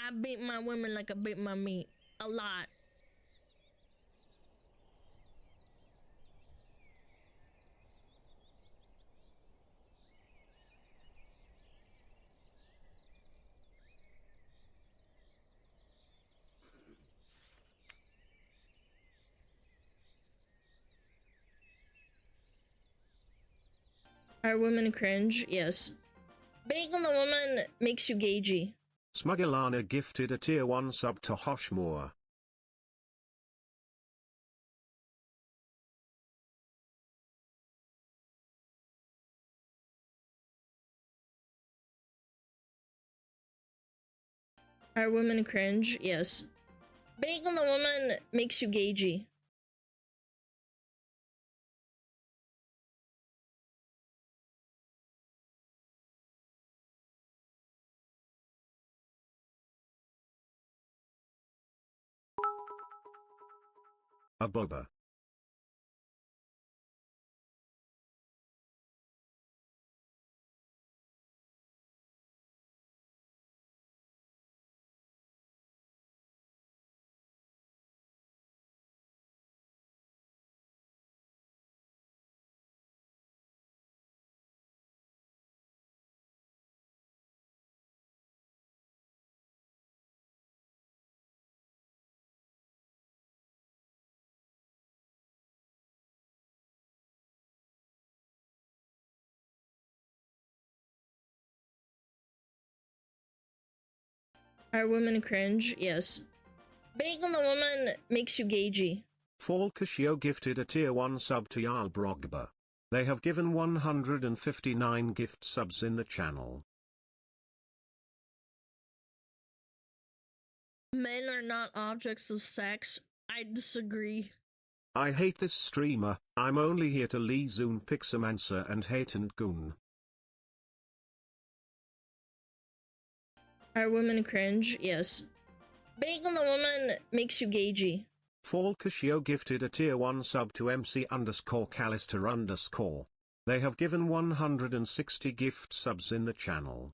I beat my women like I beat my meat. A lot. Are women cringe? Yes. Being the woman makes you gagey. SmugAlana gifted a tier 1 sub to Hoshmore. Are women cringe? Yes. Being the woman makes you gagey. A boba. Are women cringe? Yes. Being the woman makes you gagey. Falkashio gifted a tier 1 sub to Yalbrogba. They have given 159 gift subs in the channel. Men are not objects of sex. I disagree. I hate this streamer. I'm only here to Lee Zoon Pixamancer and hate and goon. Are women cringe? Yes. Being the woman makes you gagey. Falkashio gifted a tier 1 sub to MC_Callister_. They have given 160 gift subs in the channel.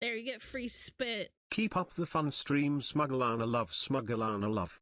There, you get free spit. Keep up the fun stream. SmugAlana love. SmugAlana love.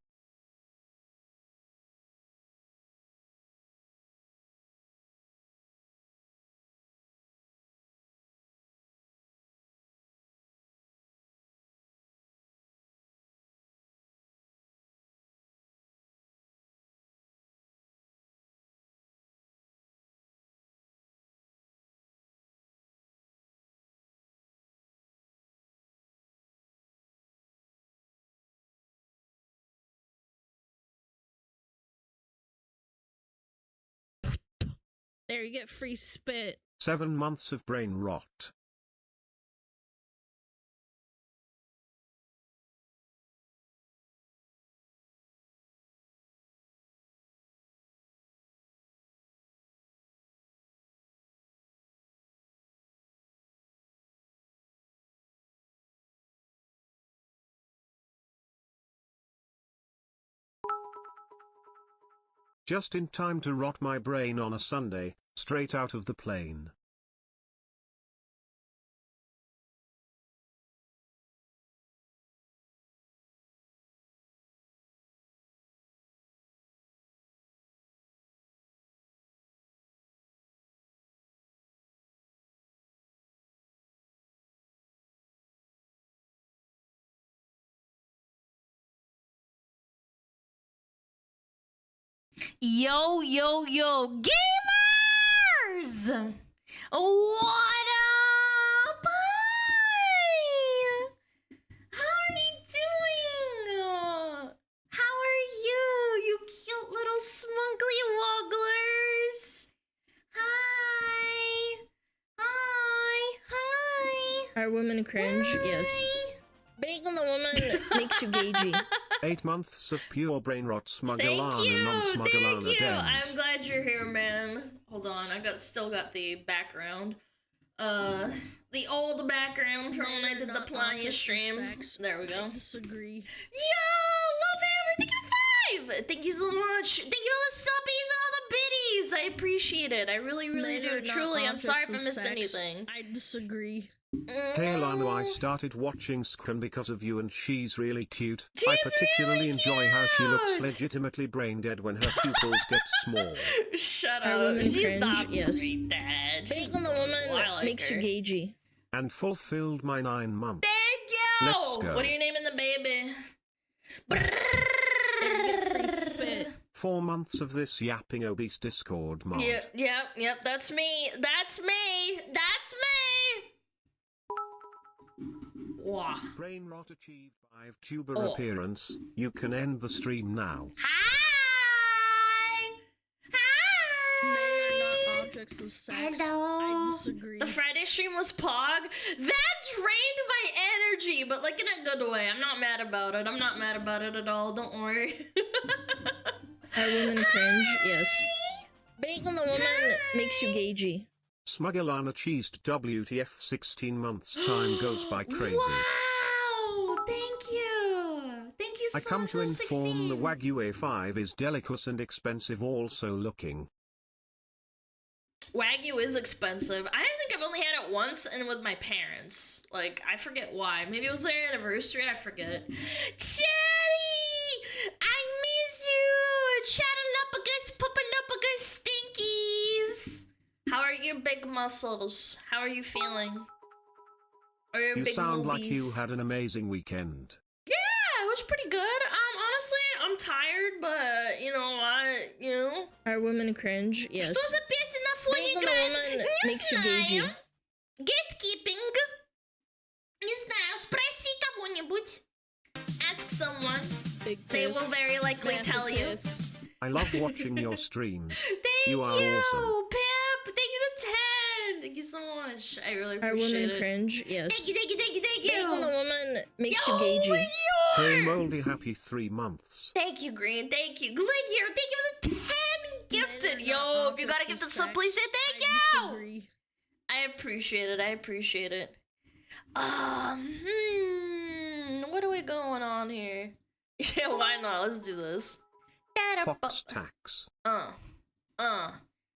There, you get free spit. 7 months of brain rot. Just in time to rot my brain on a Sunday, straight out of the plane. Yo, yo, yo, gamers! What up? Hi! How are you doing? How are you cute little smuggly wogglers? Hi! Hi! Hi! Are women cringe? Yes. Bacon the woman makes you gagey. 8 months of pure brain rot. Thank SmugAlana, you, non-SmugAlana thank you. dent. I'm glad you're here, man. Hold on, I still got the background. The old background from when I did the Playa stream. There we go. I disagree. Yo, love hammer, thank you for 5. Thank you so much. Thank you for the subbies and all the biddies. I appreciate it. I really, really Men do. are not Truly, I'm sorry if I objects of missed sex. anything. I disagree. Hey Alana, I started watching Scran because of you and she's really cute. She's I particularly really enjoy how she looks cute. legitimately brain dead when her pupils get small. Shut Are up. women She's cringe? not Yes. pretty bad. Bacon the woman I like makes her. you gagey. And fulfilled my 9 months. Thank you! Let's go. What are you naming the baby? There, you get free spit. 4 months of this yapping obese Discord mod. Yep, that's me. That's me. That's me. Wow. Brain rot achieved 5 tuber Oh. appearance. You can end the stream now. Hi. Men are not Hi. objects of sex. Hello. I disagree. The Friday stream was Pog. That drained my energy, but like in a good way. I'm not mad about it. I'm not mad about it at all. Don't worry. Are women cringe? Yes. Bacon the woman makes you gagey. SmugAlana cheesed WTF 16 months. Time goes by crazy. Wow. Thank you. Thank you so I come much to for inform 16. the Wagyu A5 is delicate and expensive also looking. Wagyu is expensive. I think I've only had it once and with my parents. Like, I forget why. Maybe it was their anniversary. I forget. Chatty! I miss you! Chatalopagus, pupalopagus, stinkies! How are your big muscles? How are you feeling? Are your You big sound like you movies? had an amazing weekend. Yeah, it was pretty good. Honestly, I'm tired, but, you know, Are women cringe? Yes. Что за песня на фоне Bacon the играет? woman Не makes you знаю. gagey. Gatekeeping. Не знаю, спроси кого-нибудь. Ask someone. Big They piss. will very likely Massive tell you. piss. I love watching your streams. Thank You are awesome. Pip. Thank you the 10. Thank you so much. I really Are appreciate women it. cringe? Yes. Thank you. Bacon the woman makes you Yo, gagey. Hey Moldy, happy 3 months. Thank you, Green. Thank you. Glig here. Thank you for the 10 gifted. Men are Yo, not if you gotta objects give the of sub, sex. please say thank I you. disagree. I appreciate it. I appreciate it. What are we going on here? Yeah, why not? Let's do this. Fox tax.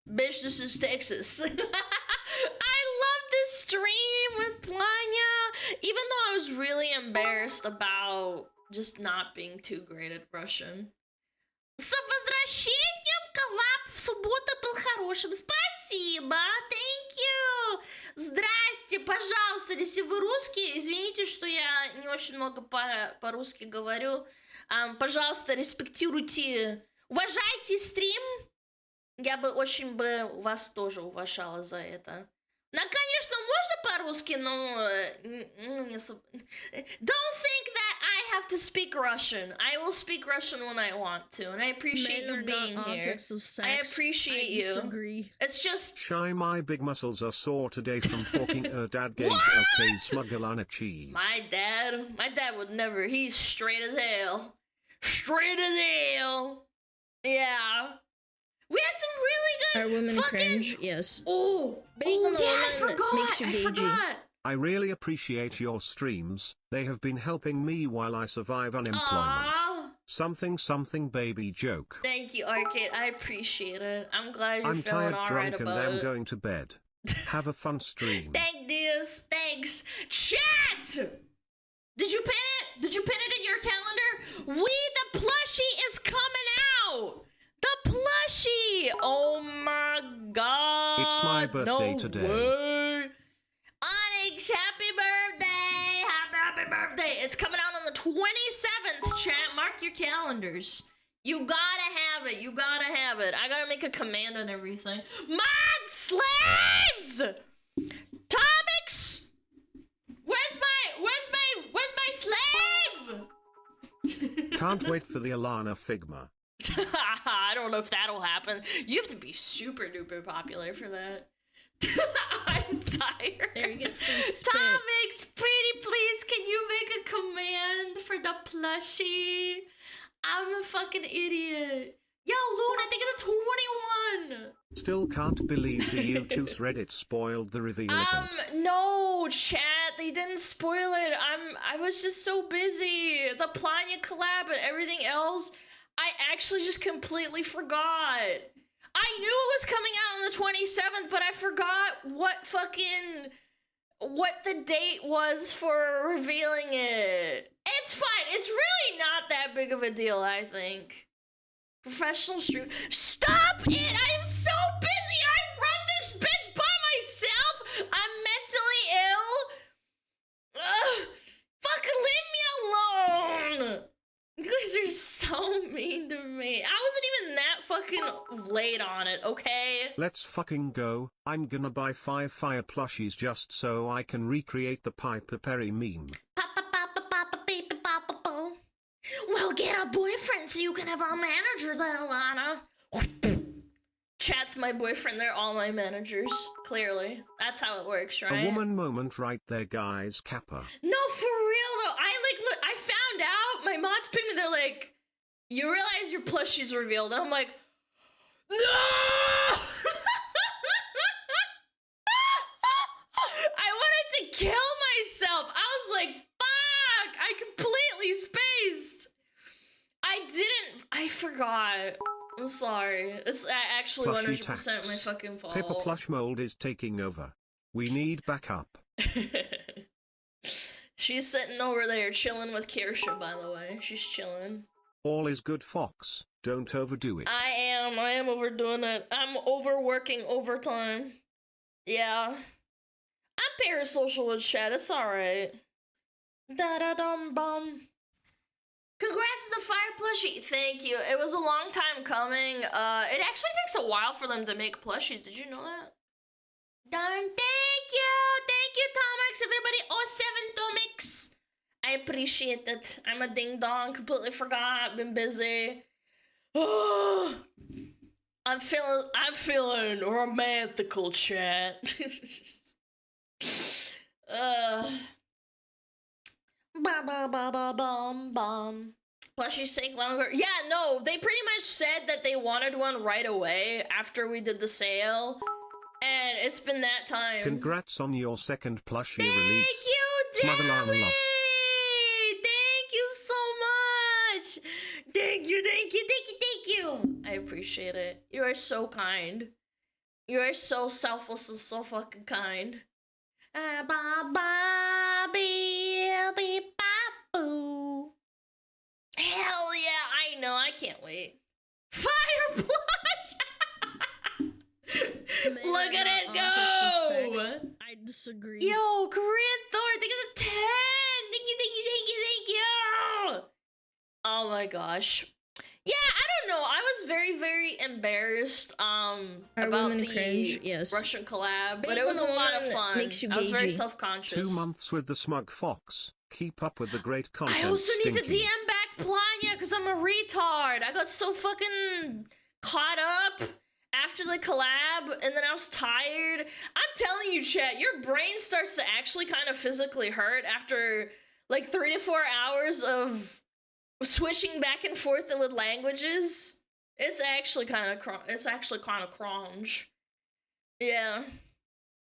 Bitch, this is Texas. I love this stream with Planya. Even though I was really embarrassed about just not being too great at Russian. С возвращением, коллаб в субботу был хорошим. Спасибо, thank you. Здрасте, пожалуйста, если вы русские, извините, что я не очень много по-русски говорю. Пожалуйста, респектируйте, уважайте стрим. Я бы очень вас тоже уважала за это. Ну, конечно, можно по-русски, но... Don't think that I have to speak Russian. I will speak Russian when I want to, and I appreciate you being here. I appreciate you. Disagree. It's just Shy, my big muscles are sore today from talking dad gave What? LK SmugAlana cheese. my dad would never. He's straight as hell. Straight as hell. Yeah. We had some really good Are women fucking cringe? Yes. Oh, Being on the yeah, I woman forgot. makes you I gagey. forgot. I really appreciate your streams, they have been helping me while I survive unemployment. Aw. Something baby joke. Thank you, Arcade. I appreciate it. I'm glad you're I'm feeling tired, alright drunk, and about I'm it. going to bed. Have a fun stream. Thanks. Chat! Did you pin it? Did you pin it in your calendar? The plushie is coming out! The plushie! Oh my god. It's my birthday no today. Way. Onyx, happy birthday! Happy birthday! It's coming out on the 27th, chat. Mark your calendars. You gotta have it. You gotta have it. I gotta make a command and everything. Mod slaves! Tomix! Where's my slave? Can't wait for the Alana Figma. I don't know if that'll happen. You have to be super duper popular for that. I'm tired. There, you get free spit. Tomix, pretty please, can you make a command for the plushie? I'm a fucking idiot. Yo, Loon, I think it's a 21. Still can't believe the YouTube Reddit spoiled the reveal event. No, chat, they didn't spoil it. I was just so busy. The Planya collab and everything else, I actually just completely forgot. I knew it was coming out on the 27th, but I forgot what the date was for revealing it. It's fine. It's really not that big of a deal, I think. Professional stream. Stop it! I am so busy! I run this bitch by myself! I'm mentally ill! Ugh! Fucking leave me alone! You guys are so mean to me. I wasn't even that fucking late on it, okay? Let's fucking go. I'm gonna buy 5 fire plushies just so I can recreate the Piper Perry meme. Well, get a boyfriend so you can have a manager then, Alana. Chat's my boyfriend, they're all my managers. Clearly. That's how it works, right? A woman moment right there, guys. Kappa. No, for real though. I found out, my mods pinged me, they're like, you realize your plushie's revealed. And I'm like, no! I wanted to kill myself. I was like, fuck! I completely spaced. I forgot. I'm sorry. It's actually Plushie 100% tax. my fucking fault. Paper plush mold is taking over. We need backup. She's sitting over there chilling with Kirsha, by the way. She's chilling. All is good, Fox. Don't overdo it. I am overdoing it. I'm overworking overtime. Yeah. I'm parasocial with chat, it's alright. Da-da-dum-bum. Congrats to the fire plushie. Thank you. It was a long time coming. It actually takes a while for them to make plushies. Did you know that? Darn, thank you! Thank you, Tomix. Everybody, 07 Tomix. I appreciate it. I'm a ding-dong. Completely forgot. Been busy. I'm feeling romantical, chat. Ba ba ba ba bum bum. Plushies take longer. Yeah, no, they pretty much said that they wanted one right away after we did the sale. And it's been that time. Congrats on your second plushie Thank release. you, SmugAlana Deli! love. Thank you so much! Thank you! I appreciate it. You are so kind. You are so selfless and so fucking kind. Boo. Hell yeah, I know, I can't wait. Fire plush! Look at it go! I disagree. Yo, Korean Thor, thank you for 10! Thank you! Oh my gosh. Yeah, I don't know. I was very, very embarrassed Are about women the cringe? Yes. Russian collab, but Being it was a on the lot of woman fun. makes you I was very gagey. self-conscious. 2 months with the Smug Fox. Keep up with the great content. I also need to Stinky. DM back Planya because I'm a retard. I got so fucking caught up after the collab and then I was tired. I'm telling you, chat, your brain starts to actually kind of physically hurt after like 3 to 4 hours of switching back and forth with languages. It's actually kind of cringe. Yeah.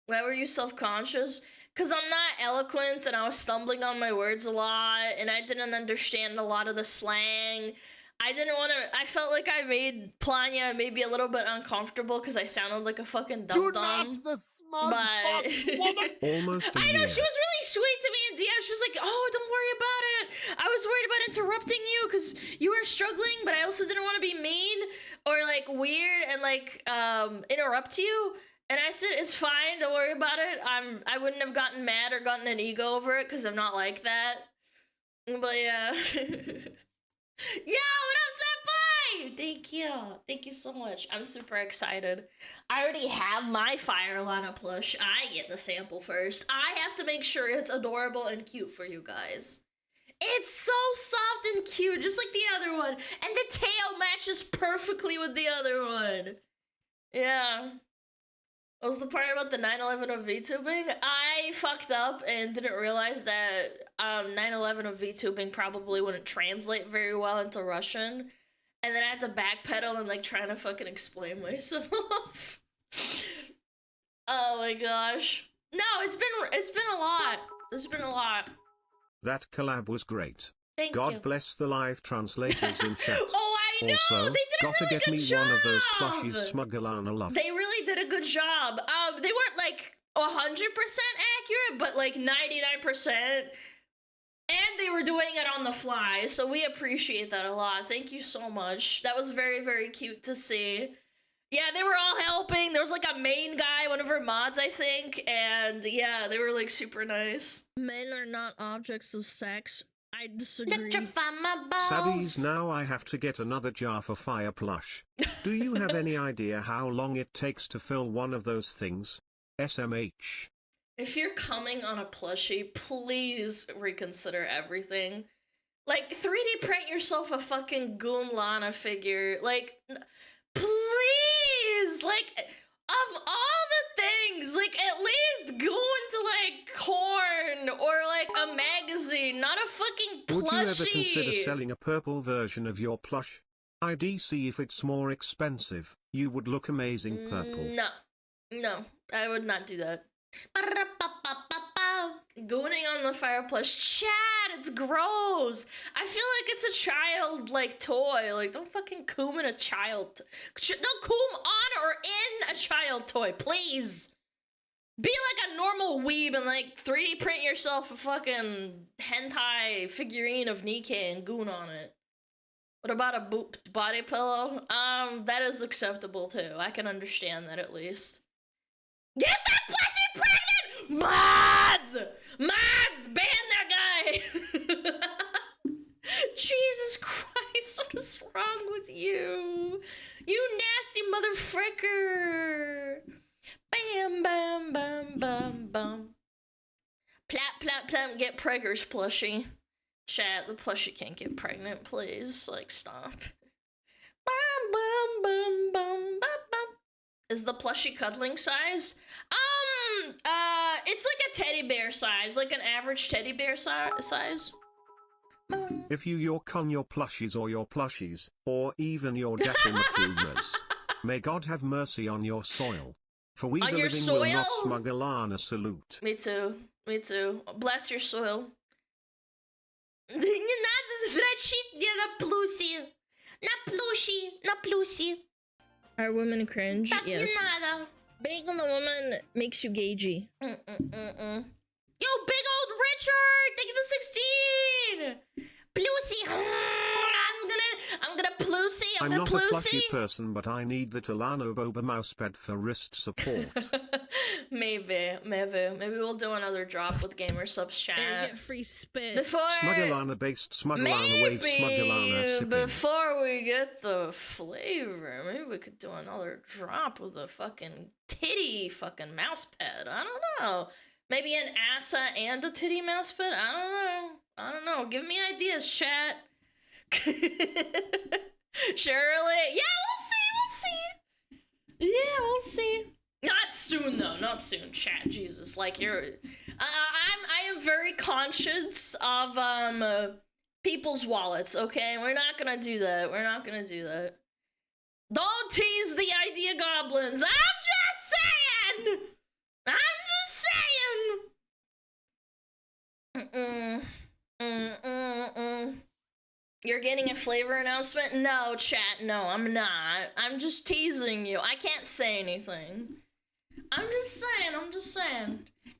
Why were you self-conscious? Because I'm not eloquent and I was stumbling on my words a lot and I didn't understand a lot of the slang. I didn't want to. I felt like I made Planya maybe a little bit uncomfortable because I sounded like a fucking dum-dum. Not the smug But woman. Almost a I know year. she was really sweet to me in DM. She was like, "Oh, don't worry about it. I was worried about interrupting you because you were struggling, but I also didn't want to be mean or like weird and like interrupt you." And I said, "It's fine. Don't worry about it. I wouldn't have gotten mad or gotten an ego over it because I'm not like that." But yeah. Yo, what up, senpai? Thank you so much. I'm super excited. I already have my Fire Alana plush. I get the sample first. I have to make sure it's adorable and cute for you guys. It's so soft and cute, just like the other one. And the tail matches perfectly with the other one. Yeah. What was the part about the 9/11 of VTubing? I fucked up and didn't realize that 9/11 of VTubing probably wouldn't translate very well into Russian. And then I had to backpedal and like trying to fucking explain myself. Oh my gosh. No, it's been a lot. It's been a lot. That collab was great. Thank God you. bless the live translators in chat. Oh, I know! Also, They did a gotta really get good me job! one of those plushies SmugAlana love. They really did a good job. They weren't like 100% accurate, but like 99%. And they were doing it on the fly, so we appreciate that a lot. Thank you so much. That was very, very cute to see. Yeah, they were all helping. There was like a main guy, one of our mods, I think, and yeah, they were like super nice. Men are not objects of sex. I disagree. Electrify my balls. Saddies, now I have to get another jar for Fire plush. Do you have any idea how long it takes to fill one of those things? SMH. If you're coming on a plushie, please reconsider everything. Like, 3D print yourself a fucking Lana figure. Like, please! Like, of all the things, like, at least go into, like, corn or, like, a magazine, not a fucking plushie. Would you ever consider selling a purple version of your plush? I'd see if it's more expensive. You would look amazing purple. No, I would not do that. Gooning on the fire plush. Chad, it's gross. I feel like it's a child, like, toy. Like, don't fucking coom in a child. Don't coom on or in a child toy, please. Be like a normal weeb and, like, 3D print yourself a fucking hentai figurine of Nikkei and goon on it. What about a body pillow? That is acceptable, too. I can understand that, at least. Get that plushie pregnant! Mods! Mods! Ban that guy! Jesus Christ, what is wrong with you? You nasty motherfricker! Bam, bam, bam, bam, bam. Plap, plap, plap, get preggers plushie. Chat, the plushie can't get pregnant, please. Like, stop. Bam, bam, bam, bam, bam, bam. Is the plushie cuddling size? It's like a teddy bear size, like an average teddy bear size. If you york on your plushies or your plushies, or even your Dappin may God have mercy on your soil. For we On the your living soil? will not SmugAlana salute. Me too. Me too. Bless your soil. Не надо дрочить мне на плюси. На плюши. На плюси. Are women cringe? Так не Yes. надо. Being the woman makes you gagey. Yo, big old Richard! Thank you for 16! Plusy! I'm gonna plusy! I'm gonna not plusy! a plushie person, but I need that Alana Boba mousepad for wrist support. Maybe we'll do another drop with gamer subs Or chat. get free spit. Before SmugAlana based SmugAlana wave SmugAlana sipping. before we get the flavor, maybe we could do another drop with a fucking titty fucking mouse pad. I don't know. Maybe an assa and a titty mouse pit? I don't know. Give me ideas, chat. Surely. Yeah, we'll see. Yeah, we'll see. Not soon though. Not soon, chat. Jesus, like I am very conscious of people's wallets. Okay, we're not gonna do that. We're not gonna do that. Don't tease the idea goblins. I'm just saying. I'm just saying. You're getting a flavor announcement? No, chat. No, I'm not. I'm just teasing you. I can't say anything. I'm just saying.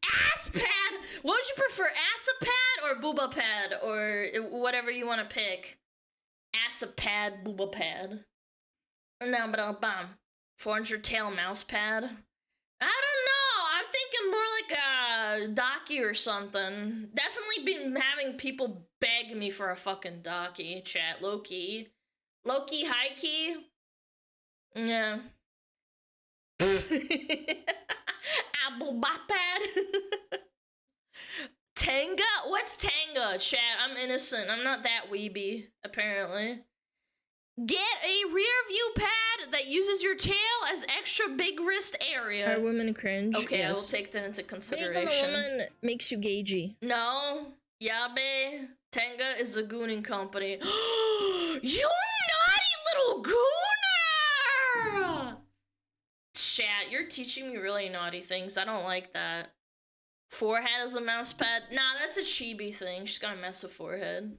Ass pad! What would you prefer, assa pad or booba pad? Or whatever you want to pick. Assa pad, booba pad. No, but 400 tail mouse pad. I don't know. I'm thinking more like a docky or something. Definitely been having people beg me for a fucking docky, chat. Low key. Low key, high key. Yeah. Apple pad. Tanga? What's Tanga, chat? I'm innocent. I'm not that weeby, apparently. Get a rear view pad that uses your tail as extra big wrist area. Are women cringe? Okay, yes. I will take that into consideration. Being a woman makes you gagey. No, Yabe, Tenga is a gooning company. You naughty little gooner! Chat, you're teaching me really naughty things. I don't like that. Forehead as a mouse pad? Nah, that's a chibi thing. She's got a massive forehead.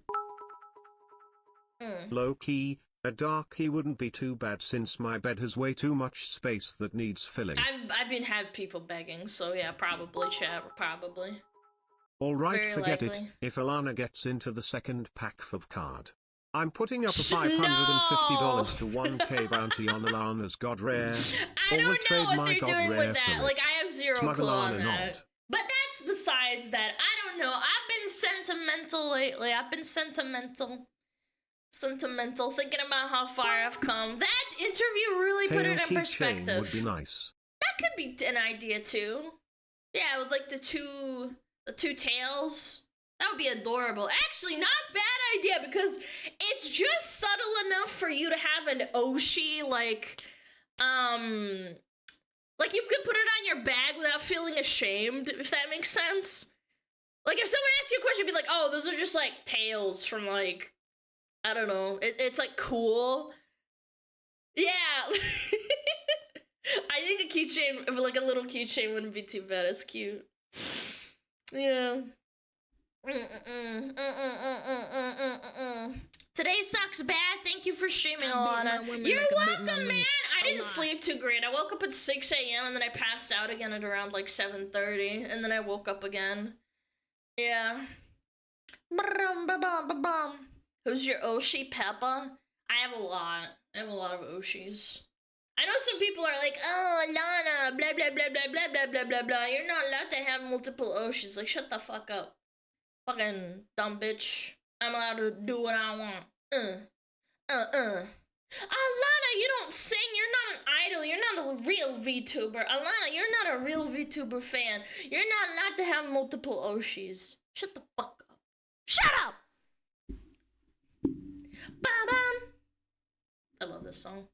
Low key. A darkie wouldn't be too bad since my bed has way too much space that needs filling. I've been had people begging, so yeah, probably, chat, probably. Alright, Very forget likely. it, if Alana gets into the second pack of card. I'm putting up a $550 to 1k bounty on Alana's God Rare. I or don't will know trade what my they're God doing Rare with that. for Like, it. I have zero clue on SmugAlana that. not. But that's besides that. I don't know. I've been sentimental lately. I've been sentimental, thinking about how far I've come. That interview really put Tail it in keychain perspective. would be nice. That could be an idea too. Yeah, with like the two tails. That would be adorable. Actually, not bad idea because it's just subtle enough for you to have an Oshi like you could put it on your bag without feeling ashamed, if that makes sense. Like if someone asks you a question, you'd be like, "Oh, those are just like tails from like, I don't know." It's like cool. Yeah. I think a keychain, like a little keychain, wouldn't be too bad. It's cute. Yeah. Today sucks bad. Thank you for streaming, Alana. You're welcome, man. I didn't sleep too great. I woke up at 6 a.m. and then I passed out again at around like 7:30, and then I woke up again. Yeah. Who's your Oshi, Peppa? I have a lot. I have a lot of Oshis. I know some people are like, "Oh, Alana, blah blah blah blah blah blah blah blah blah. You're not allowed to have multiple Oshis." Like, shut the fuck up. Fucking dumb bitch. I'm allowed to do what I want. Alana, you don't sing. You're not an idol. You're not a real VTuber. Alana, you're not a real VTuber fan. You're not allowed to have multiple Oshis. Shut the fuck up. Shut up! Ba-bam. I love this song.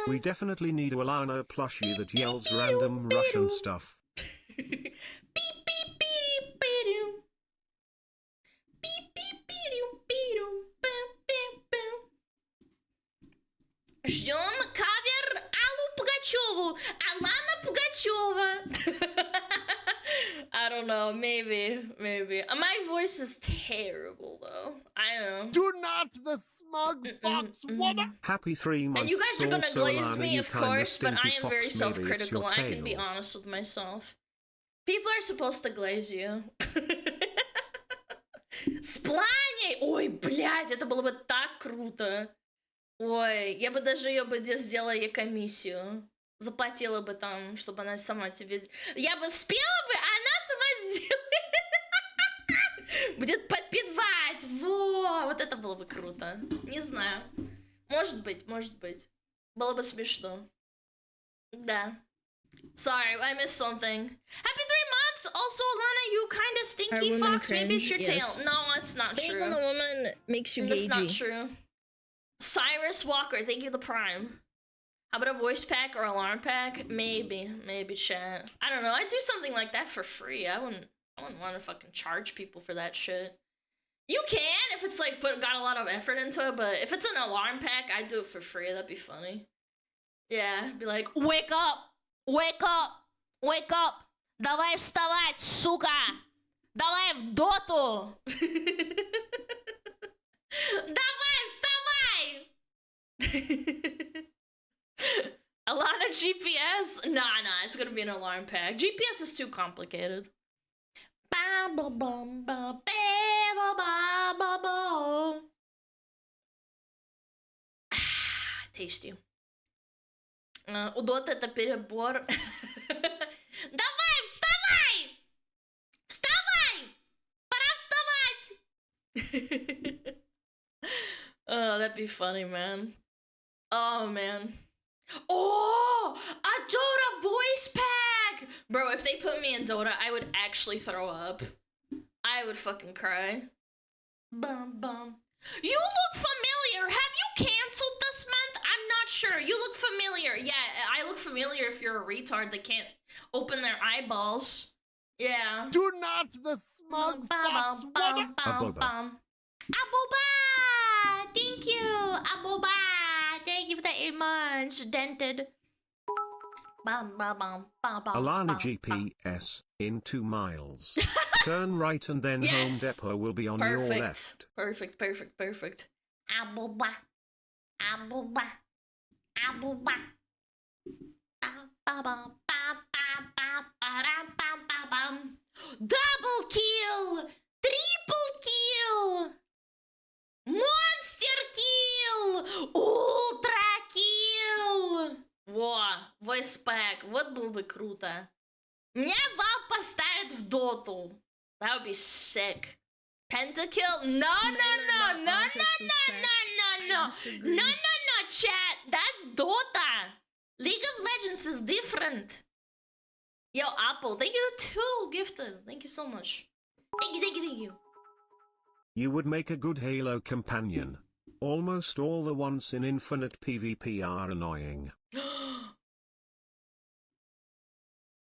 We definitely need a Alana plushie that yells random Russian stuff. Ждем кавер Аллу Пугачеву. Alana Pugacheva. I don't know. Maybe. My voice is terrible, though. I know. Do not the smug fox woman. Happy 3 months. And you guys are gonna also, glaze Alana, me, you of kinda course, but I stinky am very fox, maybe it's self-critical. your I can be tail. honest with myself. People are supposed to glaze you. Сплане! Ой, блядь, это было бы так круто. Ой, я бы даже ее бы сделала ей комиссию. Заплатила бы там, чтобы она сама тебе... Я бы спела бы, а она сама сделает. Будет подпевать. Во, вот это было бы круто. Не знаю. Может быть. Было бы смешно. Да. Sorry, I missed something. Happy 3 months! Also, Alana, you kind of Are stinky women fox. Maybe it's your cringe? Yes. tail. No, it's not Being true. on the woman makes you That's not gagey. true. Cyrus Walker, thank you the prime. How about a voice pack or alarm pack? Maybe chat. I don't know. I'd do something like that for free. I wouldn't want to fucking charge people for that shit. You can if it's like got a lot of effort into it, but if it's an alarm pack, I'd do it for free. That'd be funny. Yeah, be like, wake up, wake up, wake up. Давай вставать, сука. Давай в доту. Давай вставай. Alana GPS? Nah, it's gonna be an alarm pack. GPS is too complicated. Tasty. Удот это перебор. Давай, вставай! Вставай! Пора вставать! Oh, that'd be funny, man. Oh, man. Oh, a Dota voice pack! Bro, if they put me in Dota, I would actually throw up. I would fucking cry. Bum, bum. You look familiar. Have you canceled this month? I'm not sure. You look familiar. Yeah, I look familiar if you're a retard that can't open their eyeballs. Yeah. Do not the smug fox woman. Aboba. Aboba! Thank you, Aboba! Thank you for the 8 months, dented. Alana GPS, in 2 miles. Turn right and then Yes. Home Depot will be on your left. Perfect. Aboba. Aboba. Aboba. Double kill! Triple kill! Monster kill! Ultra kill! Во, voice pack, вот было бы круто. Меня Вал поставит в доту. That would be sick. Pentakill? No, chat. That's Dota. League of Legends is different. Yo, Apple, thank you the 2 gifted. Thank you so much. Thank you. You would make a good Halo companion. Almost all the ones in Infinite PvP are annoying.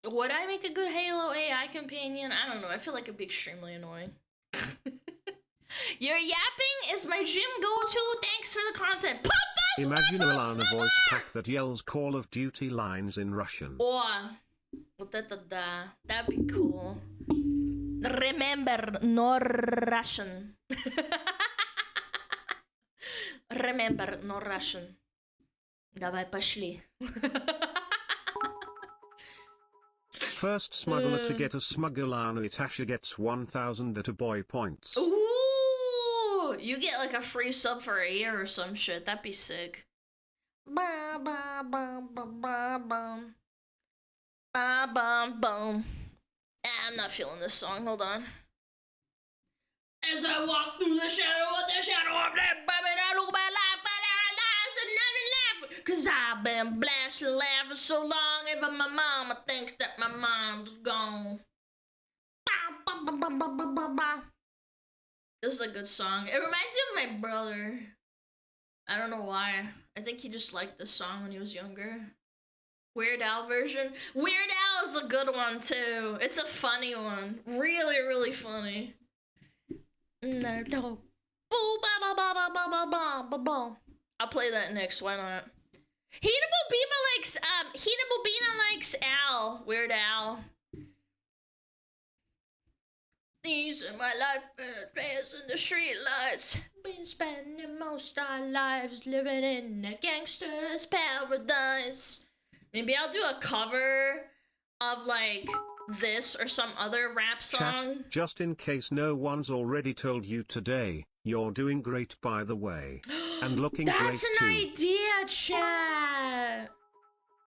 Would I make a good Halo AI companion? I don't know. I feel like it'd be extremely annoying. Your yapping is my gym go-to. Thanks for the content. Papa, Imagine Alana voice pack that yells Call of Duty lines in Russian. Oh, вот это да. That'd be cool. Remember, no Russian. Remember, no Russian. Давай, пошли. First smuggler to get a SmugAlana Itasha gets 1000 at a boy points. Ooh, you get like a free sub for a year or some shit. That'd be sick. Ba ba ba ba ba bum. Ba bum bum. I'm not feeling this song. Hold on. As I walk through the shadow of that baby, I look at my life, but I lies and never laugh. Cause I've been blasting laughing so long, even my mama thinks that my mom's gone. Ba, ba, ba, ba, ba, ba, ba. This is a good song. It reminds me of my brother. I don't know why. I think he just liked this song when he was younger. Weird Al version. Weird Al is a good one too. It's a funny one. Really, really funny. I'll play that next. Why not? Hina Bobina likes Al. Weird Al. These are my life prayers in the street lights. Been spending most our lives living in a gangster's paradise. Maybe I'll do a cover of like this or some other rap song. Chat, just in case no one's already told you today, you're doing great by the way. And looking great That's too. an idea, chat.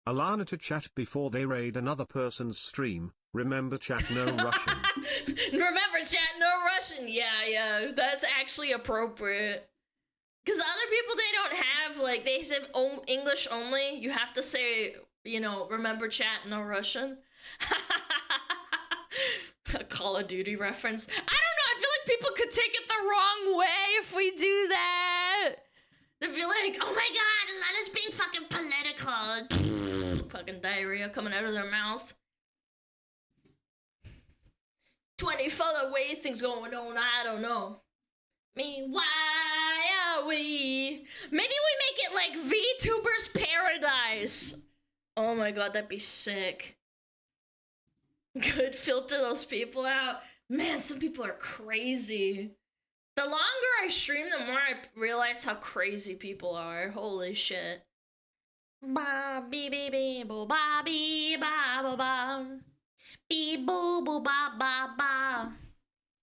Alana to chat before they raid another person's stream. Remember chat, no Russian. Remember chat, no Russian. Yeah, that's actually appropriate. Because other people, they don't have, like, they say English only. You have to say You know, remember chat, no Russian? A Call of Duty reference. I don't know, I feel like people could take it the wrong way if we do that. They'd be like, oh my god, Alana's being fucking political. Fucking diarrhea coming out of their mouth. 24 way things going on, I don't know. Me, why are we? Maybe we make it like VTubers Paradise. Oh my god, that'd be sick. Could filter those people out. Man, some people are crazy. The longer I stream, the more I realize how crazy people are. Holy shit. Ba bee bee bee boo ba bee ba ba ba. Bee boo boo ba ba ba.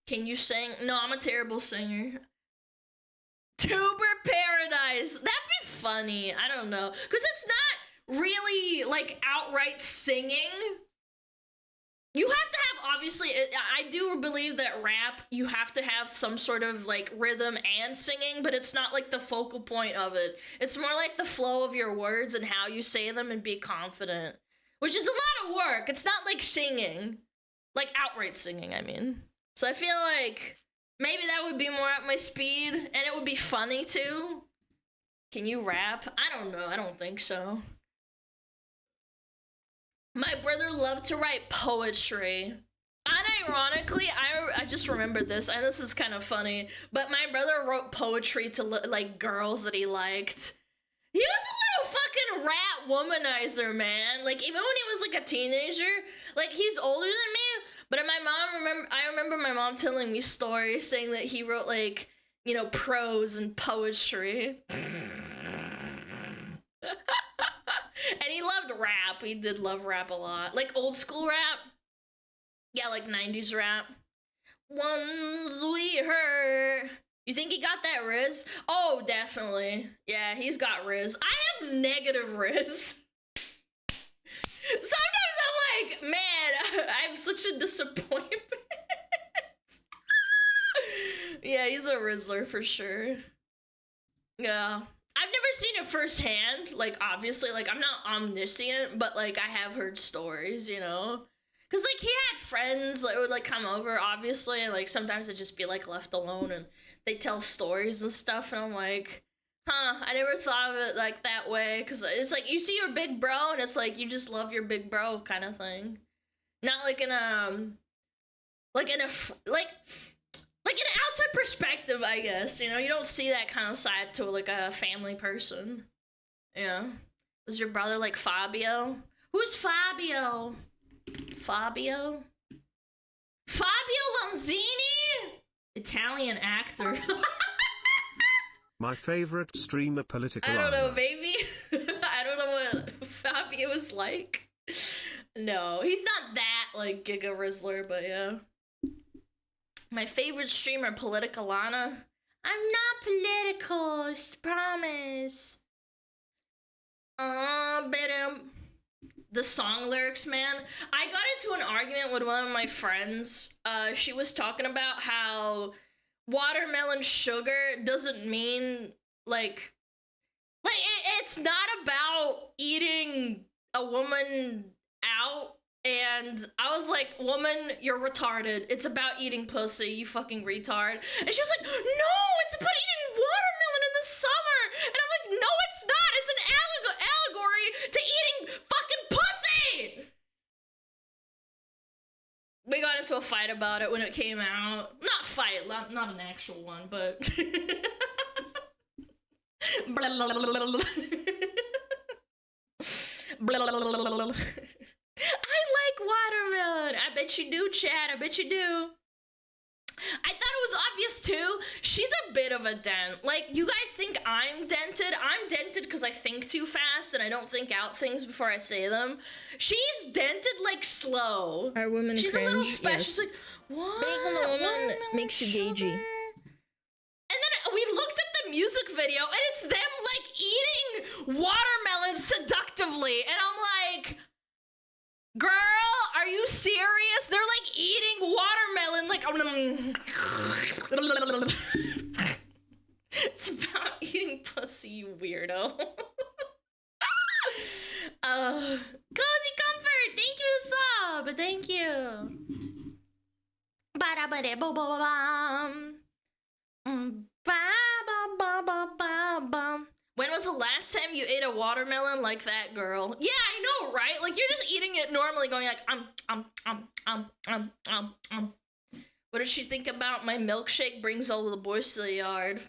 Can you sing? No, I'm a terrible singer. Tuber Paradise. That'd be funny. I don't know. Because it's not really, like, outright singing. You have to have, obviously, I do believe that rap, you have to have some sort of, like, rhythm and singing, but it's not, like, the focal point of it. It's more like the flow of your words and how you say them and be confident. Which is a lot of work. It's not like singing. Like, outright singing, I mean. So I feel like maybe that would be more at my speed, and it would be funny too. Can you rap? I don't know. I don't think so. My brother loved to write poetry. Unironically, I just remembered this, and this is kind of funny, but my brother wrote poetry to like girls that he liked. He was a little fucking rat womanizer, man. Like, even when he was like a teenager, like he's older than me. But I remember my mom telling me stories saying that he wrote, like, you know, prose and poetry. And he loved rap. He did love rap a lot. Like, old school rap. Yeah, like 90s rap. Ones we heard. You think he got that Riz? Oh, definitely. Yeah, he's got Riz. I have negative Riz. Sometimes I'm like, man, I'm such a disappointment. Yeah, he's a Rizzler for sure. Yeah. I've never seen it firsthand. Like, obviously, like, I'm not omniscient, but, like, I have heard stories, you know? Because, like, he had friends that would, like, come over, obviously, and, like, sometimes they'd just be, like, left alone, and they tell stories and stuff, and I'm like, huh, I never thought of it, like, that way, because it's, like, you see your big bro, and it's, like, you just love your big bro kind of thing. Not, like, in an outside perspective, I guess, you know? You don't see that kind of side to, like, a family person. Yeah. Was your brother, like, Fabio? Who's Fabio? Fabio Lanzini? Italian actor. My favorite streamer, political. I don't know, maybe. I don't know what Fabio is like. No, he's not that, like, Giga Rizzler, but yeah. My favorite streamer, Alana. I'm not political, promise. But the song lyrics, man. I got into an argument with one of my friends. She was talking about how watermelon sugar doesn't mean, like it's not about eating a woman out. And I was like, woman, you're retarded. It's about eating pussy, you fucking retard. And she was like, no, it's about eating watermelon in the summer. And I'm like, no, it's not. It's an allegory to eating fucking pussy. We got into a fight about it when it came out. Not fight, not an actual one, but... I like watermelon. I bet you do, Chad. I bet you do. I thought it was obvious too. She's a bit of a dent. Like, you guys think I'm dented? I'm dented because I think too fast and I don't think out things before I say them. She's dented like slow. Are women She's cringe? a little special. Yes. She's like, what? Being the woman makes you gagey. And then we looked at the music video and it's them like eating watermelon seductively. And I'm like, girl, are you serious? They're like eating watermelon like it's about eating pussy, you weirdo. Cozy Comfort, thank you for the sub. Thank you. Ba-da-ba-da-bo-bo-bum. Ba-ba-ba-ba-ba-bum. When was the last time you ate a watermelon like that, girl? Yeah, I know, right? Like, you're just eating it normally, going like, What did she think about my milkshake brings all the boys to the yard?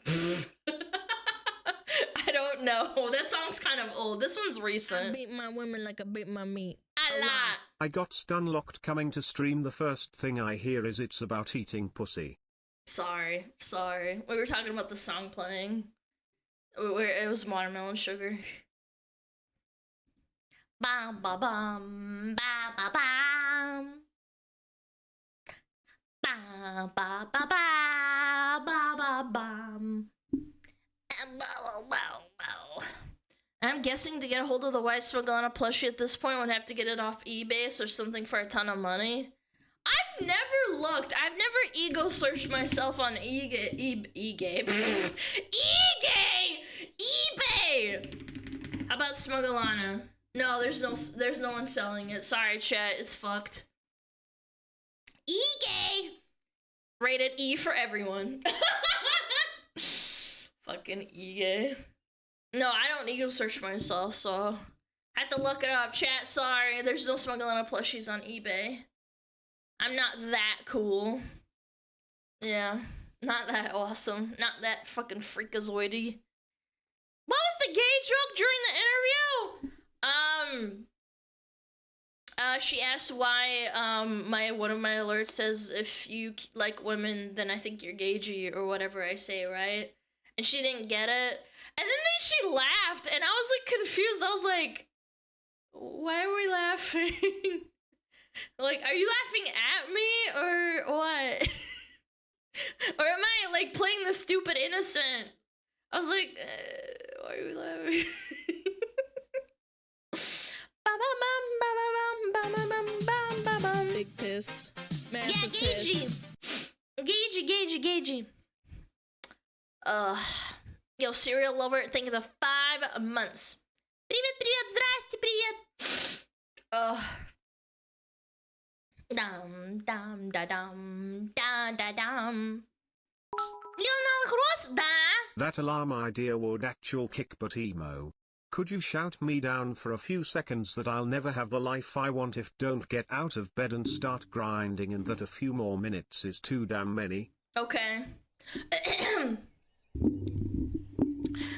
I don't know. That song's kind of old. This one's recent. I beat my women like I beat my meat. Alana. I got stunlocked coming to stream. The first thing I hear is it's about eating pussy. Sorry. We were talking about the song playing. It was Watermelon Sugar. Bam ba bum ba ba bam. Ba ba ba ba ba ba bum. I'm guessing to get a hold of the SmugAlana plushie at this point, would have to get it off eBay or something for a ton of money. I've never looked. I've never ego searched myself on eBay. How about SmugAlana? No, there's no one selling it. Sorry, chat. It's fucked. E-gay. Rated E for everyone. Fucking E-gay. No, I don't ego search myself, so I have to look it up. Chat, sorry. There's no SmugAlana plushies on eBay. I'm not that cool. Yeah, not that awesome. Not that fucking freakazoidy. What was the gay joke during the interview? She asked why one of my alerts says if you like women, then I think you're gagey or whatever I say, right? And she didn't get it. And then she laughed, and I was like confused. I was like, why are we laughing? Like, are you laughing at me or what? Or am I like playing the stupid innocent? I was like, why are we laughing? Big piss. Massive piss. Gagey. Yo, serial lover, thank you for the 5 months. Привет, здрасте, привет. Dum. Lionel Gross, da. That alarm idea would actual kick butt emo. Could you shout me down for a few seconds that I'll never have the life I want if don't get out of bed and start grinding, and that a few more minutes is too damn many? Okay.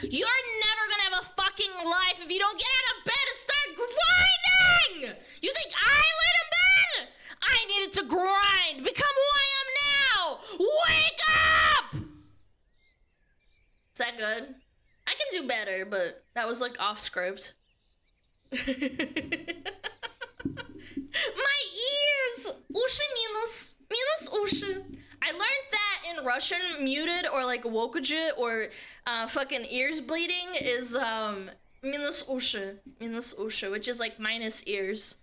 You're never gonna have a fucking life if you don't get out of bed and start grinding! You think I laid in bed? I needed to grind, become who I am now! Wake up! Is that good? I can do better, but that was like off script. My ears! Уши минус. Minus уши. I learned that in Russian, muted or like wokuje or fucking ears bleeding is minus уши, which is like minus ears.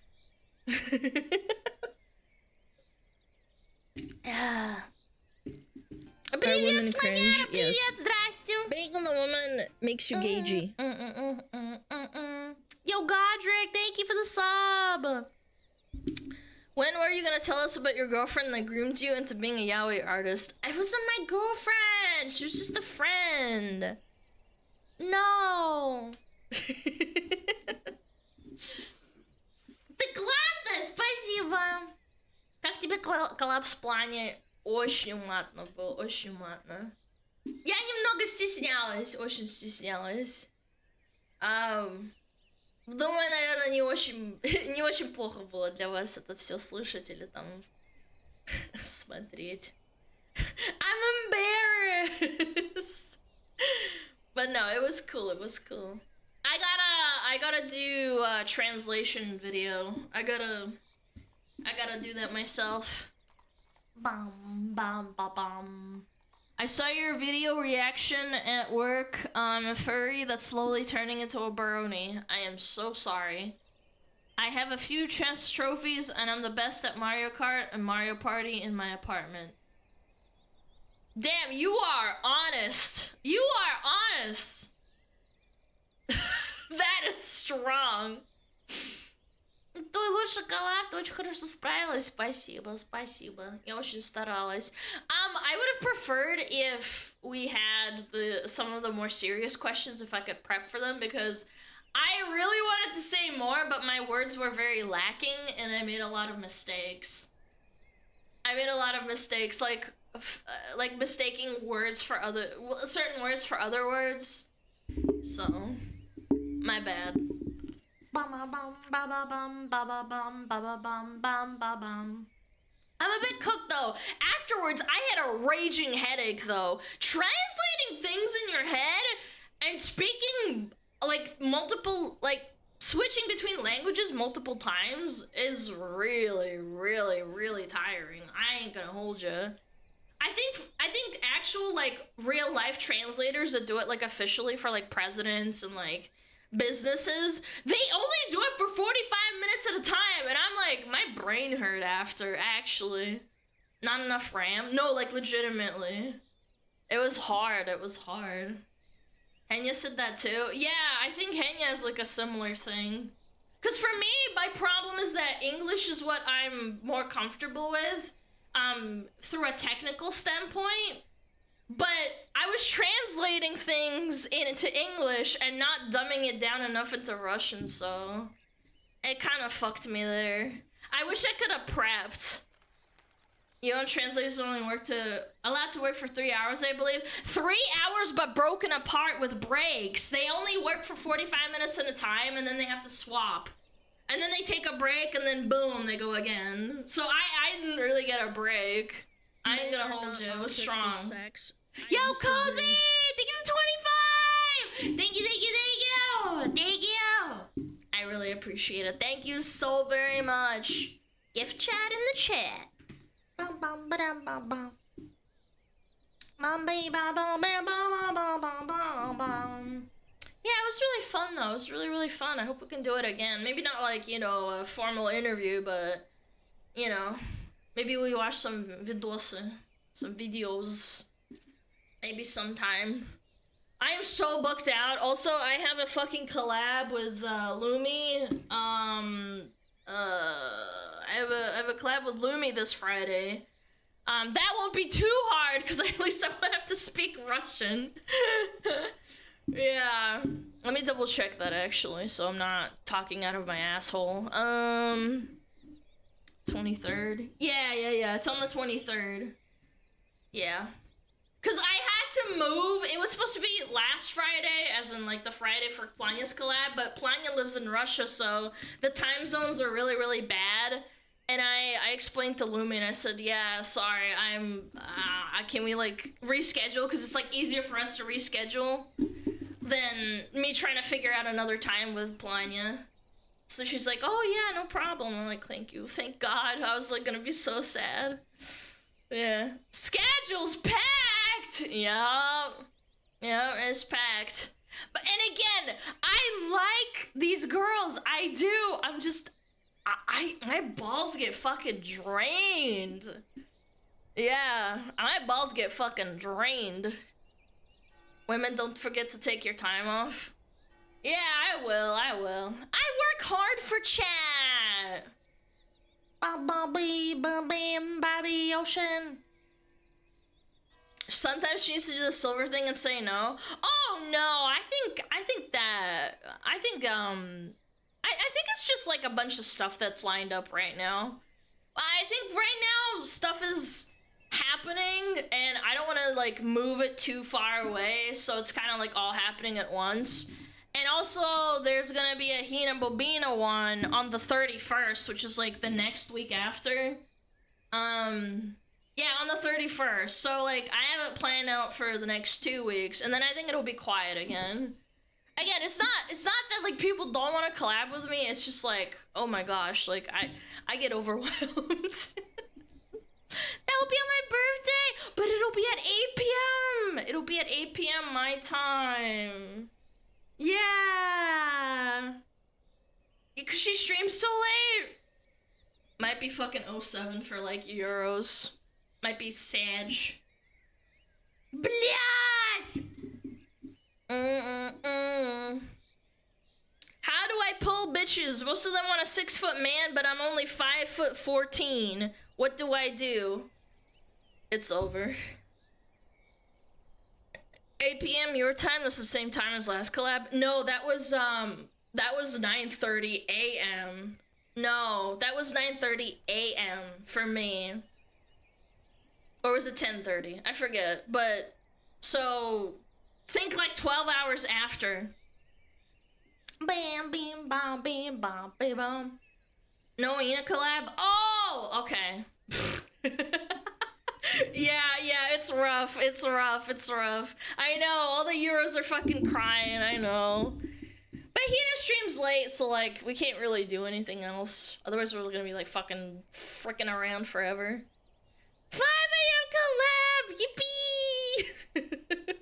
Are women cringe? Yes. Здрасте. Being the woman makes you gagey. Yo, Godric, thank you for the sub. When were you gonna tell us about your girlfriend that groomed you into being a yaoi artist? I wasn't my girlfriend. She was just a friend. No. Ты классная, спасибо. Как тебе коллапс в плане? Очень матно был, очень матно. Я немного стеснялась, очень стеснялась. Думаю, наверное, не очень плохо было для вас это все слышать или там смотреть. I'm embarrassed. But no, it was cool. I gotta do a translation video. I gotta do that myself. Bum. I saw your video reaction at work on a furry that's slowly turning into a brony. I am so sorry. I have a few chess trophies and I'm the best at Mario Kart and Mario Party in my apartment. Damn, you are honest. You are honest. That is strong. Твой лучший коллаб, ты очень хорошо справилась. Спасибо, спасибо. Я очень старалась. I would have preferred if we had some of the more serious questions if I could prep for them, because I really wanted to say more, but my words were very lacking and I made a lot of mistakes. Like mistaking words for certain words for other words. So, my bad. I'm a bit cooked though. Afterwards, I had a raging headache though. Translating things in your head and speaking like switching between languages multiple times is really, really, really tiring. I ain't gonna hold you. I think actual like real life translators that do it like officially for like presidents and like businesses, they only do it for 45 minutes at a time, and I'm like, my brain hurt after, actually. Not enough RAM? No, like legitimately. It was hard, it was hard. Henya said that too? Yeah, I think Henya has like a similar thing. Cause for me, my problem is that English is what I'm more comfortable with, through a technical standpoint. But I was translating things into English and not dumbing it down enough into Russian, so it kind of fucked me there. I wish I could have prepped. You know, translators only allowed to work for 3 hours, I believe. 3 hours, but broken apart with breaks. They only work for 45 minutes at a time, and then they have to swap. And then they take a break, and then boom, they go again. So I didn't really get a break. I ain't gonna hold you. It was strong. Yo, Cozy! Thank you for 25! Thank you, thank you, thank you! Thank you! I really appreciate it. Thank you so very much. Gift chat in the chat. Bum bum ba-dum bum bum. Yeah, it was really fun though. It was really, really fun. I hope we can do it again. Maybe not like, you know, a formal interview, but, you know, maybe we watch some videos. Maybe sometime. I am so booked out. Also, I have a fucking collab with Lumi. I have a collab with Lumi this Friday. That won't be too hard because at least I won't have to speak Russian. Yeah. Let me double check that actually, so I'm not talking out of my asshole. 23rd. Yeah. It's on the 23rd. Yeah. Cause I had to move. It was supposed to be last Friday, as in like the Friday for Planya's collab, but Planya lives in Russia, so the time zones are really, really bad. And I explained to Lumi and I said, yeah, sorry, can we like reschedule? Cause it's like easier for us to reschedule than me trying to figure out another time with Planya. So she's like, oh yeah, no problem. I'm like, thank you, thank God. I was like gonna be so sad. Yeah. Schedule's packed! Yup. Yeah, it's packed. But, and again, I like these girls. I do. I'm just, my balls get fucking drained. Yeah, my balls get fucking drained. Women, don't forget to take your time off. Yeah, I will. I work hard for chat. Bobby Ocean. Sometimes she needs to do the silver thing and say no. Oh no, I think it's just like a bunch of stuff that's lined up right now. I think right now stuff is happening and I don't want to like move it too far away, so it's kind of like all happening at once. And also, there's gonna be a Hina Bobina one on the 31st, which is like the next week after. Yeah, on the 31st. So like, I have it planned out for the next 2 weeks, and then I think it'll be quiet again. Again, it's not that like people don't want to collab with me. It's just like, oh my gosh, like I get overwhelmed. That'll be on my birthday, but it'll be at 8 p.m. It'll be at 8 p.m. my time. Yeah. Because she streams so late. Might be fucking 07 for like Euros. Might be Sag. Blять! How do I pull bitches. Most of them want a 6-foot man, but I'm only 5'14". What do I do? It's over. 8 p.m. your time. That's the same time as last collab. No, that was 9:30 a.m. No, that was 9:30 a.m. for me. Or was it 10:30? I forget. But so think like 12 hours after. Bam, bam, bam, bam, bam, bam, bam. No Ina collab? Oh, okay. Yeah, it's rough. It's rough. It's rough. I know, all the Euros are fucking crying, I know. But Hina streams late, so like, we can't really do anything else. Otherwise, we're gonna be like fucking freaking around forever. 5 a.m. collab! Yippee!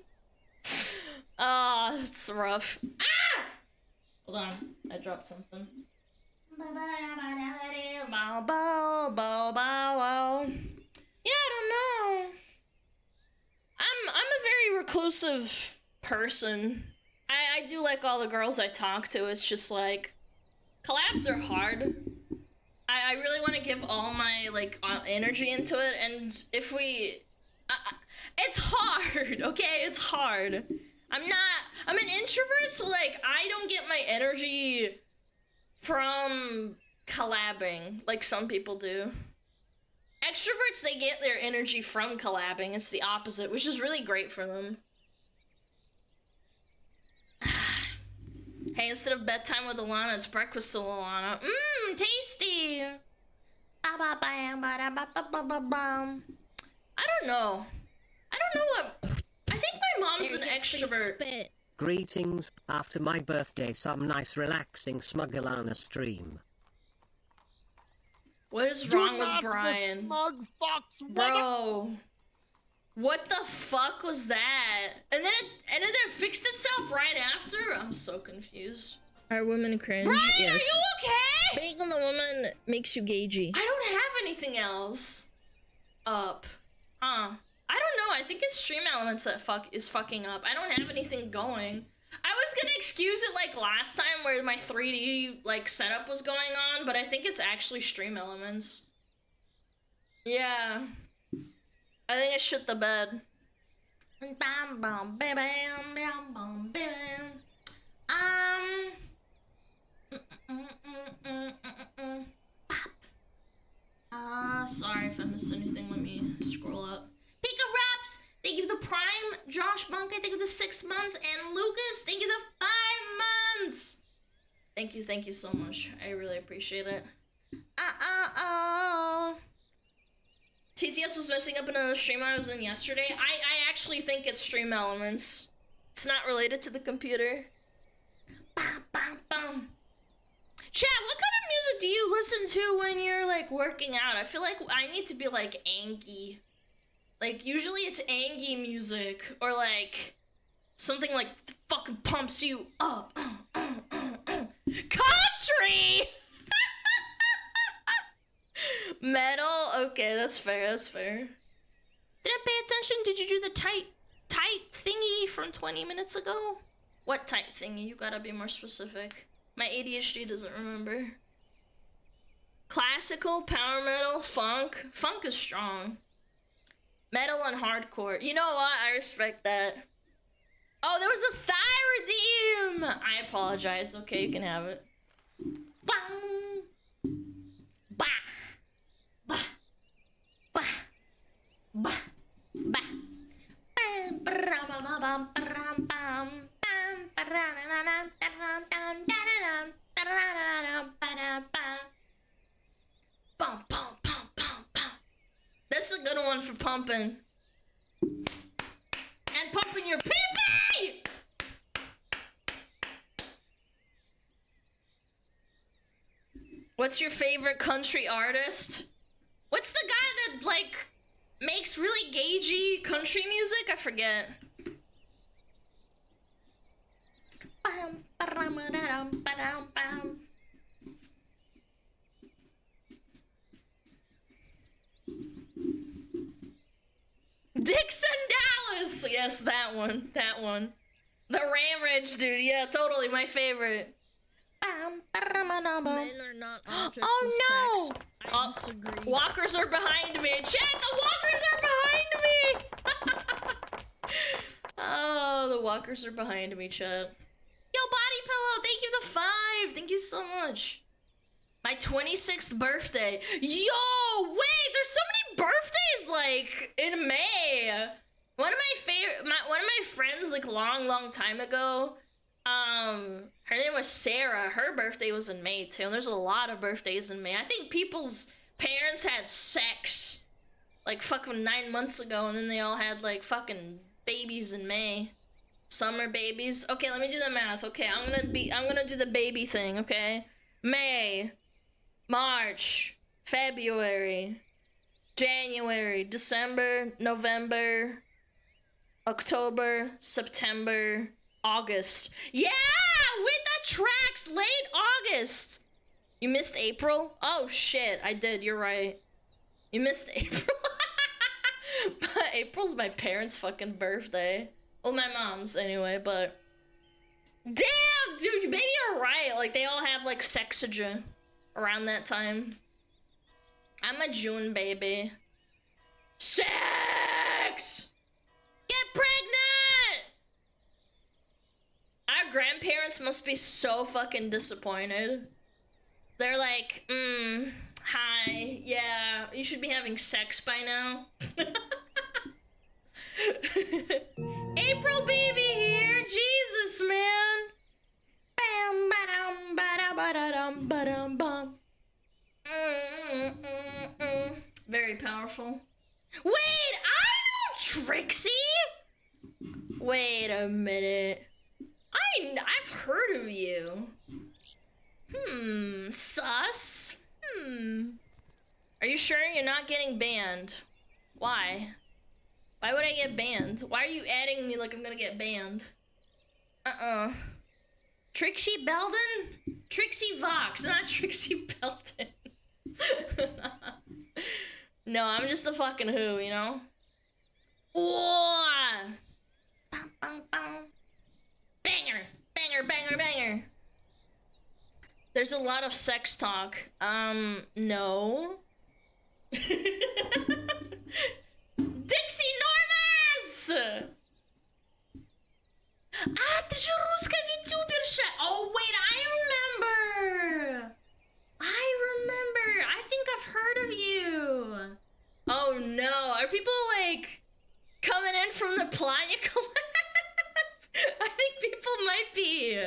Ah, it's rough. Ah! Hold on, I dropped something. Yeah, I don't know. I'm a very reclusive person. I do like all the girls I talk to. It's just like collabs are hard. I really want to give all my like energy into it, and if we, it's hard. Okay, it's hard. I'm an introvert, so like I don't get my energy from collabing like some people do. Extroverts, they get their energy from collabing. It's the opposite, which is really great for them. Hey, instead of bedtime with Alana, it's breakfast with Alana. Mmm, tasty! I don't know. I don't know what... I think my mom's an extrovert. Greetings, after my birthday some nice relaxing SmugAlana stream. What is wrong with Brian? The smug fox. Bro. What the fuck was that? And then it fixed itself right after? I'm so confused. Are women cringe? Brian, yes. are you okay? Being the woman makes you gagey. I don't have anything else up. I don't know. I think it's Stream Elements that is fucking up. I don't have anything going. I was gonna excuse it like last time where my 3D like setup was going on, but I think it's actually Stream Elements. Yeah. I think I shit the bed. Bam bam bam bam bam bam bam. Sorry if I missed anything. Let me scroll up. Pika Raps, thank you for the Prime. Josh Bunker, thank you for the 6 months. And Lucas, thank you for the 5 months. Thank you so much. I really appreciate it. TTS was messing up in a stream I was in yesterday. I actually think it's Stream Elements. It's not related to the computer. Bam, bam, bam. Chat, what kind of music do you listen to when you're like working out? I feel like I need to be like angy. Like usually it's angy music or like something like fucking pumps you up. Country! Metal? Okay, that's fair, that's fair. Did I pay attention? Did you do the tight thingy from 20 minutes ago? What tight thingy? You gotta be more specific. My ADHD doesn't remember. Classical, power metal, funk. Funk is strong. Metal and hardcore. You know what? I respect that. Oh, there was a thigh redeem! I apologize. Okay, you can have it. Bang! Bah! Bah! Bah! Bah! Bah! That's a good one for pumping. And pumping your pee-pee! What's your favorite country artist? What's the guy that, like, makes really gagey country music? I forget. Dixon Dallas! Yes, that one. That one. The Ram Ridge dude. Yeah, totally my favorite. Men are not objects Oh of no! sex. I disagree. Walkers are behind me. Chat, the walkers are behind me! Oh, the walkers are behind me, chat. Yo, Body Pillow, thank you the 5. Thank you so much. My 26th birthday. Yo, wait, there's so many birthdays, like, in May. One of my friends, like, long time ago, her name was Sarah. Her birthday was in May, too. And there's a lot of birthdays in May. I think people's parents had sex, like, fucking 9 months ago, and then they all had, like, fucking babies in May. Summer babies. Okay, let me do the math. Okay, I'm gonna do the baby thing, okay? May, March, February, January, December, November, October, September, August. Yeah! Wait, that tracks! Late August! You missed April? Oh shit, I did, you're right. You missed April. April's my parents' fucking birthday. Well, my mom's anyway, but... Damn, dude, maybe you're right. Like, they all have, like, sexagen around that time. I'm a June baby. Sex! Get pregnant! Our grandparents must be so fucking disappointed. They're like, hi, yeah, you should be having sex by now. April baby here, Jesus, man. Bam, ba-dum, ba-da, ba-da-dum, ba-dum, bum. Very powerful. Wait, I know Trixie. Wait a minute. I've heard of you. Sus. Are you sure you're not getting banned? Why? Why would I get banned? Why are you adding me like I'm gonna get banned? Trixie Belden? Trixie Vox, not Trixie Belden. No, I'm just a fucking who, you know? Ooh! Banger! Banger, banger, banger! There's a lot of sex talk. No. Dixie Normas! Ah, ты же русская VTuberша! Oh, wait, I remember! I think I've heard of you. Oh, no. Are people, like, coming in from the Planya collab? I think people might be.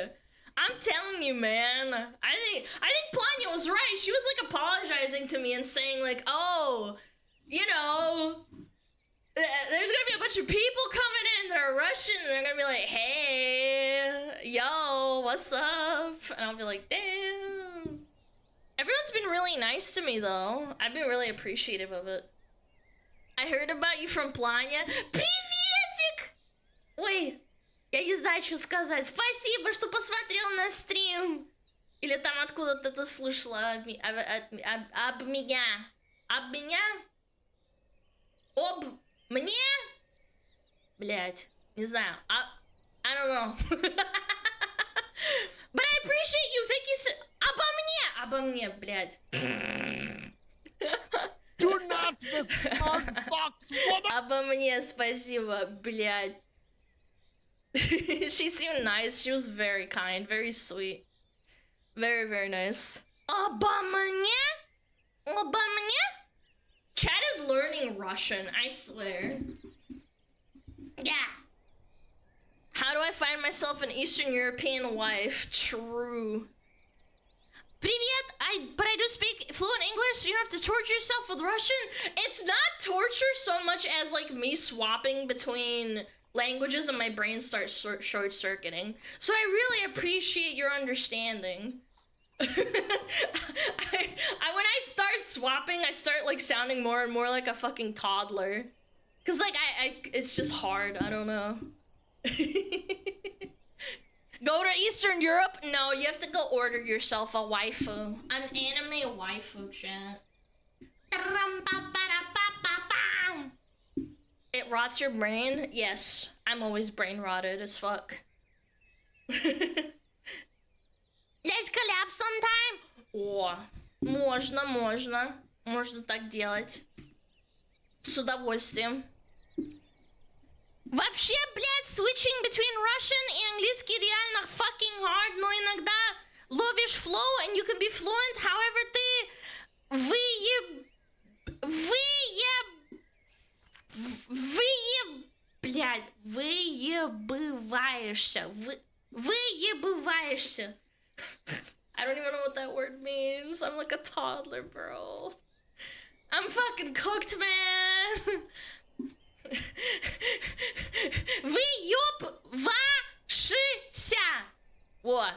I'm telling you, man. I think Planya was right. She was, like, apologizing to me and saying, like, oh, you know... There's gonna be a bunch of people coming in that are Russian, and they're gonna be like, hey, yo, what's up? And I'll be like, damn. Everyone's been really nice to me, though. I've been really appreciative of it. I heard about you from Planya. Приветик! Ой, я не знаю, что сказать. Спасибо, что посмотрел на стрим. Или там откуда-то ты слышала об меня. Об меня? Об... Мне? Блять, не знаю. I don't know. But I appreciate you. Thank you so... Обо мне, блять. Do not the smug fox woman. Обо мне, спасибо, блять. She seemed nice. She was very kind, very sweet. Very, very nice. Обо мне? Обо мне? Chad is learning Russian, I swear. Yeah. How do I find myself an Eastern European wife? True. Привет, but I do speak fluent English, so you don't have to torture yourself with Russian. It's not torture so much as like me swapping between languages and my brain starts short-circuiting. So I really appreciate your understanding. When I start swapping, I start like sounding more and more like a fucking toddler. Cause like it's just hard. I don't know. Go to Eastern Europe? No, you have to go order yourself a waifu, an anime waifu, chat. It rots your brain? Yes, I'm always brain rotted as fuck. Let's collab. О, можно так делать. С удовольствием. Вообще, блядь, switching between Russian и английский реально fucking hard, но иногда ловишь flow, and you can be fluent, however ты выебываешься. I don't even know what that word means. I'm like a toddler, bro. I'm fucking cooked, man. Выебываешься. Во.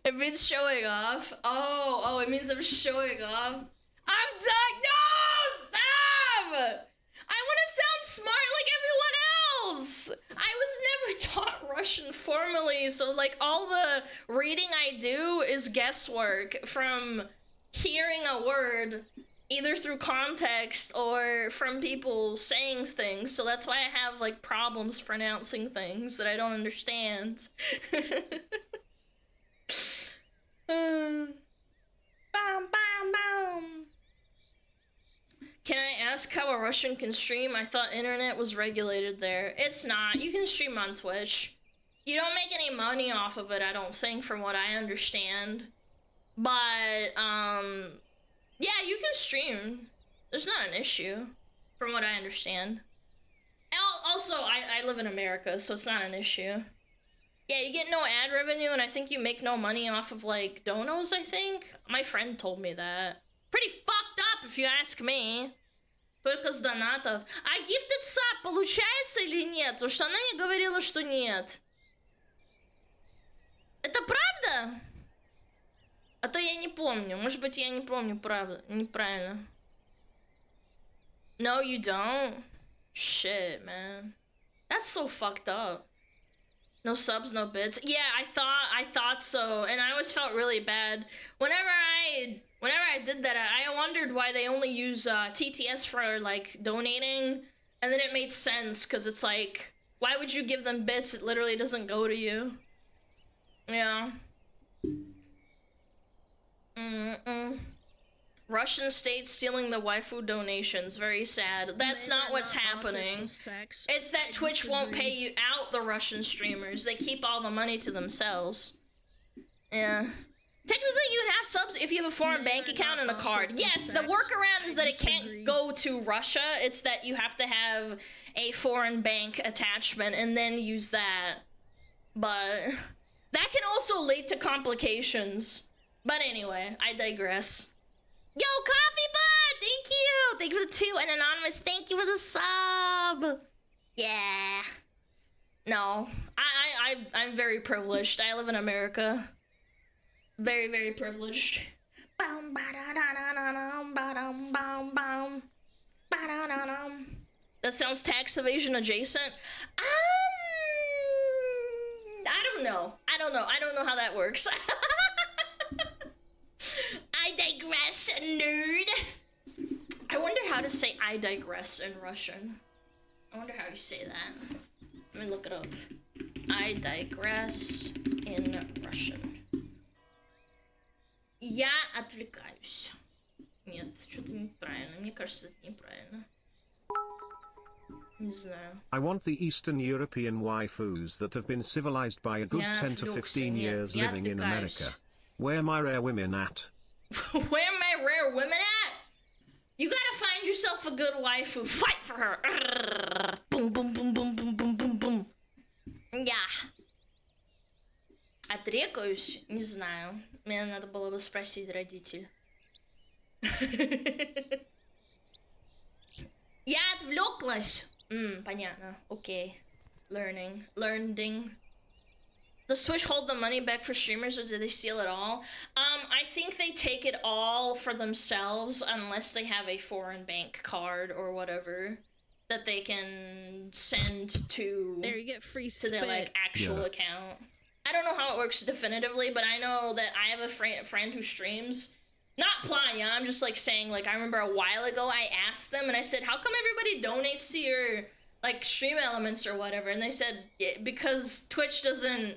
It means showing off. Oh, it means I'm showing off. I'm done. No, stop! I want to sound smart like everyone else. I was never taught Russian formally, so like all the reading I do is guesswork from hearing a word either through context or from people saying things. So that's why I have like problems pronouncing things that I don't understand. Bam, bam, bam. Can I ask how a Russian can stream? I thought internet was regulated there. It's not. You can stream on Twitch. You don't make any money off of it, I don't think, from what I understand. But, yeah, you can stream. There's not an issue, from what I understand. Also, I live in America, so it's not an issue. Yeah, you get no ad revenue, and I think you make no money off of, like, donos, I think? My friend told me that. Pretty fucked up, if you ask me. Только с донатов. А gifted sub получается или нет? Потому что она мне говорила, что нет. Это правда? А то я не помню. Может быть, я не помню, правда. Неправильно. No, you don't? Shit, man. That's so fucked up. No subs, no bits. Yeah, I thought so, and I always felt really bad. Whenever I did that, I wondered why they only use TTS for like donating, and then it made sense because it's like, why would you give them bits? It literally doesn't go to you. Yeah. Russian state stealing the waifu donations. Very sad. That's not what's happening. It's that Twitch won't pay you out the Russian streamers. They keep all the money to themselves. Yeah. Technically, you can have subs if you have a foreign bank account and a card. Yes, the workaround is that it can't go to Russia. It's that you have to have a foreign bank attachment and then use that. But that can also lead to complications. But anyway, I digress. Yo, Coffee Bud! Thank you! Thank you for the 2, and Anonymous, thank you for the sub! Yeah. No. I'm very privileged. I live in America. Very, very privileged. That sounds tax evasion adjacent. I don't know. I don't know how that works. I digress, nerd. I wonder how to say I digress in Russian. I wonder how to say that. Let me look it up. I digress in Russian. Я отвлекаюсь. Нет, что-то неправильно. Мне кажется, это неправильно. Не знаю. I want the Eastern European waifus that have been civilized by a good 10 to 15 years living in America. Where my rare women at? Where my rare women at? You gotta find yourself a good waifu. Fight for her. Boom, boom, boom, boom, boom, boom, boom, boom. Yeah. Отрекаюсь? Не знаю. Мне надо было бы спросить родителей. Я отвлеклась. Понятно. Окей. Learning. Does Twitch hold the money back for streamers, or do they steal it all? I think they take it all for themselves unless they have a foreign bank card or whatever that they can send to There, you get free to their like actual account. I don't know how it works definitively, but I know that I have a friend who streams. Not Playa, I'm just like saying, like, I remember a while ago I asked them and I said, how come everybody donates to your like stream elements or whatever, and they said because Twitch doesn't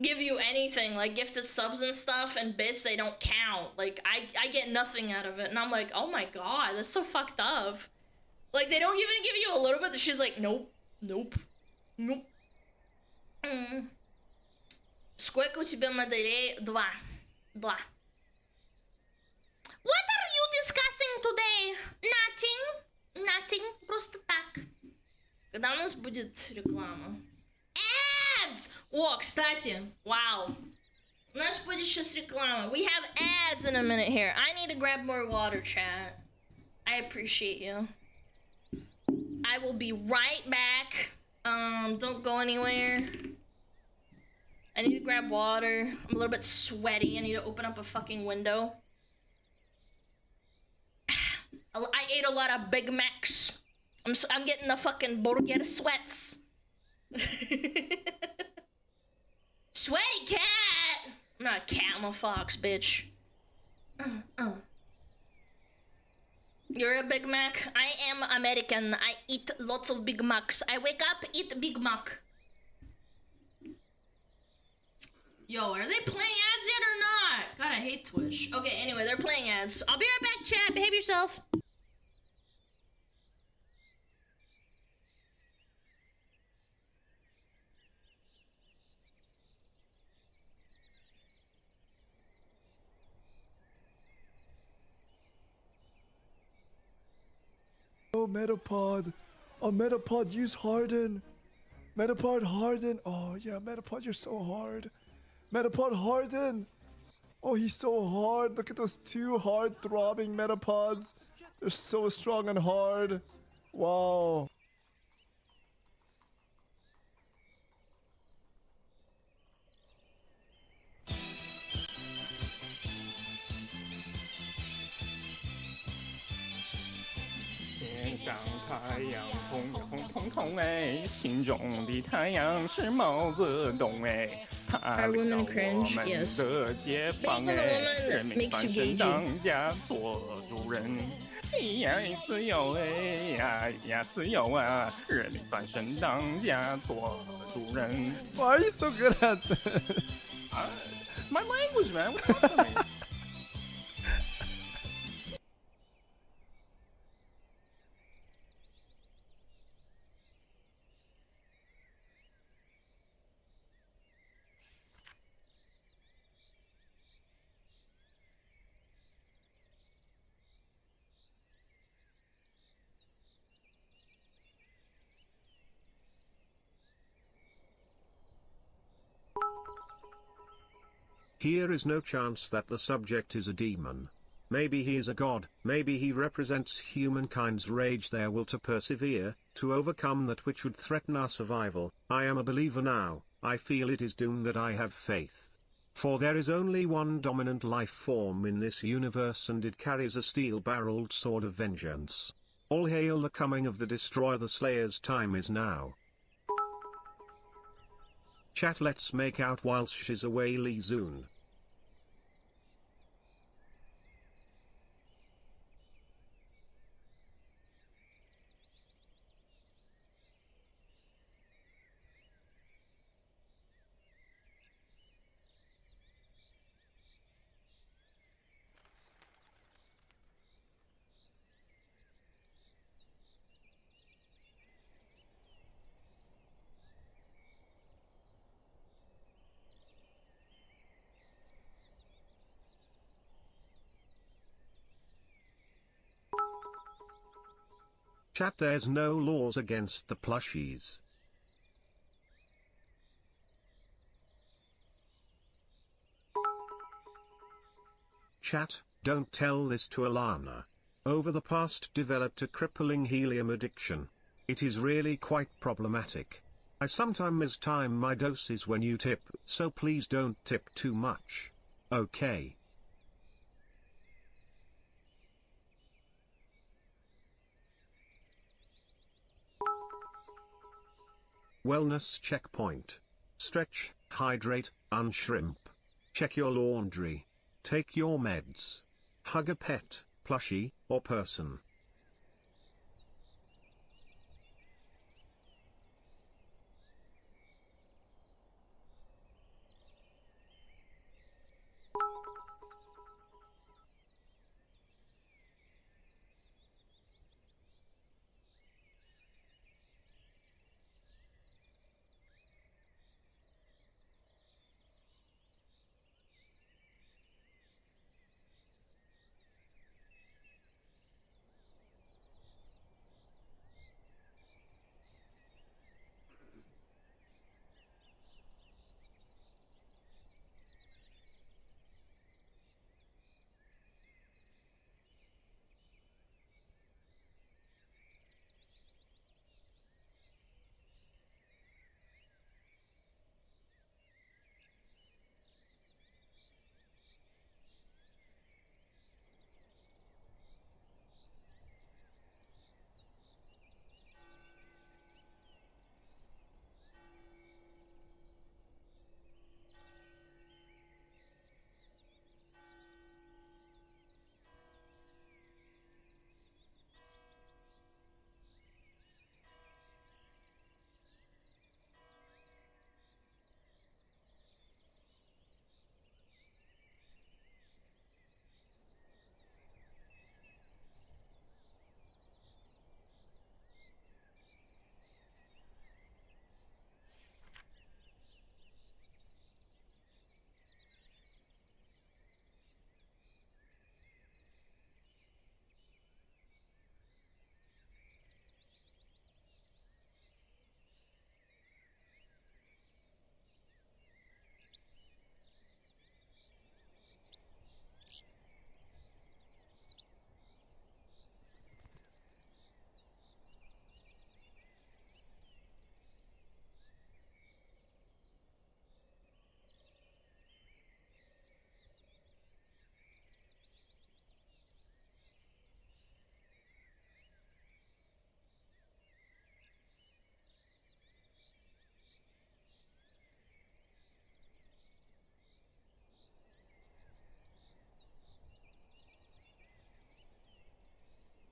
give you anything like gifted subs and stuff and bits, they don't count. Like I get nothing out of it, and I'm like, oh my god, that's so fucked up. Like they don't even give you a little bit. She's like, nope. Сколько у тебя моделей? Два. What are you discussing today? Nothing. Просто так. Когда у нас будет реклама? Ads! О, кстати, wow. У нас будет сейчас реклама. We have ads in a minute here. I need to grab more water, chat. I appreciate you. I will be right back. Don't go anywhere. I need to grab water. I'm a little bit sweaty. I need to open up a fucking window. I ate a lot of Big Macs. I'm getting the fucking burger sweats. Sweaty cat! I'm not a cat, I'm a fox, bitch. You're a Big Mac? I am American. I eat lots of Big Macs. I wake up, eat Big Mac. Yo, are they playing ads yet or not? God, I hate Twitch. Okay, anyway, they're playing ads. I'll be right back, chat. Behave yourself. Oh, Metapod. Oh, Metapod, use Harden. Metapod, Harden. Oh, yeah, Metapod, you're so hard. Metapod, Harden. Oh, he's so hard. Look at those two hard throbbing Metapods. They're so strong and hard. Wow. Are women cringe? Yes. Being the woman makes you gagey. Why are you so good at this? My language, man. What's up with me? Here is no chance that the subject is a demon. Maybe he is a god, maybe he represents humankind's rage, their will to persevere, to overcome that which would threaten our survival. I am a believer now, I feel it is doomed that I have faith. For there is only one dominant life form in this universe, and it carries a steel-barreled sword of vengeance. All hail the coming of the destroyer, the slayer's time is now. Chat, let's make out whilst she's away, Lee Zoon. Chat, there's no laws against the plushies. Chat, don't tell this to Alana. Over the past developed a crippling helium addiction. It is really quite problematic. I sometimes time my doses when you tip, so please don't tip too much. Okay. Wellness checkpoint. Stretch, hydrate, unshrimp. Check your laundry. Take your meds. Hug a pet, plushie, or person.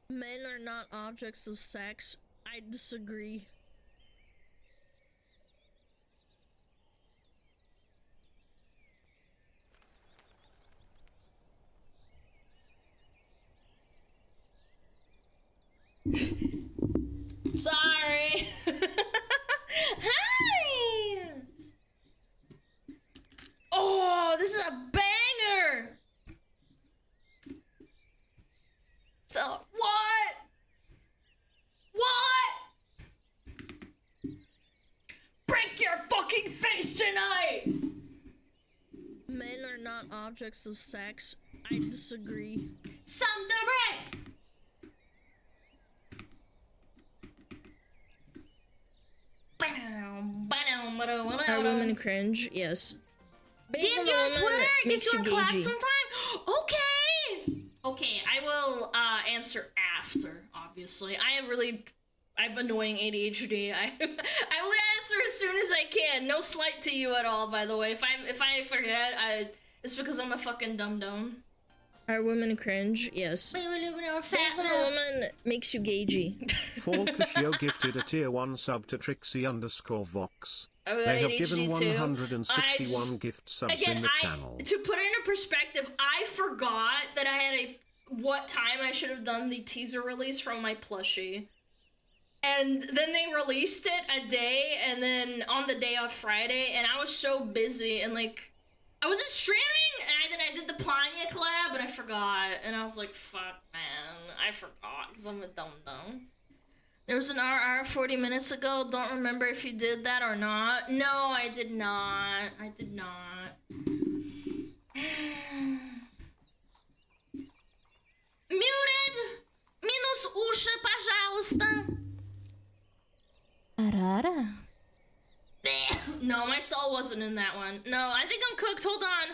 Men are not objects of sex. I disagree. Sorry. Hi. Oh, this is a banger. So what? Break your fucking face tonight. Men are not objects of sex. I disagree. Something break. Are women cringe? Yes. Being DM a you on woman Twitter. Get makes you you on clap gagey. sometime. Okay, I will answer after. Obviously, I have annoying ADHD. I will answer as soon as I can. No slight to you at all, by the way. If I forget, it's because I'm a fucking dum-dum. Are women cringe? Yes. Being a woman makes you gagey. Falkashio gifted a tier 1 sub to Trixie_Vox. I got They have ADHD given too. 161 gift subs in the channel. To put it into perspective, I forgot that I had what time I should have done the teaser release from my plushie. And then they released it a day, and then on the day of Friday, and I was so busy, and like, I wasn't streaming, and then I did the Planya collab, and I forgot, and I was like, fuck, man, I forgot, because I'm a dum-dum. There was an RR 40 minutes ago, don't remember if you did that or not. No, I did not. I did not. Muted! Minus uszy, pожалуйста. Arara. No, my soul wasn't in that one. No, I think I'm cooked. Hold on.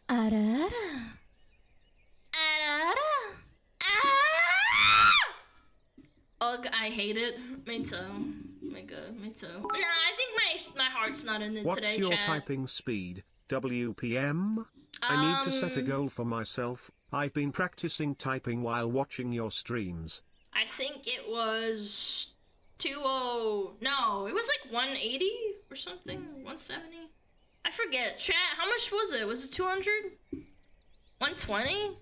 Arara. Ugh, I hate it. Me too. Me too. No, I think my heart's not in it What's today, your chat. typing speed, WPM? I need to set a goal for myself. I've been practicing typing while watching your streams. I think it was 20. No, it was like 180 or something. 170. I forget. Chat, how much was it? Was it 200? 120?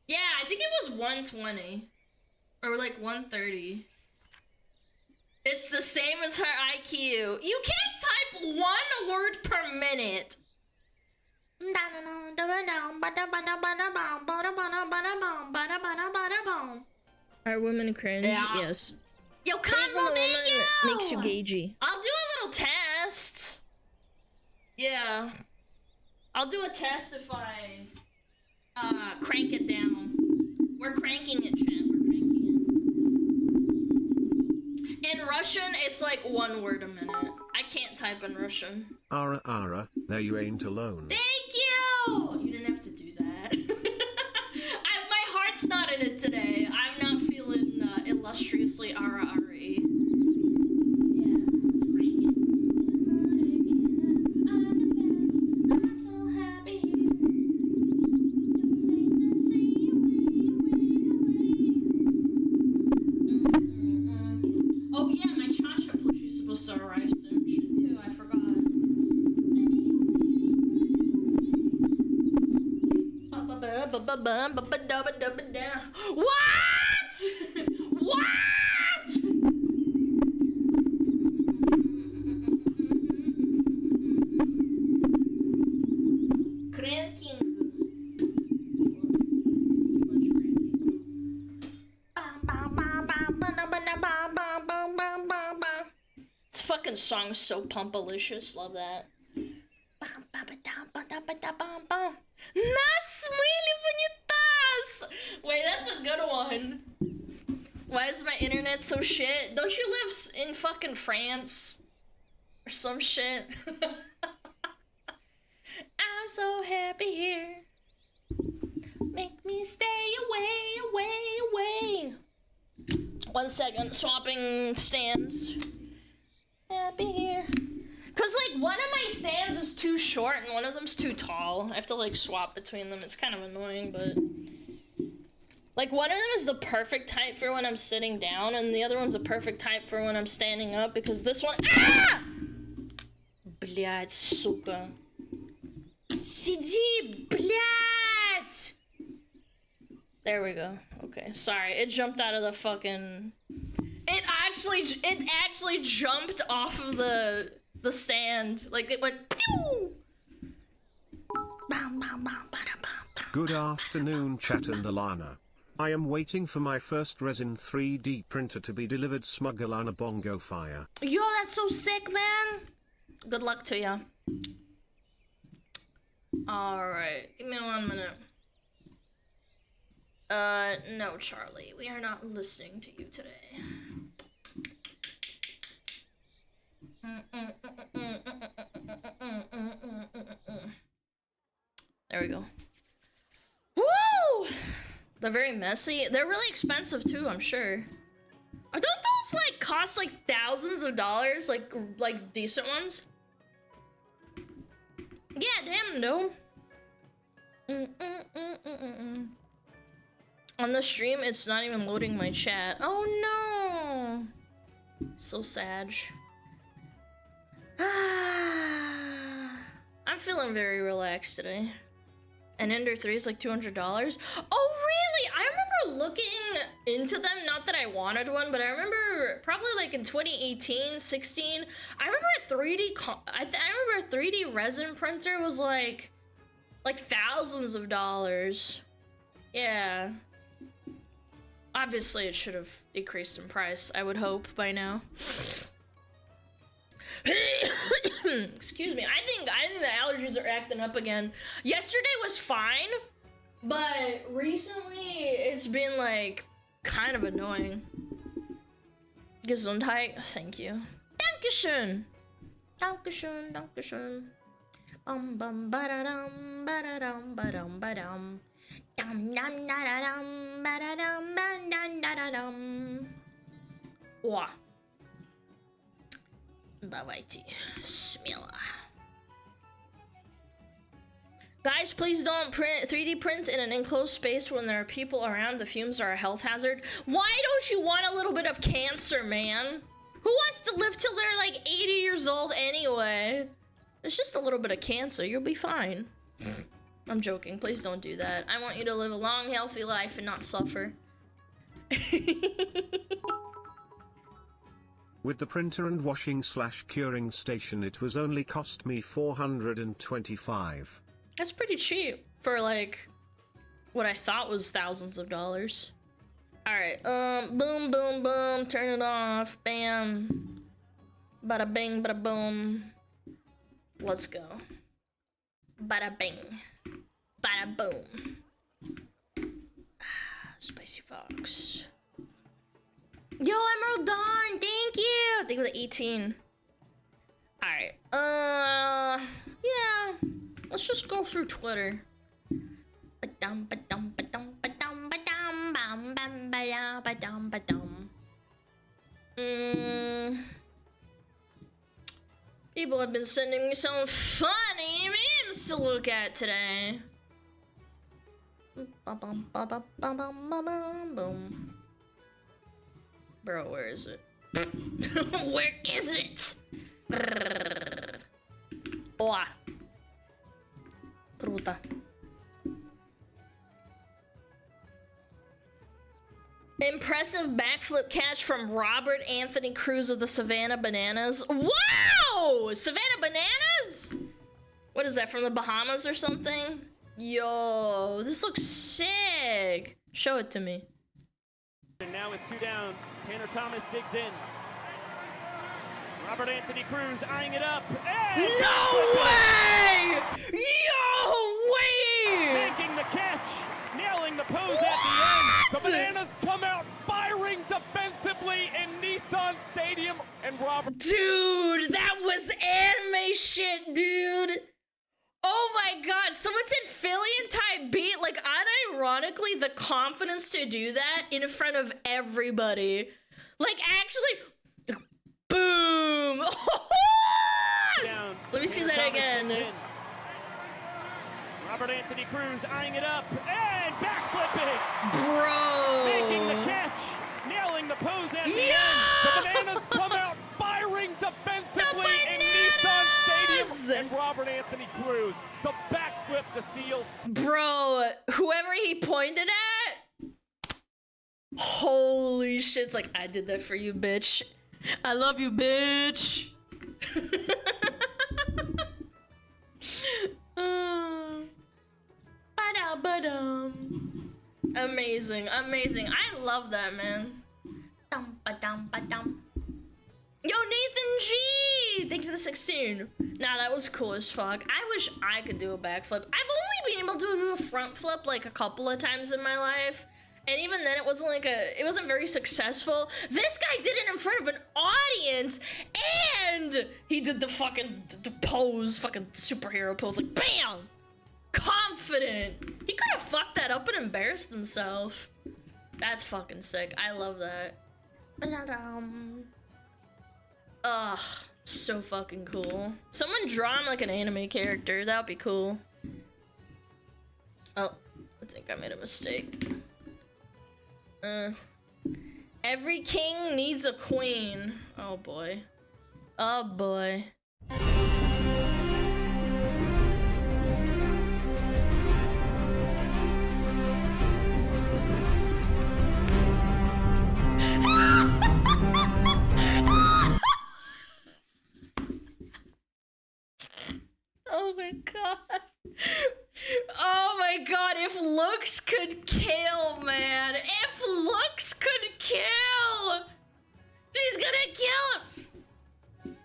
Yeah, I think it was 120. Or like 130. It's the same as her IQ. You can't type one word per minute. Are women cringe? Yeah. Yes. Yo, Being a woman you. makes you gagey. I'll do a little test. Yeah. I'll do a test if I crank it down. We're cranking it, chat. We're cranking it. In Russian, it's like one word a minute. I can't type in Russian. Ara, there you ain't alone. Thank you! You didn't have to do that. My heart's not in it today. I'm not feeling illustriously R-R-E. Yeah, let's crank it. I'm so happy here. You make me say Oh yeah, my Cha-Cha plushie's supposed to arrive soon too. I forgot. What? What? Cranking. This fucking song is so pumpalicious. Love that. Nas muy bonitas. Wait, that's a good one. Why is my internet so shit? Don't you live in fucking France? Or some shit? I'm so happy here. Make me stay away. 1 second, swapping stands. Happy here. Cause like one of my stands is too short and one of them's too tall. I have to like swap between them. It's kind of annoying, but Like, one of them is the perfect height for when I'm sitting down, and the other one's the perfect height for when I'm standing up, because this one— ah! Блядь, сука. Сиди, блядь! There we go. Okay, sorry. It jumped out of the fucking... It actually jumped off of the stand. Like, it went... Pew! Good afternoon, chat and Alana. I am waiting for my first resin 3D printer to be delivered. SmugAlana bongo fire. Yo, that's so sick, man. Good luck to ya. Alright, give me 1 minute. No, Charlie, we are not listening to you today. There we go. Woo! They're very messy. They're really expensive too, I'm sure. Don't those like cost like thousands of dollars, like decent ones? Yeah, damn, no. On the stream, it's not even loading my chat. Oh no! So sad. I'm feeling very relaxed today. And Ender 3 is like $200. Oh really? I remember looking into them, not that I wanted one, but I remember probably like in 2018, 16, I remember a 3D, I remember a 3D resin printer was like thousands of dollars. Yeah. Obviously it should have decreased in price, I would hope by now. Excuse me. I think the allergies are acting up again. Yesterday was fine, but recently it's been like kind of annoying. Gesundheit. Thank you. Dankeschön. Dankeschön. Dankeschön. Bum ba-da-dum ba-da-dum ba-dum ba-dum. Dum dum da-da-dum ba-da-dum ba-dum-da-da-dum. Wah. Давайте. Смело. Guys, please don't 3D print in an enclosed space when there are people around. The fumes are a health hazard. Why don't you want a little bit of cancer, man? Who wants to live till they're like 80 years old anyway? There's just a little bit of cancer. You'll be fine. I'm joking. Please don't do that. I want you to live a long, healthy life and not suffer. With the printer and washing/curing station, it was only cost me $425. That's pretty cheap for like what I thought was thousands of dollars. All right, boom, boom, boom. Turn it off. Bam. Bada bing, bada boom. Let's go. Bada bing. Bada boom. Spicy Fox. Yo, Emerald Dawn, thank you! Thank you for the 18. Alright, yeah. Let's just go through Twitter. Ba-dum, ba-dum, ba-dum, ba-dum, ba-dum, bam, bam, ba-ya, ba-dum, ba-dum. People have been sending me some funny memes to look at today. Ba-bum, ba-bum, ba-bum, ba-bum, boom. Bro, where is it? Where is it? Oa. Kruta. Impressive backflip catch from Robert Anthony Cruz of the Savannah Bananas. Wow! Savannah Bananas? What is that, from the Bahamas or something? Yo, this looks sick. Show it to me. And now with 2 down, Tanner Thomas digs in. Robert Anthony Cruz eyeing it up. And no way! Yo, way! Making the catch, nailing the pose at the end. The Bananas come out firing defensively in Nissan Stadium, and Robert. Dude, that was anime shit, dude. Oh my god, someone said Phillian type beat, like unironically the confidence to do that in front of everybody. Like actually, boom! Let me see that again. Robert Anthony Cruz eyeing it up and backflipping. Bro. Making the catch. Nailing the pose at the end. The bananas come out firing defensively in Nissan Stadium. And Robert Anthony Cruz, the backflip to seal. Bro, whoever he pointed at, holy shit, it's like, I did that for you, bitch. I love you, bitch. Amazing, amazing. I love that, man. Yo, Nathan G! Thank you for the 16. Nah, that was cool as fuck. I wish I could do a backflip. I've only been able to do a front flip like a couple of times in my life. And even then it wasn't very successful. This guy did it in front of an audience and he did the fucking pose, fucking superhero pose, like bam! Confident. He could have fucked that up and embarrassed himself. That's fucking sick. I love that. Ugh, so fucking cool. Someone draw him like an anime character. That would be cool. Oh, I think I made a mistake. Every king needs a queen. Oh boy. Oh boy. Oh my god. Oh my god, if looks could kill, man. If looks could kill. She's gonna kill him.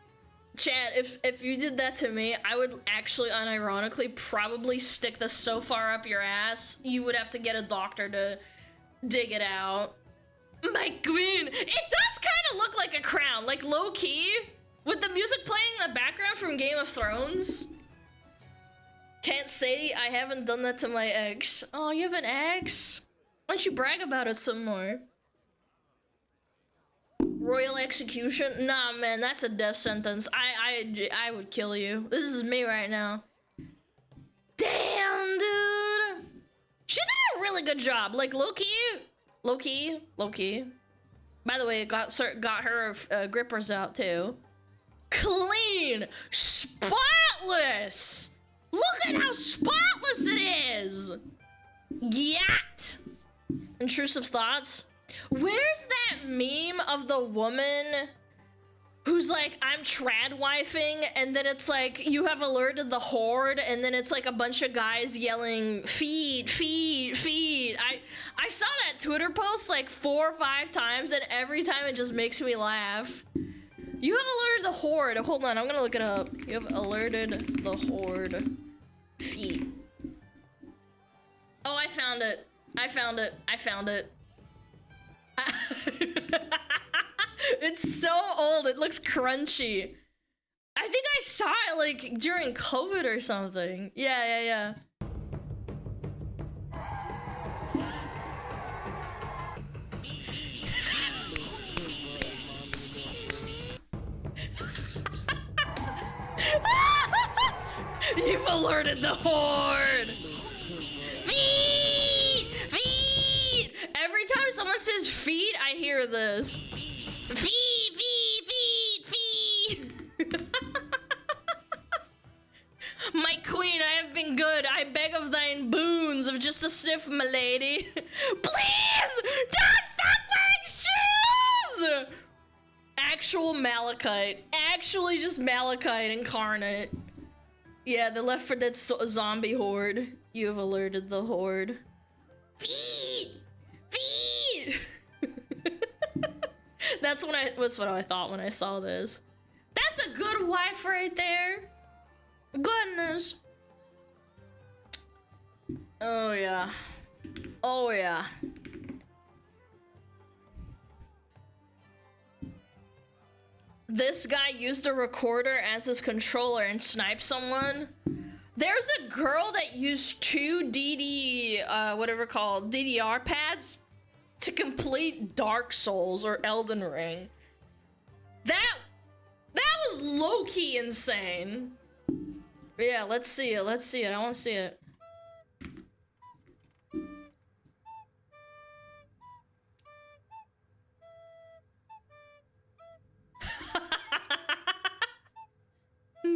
Chad, if you did that to me, I would actually unironically probably stick this so far up your ass, you would have to get a doctor to dig it out. My queen. It does kind of look like a crown, like low key, with the music playing in the background from Game of Thrones. Can't say I haven't done that to my ex. Oh, you have an ex? Why don't you brag about it some more? Royal execution? Nah, man, that's a death sentence. I would kill you. This is me right now. Damn, dude. She did a really good job. Like, low-key. By the way, it got her grippers out, too. Clean. Spotless. Look at how spotless it is! Yat! Intrusive thoughts? Where's that meme of the woman who's like, I'm trad-wifing, and then it's like, you have alerted the horde, and then it's like a bunch of guys yelling, feed, feed, feed. I saw that Twitter post like 4 or 5 times, and every time it just makes me laugh. You have alerted the horde. Hold on, I'm gonna look it up. You have alerted the horde. Feet. Oh, I found it. I found it. It's so old. It looks crunchy. I think I saw it like during COVID or something. Yeah. You've alerted the horde! Feed! Feed! Every time someone says feed, I hear this. Feed, feed, feed, feed! My queen, I have been good. I beg of thine boons of just a sniff, my lady. Please! Don't stop wearing shoes! Actual malachite. Actually just malachite incarnate. Yeah, the Left 4 Dead zombie horde. You have alerted the horde. Feed! Feed! That's what I thought when I saw this. That's a good wife right there. Goodness. Oh yeah. Oh yeah. This guy used a recorder as his controller and sniped someone. There's a girl that used 2 DDR pads to complete Dark Souls or Elden Ring. That was low-key insane. Yeah, let's see it. I want to see it.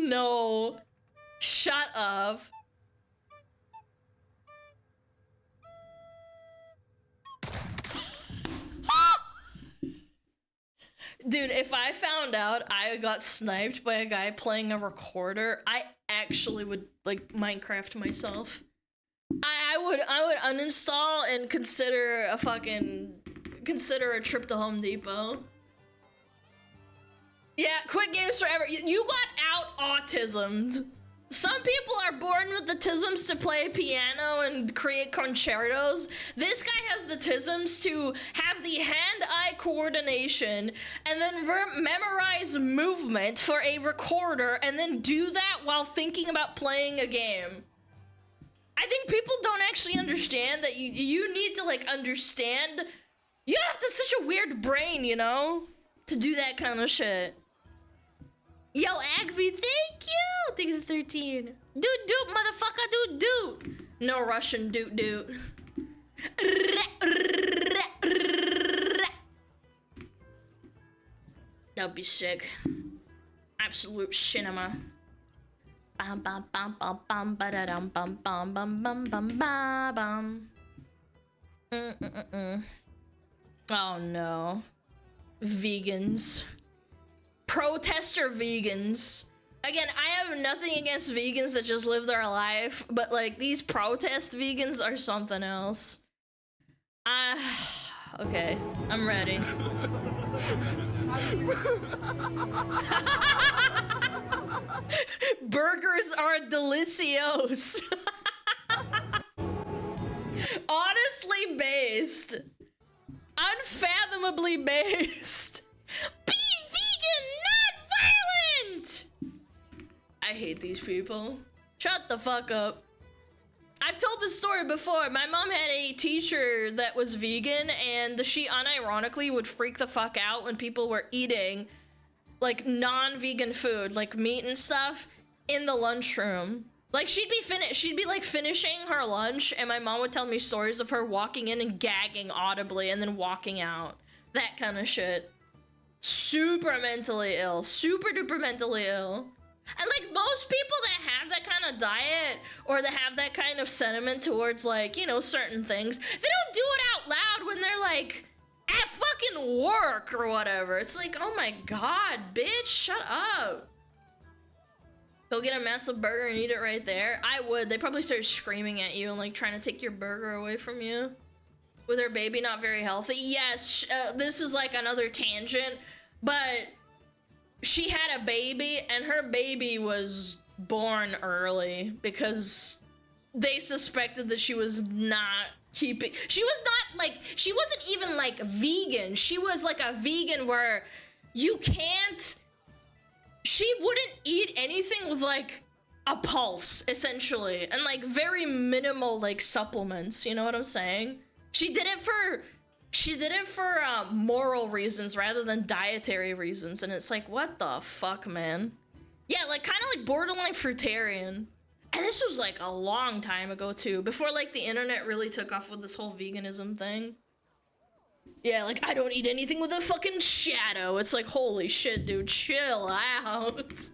No. Shut up. Dude, if I found out I got sniped by a guy playing a recorder, I actually would, like, Minecraft myself. I would uninstall and consider a trip to Home Depot. Yeah, quit games forever. You got out autismed. Some people are born with the tisms to play piano and create concertos. This guy has the tisms to have the hand-eye coordination and then memorize movement for a recorder and then do that while thinking about playing a game. I think people don't actually understand that you need to, like, understand. You have to such a weird brain, you know, to do that kind of shit. Yo, Agby, thank you! Thank you for 13. Doot doot, motherfucker, doot doot! No Russian doot doot. That'd be sick. Absolute cinema. Bam bam bam bam bam ba-da-dum bam bam bam bam bam ba bam. Oh no. Vegans. Protester vegans. Again, I have nothing against vegans that just live their life, but like these protest vegans are something else. Okay, I'm ready. Burgers are delicios. Honestly based. Unfathomably based. Be vegan, not violent! I hate these people. Shut the fuck up. I've told this story before. My mom had a teacher that was vegan, and she unironically would freak the fuck out when people were eating like non-vegan food, like meat and stuff, in the lunchroom. Like she'd be like finishing her lunch, and my mom would tell me stories of her walking in and gagging audibly and then walking out. That kind of shit. Super mentally ill. Super duper mentally ill. And like most people that have that kind of diet or that have that kind of sentiment towards, like, you know, certain things, they don't do it out loud when they're like at fucking work or whatever. It's like, oh my god, bitch, shut up. Go get a massive burger and eat it right there. I would. They probably start screaming at you and like trying to take your burger away from you. With her baby not very healthy. Yes, this is like another tangent, but she had a baby and her baby was born early because they suspected that she was not keeping, she wasn't even like vegan. She was like a vegan where you can't, she wouldn't eat anything with like a pulse essentially and like very minimal like supplements, you know what I'm saying? She did it for moral reasons rather than dietary reasons, and it's like, what the fuck, man? Yeah, like kind of like borderline fruitarian. And this was like a long time ago too, before like the internet really took off with this whole veganism thing. Yeah, like I don't eat anything with a fucking shadow. It's like, holy shit, dude, chill out.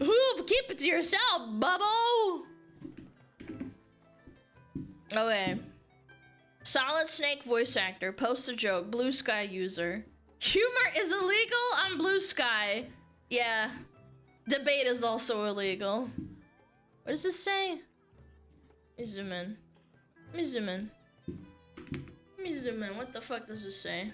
Ooh, keep it to yourself, bubbo. Okay. Solid Snake voice actor, post a joke, Blue Sky user. Humor is illegal on Blue Sky. Yeah. Debate is also illegal. What does this say? Let me zoom in. Let me zoom in. Let me zoom in. What the fuck does this say?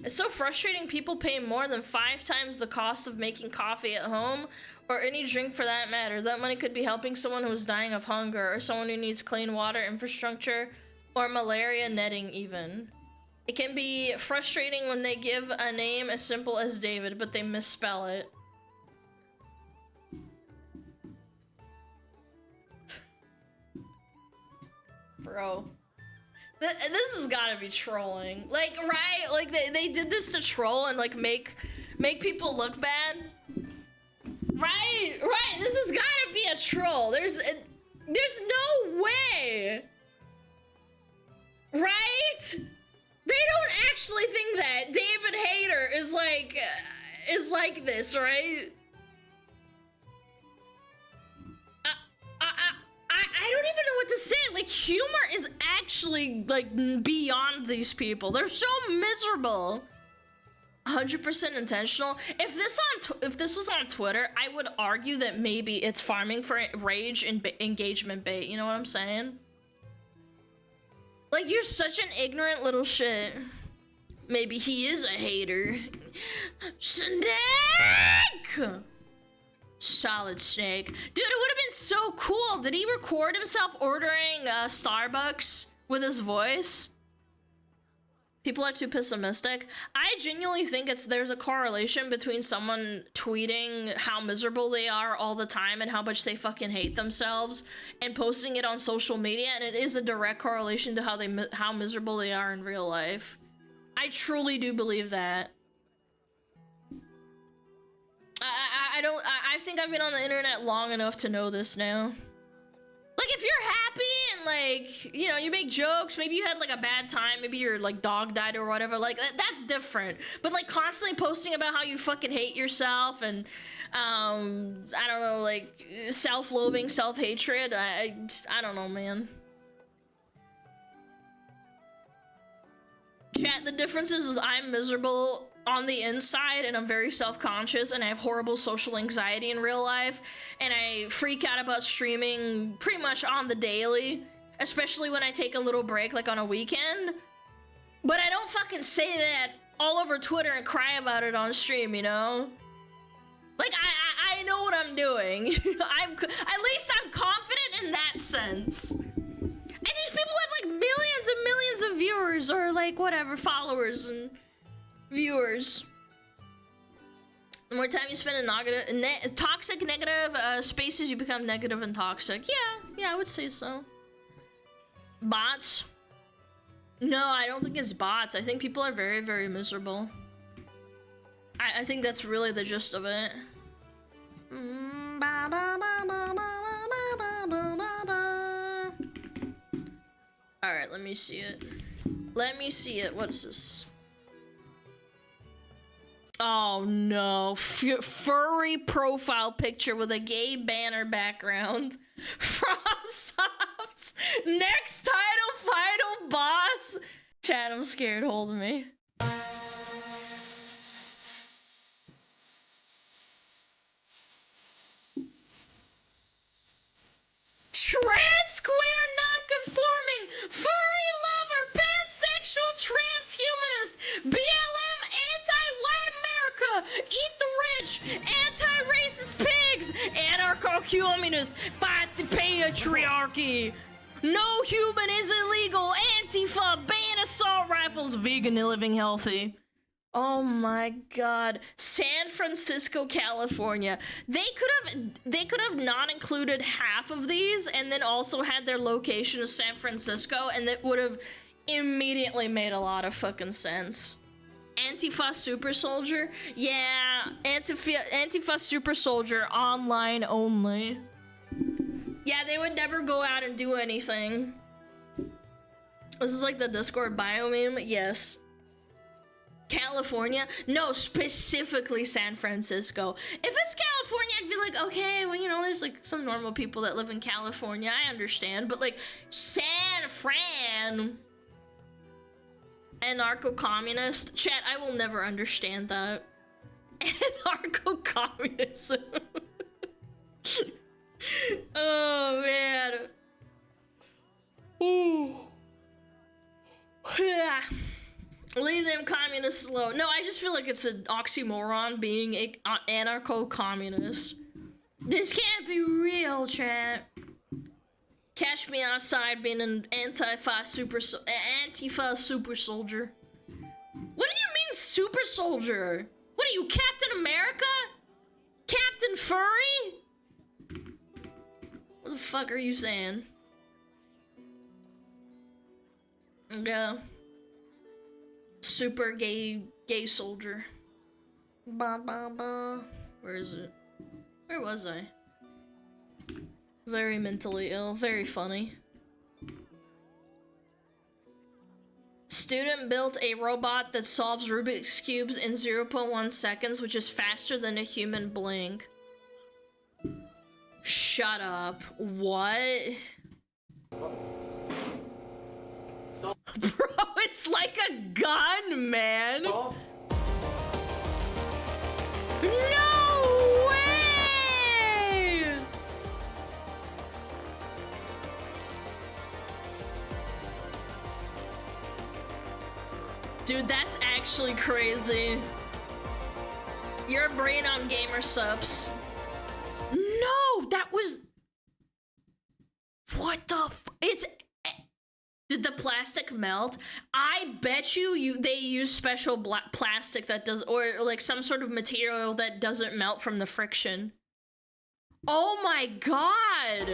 It's so frustrating people pay more than 5 times the cost of making coffee at home, or any drink for that matter. That money could be helping someone who's dying of hunger, or someone who needs clean water infrastructure, or malaria netting even. It can be frustrating when they give a name as simple as David, but they misspell it. Bro. This has gotta be trolling. Like, right? Like, they did this to troll and, like, make people look bad. Right? Right, this has gotta be a troll. There's no way. Right? They don't actually think that David Hayter is like this, right? don't even know what to say. Like, humor is actually, like, beyond these people. They're so miserable. 100% intentional. If this was on Twitter, I would argue that maybe it's farming for rage and engagement bait. You know what I'm saying? Like, you're such an ignorant little shit. Maybe he is a hater. Snake! Solid Snake. Dude, it would have been so cool. Did he record himself ordering Starbucks with his voice? People are too pessimistic. I genuinely think there's a correlation between someone tweeting how miserable they are all the time and how much they fucking hate themselves and posting it on social media, and it is a direct correlation to how miserable they are in real life. I truly do believe that. I think I've been on the internet long enough to know this now. Like, if you're happy and, like, you know, you make jokes, maybe you had, like, a bad time, maybe your, like, dog died or whatever, like, that's different. But, like, constantly posting about how you fucking hate yourself and, I don't know, like, self-loathing, self-hatred, I don't know, man. Chat, the difference is I'm miserable on the inside and I'm very self-conscious and I have horrible social anxiety in real life and I freak out about streaming pretty much on the daily, especially when I take a little break like on a weekend. But I don't fucking say that all over Twitter and cry about it on stream, you know? Like, I know what I'm doing. At least I'm confident in that sense. And these people have like millions and millions of viewers or like whatever, followers and viewers. The more time you spend in toxic, negative spaces, you become negative and toxic. Yeah, I would say so. Bots? No, I don't think it's bots. I think people are very, very miserable. I think that's really the gist of it. Alright, let me see it. Let me see it. What is this? Oh no, furry profile picture with a gay banner background from Subs. Next title, final boss. Chat, I'm scared, hold me. Trans, queer, non-conforming, furry lover, pansexual, transhumanist, BLM, anti-white America, eat the rich, anti-racist pigs, anarcho-communist, fight the patriarchy. No human is illegal, Antifa, ban assault rifles, vegan and living healthy. Oh my god. San Francisco, California. They could have not included half of these and then also had their location as San Francisco, and that would have immediately made a lot of fucking sense. Antifa Super Soldier? Yeah, Antifa Super Soldier online only. Yeah, they would never go out and do anything. This is like the Discord bio meme? Yes. California? No, specifically San Francisco. If it's California, I'd be like, okay, well, you know, there's like some normal people that live in California. I understand. But like, San Fran. Anarcho-communist? Chat, I will never understand that. Anarcho-communism. Oh, man. Ooh. Yeah. Leave them communists alone. No, I just feel like it's an oxymoron being a anarcho-communist. This can't be real, chat. Catch me outside being an Antifa super soldier. What do you mean super soldier? What are you, Captain America? Captain Furry? What the fuck are you saying? Yeah. Super gay soldier. Ba ba ba. Where is it? Where was I? Very mentally ill. Very funny. Student built a robot that solves Rubik's Cubes in 0.1 seconds, which is faster than a human blink. Shut up. What? It's like a gun, man. Off. No way! Dude, that's actually crazy. Your brain on gamer subs. No, that was... What the f... It's... Did the plastic melt? I bet they use special plastic that does, or like some sort of material that doesn't melt from the friction. Oh my god!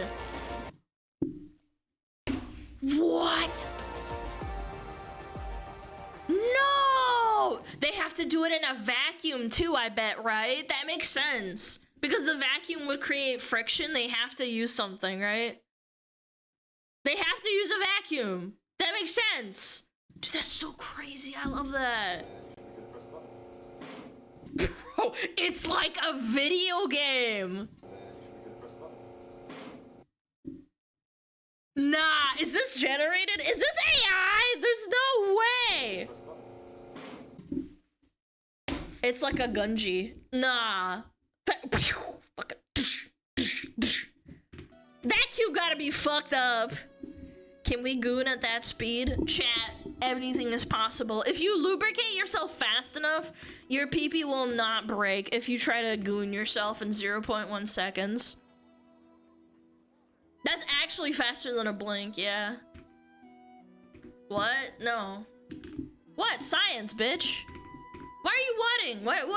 What? No! They have to do it in a vacuum too, I bet, right? That makes sense. Because the vacuum would create friction, they have to use something, right? They have to use a vacuum. That makes sense. Dude, that's so crazy. I love that. Bro, it's like a video game. Nah, is this generated? Is this AI? There's no way. It's like a Gunji. Nah. That cue gotta be fucked up. Can we goon at that speed? Chat, anything is possible. If you lubricate yourself fast enough, your pee-pee will not break if you try to goon yourself in 0.1 seconds. That's actually faster than a blink, yeah. What? No. What? Science, bitch. Why are you whatting? What?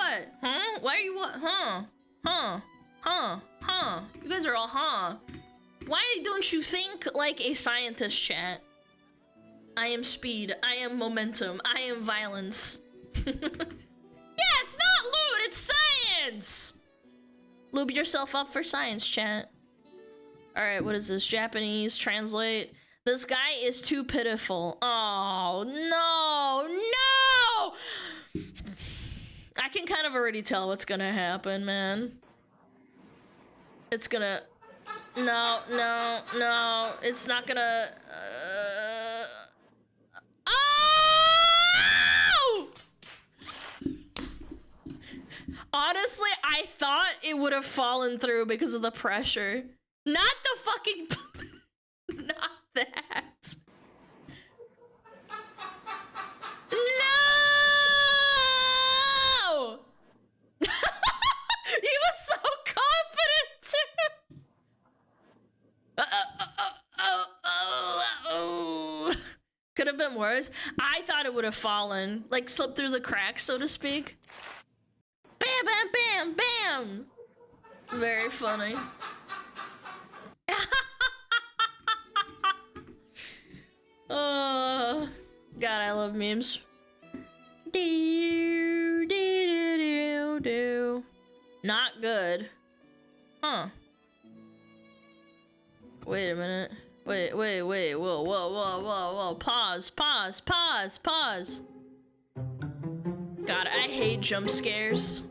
Huh? Why are you what? Huh? Huh? You guys are all huh. Why don't you think like a scientist, chat? I am speed. I am momentum. I am violence. Yeah, it's not loot. It's science. Lube yourself up for science, chat. All right, what is this? Japanese, translate. This guy is too pitiful. Oh, no. I can kind of already tell what's gonna happen, man. It's gonna... No. It's not gonna... Oh! Honestly, I thought it would have fallen through because of the pressure. Not the fucking... Not that. No! He was so confident too. Could have been worse. I thought it would have fallen, like slipped through the cracks, so to speak. Bam, bam, bam, bam. Very funny. Oh, God, I love memes. Do. Not good. Huh. Wait a minute. Wait. Whoa. Pause. God, I hate jump scares.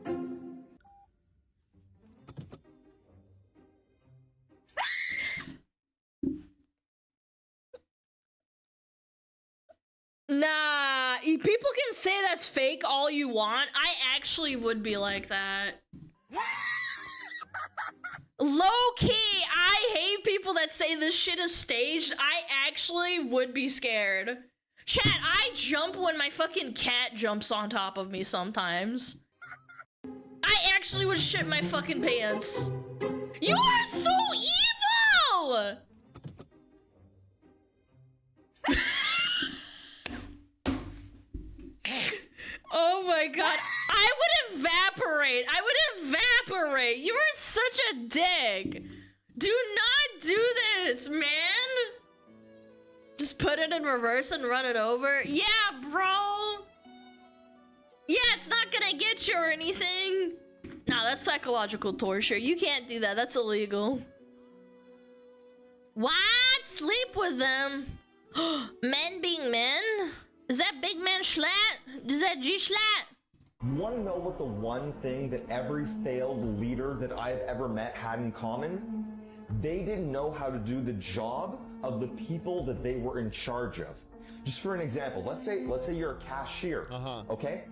Nah, people can say that's fake all you want. I actually would be like that. Low-key, I hate people that say this shit is staged. I actually would be scared. Chat, I jump when my fucking cat jumps on top of me sometimes. I actually would shit my fucking pants. You are so evil! Oh my god, I would evaporate. You are such a dick. Do not do this, man. Just put it in reverse and run it over. Yeah, bro. Yeah, it's not gonna get you or anything. Nah, that's psychological torture. You can't do that. That's illegal. What? Sleep with them? Men being men? Is that big man Schlatt? Is that G Schlatt? You want to know what the one thing that every failed leader that I've ever met had in common? They didn't know how to do the job of the people that they were in charge of. Just for an example, let's say you're a cashier. Okay?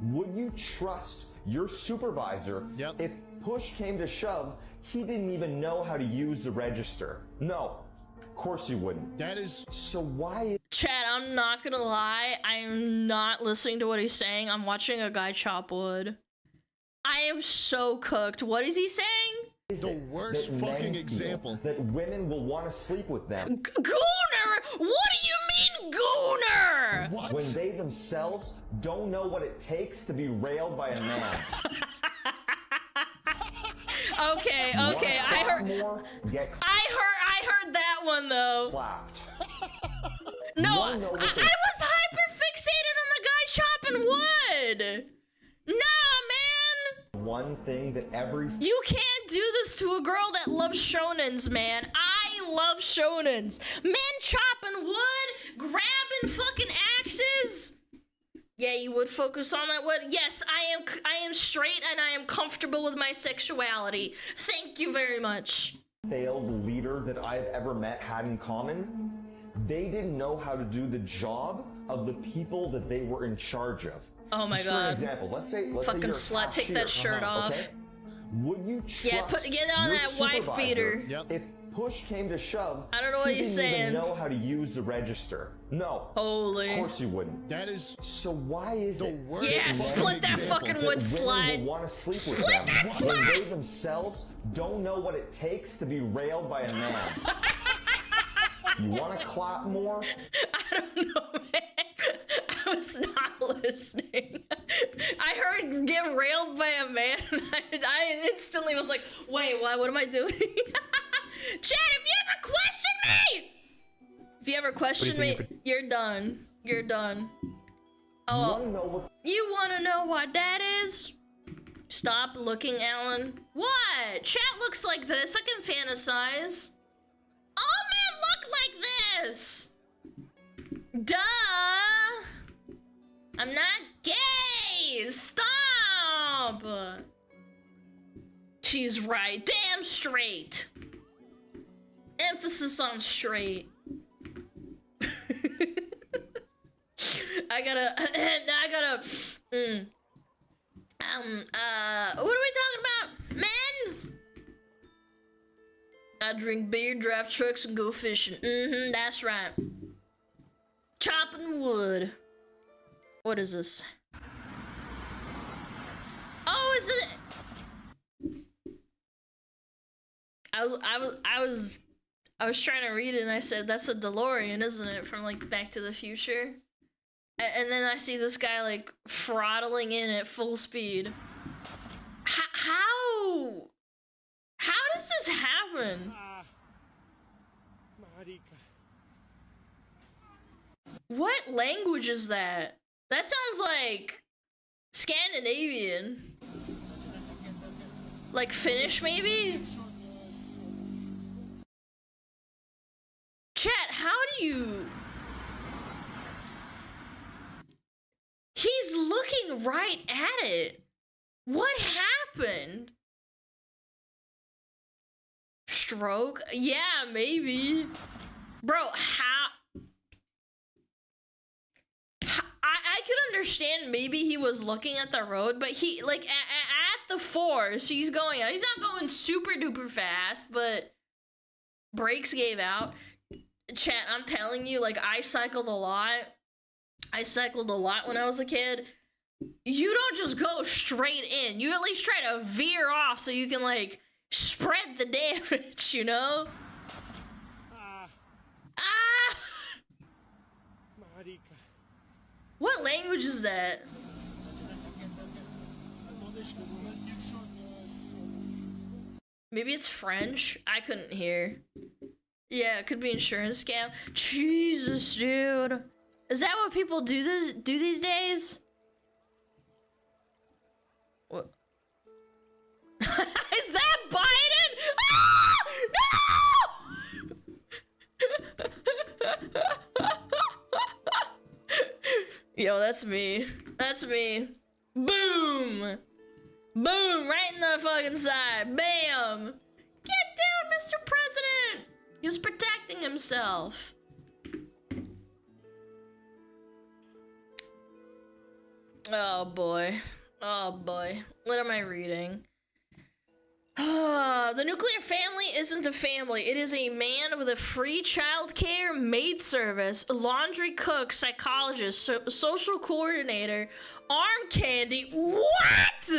Would you trust your supervisor if push came to shove, he didn't even know how to use the register? No. Of course you wouldn't. That is... So why... Chad, I'm not gonna lie. I am not listening to what he's saying. I'm watching a guy chop wood. I am so cooked. What is he saying? The worst fucking example. That women will want to sleep with them. Gooner? What do you mean, gooner? What? When they themselves don't know what it takes to be railed by a man. Okay, I heard. I heard that one though. Clapped. No, I was hyper fixated on the guy chopping wood. Nah, man. One thing that every... You can't do this to a girl that loves shonens, man. I love shonens. Men chopping wood, grabbing fucking axes. Yeah, you would focus on that wood. Yes, I am straight and I am comfortable with my sexuality. Thank you very much. Failed leader that I've ever met had in common. They didn't know how to do the job of the people that they were in charge of. Oh my Just god. For an example, let's say fucking you're a slut, take that cashier, shirt off. Okay? Would you trust get on your that wife supervisor beater. If push came to shove, I don't know what he he's didn't saying. even know how to use the register? No. Holy. Of course you wouldn't. That is... So why is the it... worst Yeah, split that example fucking that wood women slide. will want to sleep Split with them that when slide! they themselves don't know what it takes to be railed by a man? You want to clap more? I don't know, man. I was not listening. I heard get railed by a man, and I instantly was like, wait, what am I doing? Chad, if you ever question me! If you ever question me, you're done. You're done. Oh, you wanna know what that is? Stop looking, Alan. What? Chat looks like this. I can fantasize. All men look like this! Duh! I'm not gay! Stop! She's right. Damn straight. Emphasis on straight. I gotta... what are we talking about? Men? I drink beer, drive trucks, and go fishing. That's right. Chopping wood. What is this? Oh, is it? I was trying to read it and I said, that's a DeLorean, isn't it? From like Back to the Future. And then I see this guy like throttling in at full speed. How does this happen? What language is that? That sounds like Scandinavian. Like Finnish, maybe? Chat, how do you... He's looking right at it. What happened? Stroke? Yeah, maybe. Bro, how... I could understand maybe he was looking at the road, but he, like, at the force, he's not going super duper fast, but brakes gave out. Chat, I'm telling you, like, I cycled a lot when I was a kid. You don't just go straight in. You at least try to veer off so you can, like, spread the damage, you know? What language is that? Maybe it's French? I couldn't hear. Yeah, it could be insurance scam. Jesus, dude. Is that what people do these days? What? Is that Biden? Ah! No! Yo, that's me. That's me. Boom! Boom! Right in the fucking side. Bam! Get down, Mr. President! He was protecting himself. Oh boy. Oh boy. What am I reading? The nuclear family isn't a family. It is a man with a free childcare, maid service, laundry cook, psychologist, social coordinator, arm candy. What?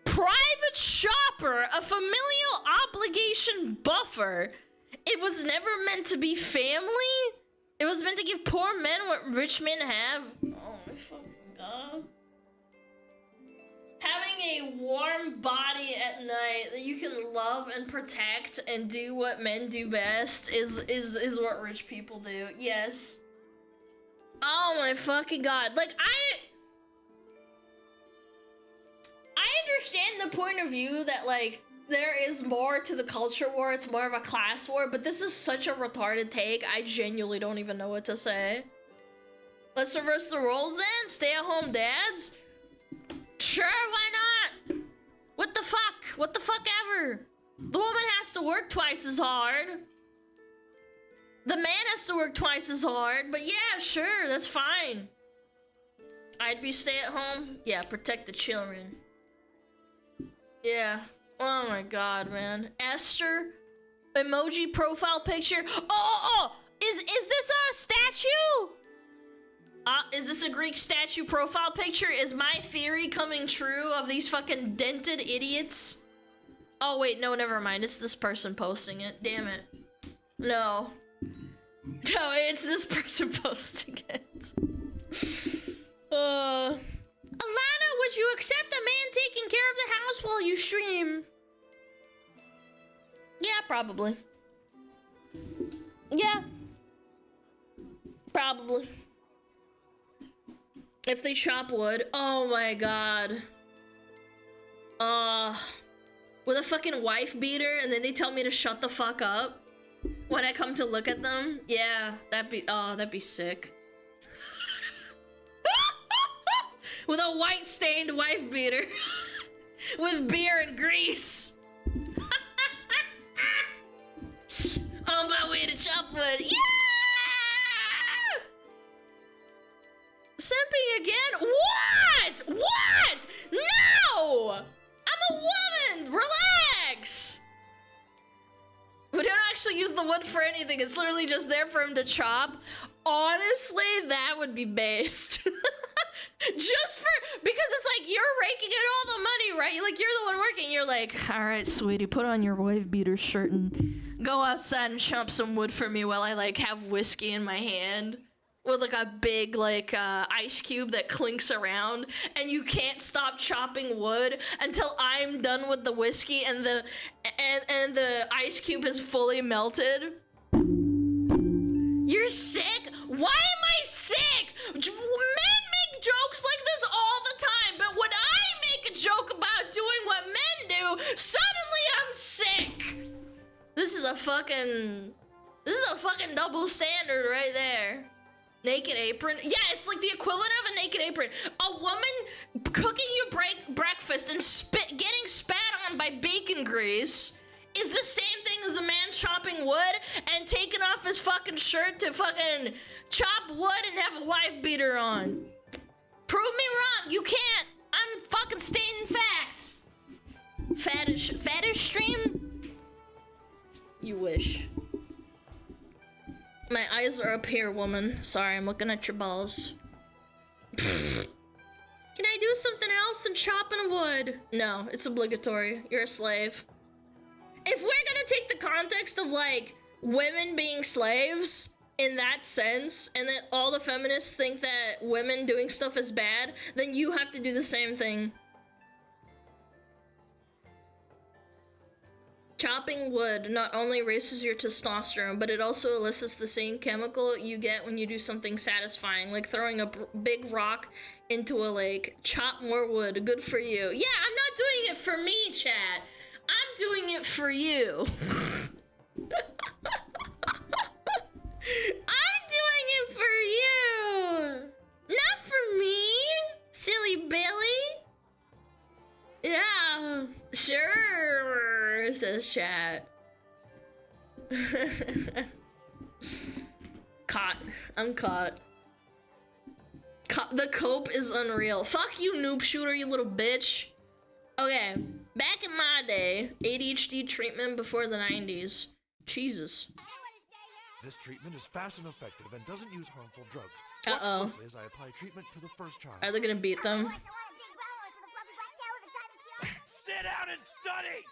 Private shopper, a familial obligation buffer. It was never meant to be family? It was meant to give poor men what rich men have? Oh my fucking god. Having a warm body at night that you can love and protect and do what men do best is what rich people do. Yes. Oh my fucking god. Like, I understand the point of view that, like, there is more to the culture war, it's more of a class war, but this is such a retarded take, I genuinely don't even know what to say. Let's reverse the roles then? Stay-at-home dads? Sure, why not? What the fuck? What the fuck ever? The woman has to work twice as hard. The man has to work twice as hard, but yeah, sure, that's fine. I'd be stay-at-home. Yeah, protect the children. Yeah. Oh my god, man. Esther? Emoji profile picture? Oh! Is this a statue? Is this a Greek statue profile picture? Is my theory coming true of these fucking dented idiots? Oh wait, no, never mind. It's this person posting it. Damn it. No. No, it's this person posting it. Alana, would you accept a man taking care of the house while you stream? Yeah, probably. Yeah. Probably. If they chop wood. Oh my god. With a fucking wife beater and then they tell me to shut the fuck up when I come to look at them. Yeah, that'd be sick. With a white stained wife beater. With beer and grease. On my way to chop wood. Yeah! Simping again? What? What? No! I'm a woman! Relax! We don't actually use the wood for anything. It's literally just there for him to chop. Honestly, that would be based. Just because it's like, you're raking in all the money, right? Like, you're the one working. You're like, all right, sweetie, put on your wife beater shirt and go outside and chop some wood for me while I, like, have whiskey in my hand. With, like, a big, like, ice cube that clinks around. And you can't stop chopping wood until I'm done with the whiskey and the ice cube is fully melted. You're sick? Why am I sick? Men make jokes like this all the time, but when I make a joke about doing what men do, suddenly I'm sick. This is a fucking double standard right there. Naked apron? Yeah, it's like the equivalent of a naked apron. A woman cooking you breakfast and getting spat on by bacon grease is the same thing as a man chopping wood and taking off his fucking shirt to fucking chop wood and have a wife beater on. Prove me wrong. You can't. I'm fucking stating facts. Fetish stream? You wish. My eyes are up here, woman. Sorry, I'm looking at your balls. Can I do something else than chopping wood? No, it's obligatory. You're a slave. If we're gonna take the context of, like, women being slaves in that sense, and that all the feminists think that women doing stuff is bad, then you have to do the same thing. Chopping wood not only raises your testosterone, but it also elicits the same chemical you get when you do something satisfying, like throwing a big rock into a lake. Chop more wood. Good for you. Yeah, I'm not doing it for me, chat. I'm doing it for you. I'm doing it for you. Not for me, silly Billy. Yeah, sure, says chat. Caught. I'm caught. The cope is unreal. Fuck you, noob shooter, you little bitch. Okay, back in my day, ADHD treatment before the 90s. Jesus. This treatment is fast and effective and doesn't use harmful drugs. Uh-oh. Watch closely as I apply treatment to the first child. Are they gonna beat them? Sit down and study!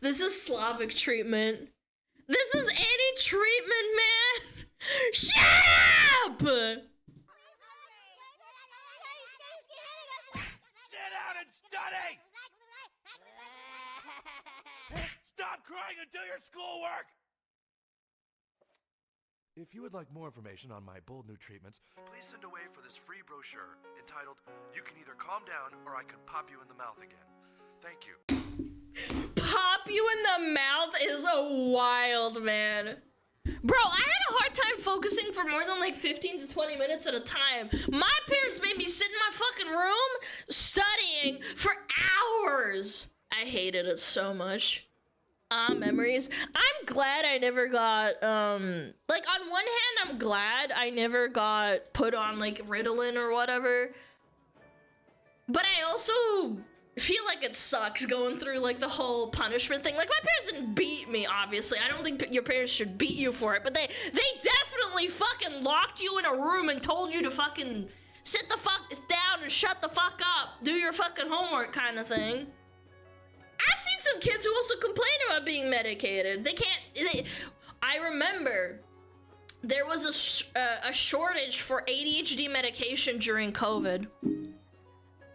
This is Slavic treatment. This is any treatment, man! Shut up! Sit down and study! Stop crying and do your schoolwork! If you would like more information on my bold new treatments, please send away for this free brochure entitled, "You can either calm down or I can pop you in the mouth again." Thank you. Pop you in the mouth is a wild, man. Bro, I had a hard time focusing for more than like 15 to 20 minutes at a time. My parents made me sit in my fucking room studying for hours. I hated it so much. Memories. I'm glad I never got, like, on one hand, I'm glad I never got put on, like, Ritalin or whatever. But I also feel like it sucks going through, like, the whole punishment thing. Like, my parents didn't beat me, obviously. I don't think your parents should beat you for it. But they definitely fucking locked you in a room and told you to fucking sit the fuck down and shut the fuck up. Do your fucking homework kind of thing. I've seen some kids who also complain about being medicated. I remember there was a shortage for ADHD medication during COVID.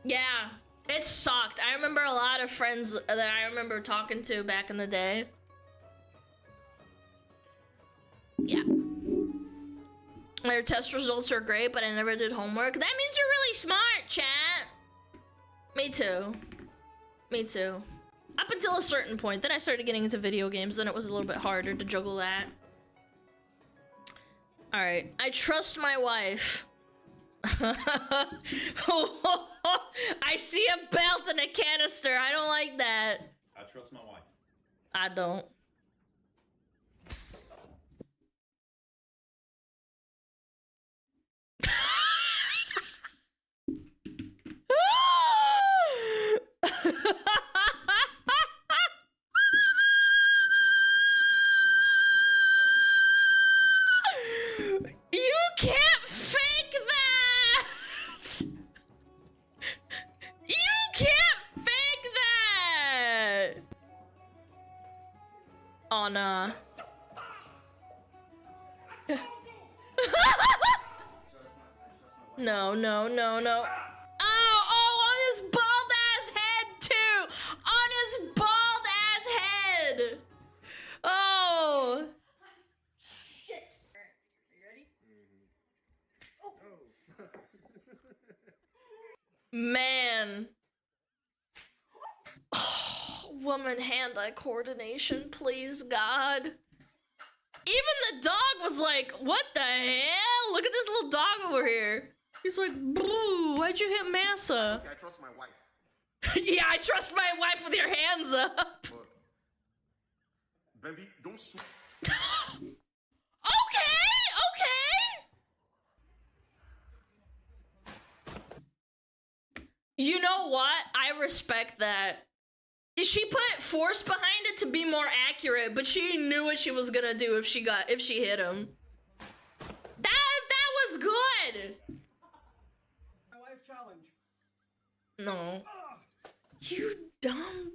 Yeah, it sucked. I remember a lot of friends that I remember talking to back in the day. Yeah. Their test results are great, but I never did homework. That means you're really smart, chat. Me too. Me too. Up until a certain point, then I started getting into video games, then it was a little bit harder to juggle that. Alright, I trust my wife. I see a belt and a canister, I don't like that. I trust my wife. I don't. You can't fake that! You can't fake that! Oh, nah. No, no, no, no. Oh, on his bald ass head, too! On his bald ass head! Oh! Man. Oh, woman hand-eye coordination, please, God. Even the dog was like, what the hell? Look at this little dog over here. He's like, boo, why'd you hit Massa? Okay, I trust my wife. Yeah, I trust my wife with your hands up. Look. Baby, don't sweat. Okay, okay. You know what? I respect that. She put force behind it to be more accurate, but she knew what she was gonna do if she hit him. That was good. My life challenge. No. You dumb.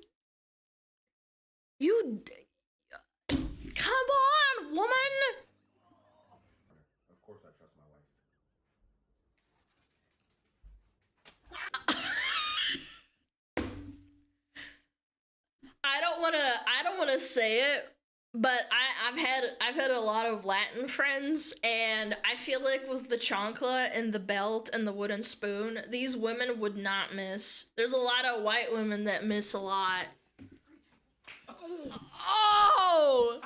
Come on, woman. Of course I trust my wife. I don't wanna say it, but I've had a lot of Latin friends, and I feel like with the chancla and the belt and the wooden spoon, these women would not miss. There's a lot of white women that miss a lot. Oh!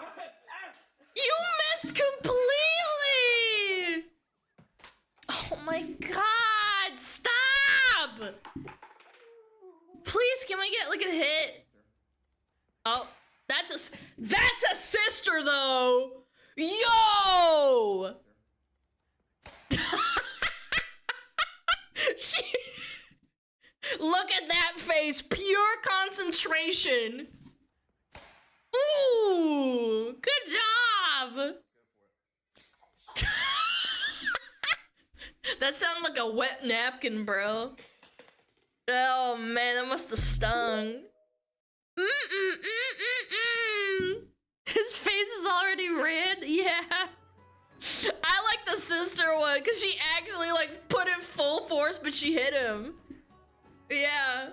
You missed completely! Oh my god, stop! Please, can we get like a hit? Oh, that's a sister though! Yo! She... Look at that face. Pure concentration. Ooh, good job. That sounded like a wet napkin, bro. Oh man, that must have stung. His face is already red. Yeah. I like the sister one because she actually like put it full force, but she hit him. Yeah.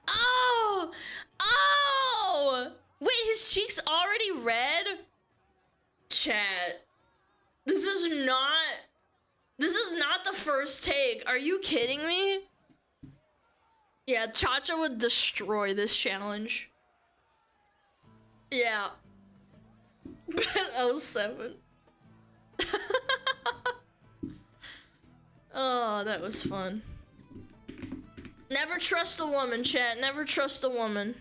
Oh. Oh. Wait, his cheek's already red? Chat. This is not the first take. Are you kidding me? Yeah, Cha-Cha would destroy this challenge. Yeah. 07. Oh, that was fun. Never trust a woman, chat. Never trust a woman.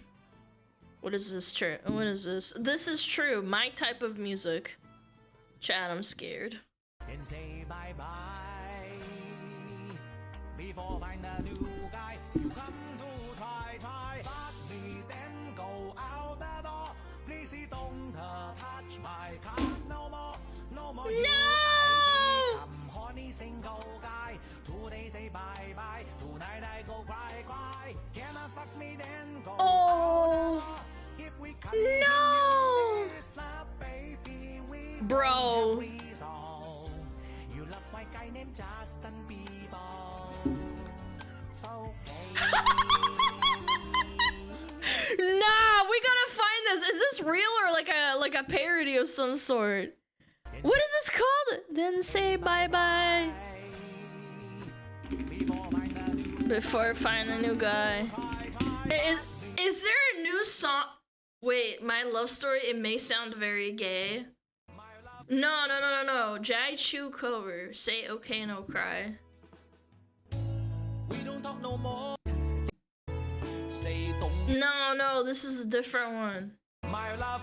What is this, chat? What is this? This is true. My type of music. Chat, I'm scared. And say bye-bye. Before find a new guy, you come to try. Fuck me, then go out the door. Please don't touch my car no more. No more. No! Come horny single guy. Today say bye-bye. Tonight I go cry. Cannot fuck me, then go Oh. out the door. If we No! baby, we Bro. You love my guy named Justin Bieber. So Nah, we gotta find this. Is this real or like a parody of some sort? What is this called? Then say bye-bye. Before find a new guy. Is there a new song? Wait, My Love Story, it may sound very gay. No. Jai Chu cover. Say okay, no cry. we don't talk no more. Say don't No, this is a different one. my love.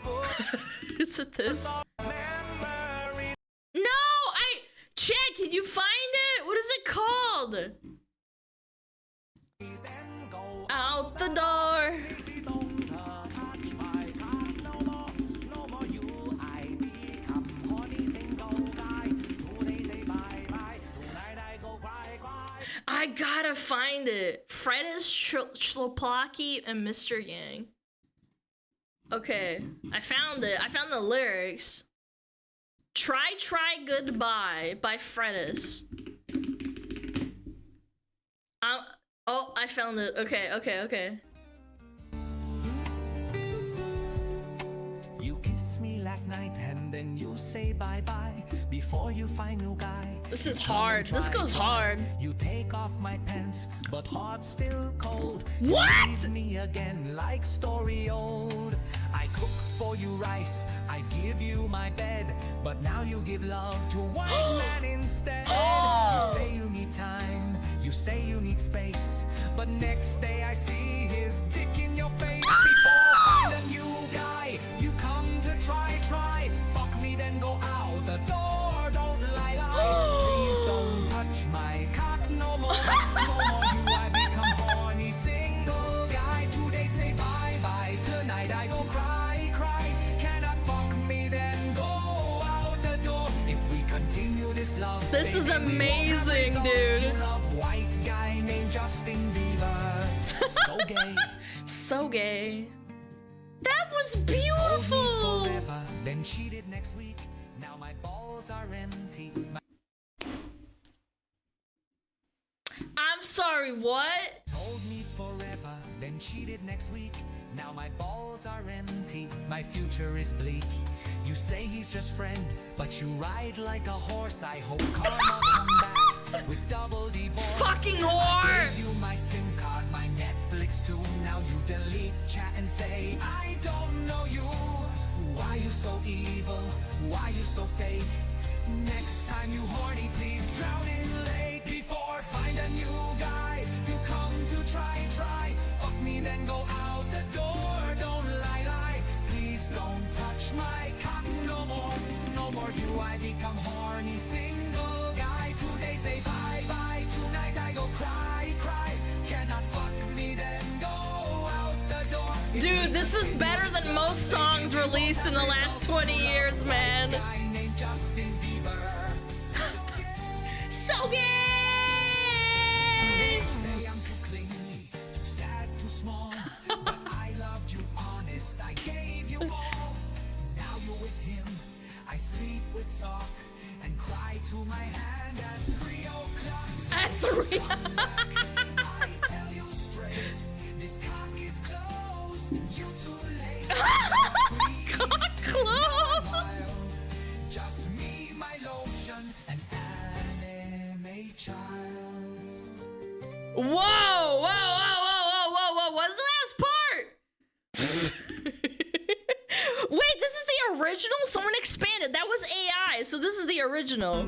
Is it this? Memory. No, Chad, can you find it? What is it called? Then go Out the door. easy, don't touch my car no more. No more you, I become horny single guy. Today say bye-bye. Tonight I go cry. I gotta find it. Fredis, Chloplaki, and Mr. Yang. Okay, I found it. I found the lyrics. Try Goodbye by Fredis. Oh, I found it. Okay. You kissed me last night and then you say bye-bye before you find new guy. This is hard. This goes hard. You take off my pants, but heart still cold. What? You leave me again like story old. I cook for you rice, I give you my bed, but now you give love to white man instead. Oh. You say you need time, you say you need space, but next day I see his dick in your face. Before I find a new guy, you come to try. Fuck me, then go out the door. Don't lie. Please don't touch my cock no more. No more you, I become horny single guy. Today say bye-bye, tonight I go cry. Cannot fuck me, then go out the door. If we continue this love, This is amazing, dude. You love white guy named Justin Bieber. So gay. So gay. That was Told me beautiful. forever, then cheated next week. Now my balls are empty. I'm sorry, what? Told me forever, then cheated next week. Now my balls are empty. My future is bleak. You say he's just friend, but you ride like a horse. I hope karma come back with double divorce. Fucking I whore! gave you my SIM card, my Netflix too. Now you delete chat and say I don't know you. Why you so evil? Why you so fake? Next time you horny, please drown in lake. Before find a new guy, you come to try. Fuck me, then go out the door. Don't lie. Please don't touch my cock no more. No more you, I become horny single guy. Dude, this is better than most songs released in the last 20 years, man. So gay! I sleep with sock and cry to my hand at 3 o'clock. At 3. I tell you straight, this cock is closed. You too late. Cock closed. Just me, my lotion, and anime child. Whoa! Whoa! Whoa! Whoa! Whoa! Whoa! Whoa! What's the last part? Wait, this is the original? Someone expanded. That was AI, so this is the original.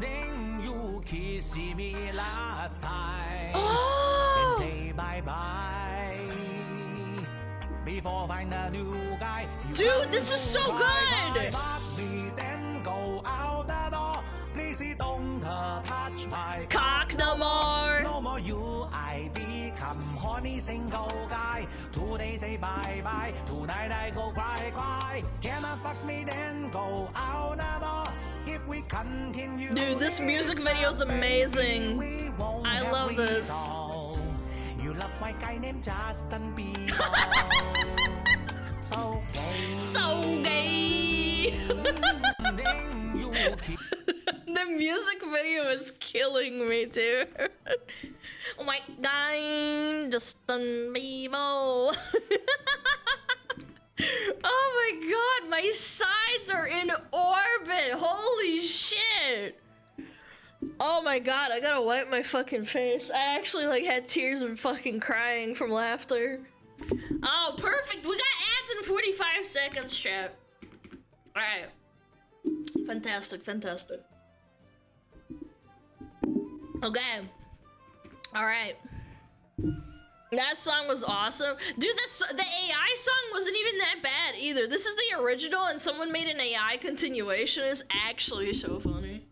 You kiss me last time. Oh! Then say bye-bye. Before find a new guy. Dude, this is so good! Then go out the door. Please don't touch my cock no more. No more you, I become horny single guy. Today say bye-bye. Tonight I go cry. Cannot fuck me, then go out the door. If we continue. Dude, this music video is amazing. I love this. You love my guy named Justin Bieber. So gay. So gay. The music video is killing me, dude. Oh my god, Justin Bieber. Oh my god, my sides are in orbit. Holy shit. Oh my god, I gotta wipe my fucking face. I actually like had tears of fucking crying from laughter. Oh, perfect. We got ads in 45 seconds, chat. Alright. Fantastic, fantastic. Okay. Alright. That song was awesome. Dude, the AI song wasn't even that bad either. This is the original and someone made an AI continuation. It's actually so funny.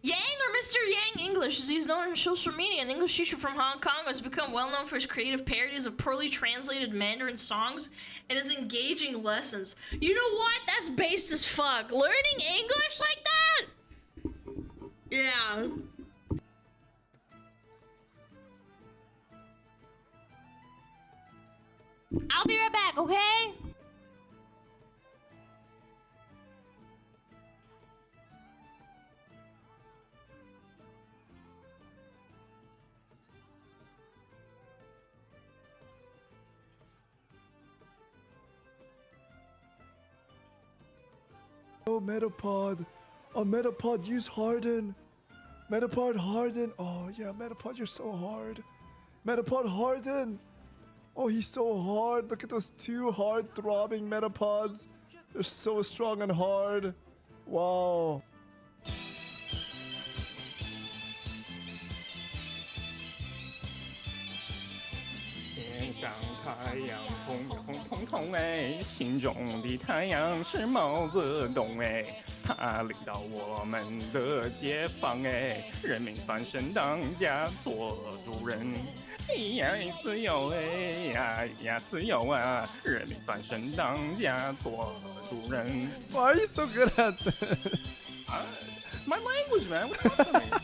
Yang, or Mr. Yang English, as he's known in social media, an English teacher from Hong Kong, has become well known for his creative parodies of poorly translated Mandarin songs and his engaging lessons. You know what? That's based as fuck. Learning English like that? Yeah. I'll be right back, okay? Oh, Metapod. Oh, Metapod, use Harden. Metapod, Harden. Oh, yeah, Metapod, you're so hard. Metapod, Harden. Oh, he's so hard. Look at those two hard throbbing Metapods. They're so strong and hard. Wow. 天上太阳红红彤彤哎，心中的太阳是毛泽东哎，他领导我们的解放哎，人民翻身当家做主人，呀自由哎呀自由啊，人民翻身当家做主人。Why are you so good at this? My language, man. What's up with me?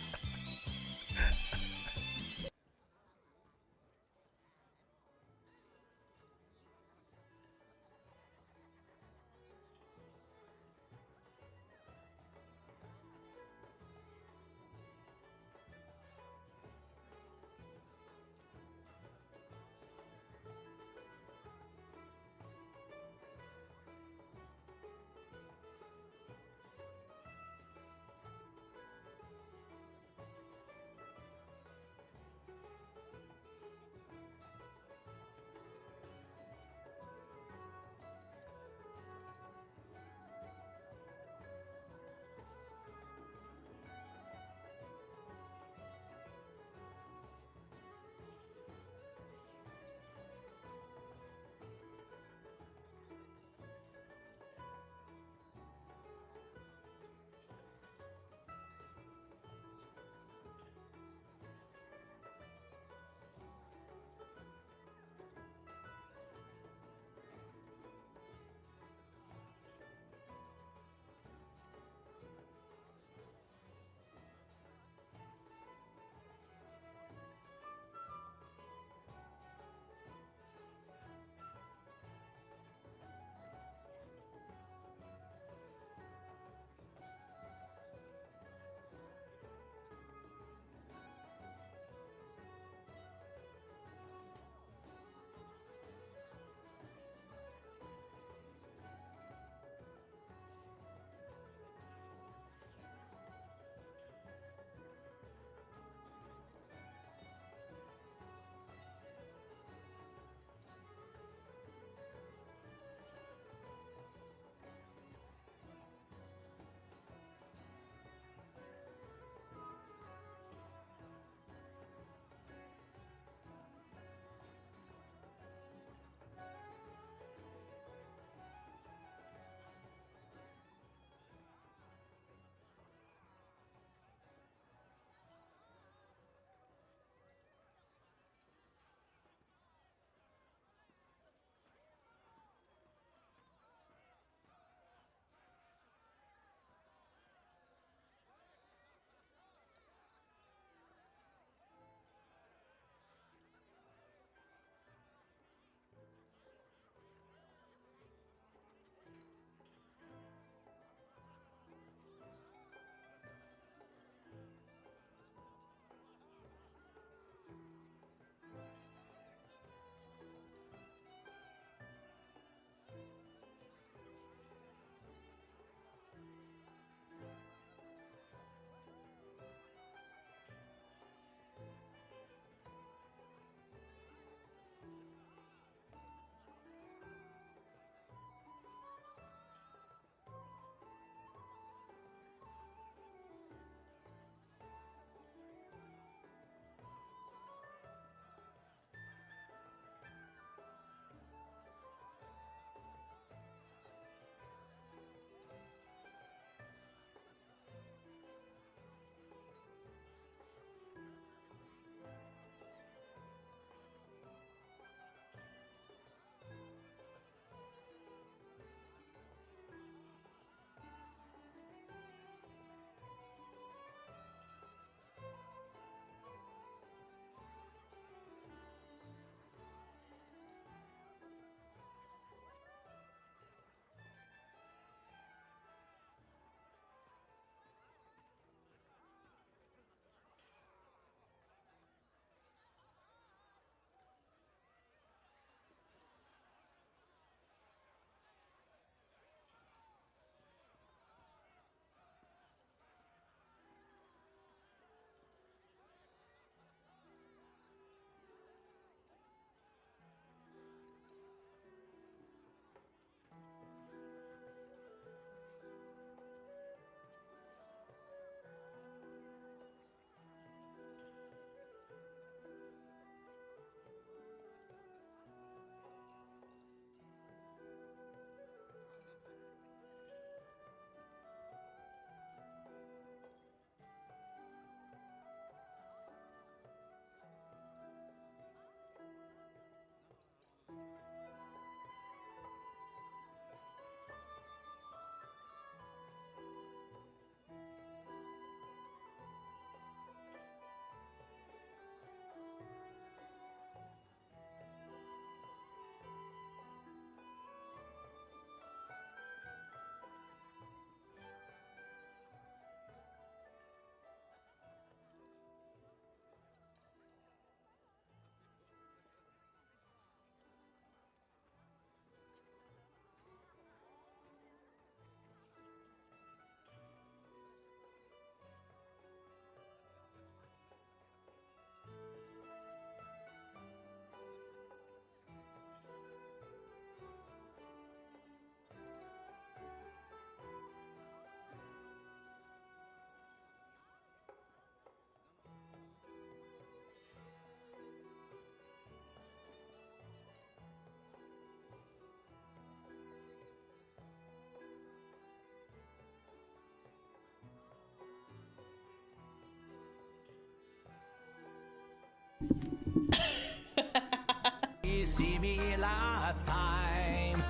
see me last time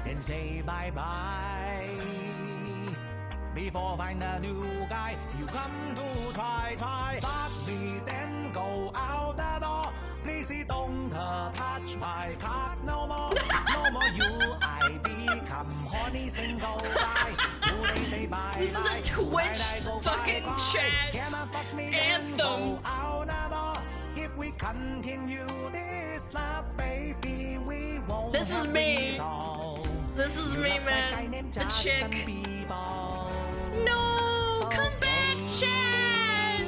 and say bye-bye. Before find a new guy, you come to try. Fuck me, then go out the door. Please don't touch my cock no more. No more you, I become horny single guy. They say bye. This is a Twitch fucking chat anthem. If we continue this love, baby, we won't. This is me. This is me, man. The chick. No, come back, Chad.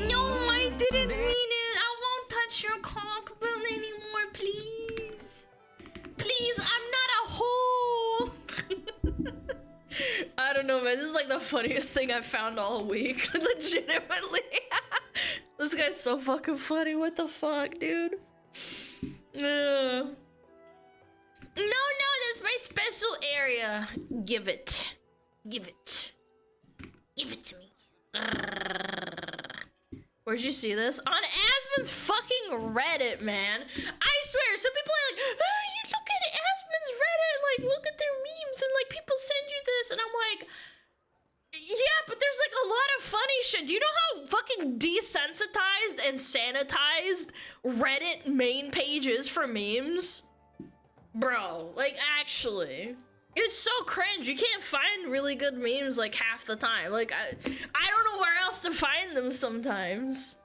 No, I didn't mean it. I won't touch your cock anymore, please. Please, I'm not a hoe. I don't know, man. This is like the funniest thing I've found all week. Legitimately. This guy's so fucking funny. What the fuck, dude? No, that's my special area. Give it. Give it. Give it to me. Where'd you see this? On Asmon's fucking Reddit, man. I swear, some people are like, oh, you look at Asmon's Reddit, like, look at their memes, and, like, people send you this, and I'm like, yeah, but there's, like, a lot of funny shit. Do you know how fucking desensitized and sanitized Reddit main page is for memes? Bro, like, actually. It's so cringe. You can't find really good memes, like, half the time. Like, I don't know where else to find them sometimes.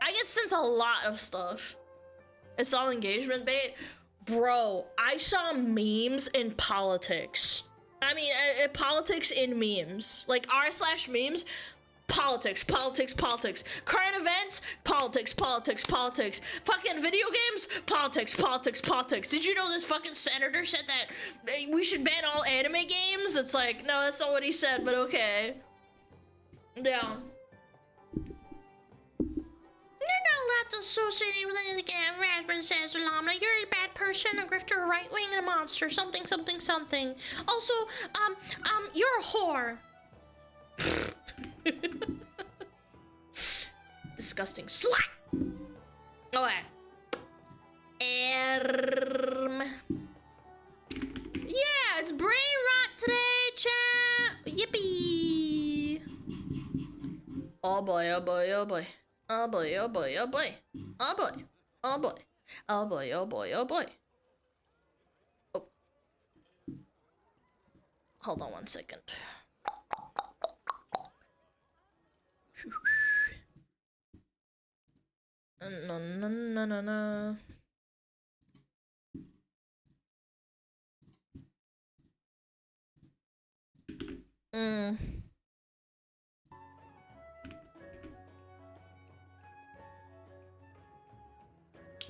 I get sent a lot of stuff. It's all engagement bait. Bro, I saw memes in politics. I mean, politics in memes. Like, r/memes. Politics. Current events, politics. Fucking video games, politics. Did you know this fucking senator said that we should ban all anime games? It's like, no, that's not what he said, but okay. Yeah. You're not allowed to associate with any of the game. Raspberry says, Alana, you're a bad person, a grifter, a right wing, and a monster. Something. Also, you're a whore. Disgusting slut. Okay. Yeah, it's brain rot today, chat. Yippee. Oh boy. Oh. Hold on 1 second. No.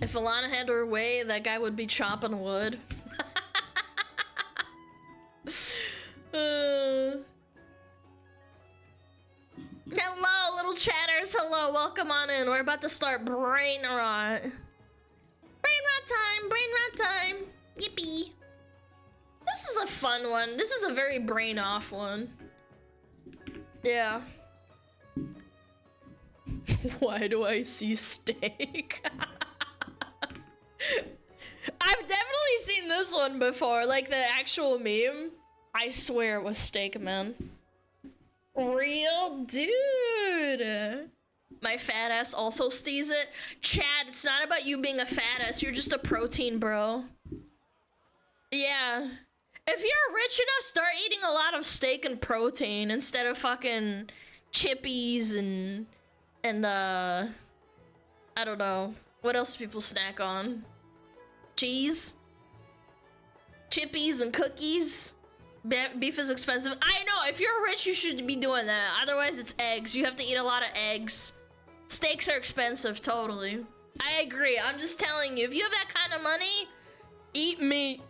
If Alana had her way, that guy would be chopping wood. Hello, little chatters. Hello, welcome on in. We're about to start brain rot. Brain rot time. Yippee. This is a fun one. This is a very brain off one. Yeah. Why do I see steak? I've definitely seen this one before, like the actual meme. I swear it was steak, man. Real dude. My fat ass also stees it. Chad, it's not about you being a fat ass. You're just a protein bro. Yeah. If you're rich enough, start eating a lot of steak and protein instead of fucking chippies and I don't know. What else do people snack on? Cheese? Chippies and cookies? Beef is expensive. I know, if you're rich, you should be doing that. Otherwise, it's eggs. You have to eat a lot of eggs. Steaks are expensive, totally. I agree. I'm just telling you, if you have that kind of money, eat meat.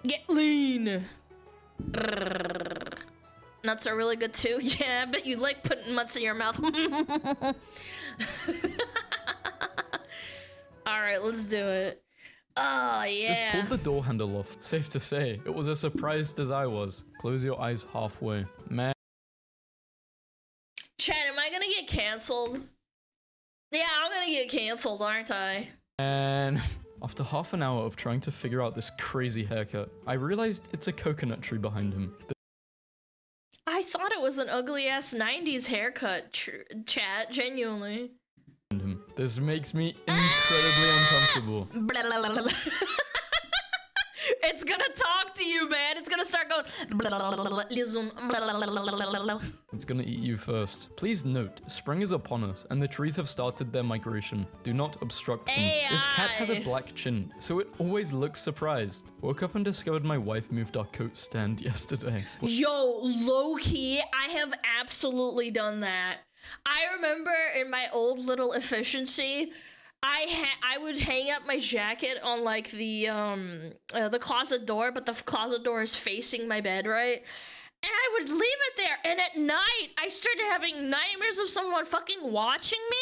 Get lean. Nuts are really good too. Yeah, I bet you like putting nuts in your mouth. Alright, let's do it. Oh, yeah. Just pulled the door handle off. Safe to say, it was as surprised as I was. Close your eyes halfway. Man. Chad, am I gonna get canceled? Yeah, I'm gonna get canceled, aren't I? And After half an hour of trying to figure out this crazy haircut, I realized it's a coconut tree behind him. I thought it was an ugly ass 90s haircut, chat, genuinely. This makes me incredibly uncomfortable. It's gonna talk to you, man. It's gonna start going. It's gonna eat you first. Please note, spring is upon us, and the trees have started their migration. Do not obstruct them. AI. This cat has a black chin, so it always looks surprised. Woke up and discovered my wife moved our coat stand yesterday. Yo, low-key, I have absolutely done that. I remember in my old little efficiency, I would hang up my jacket on like the closet door, but the closet door is facing my bed, right? And I would leave it there, and at night I started having nightmares of someone fucking watching me.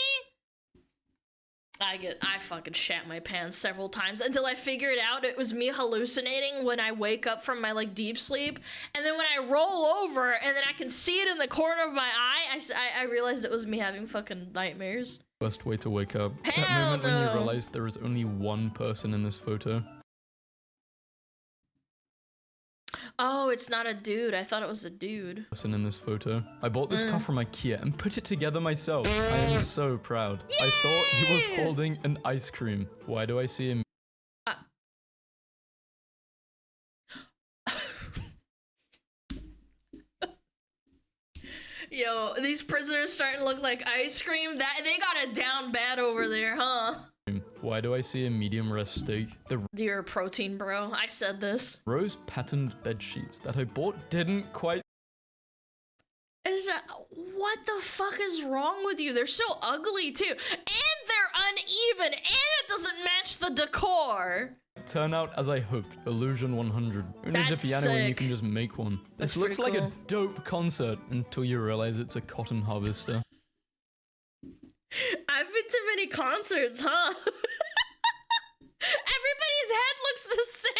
I fucking shat my pants several times until I figured out it was me hallucinating when I wake up from my like deep sleep, and then when I roll over and then I can see it in the corner of my eye, I realized it was me having fucking nightmares. Best way to wake up. Hell That moment when no. you realize there is only one person in this photo. Oh, it's not a dude. I thought it was a dude. Person in this photo. I bought this car from IKEA and put it together myself. I am so proud. I thought he was holding an ice cream. Why do I see him? Yo, these prisoners starting to look like ice cream. That they got it down bad over there, huh? Why do I see a medium rare steak? The You're a protein bro. I said this. rose patterned bed sheets that I bought didn't quite. Is that what the fuck is wrong with you? They're so ugly too, and they're uneven, and it doesn't match the decor. Turn out as I hoped. Illusion 100. Who needs a That's piano when you sick. can just make one? That's This looks like pretty a dope concert until you realize it's a cotton harvester. I've been to many concerts, huh? Everybody's head looks the same.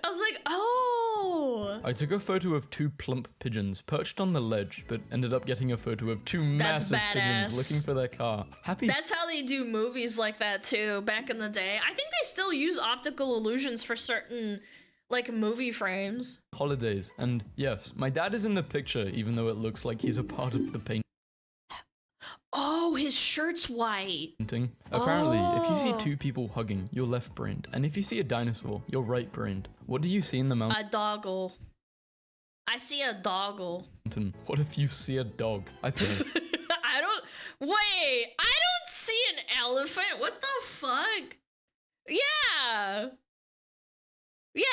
I was like, oh. I took a photo of two plump pigeons perched on the ledge, but ended up getting a photo of two That's massive badass. pigeons looking for their car. Happy That's how they do movies like that too, back in the day. I think they still use optical illusions for certain, like, movie frames. holidays. And yes, my dad is in the picture, even though it looks like he's a part of the painting. Oh, his shirt's white. Apparently, if you see Oh. two people hugging, you're left-brained. And if you see a dinosaur, you're right-brained. What do you see in the mountain? A doggle. I see a doggle. What if you see a dog? I think. I don't. Wait, I don't see an elephant. What the fuck? Yeah. Yeah,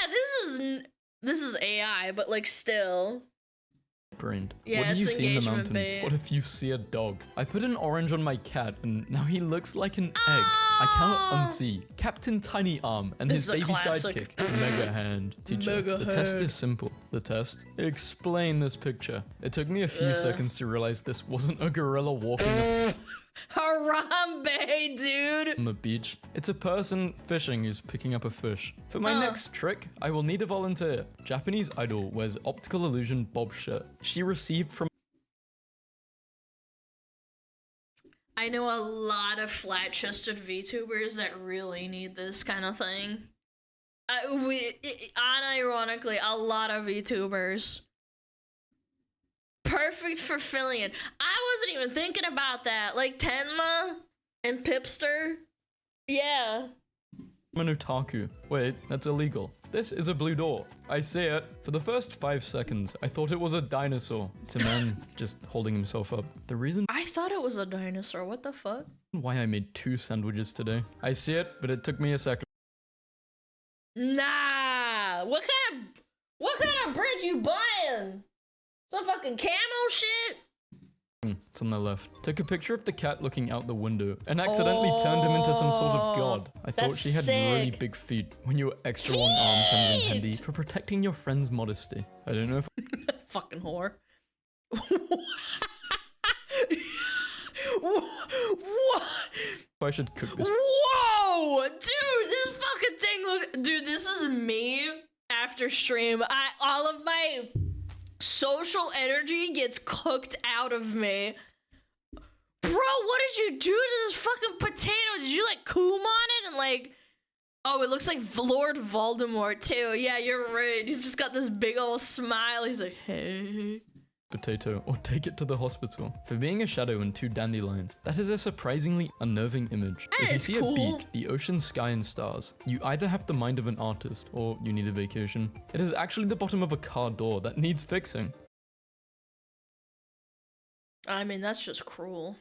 this is AI, but like still. Brained. Yeah, What do you it's see in the engagement mountain? bait. What if you see a dog? I put an orange on my cat, and now he looks like an egg. I cannot unsee Captain Tiny Arm and This his is a baby classic. sidekick, Mega Hand. Teacher, Mega the test Hand. is simple. The test? Explain this picture. It took me a few seconds to realize this wasn't a gorilla walking Harambe, dude. on the beach. It's a person fishing who's picking up a fish. For my next trick, I will need a volunteer. Japanese idol wears optical illusion bob shirt. She received from I know a lot of flat-chested VTubers that really need this kind of thing. Unironically, a lot of VTubers. Perfect for filling in. I wasn't even thinking about that. Like Tenma and Pipster. Yeah. an otaku. Wait, that's illegal. This is a blue door. I see it. For the first 5 seconds, I thought it was a dinosaur. It's a man just holding himself up. The reason I thought it was a dinosaur. What the fuck? why I made 2 sandwiches today. I see it, but it took me a second. Nah. What kind of bread you buying? Some fucking camo shit? It's on the left. Took a picture of the cat looking out the window and accidentally turned him into some sort of god. I thought That's she had really sick. big feet. When your extra long arm comes in handy for protecting your friend's modesty. I don't know if Fucking whore. I should cook this. Whoa! Dude, this fucking thing look. Dude, this is me after stream. All of my social energy gets cooked out of me. Bro, what did you do to this fucking potato? Did you like coom on it and like Oh, it looks like Lord Voldemort too. Yeah, you're right. He's just got this big old smile. He's like, hey. Potato, or take it to the hospital. For being a shadow and 2 dandelions, that is a surprisingly unnerving image. That If you is see cool. a beach, the ocean, sky, and stars, you either have the mind of an artist, or you need a vacation. It is actually the bottom of a car door that needs fixing. I mean, that's just cruel.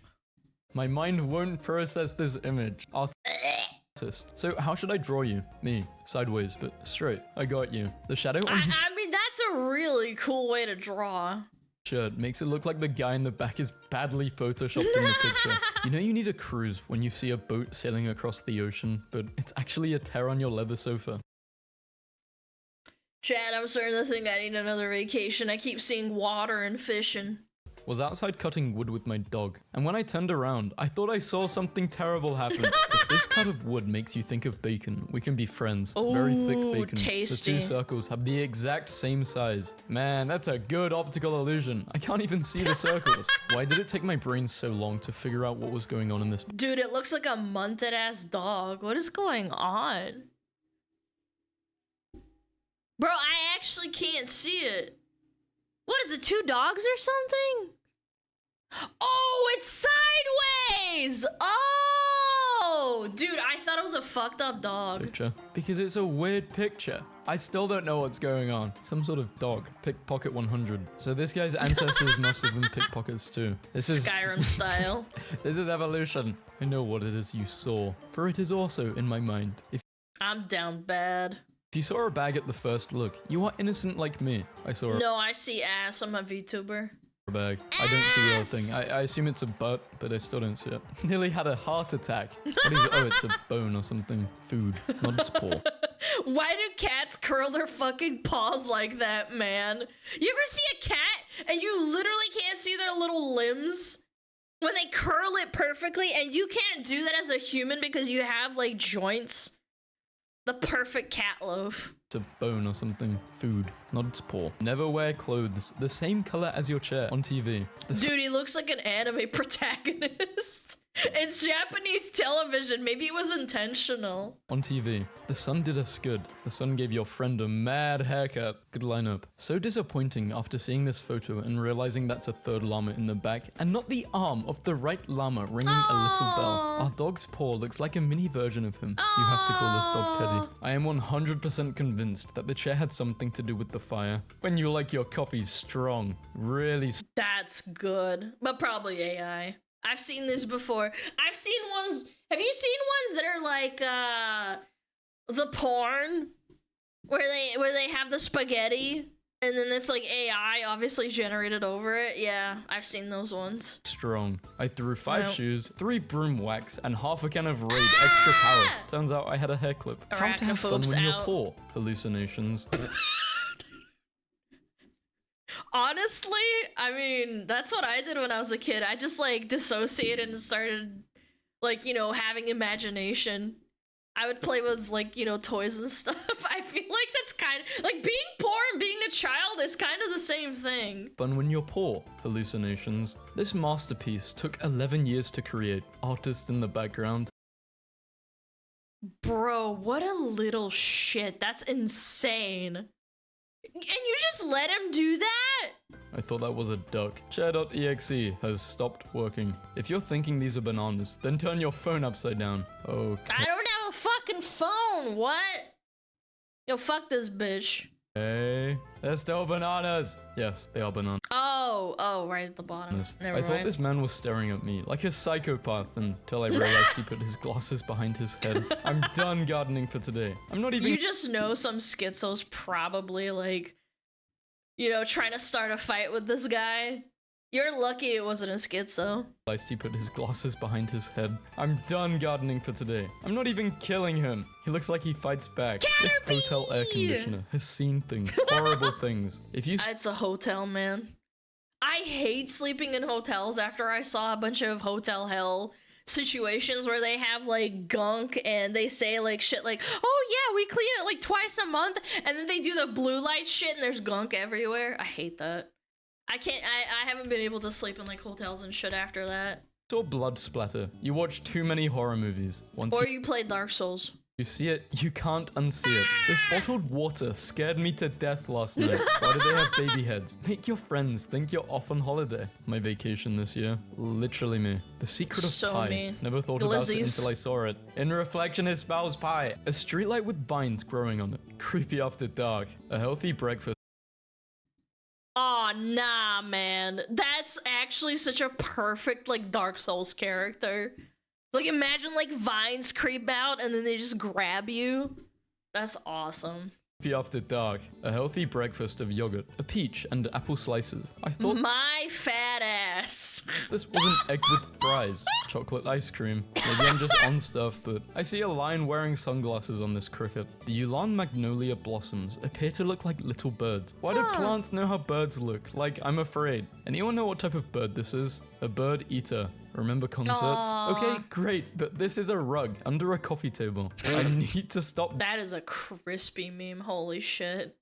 My mind won't process this image. Artist. So how should I draw you? Me. Sideways, but straight. I got you. The shadow on his I mean, that's a really cool way to draw. shirt makes it look like the guy in the back is badly photoshopped in the picture. You know you need a cruise when you see a boat sailing across the ocean, but it's actually a tear on your leather sofa. Chad, I'm starting to think I need another vacation. I keep seeing water and fishing. Was outside cutting wood with my dog, and when I turned around, I thought I saw something terrible happen. If this cut of wood makes you think of bacon, we can be friends. Very thick Ooh, bacon. tasty. The 2 circles have the exact same size. Man, that's a good optical illusion. I can't even see the circles. Why did it take my brain so long to figure out what was going on in this? Dude, it looks like a munted ass dog. What is going on? Bro, I actually can't see it. What is it, 2 dogs or something? Oh, it's sideways! Oh! Dude, I thought it was a fucked up dog. Picture? Because it's a weird picture. I still don't know what's going on. Some sort of dog. Pickpocket 100. So this guy's ancestors must have been pickpockets too. This is Skyrim style. This is evolution. I know what it is you saw, for it is also in my mind. If I'm down bad. you saw a bag at the first look, you are innocent like me. I saw No, I see ass. I'm a VTuber. a bag. I don't see the other thing. I assume it's a butt, but I still don't see it. Nearly had a heart attack. What is it? Oh, it's a bone or something. Food, not its paw. Why do cats curl their fucking paws like that, man? You ever see a cat and you literally can't see their little limbs? When they curl it perfectly, and you can't do that as a human because you have, like, joints. The perfect cat loaf. It's a bone or something. Food, not its paw. Never wear clothes the same color as your chair on TV. Dude, he looks like an anime protagonist. It's Japanese television. Maybe it was intentional. On TV. The sun did us good. The sun gave your friend a mad haircut. Good lineup. So disappointing after seeing this photo and realizing that's a 3rd llama in the back and not the arm of the right llama ringing a little bell. Our dog's paw looks like a mini version of him. You have to call this dog Teddy. I am 100% convinced that the chair had something to do with the fire. When you like your coffee strong, really That's good. But probably AI. I've seen this before. I've seen ones. Have you seen ones that are like the porn where they have the spaghetti and then it's like AI obviously generated over it? Yeah, I've seen those ones. strong. I threw 5 Well. shoes, 3 broom wax, and half a can of Raid extra power. Turns out I had a hair clip. How to have fun Arachnophobes when you're out. poor. Hallucinations. Honestly, I mean, that's what I did when I was a kid. I just like dissociated and started like, you know, having imagination. I would play with like, you know, toys and stuff. I feel like that's kind of like being poor and being a child is kind of the same thing. Fun when you're poor. Hallucinations. This masterpiece took 11 years to create. Artist in the background. Bro, what a little shit. That's insane. And you just let him do that? I thought that was a duck. Chair.exe has stopped working. If you're thinking these are bananas, then turn your phone upside down. Okay. I don't have a fucking phone. What? Yo, fuck this bitch. Hey, they're still bananas. Yes, they are bananas. Oh, right at the bottom. Never I mind. thought this man was staring at me like a psychopath until I realized he put his glasses behind his head. I'm done gardening for today. I'm not even- You just know some schizo's probably like, you know, trying to start a fight with this guy. You're lucky it wasn't a schizo. He put his glasses behind his head. I'm done gardening for today. I'm not even killing him. He looks like he fights back. This hotel air conditioner has seen things, horrible things. If you It's a hotel, man. I hate sleeping in hotels after I saw a bunch of hotel hell situations where they have like gunk and they say like shit like, oh yeah, we clean it like twice a month, and then they do the blue light shit and there's gunk everywhere. I hate that. I haven't been able to sleep in like hotels and shit after that. saw blood splatter, you watch too many horror movies. Once Or you play Dark Souls. You see it, you can't unsee it. This bottled water scared me to death last night. Why do they have baby heads? Make your friends think you're off on holiday. My vacation this year, literally me. The secret of So pie. me. Never thought about it Glizzies. until I saw it. In reflection, it spells pie. A streetlight with vines growing on it. Creepy after dark. A healthy breakfast. Oh nah, man. That's actually such a perfect like Dark Souls character. Like imagine like vines creep out and then they just grab you. That's awesome. After dark, a healthy breakfast of yogurt, a peach, and apple slices. I thought My fat ass. this was an egg with fries, chocolate ice cream. Maybe I'm just on stuff, but I see a lion wearing sunglasses on this cricket. The Ulan magnolia blossoms appear to look like little birds. Why do plants know how birds look? Like, I'm afraid. Anyone know what type of bird this is? A bird eater. Remember concerts? Aww. Okay, great, but this is a rug under a coffee table. I need to stop. That is a crispy meme. Holy shit.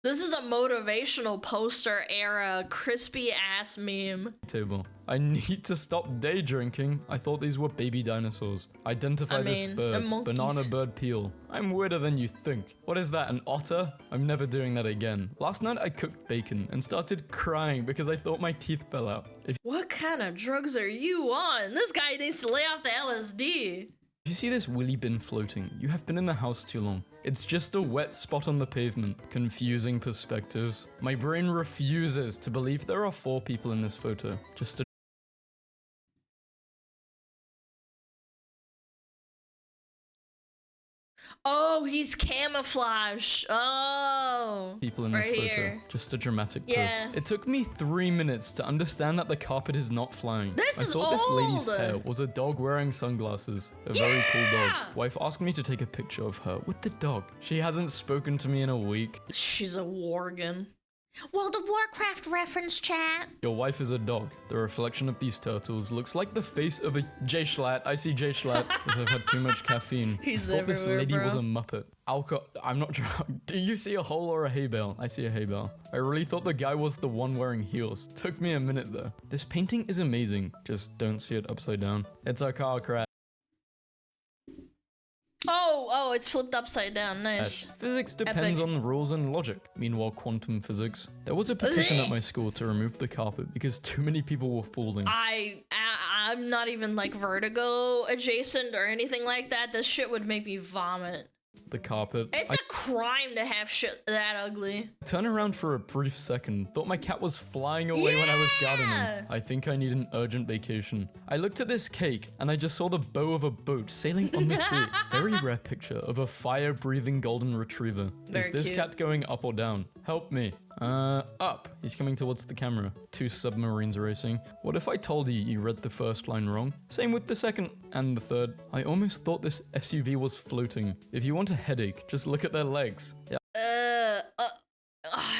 This is a motivational poster era crispy ass meme. Table. I need to stop day drinking. I thought these were baby dinosaurs. Identify this they're bird. monkeys. Banana bird peel. I'm weirder than you think. What is that, an otter? I'm never doing that again. Last night I cooked bacon and started crying because I thought my teeth fell out. If What kind of drugs are you on? This guy needs to lay off the LSD. you see this willy bin floating, you have been in the house too long. It's just a wet spot on the pavement. Confusing perspectives. My brain refuses to believe there are 4 people in this photo. Just a Oh, he's camouflage. Oh. people in this right photo. here. Just a dramatic Yeah. post. It took me 3 minutes to understand that the carpet is not flying. This I is thought this lady's old. hair was a dog wearing sunglasses. A very cool Yeah. dog. Wife asked me to take a picture of her with the dog. She hasn't spoken to me in a week. She's a worgen. Well, the Warcraft reference chat. Your wife is a dog. The reflection of these turtles looks like the face of a J Schlatt. I see J Schlatt because I've had too much caffeine. He's I thought this everywhere, lady was a bro. muppet. I'm not drunk. Do you see a hole or a hay bale? I see a hay bale. I really thought the guy was the one wearing heels. Took me a minute though. This painting is amazing. Just don't see it upside down. It's a car crash. Oh, it's flipped upside down. Nice. Physics depends Epic. on rules and logic. Meanwhile, quantum physics. There was a petition at my school to remove the carpet because too many people were falling. I'm not even like vertigo adjacent or anything like that. This shit would make me vomit. The carpet. It's a crime to have shit that ugly. Turn around for a brief second. Thought my cat was flying away when I was gardening. Yeah! I think I need an urgent vacation. I looked at this cake and I just saw the bow of a boat sailing on the sea. Very rare picture of a fire-breathing golden retriever. Is Very this cute. cat going up or down? Help me. Up. He's coming towards the camera. 2 submarines racing. What if I told you you read the first line wrong? Same with the second and the third. I almost thought this SUV was floating. If you want a headache, just look at their legs. Yeah.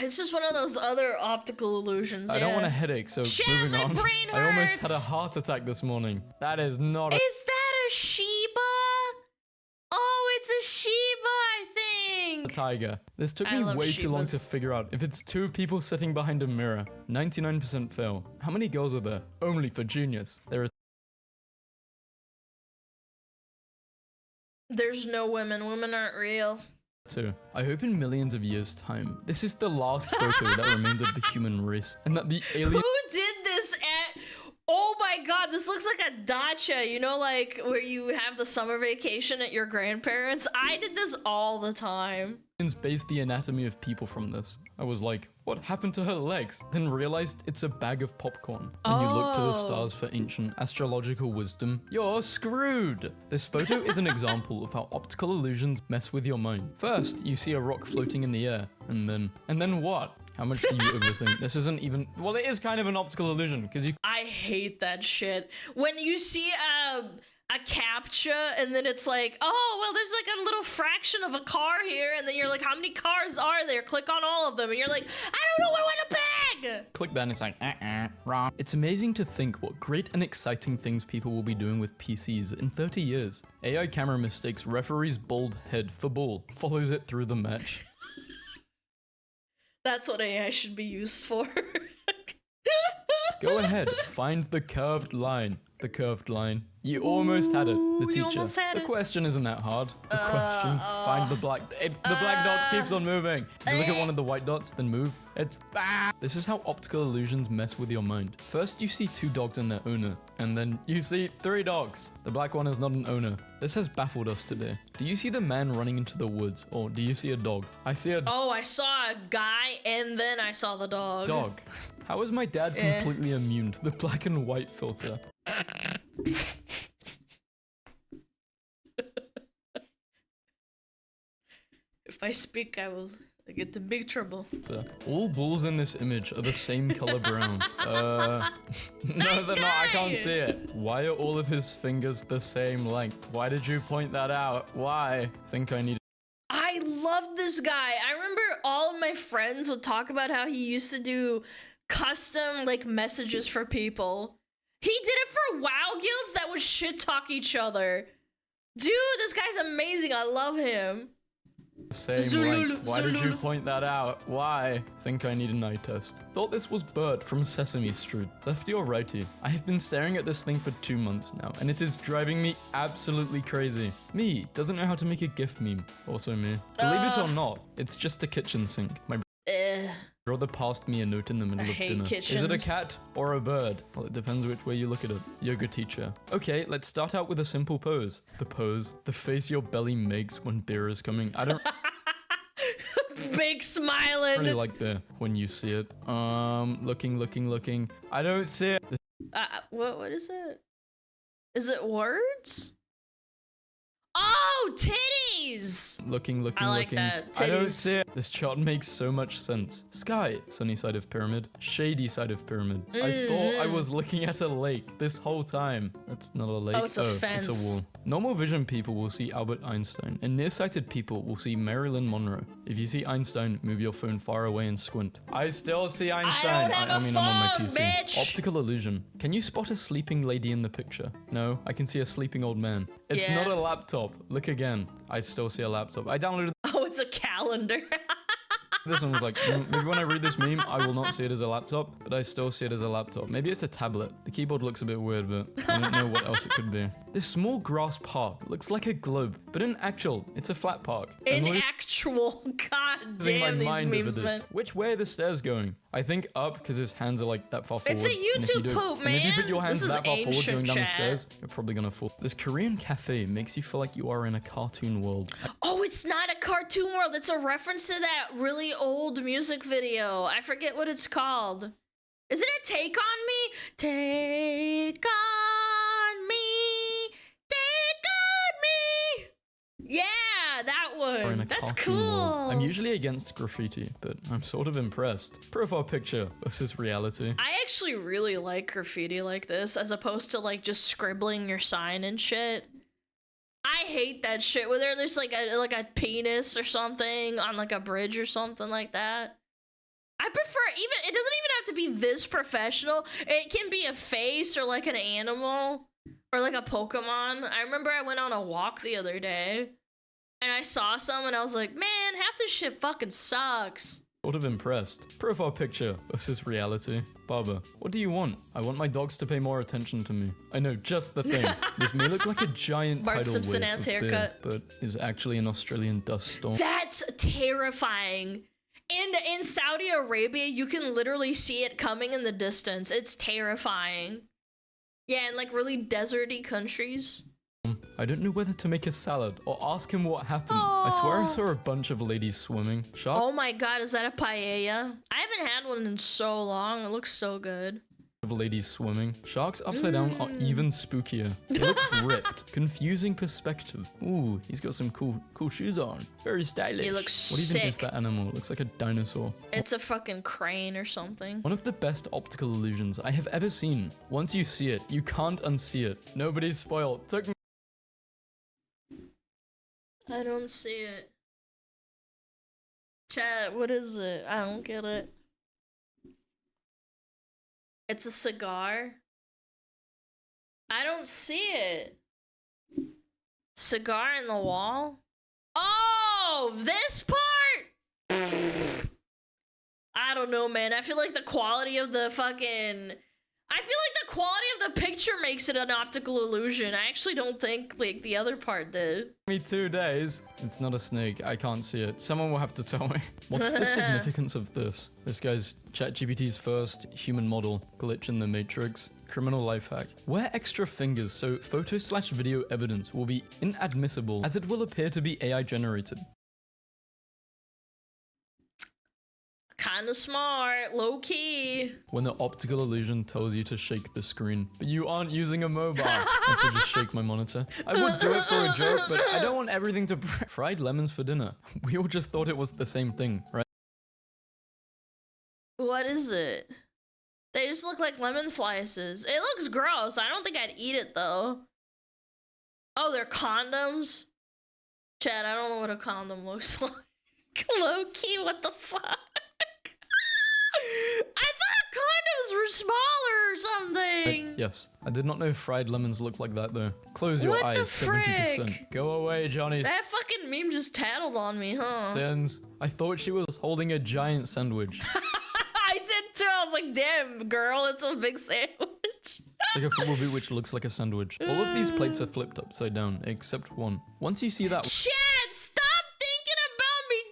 It's just one of those other optical illusions. I don't want a headache, so Shit, moving my on. brain I almost had a hurts. heart attack this morning. That is not a Is that a Shiba? Oh, it's a Shiba, I think. tiger. This took I me love way too long to Shibas. figure out if it's 2 people sitting behind a mirror. 99% fail. How many girls are there? Only for genius. There are There's no women. Women aren't real. 2. I hope in millions of years' time, this is the last photo that remains of the human race, and that the alien Who did this at... Oh my god, this looks like a dacha, you know, like where you have the summer vacation at your grandparents'? I did this all the time. based the anatomy of people from this. I was like, what happened to her legs? Then realized it's a bag of popcorn. When you look to the stars for ancient astrological wisdom, you're screwed! This photo is an example of how optical illusions mess with your mind. First, you see a rock floating in the air, and then what? How much do you overthink? This isn't even, well, it is kind of an optical illusion, because you I hate that shit. When you see a captcha and then it's like, oh, well, there's like a little fraction of a car here, and then you're like, how many cars are there? Click on all of them, and you're like, I don't know what in a bag! click that and it's like, wrong. It's amazing to think what great and exciting things people will be doing with PCs in 30 years. AI camera mistakes referee's bald head for ball, follows it through the match. That's what AI should be used for. Go ahead, find the curved line. The curved line. You almost had it. The you teacher. almost had The it. question isn't that hard. The question. Find the black. The black dot keeps on moving. If you look at one of the white dots, then move. It's This is how optical illusions mess with your mind. First, you see 2 dogs and their owner, and then you see 3 dogs. The black one is not an owner. This has baffled us today. Do you see the man running into the woods, or do you see a dog? I see a Oh, I saw a guy and then I saw the dog. dog. How is my dad completely immune to the black and white filter? If I speak, I will get in big trouble. All bulls in this image are the same color brown. No, they're not. I can't see it. Why are all of his fingers the same length? Why did you point that out? Why? Think I need. I love this guy. I remember all of my friends would talk about how he used to do custom like messages for people. He did it for WoW guilds that would shit talk each other. Dude, this guy's amazing. I love him. Same length. Why did you point that out? Why? Think I need an eye test. Thought this was Bert from Sesame Street. Lefty or righty? I have been staring at this thing for 2 months now, and it is driving me absolutely crazy. Me doesn't know how to make a GIF meme. Also me. Believe it or not, it's just a kitchen sink. My brother passed me a note in the middle of dinner. Kitchen. Is it a cat or a bird? Well, it depends which way you look at it. Yoga teacher. Okay, let's start out with a simple pose. The pose. The face your belly makes when beer is coming. I don't Big smiling. really like beer when you see it. Looking. I don't see it. What is it? Is it words? Oh, titties! Looking. I like that. I don't Titties. see it. This chart makes so much sense. Sky, sunny side of pyramid, shady side of pyramid. I thought I was looking at a lake this whole time. That's not a lake. Oh, it's a fence. It's a wall. Normal vision people will see Albert Einstein, and nearsighted people will see Marilyn Monroe. If you see Einstein, move your phone far away and squint. I still see Einstein. have a I'm on my phone, PC. bitch! Optical illusion. Can you spot a sleeping lady in the picture? No, I can see a sleeping old man. It's Yeah. not a laptop. Look again. I still see a laptop. I downloaded Oh, it's a calendar. this and was like, maybe when I read this meme, I will not see it as a laptop, but I still see it as a laptop. Maybe it's a tablet. The keyboard looks a bit weird, but I don't know what else it could be. This small grass park looks like a globe, but in actual, it's a flat park. In I'm actual, god losing my damn, these mind over memes, this. man. Which way are the stairs going? I think up because his hands are like that far forward. It's a And if you YouTube do- poop, And if you put man. your hands This is that far forward ancient going down the chat. stairs, you're probably gonna fall. This Korean cafe makes you feel like you are in a cartoon world. Oh, it's not a cartoon world. It's a reference to that really old music video. I forget what it's called. Isn't it Take On Me? Take on me. Take on me. Yeah, that Or in a one. That's cartoon world. cool. I'm usually against graffiti, but I'm sort of impressed. Profile picture versus reality. I actually really like graffiti like this as opposed to like just scribbling your sign and shit. I hate that shit where there's like a penis or something on like a bridge or something like that. I prefer it doesn't even have to be this professional. It can be a face or like an animal or like a Pokemon. I remember I went on a walk the other day and I saw some and I was like, man, half this shit fucking sucks. Sort of impressed. Profile picture versus reality. Barbara, what do you want? I want my dogs to pay more attention to me. I know, just the thing. This may look like a giant Bart tidal wave Simpson ass of beer, haircut. but is actually an Australian dust storm. That's terrifying. In Saudi Arabia, you can literally see it coming in the distance. It's terrifying. Yeah, in like really deserty countries. I don't know whether to make a salad or ask him what happened. I swear I saw a bunch of ladies swimming. Shark Oh my god, is that a paella? I haven't had one in so long. It looks so good. of ladies swimming. Sharks upside down are even spookier. They look ripped. Confusing perspective. Ooh, he's got some cool shoes on. Very stylish. He looks What even is sick. that animal? It looks like a dinosaur. It's a fucking crane or something. One of the best optical illusions I have ever seen. Once you see it, you can't unsee it. Nobody's spoiled. Took me. I don't see it. Chat, what is it? I don't get it. It's a cigar. I don't see it. Cigar in the wall? Oh, this part? I don't know, man. I feel like the quality of the fucking... I feel like the quality of the picture makes it an optical illusion. I actually don't think like the other part did. Me 2 days. It's not a snake. I can't see it. Someone will have to tell me. What's the significance of this? This guy's ChatGPT's first human model. Glitch in the Matrix. Criminal life hack. Wear extra fingers so photo/video evidence will be inadmissible as it will appear to be AI generated. Kinda smart, low key. When the optical illusion tells you to shake the screen, but you aren't using a mobile. I have to just shake my monitor. I would do it for a joke, but I don't want everything to fried lemons for dinner. We all just thought it was the same thing, right? What is it? They just look like lemon slices. It looks gross. I don't think I'd eat it though. Oh, they're condoms? Chad, I don't know what a condom looks like. Low key, what the fuck? I thought condoms were smaller or something. Yes. I did not know fried lemons look like that though. Close your What the eyes, 70%. frick? Go away, Johnny. That fucking meme just tattled on me, huh? Sins. I thought she was holding a giant sandwich. I did too. I was like, damn, girl, it's a big sandwich. It's like a football boot which looks like a sandwich. All of these plates are flipped upside down, except one. Once you see that- Chad, stop thinking about me.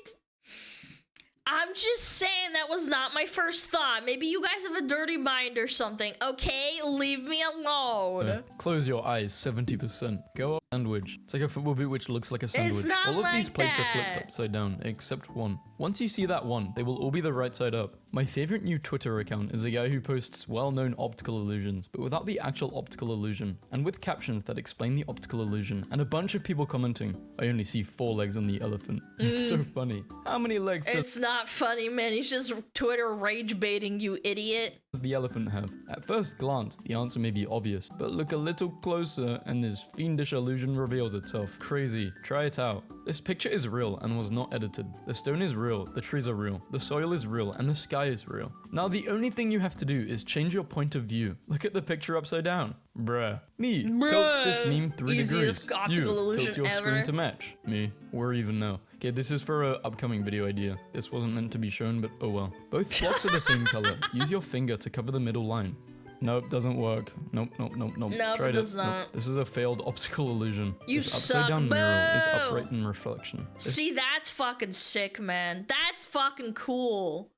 I'm just saying that was not my first thought. Maybe you guys have a dirty mind or something. Okay, leave me alone. Close your eyes, 70%. Go up sandwich. It's like a football boot which looks like a sandwich. not All of these like plates are that. flipped upside down, except one. Once you see that one, they will all be the right side up. My favorite new Twitter account is a guy who posts well-known optical illusions, but without the actual optical illusion, and with captions that explain the optical illusion, and a bunch of people commenting, I only see 4 legs on the elephant. It's so funny. How many legs does It's not funny, man. He's just Twitter rage baiting, you idiot. the elephant have? At first glance, the answer may be obvious, but look a little closer and this fiendish illusion reveals itself. Crazy. Try it out. This picture is real and was not edited. The stone is real, the trees are real, the soil is real, and the sky is real. Now the only thing you have to do is change your point of view. Look at the picture upside down. Bruh. Me tilts this meme 3 Easiest degrees. optical You illusion tilt your ever. screen to match. Me. We're even now. Okay, this is for an upcoming video idea. This wasn't meant to be shown, but oh well. Both blocks are the same color. Use your finger to cover the middle line. Nope, doesn't work. Nope. Nope, Tried it does not. This is a failed optical illusion. You this suck, upside down mirror is boo! upright in reflection. This See, that's fucking sick, man. That's fucking cool.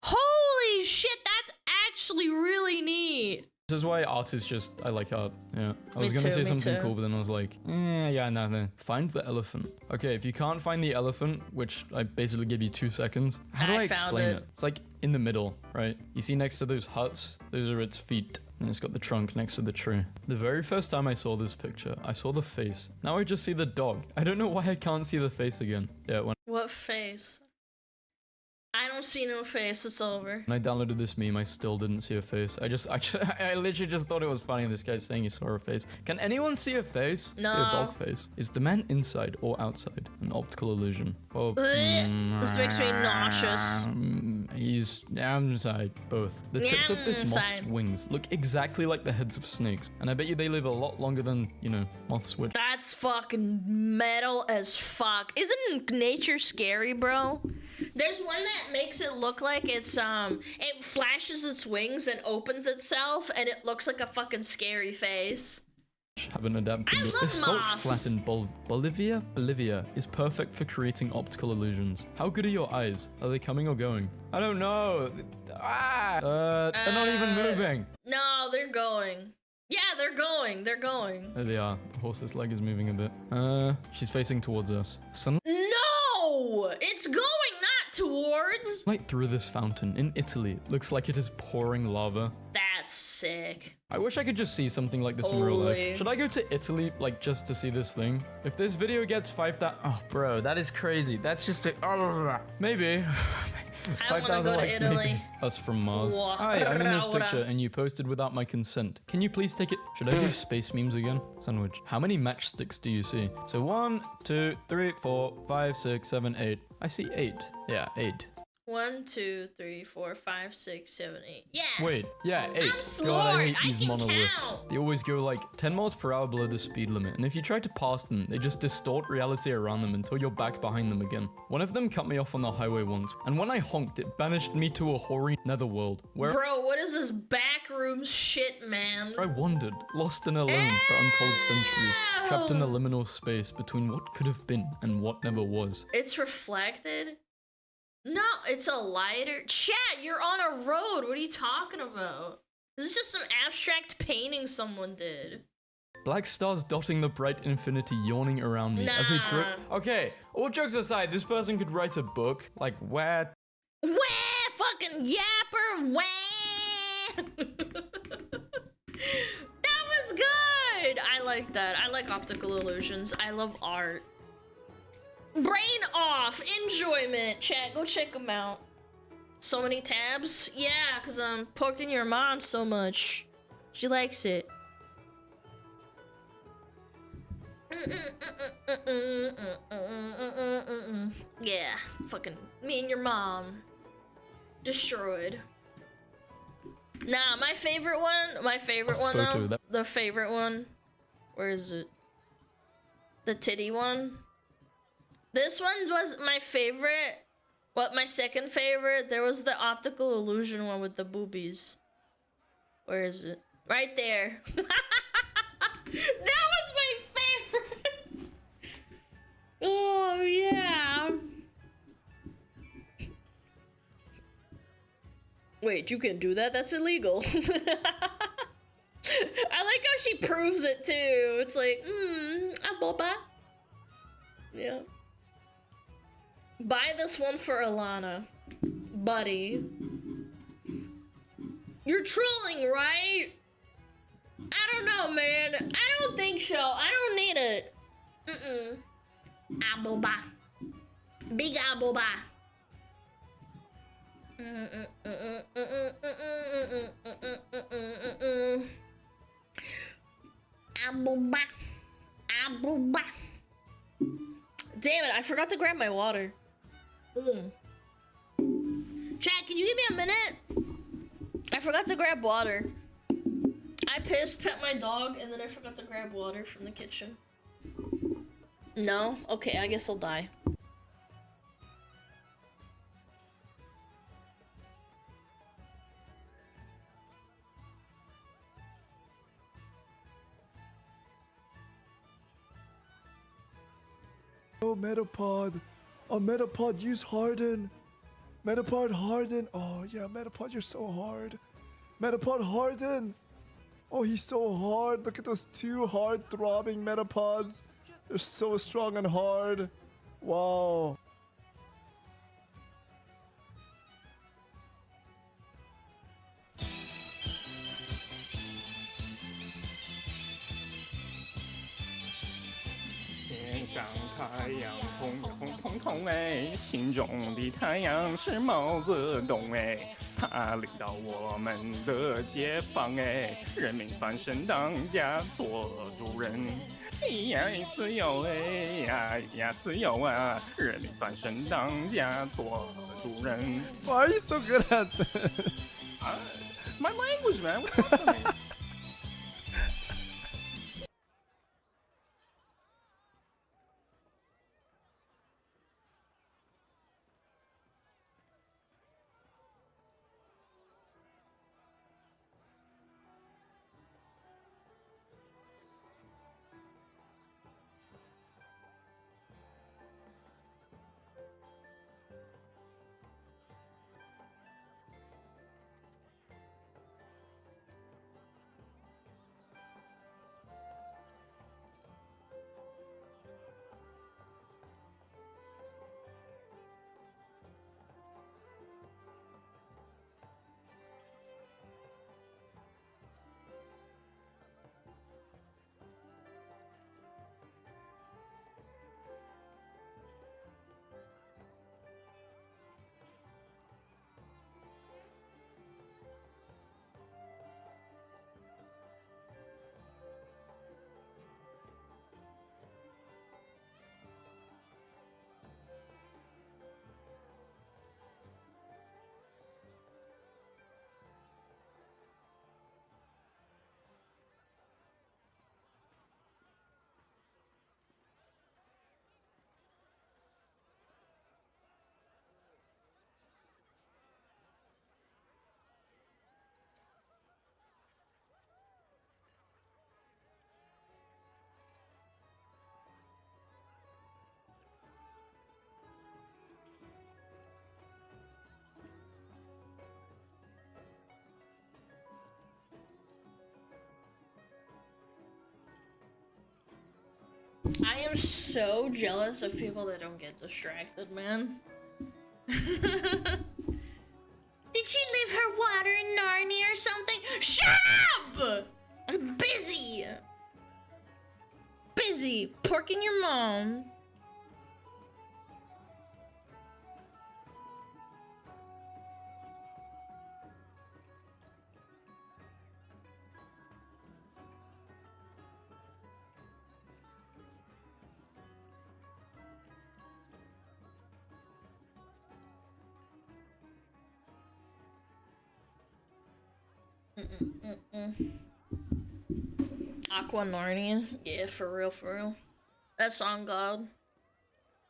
Holy shit, that's actually really neat. is why art is just, I like art. Yeah. I was Me gonna too, say me something too. cool, but then I was like, no. Find the elephant. Okay, if you can't find the elephant, which I basically give you 2 seconds, how do I I found explain it. it? It's like in the middle, right? You see next to those huts, those are its feet. And it's got the trunk next to the tree. The very first time I saw this picture, I saw the face. Now I just see the dog. I don't know why I can't see the face again. Yeah, What face? I don't see no face, it's over. when I downloaded this meme, I still didn't see a face. I literally just thought it was funny, this guy saying he saw a face. Can anyone see a face? See a No. dog face. Is the man inside or outside? An optical illusion. Well, This makes me nauseous. He's outside, both. The tips of this moth's Outside. wings look exactly like the heads of snakes. And I bet you they live a lot longer than, you know, moths would. That's fucking metal as fuck. Isn't nature scary, bro? There's one that makes it look like it's it flashes its wings and opens itself and it looks like a fucking scary face. Haven't adapted. I love This salt moths. flat in Bolivia is perfect for creating optical illusions. How good are your eyes? Are they coming or going? I don't know. They're not even moving. No, they're going. Yeah, they're going. They're going. There they are. The horse's leg is moving a bit. She's facing towards us. Sunlight No! It's going, not towards. through this fountain in Italy looks like it is pouring lava. That's sick. I wish I could just see something like this in real life. Holy. Should I go to Italy, like, just to see this thing? If this video gets 5,000... Oh, bro, that is crazy. That's just a... maybe. I wanna 5,000 go to likes, Italy. maybe. Us from Mars. Whoa. Hi, I'm in this Ora. picture, and you posted without my consent. Can you please take it? Should I do space memes again? Sandwich. How many matchsticks do you see? So 1, 2, 3, 4, 5, 6, 7, 8. I see 8. Yeah, 8. 1, 2, 3, 4, 5, 6, 7, 8. Yeah. Wait, yeah, 8. I'm smart. God, I hate I these can monoliths. count. They always go like 10 miles per hour below the speed limit, and if you try to pass them, they just distort reality around them until you're back behind them again. One of them cut me off on the highway once, and when I honked, it banished me to a hoary netherworld, where Bro, what is this backroom shit, man? I wandered, lost and alone for untold centuries, trapped in the liminal space between what could have been and what never was. It's reflected? No, it's a lighter. Chat, you're on a road. What are you talking about? This is just some abstract painting someone did. Black stars dotting the bright infinity yawning around me as I drip. Okay, all jokes aside, this person could write a book. Like, where? Wah, fucking yapper, wah! That was good! I like that. I like optical illusions. I love art. Brain off! Enjoyment! Chat, go check them out. So many tabs? Yeah, because I'm poking your mom so much. She likes it. Yeah, fucking me and your mom. Destroyed. Nah, my favorite one though, the favorite one, where is it? The titty one? This one was my favorite. What, my second favorite? There was the optical illusion one with the boobies. Where is it? Right there. That was my favorite! Oh, yeah. Wait, you can do that? That's illegal. I like how she proves it too. It's like, a boba. Yeah. Buy this one for Alana. Buddy. You're trolling, right? I don't know, man. I don't think so. I don't need it. Aboba. Big aboba. Aboba. Aboba. Damn it, I forgot to grab my water. Chat, can you give me a minute? I forgot to grab water. I pet my dog, and then I forgot to grab water from the kitchen. No? Okay, I guess I'll die. Oh, Metapod. Oh, Metapod, use Harden. Metapod, Harden. Oh, yeah, Metapod, you're so hard. Metapod, Harden. Oh, he's so hard. Look at those two hard throbbing Metapods. They're so strong and hard. Wow.天上太阳红红彤彤哎，心中的太阳是毛泽东哎，他领导我们的解放哎，人民翻身当家做主人，呀自由哎呀自由啊，人民翻身当家做主人。Why are you so good at this? My language, man. What's happening? I am so jealous of people that don't get distracted, man. Did she leave her water in Narnia or something? Shut up! I'm busy. Busy porking your mom. Aqua Narnia. Yeah, for real, for real. That's on God.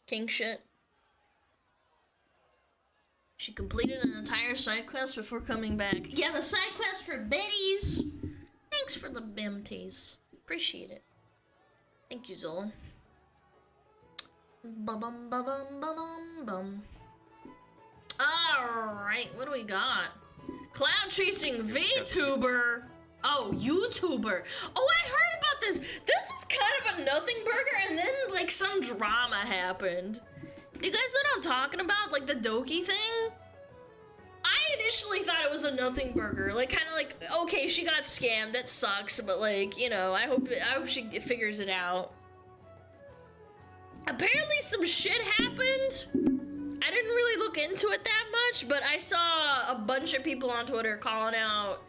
King shit. She completed an entire side quest before coming back. Yeah, the side quest for Betty's. Thanks for the BMTs. Appreciate it. Thank you, Zola. Ba-bum, ba-bum, ba-bum, bum. Alright, what do we got? Cloud chasing VTuber. Oh, YouTuber. Oh, I heard about this. This was kind of a nothing burger, and then like some drama happened. Do you guys know what I'm talking about? Like the Doki thing? I initially thought it was a nothing burger. Like kind of like, okay, she got scammed. That sucks, but like, you know, I hope she figures it out. Apparently some shit happened. I didn't really look into it that much, but I saw a bunch of people on Twitter calling out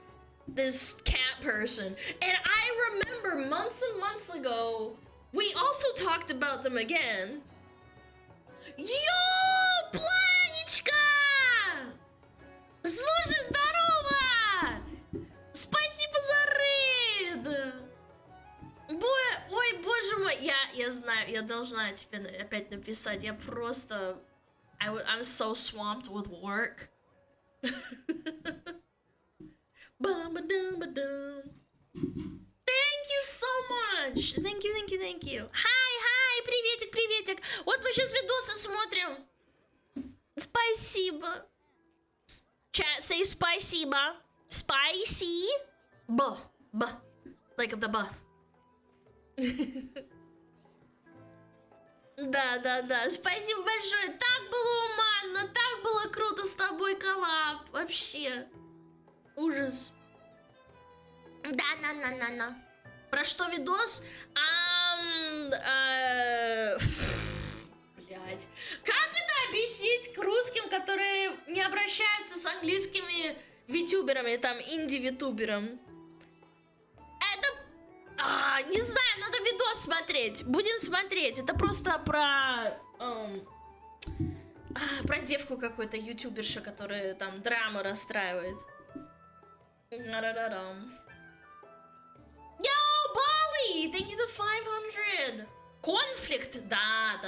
this cat person. And I remember months and months ago, we also talked about them again. Yo, Планечка! Слушай, здорово! Спасибо за рейд! Ой, боже мой, я знаю, я должна тебе опять написать, я просто... I'm so swamped with work. Thank you so much. Thank you. Hi, приветик. Вот мы сейчас видосы смотрим. Спасибо. Chat, say спасибо. Spicy. Buh. Like the buh. Да. Спасибо большое. Так было уманно, так было круто с тобой коллаб. Вообще. Ужас. Да, на. Про что видос? Блять. Как это объяснить русским, которые не обращаются с английскими витюберами, там, инди-витубером? Не знаю, надо видос смотреть. Будем смотреть. Это просто про девку какой-то ютуберша, которая там драму расстраивает. Yo, Bali! Thank you the 500! Conflict! Да.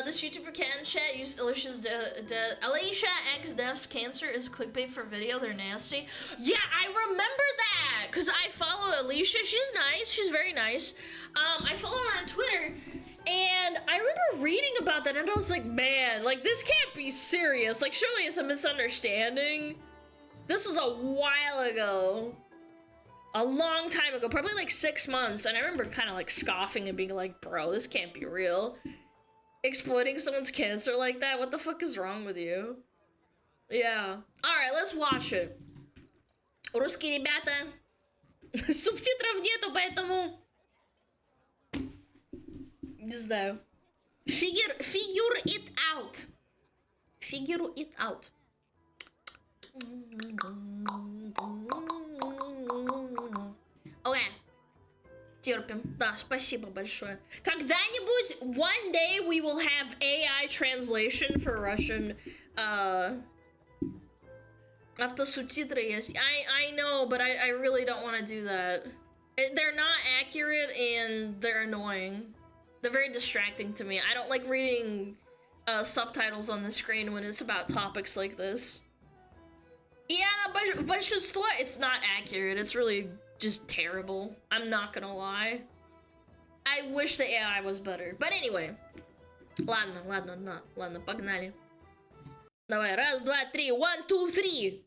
This YouTuber can chat used Alicia's Alicia X Dev's cancer is clickbait for video. They're nasty. Yeah, I remember that because I follow Alicia. She's nice. She's very nice. I follow her on Twitter, and I remember reading about that, and I was like, man, like this can't be serious. Like, surely it's a misunderstanding. This was a while ago. A long time ago, probably like 6 months, and I remember kind of like scoffing and being like, bro, this can't be real. Exploiting someone's cancer like that? What the fuck is wrong with you? Yeah. Alright, let's watch it. Русские ребята. Субтитров нету, поэтому... Не знаю. Figure it out. Figure it out. Окей. Терпим. Да, спасибо большое. Когда-нибудь, one day we will have AI translation for Russian. Автосубтитры есть. I know, but I really don't want to do that. They're not accurate and they're annoying. They're very distracting to me. I don't like reading subtitles on the screen when it's about topics like this. Yeah, большинство, it's not accurate. It's really just terrible. I'm not gonna lie. I wish the AI was better. But anyway. Ладно, погнали. Давай, раз, два, три, 1, 2, 3.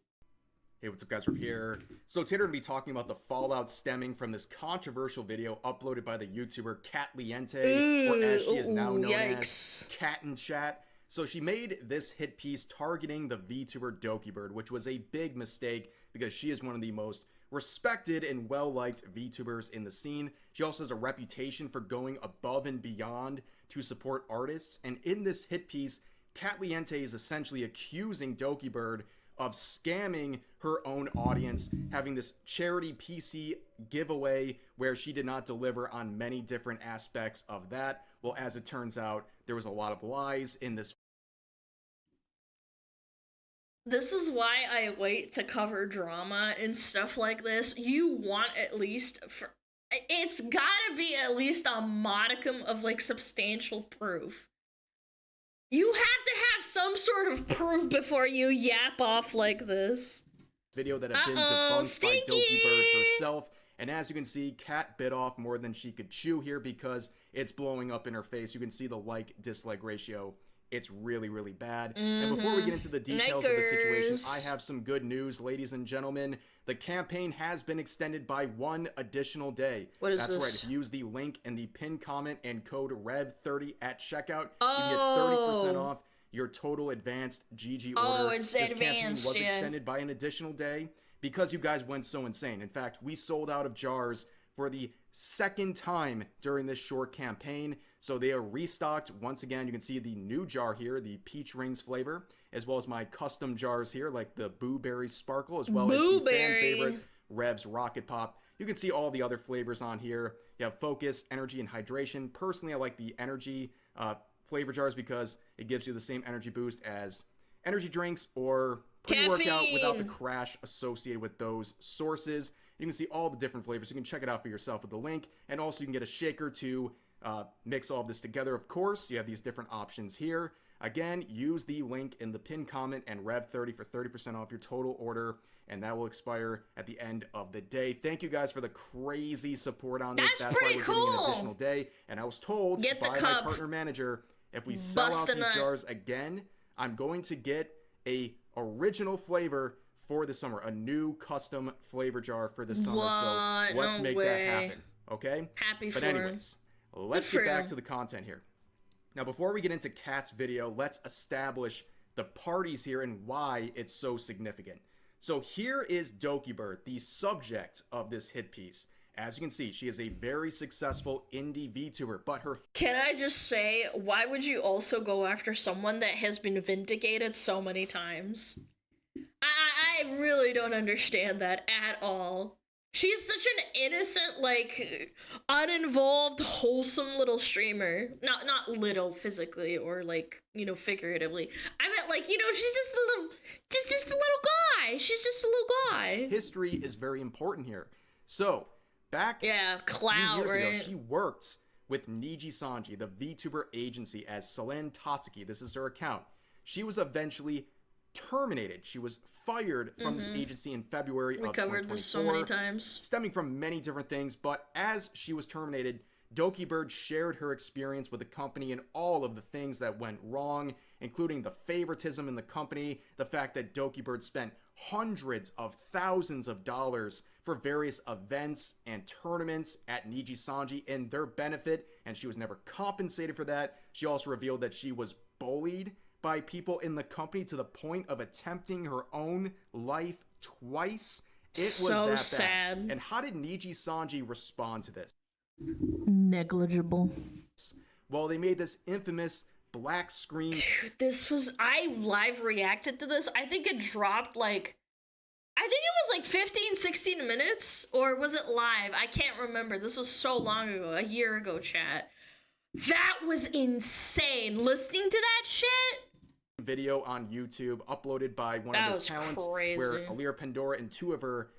Hey, what's up guys, we're here. So today we're going to be talking about the fallout stemming from this controversial video uploaded by the YouTuber Catliente, or as she is now known as Cat in Chat. So she made this hit piece targeting the VTuber Dokibird, which was a big mistake because she is one of the most respected and well-liked VTubers in the scene. She also has a reputation for going above and beyond to support artists, and in this hit piece, Catliente is essentially accusing Dokibird of scamming her own audience, having this charity PC giveaway where she did not deliver on many different aspects of that. Well, as it turns out, there was a lot of lies in this. This is why I wait to cover drama and stuff like this. You want at least, it's gotta be at least a modicum of like substantial proof. You have to have some sort of proof before you yap off like this. Video that had been debunked by Dokibird herself. And as you can see, Cat bit off more than she could chew here because it's blowing up in her face. You can see the like-dislike ratio. It's really, really bad. And before we get into the details of the situation, I have some good news, ladies and gentlemen. The campaign has been extended by 1 additional day. What is this? That's right. If you use the link in the pinned comment and code REV30 at checkout, you can get 30% off your total advanced GG order. It's this advanced, campaign was extended by an additional day because you guys went so insane. In fact, we sold out of jars for the 2nd time during this short campaign. So they are restocked. Once again, you can see the new jar here, the Peach Rings flavor, as well as my custom jars here, like the Boo Berry Sparkle, as well as the fan favorite Rev's Rocket Pop. You can see all the other flavors on here. You have Focus, Energy, and Hydration. Personally, I like the Energy flavor jars because it gives you the same energy boost as energy drinks or pre-workout without the crash associated with those sources. You can see all the different flavors. You can check it out for yourself with the link. And also you can get a shaker to mix all of this together. Of course, you have these different options here. Again, use the link in the pinned comment and Rev30 for 30% off your total order, and that will expire at the end of the day. Thank you guys for the crazy support on this. That's why we're getting an additional day. And I was told by my partner manager, if we sell out these jars again, I'm going to get a original flavor for the summer, a new custom flavor jar for the summer. So let's make that happen. Okay? Happy for But anyways, let's get back to the content here. Now, before we get into Cat's video, let's establish the parties here and why it's so significant. So here is Dokibird, the subject of this hit piece. As you can see, she is a very successful indie VTuber, but her... Can I just say, why would you also go after someone that has been vindicated so many times? I really don't understand that at all. She's such an innocent, like, uninvolved, wholesome little streamer. Not little physically or, like, you know, figuratively. I meant, like, you know, she's just a little guy. She's just a little guy. History is very important here. So, back a few years ago, she worked with Niji Sanji, the VTuber agency, as Selen Tatsuki. This is her account. She was eventually terminated. She was fired from this agency in February of 2024. We covered this so many times. Stemming from many different things, but as she was terminated, Dokibird shared her experience with the company and all of the things that went wrong, including the favoritism in the company, the fact that Dokibird spent hundreds of thousands of dollars for various events and tournaments at Niji Sanji in their benefit, and she was never compensated for that. She also revealed that she was bullied by people in the company to the point of attempting her own life twice. It was so that sad. Bad. And how did Niji Sanji respond to this? Negligible. Well, they made this infamous black screen. Dude, this was... I live reacted to this. I think it dropped like... I think it was like 15, 16 minutes. Or was it live? I can't remember. This was so long ago. A year ago, chat. That was insane. Listening to that shit... Video on YouTube uploaded by one of the talents where Alira Pandora and 2 of her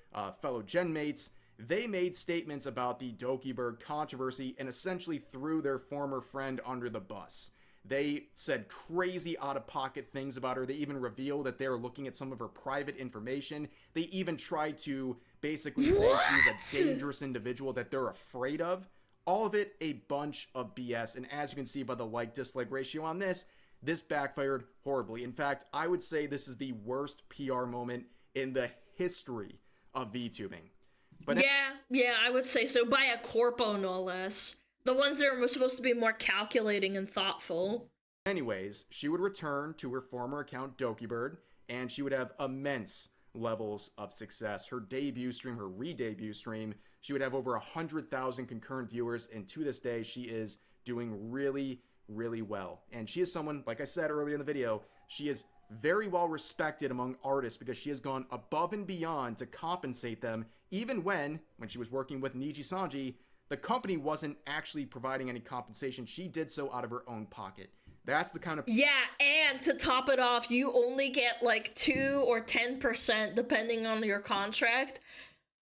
fellow gen mates, they made statements about the Dokibird controversy and essentially threw their former friend under the bus. They said crazy out-of-pocket things about her. They even revealed that they were looking at some of her private information. They even tried to basically say she's a dangerous individual that they're afraid of. All of it a bunch of BS, and as you can see by the like-dislike ratio on this backfired horribly. In fact, I would say this is the worst PR moment in the history of VTubing. But yeah, I would say so. By a corpo, no less. The ones that are supposed to be more calculating and thoughtful. Anyways, she would return to her former account, DokiBird, and she would have immense levels of success. Her debut stream, her re-debut stream, she would have over 100,000 concurrent viewers, and to this day, she is doing really, really well. And she is someone, like I said earlier in the video, she is very well respected among artists because she has gone above and beyond to compensate them, even when she was working with Niji Sanji, the company wasn't actually providing any compensation. She did so out of her own pocket. That's the kind of... Yeah, and to top it off, you only get like 2 or 10%, depending on your contract,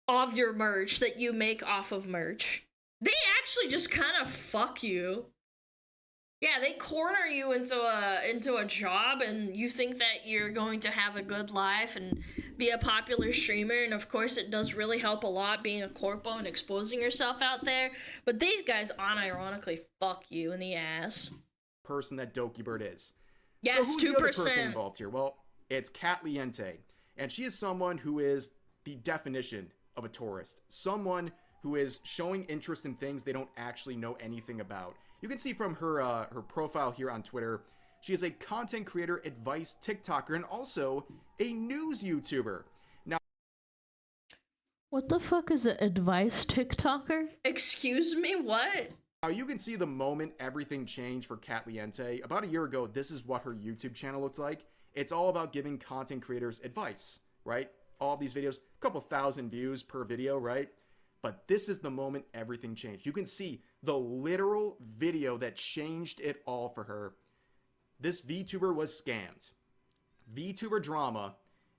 of your merch that you make off of merch. They actually just kind of fuck you. Yeah, they corner you into a job, and you think that you're going to have a good life and be a popular streamer, and of course it does really help a lot being a corpo and exposing yourself out there, but these guys unironically fuck you in the ass. Person that DokiBird is. Yes, so who's 2%. The other person involved here? Well, it's Cat Liente, and she is someone who is the definition of a tourist. Someone who is showing interest in things they don't actually know anything about. You can see from her her profile here on Twitter, she is a content creator, advice TikToker, and also a news YouTuber. Now, what the fuck is an advice TikToker? Excuse me, what? Now you can see the moment everything changed for Cat Liente. About a year ago, this is what her YouTube channel looked like. It's all about giving content creators advice, right? All of these videos, a couple thousand views per video, right? But this is the moment everything changed. You can see the literal video that changed it all for her. This VTuber was scammed. VTuber drama,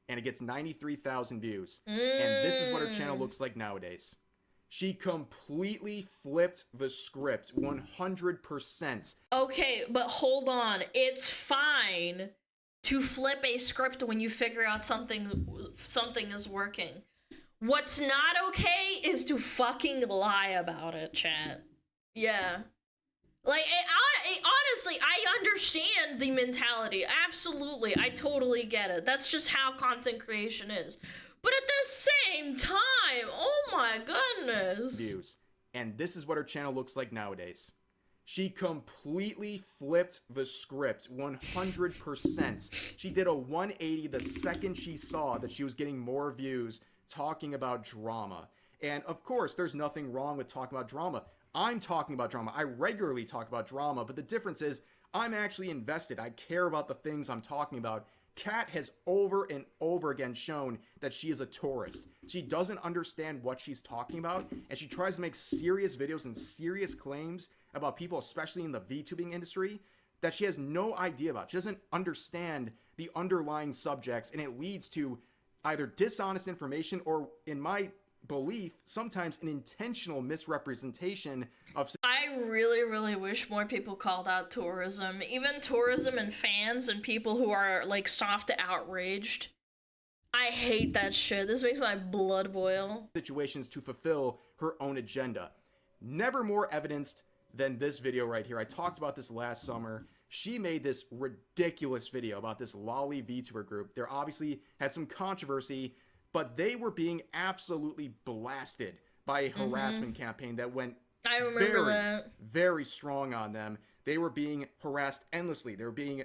and it gets 93,000 views. And this is what her channel looks like nowadays. She completely flipped the script 100%. Okay, but hold on. It's fine to flip a script when you figure out something is working. What's not okay is to fucking lie about it, chat. Yeah. Like, honestly, I understand the mentality. Absolutely, I totally get it. That's just how content creation is. But at the same time, oh my goodness. Views. And this is what her channel looks like nowadays. She completely flipped the script 100%. She did a 180 the second she saw that she was getting more views talking about drama. And of course, there's nothing wrong with talking about drama. I'm talking about drama. I regularly talk about drama, but the difference is I'm actually invested. I care about the things I'm talking about. Kat has over and over again shown that she is a tourist. She doesn't understand what she's talking about, and she tries to make serious videos and serious claims about people, especially in the VTubing industry, that she has no idea about. She doesn't understand the underlying subjects, and it leads to either dishonest information or, in my belief, sometimes an intentional misrepresentation of... I really, really wish more people called out tourism. Even tourism and fans and people who are, like, soft outraged. I hate that shit. This makes my blood boil. Situations to fulfill her own agenda. Never more evidenced than this video right here. I talked about this last summer. She made this ridiculous video about this lolly VTuber group. There obviously had some controversy, but they were being absolutely blasted by a harassment campaign that went very strong on them. They were being harassed endlessly. They were being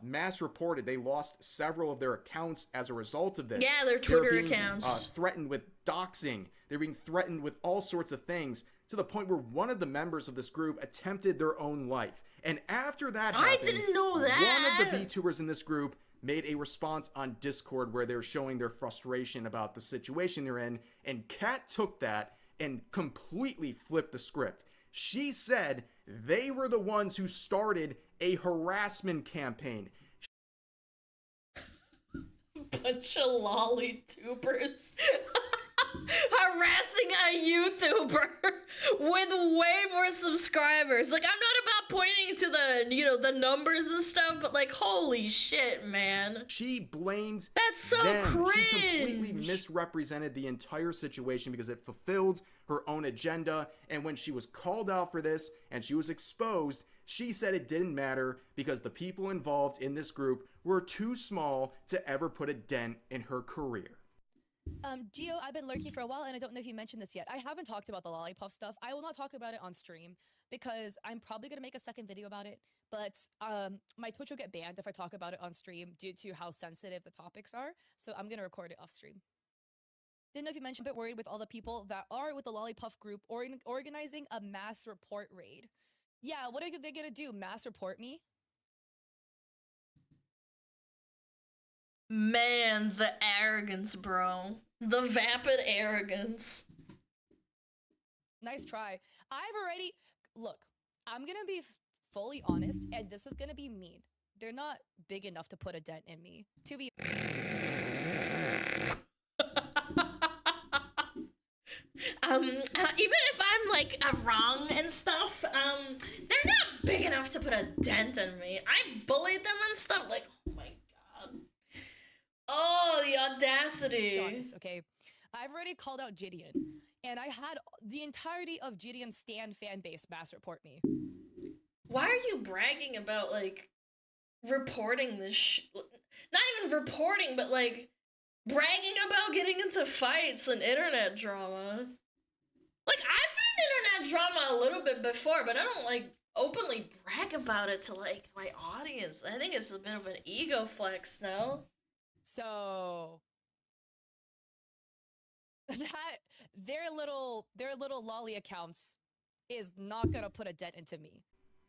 mass reported. They lost several of their accounts as a result of this. Yeah, their Twitter accounts. Threatened with doxing. They're being threatened with all sorts of things, to the point where one of the members of this group attempted their own life. And after that happened, I didn't know that. One of the VTubers in this group made a response on Discord where they're showing their frustration about the situation they're in, and Kat took that and completely flipped the script. She said they were the ones who started a harassment campaign. Bunch of lolly tubers harassing a YouTuber with way more subscribers. Like, I'm not about pointing to the, you know, the numbers and stuff, but like, holy shit, man. She blamed That's so them. cringe. She completely misrepresented the entire situation because it fulfilled her own agenda. And when she was called out for this and she was exposed, she said it didn't matter because the people involved in this group were too small to ever put a dent in her career. Gio, I've been lurking for a while, and I don't know if you mentioned this yet. I haven't talked about the lollipop stuff. I will not talk about it on stream because I'm probably gonna make a second video about it. But my Twitch will get banned if I talk about it on stream due to how sensitive the topics are. So I'm gonna record it off stream. Didn't know if you mentioned, but worried with all the people that are with the lollipop group or organizing a mass report raid. Yeah, what are they gonna do? Mass report me? Man, the arrogance, bro. The vapid arrogance. Nice try. I've already look. I'm gonna be fully honest, and this is gonna be mean. They're not big enough to put a dent in me. To be. Even if I'm like wrong and stuff, they're not big enough to put a dent in me. I bullied them and stuff. Like, oh my god. Oh, the audacity. Honest, okay. I've already called out Gideon, and I had the entirety of Gideon's Stan fan base mass report me. Why are you bragging about, like, reporting this not even reporting, but, like, bragging about getting into fights and internet drama? Like, I've been in internet drama a little bit before, but I don't, like, openly brag about it to, like, my audience. I think it's a bit of an ego flex now. So that their little lolly accounts is not gonna put a dent into me.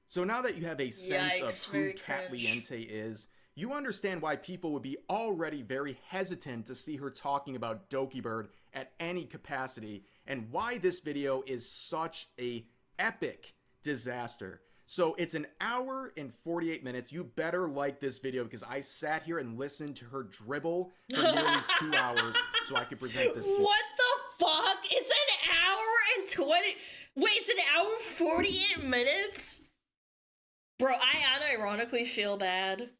So now that you have a sense Yikes, of who very Catliente is, you understand why people would be already very hesitant to see her talking about Doki Bird at any capacity, and why this video is such a epic disaster. So it's an hour and 48 minutes. You better like this video because I sat here and listened to her dribble for nearly 2 hours so I could present this to you. What the fuck? It's an hour and 20... Wait, it's an hour 48 minutes? Bro, I unironically feel bad.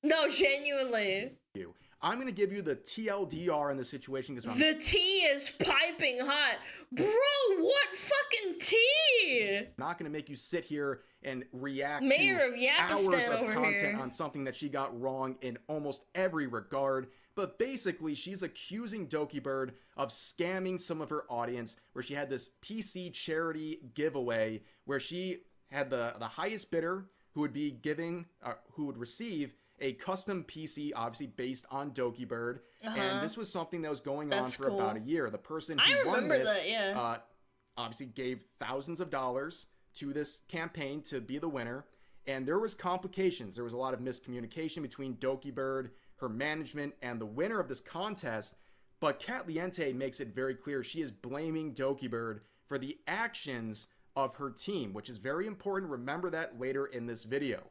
No, genuinely. I'm going to give you the TLDR in the situation because the tea is piping hot. Bro, what fucking tea? I'm not going to make you sit here and react Mayor to of Yappistan hours of over content here. on something that she got wrong in almost every regard. But basically, she's accusing Doki Bird of scamming some of her audience, where she had this PC charity giveaway where she had the highest bidder who would be giving, who would receive a custom PC, obviously based on Doki Bird, and this was something that was going on for about a year. The person who won this, obviously gave thousands of dollars to this campaign to be the winner, and there was complications. There was a lot of miscommunication between Doki Bird, her management, and the winner of this contest, but Catliente makes it very clear she is blaming Doki Bird for the actions of her team, which is very important. Remember that later in this video.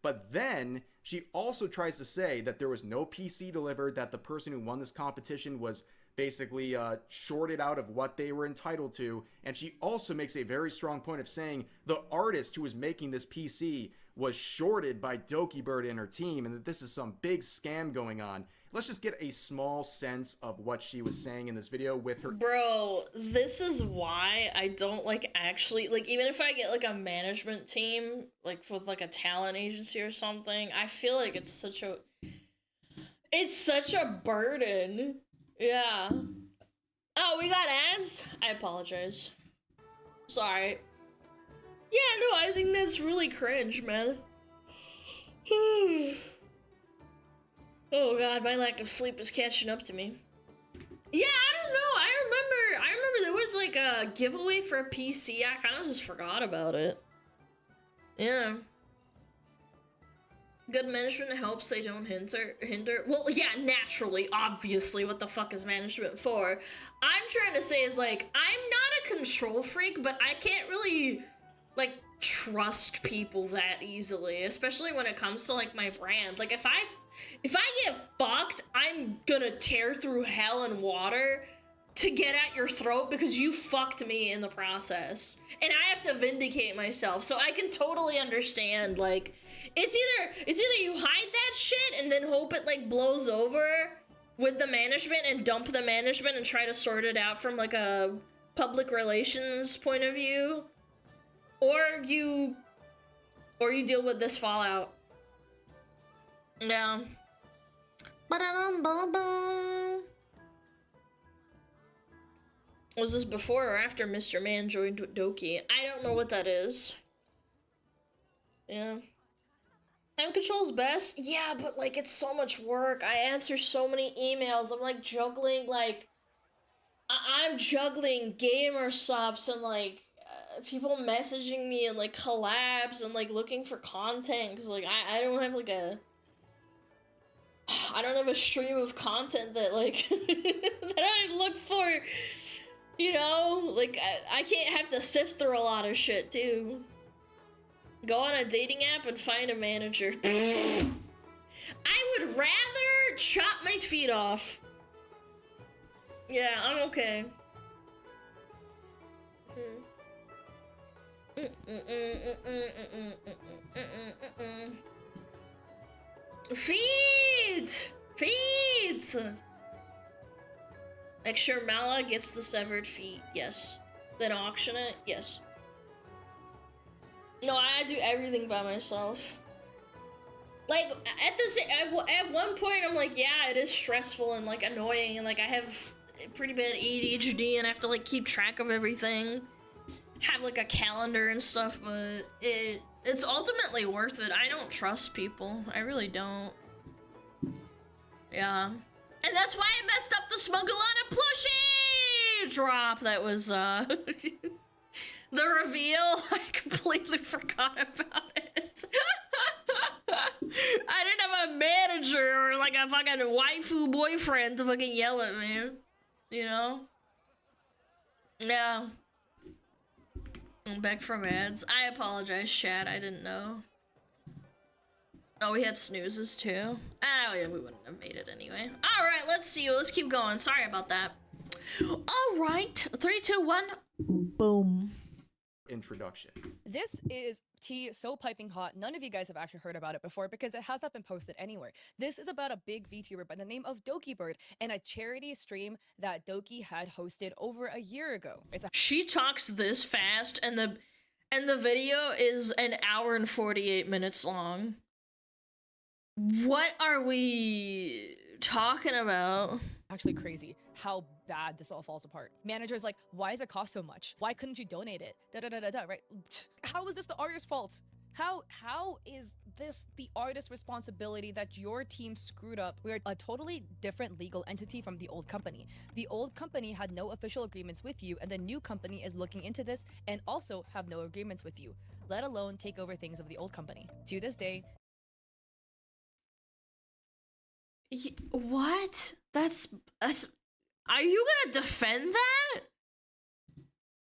But then she also tries to say that there was no PC delivered, that the person who won this competition was basically shorted out of what they were entitled to. And she also makes a very strong point of saying the artist who was making this PC was shorted by Doki Bird and her team, and that this is some big scam going on. Let's just get a small sense of what she was saying in this video with her. Bro, this is why I don't like actually, like, even if I get like a management team, like with like a talent agency or something, I feel like it's such a burden. Yeah. Oh, we got ads? I apologize. Sorry. Yeah, no, I think that's really cringe, man. Oh god, my lack of sleep is catching up to me. Yeah, I don't know. I remember there was like a giveaway for a PC. I kind of just forgot about it. Yeah. Good management helps they don't hinder. Well, yeah, naturally, obviously. What the fuck is management for? I'm trying to say is like, I'm not a control freak, but I can't really like trust people that easily, especially when it comes to like my brand. Like if I get fucked, I'm gonna tear through hell and water to get at your throat because you fucked me in the process. And I have to vindicate myself. So I can totally understand, like, it's either you hide that shit and then hope it like blows over with the management and dump the management and try to sort it out from like a public relations point of view, or you deal with this fallout. Yeah. Ba-da-dum-bum-bum. Was this before or after Mr. Man joined Doki? I don't know what that is. Yeah. Time control's best? Yeah, but like it's so much work. I answer so many emails. I'm like juggling like I'm juggling gamer subs and like people messaging me and like collabs and like looking for content because like I don't have like a I don't have a stream of content that like that I look for, you know, like I can't have to sift through a lot of shit too. Go on a dating app and find a manager. I would rather chop my feet off. Yeah, I'm okay. Feet! Feet! Make sure Mala gets the severed feet, yes. Then auction it, yes. No, I do everything by myself. Like, at one point, I'm like, yeah, it is stressful and, like, annoying, and, like, I have pretty bad ADHD, and I have to, like, keep track of everything. Have, like, a calendar and stuff, but it's ultimately worth it. I don't trust people. I really don't. Yeah. And that's why I messed up the SmugAlana plushie drop that was, the reveal. I completely forgot about it. I didn't have a manager or like a fucking waifu boyfriend to fucking yell at me. You know? Yeah. I'm back from ads. I apologize, chat. I didn't know. Oh, we had snoozes too. Oh yeah, we wouldn't have made it anyway. All right, let's see. Let's keep going. Sorry about that. All right, 3, 2, 1. Boom. Introduction. This is tea so piping hot, none of you guys have actually heard about it before because it has not been posted anywhere. This is about a big VTuber by the name of DokiBird and a charity stream that Doki had hosted over a year ago. She talks this fast and the video is an hour and 48 minutes long. What are we talking about? Actually crazy how bad this all falls apart. Manager's like, why does it cost so much? Why couldn't you donate it? Right? How is this the artist's fault? How is this the artist's responsibility that your team screwed up? We're a totally different legal entity from the old company. The old company had no official agreements with you, and the new company is looking into this and also have no agreements with you, let alone take over things of the old company. To this day, what? That's are you gonna defend that?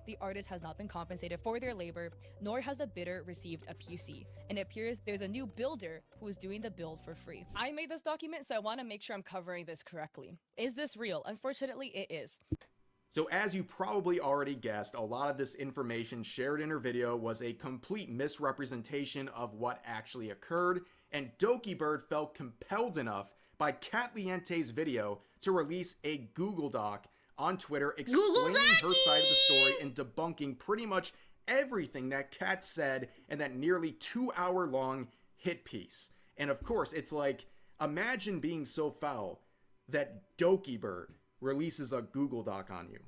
The artist has not been compensated for their labor, nor has the bidder received a PC. And it appears there's a new builder who is doing the build for free. I made this document, so I want to make sure I'm covering this correctly. Is this real? Unfortunately, it is. So as you probably already guessed, a lot of this information shared in her video was a complete misrepresentation of what actually occurred, and DokiBird felt compelled enough by Cat Liente's video to release a Google Doc on Twitter explaining her side of the story and debunking pretty much everything that Cat said in that nearly 2-hour long hit piece. And of course, it's like, imagine being so foul that DokiBird releases a Google Doc on you.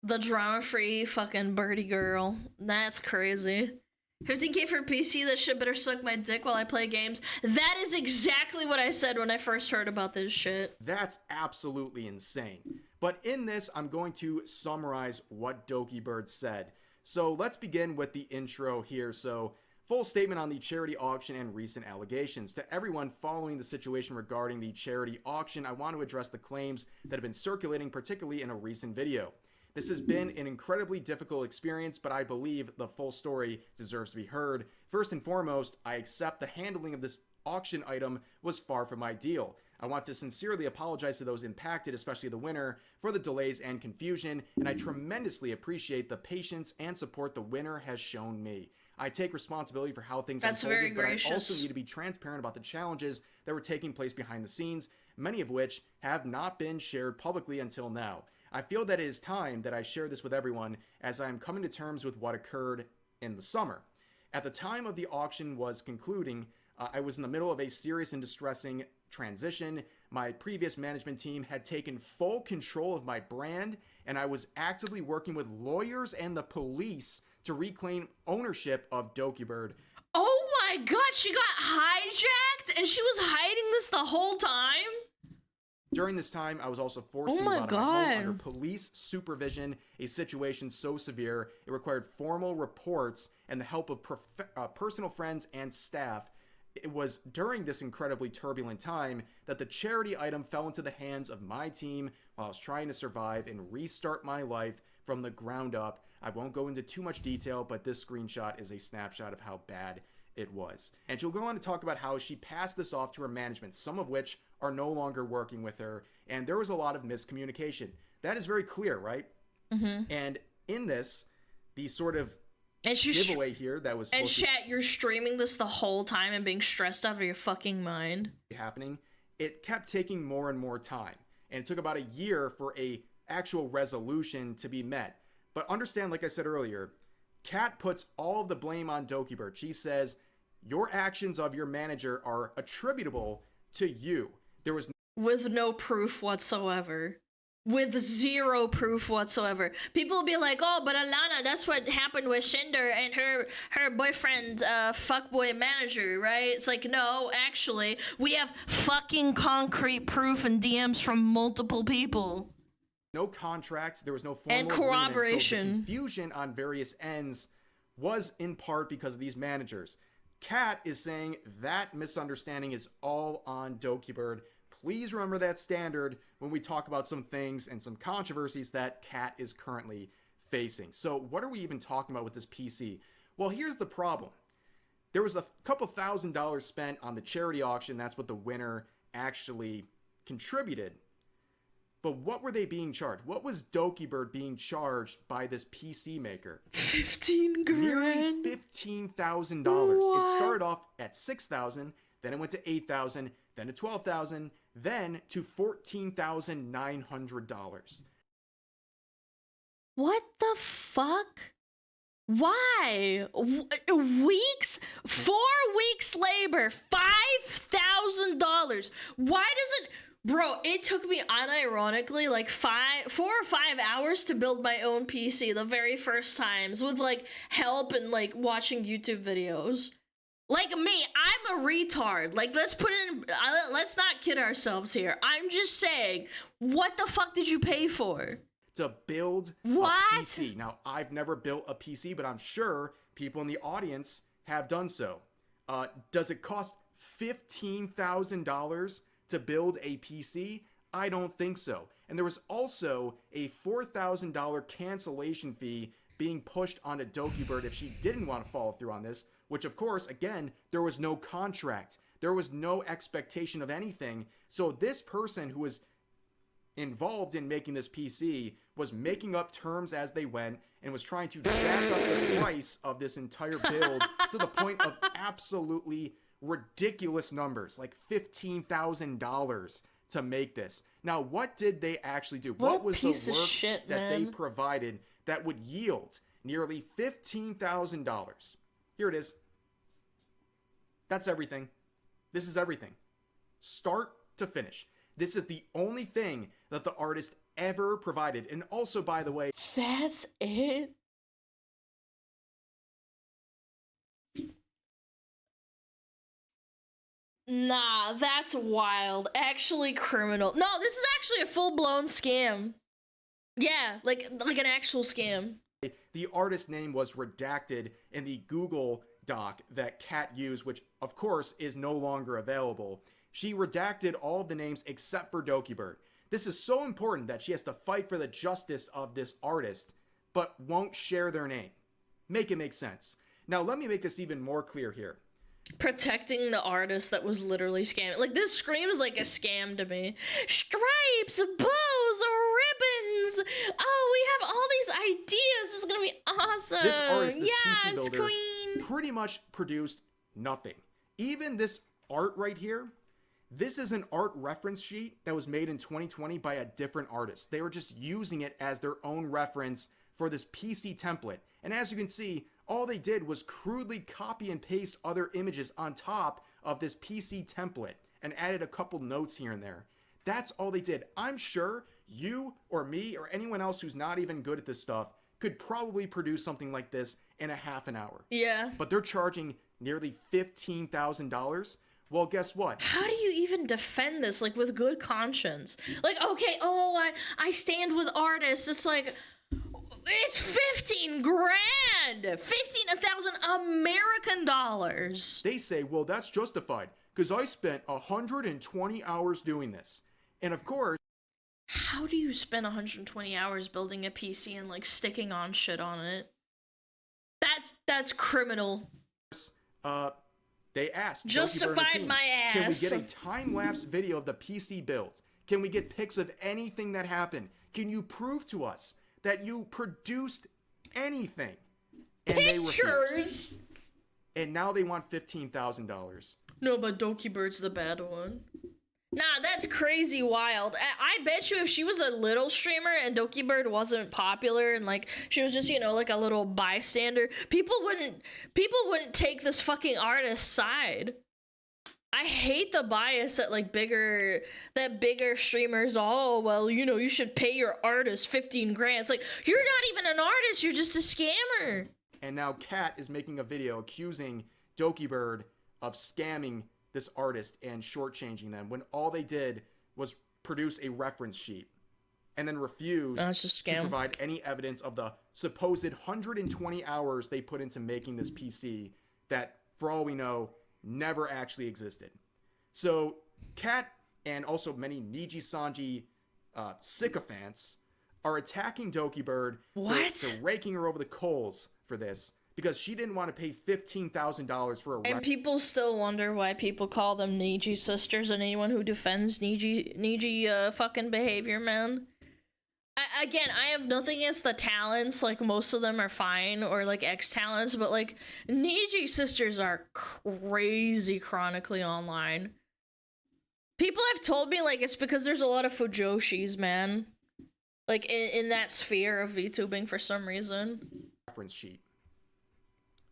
The drama-free fucking birdie girl. That's crazy. 15K for PC, that shit better suck my dick while I play games. That is exactly what I said when I first heard about this shit. That's absolutely insane. But in this, I'm going to summarize what DokiBird said. So let's begin with the intro here. So, full statement on the charity auction and recent allegations. To everyone following the situation regarding the charity auction, I want to address the claims that have been circulating, particularly in a recent video. This has been an incredibly difficult experience, but I believe the full story deserves to be heard. First and foremost, I accept the handling of this auction item was far from ideal. I want to sincerely apologize to those impacted, especially the winner, for the delays and confusion, and I tremendously appreciate the patience and support the winner has shown me. I take responsibility for how things unfolded, but I also need to be transparent about the challenges that were taking place behind the scenes, many of which have not been shared publicly until now. I feel that it is time that I share this with everyone as I am coming to terms with what occurred in the summer. At the time of the auction was concluding, I was in the middle of a serious and distressing transition. My previous management team had taken full control of my brand, and I was actively working with lawyers and the police to reclaim ownership of DokiBird. Oh my god, she got hijacked and she was hiding this the whole time? During this time, I was also forced to move out of my home under police supervision, a situation so severe it required formal reports and the help of personal friends and staff. It was during this incredibly turbulent time that the charity item fell into the hands of my team while I was trying to survive and restart my life from the ground up. I won't go into too much detail, but this screenshot is a snapshot of how bad it was. And she'll go on to talk about how she passed this off to her management, some of which are no longer working with her, and there was a lot of miscommunication. That is very clear, right? Mm-hmm. And in this, the sort of giveaway here that was supposed chat, you're streaming this the whole time and being stressed out of your fucking mind. Happening, it kept taking more and more time, and it took about a year for a actual resolution to be met. But understand, like I said earlier, Kat puts all of the blame on DokiBird. She says, your actions of your manager are attributable to you. There was with no proof whatsoever. With zero proof whatsoever. People will be like, oh, but Alana, that's what happened with Cinder and her boyfriend, fuckboy manager, right? It's like, no, actually, we have fucking concrete proof and DMs from multiple people. No contracts, there was no formal and corroboration. So the confusion on various ends was in part because of these managers. Kat is saying that misunderstanding is all on DokiBird. Please remember that standard when we talk about some things and some controversies that Kat is currently facing. So what are we even talking about with this PC? Well, here's the problem. There was a couple $1,000s spent on the charity auction. That's what the winner actually contributed. But what were they being charged? What was DokiBird being charged by this PC maker? 15 grand. Nearly $15,000. It started off at $6,000, then it went to $8,000, then to $12,000, then to $14,900. What the fuck? Why? Weeks? 4 weeks labor, $5,000. Why does it... Bro, it took me unironically like 4 or 5 hours to build my own PC the very first times with like help and like watching YouTube videos. Like me, I'm a retard. Like let's not kid ourselves here. I'm just saying, what the fuck did you pay for? To build a PC. Now, I've never built a PC, but I'm sure people in the audience have done so. Does it cost $15,000 to build a PC? I don't think so. And there was also a $4,000 cancellation fee being pushed onto DokiBird if she didn't want to follow through on this, which of course, again, there was no contract. There was no expectation of anything. So this person who was involved in making this PC was making up terms as they went and was trying to jack up the price of this entire build to the point of absolutely ridiculous numbers, like $15,000 to make this. Now, what did they actually do? What was the work that they provided that would yield nearly $15,000? Here it is. That's everything. This is everything. Start to finish. This is the only thing that the artist ever provided. And also, by the way, that's it? Nah, that's wild. Actually criminal. No, this is actually a full-blown scam. Yeah, like an actual scam. The artist name was redacted in the Google Doc that Kat used, which of course is no longer available. She redacted all of the names except for DokiBird. This is so important that she has to fight for the justice of this artist, but won't share their name. Make it make sense. Now, let me make this even more clear here. Protecting the artist that was literally scamming. Like, this screams like a scam to me. Stripes, bows, ribbons. Oh, we have all these ideas. This is gonna be awesome. This artist, this yes, PC builder, queen. pretty much produced nothing. Even this art right here, this is an art reference sheet that was made in 2020 by a different artist. They were just using it as their own reference for this PC template. And as you can see, all they did was crudely copy and paste other images on top of this PC template and added a couple notes here and there. That's all they did. I'm sure you or me or anyone else who's not even good at this stuff could probably produce something like this in a half an hour. Yeah. But they're charging nearly $15,000. Well, guess what? How do you even defend this, like, with good conscience? Like, okay, oh, I stand with artists. It's like, it's 15 grand! 15,000 American dollars. They say, well, that's justified because I spent 120 hours doing this. And of course, how do you spend 120 hours building a PC and, like, sticking on shit on it? That's criminal. They asked, justified my ass. Can we get a time-lapse video of the PC build? Can we get pics of anything that happened? Can you prove to us that you produced anything? And pictures. They refused. And now they want $15,000. No, but Doki Bird's the bad one. Nah, that's crazy wild. I bet you if she was a little streamer and Doki Bird wasn't popular and, like, she was just, you know, like a little bystander, people wouldn't take this fucking artist's side. I hate the bias that, like, bigger streamers, oh, well, you know, you should pay your artist 15 grand. It's like, you're not even an artist, you're just a scammer. And now Kat is making a video accusing Doki Bird of scamming this artist and shortchanging them when all they did was produce a reference sheet and then refuse to provide any evidence of the supposed 120 hours they put into making this PC that, for all we know, never actually existed. So Kat and also many Niji Sanji sycophants are attacking Doki Bird for raking her over the coals for this, because she didn't want to pay $15,000 for a and people still wonder why people call them Niji sisters, and anyone who defends Niji fucking behavior, man. Again, I have nothing against the talents, like, most of them are fine, or, like, X-talents, but, like, Niji sisters are crazy chronically online. People have told me, like, it's because there's a lot of fujoshis, man. Like, in that sphere of VTubing for some reason. Reference sheet.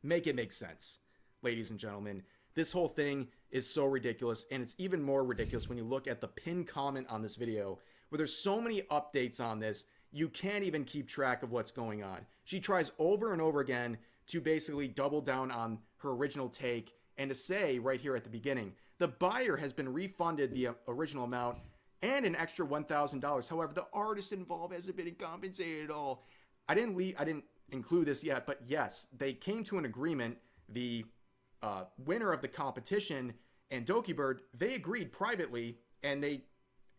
Make it make sense, ladies and gentlemen. This whole thing is so ridiculous, and it's even more ridiculous when you look at the pinned comment on this video, where there's so many updates on this, you can't even keep track of what's going on. She tries over and over again to basically double down on her original take and to say right here at the beginning, the buyer has been refunded the original amount and an extra $1,000. However, the artist involved hasn't been compensated at all. I didn't include this yet, but yes, they came to an agreement. The winner of the competition and Doki Bird, they agreed privately, and they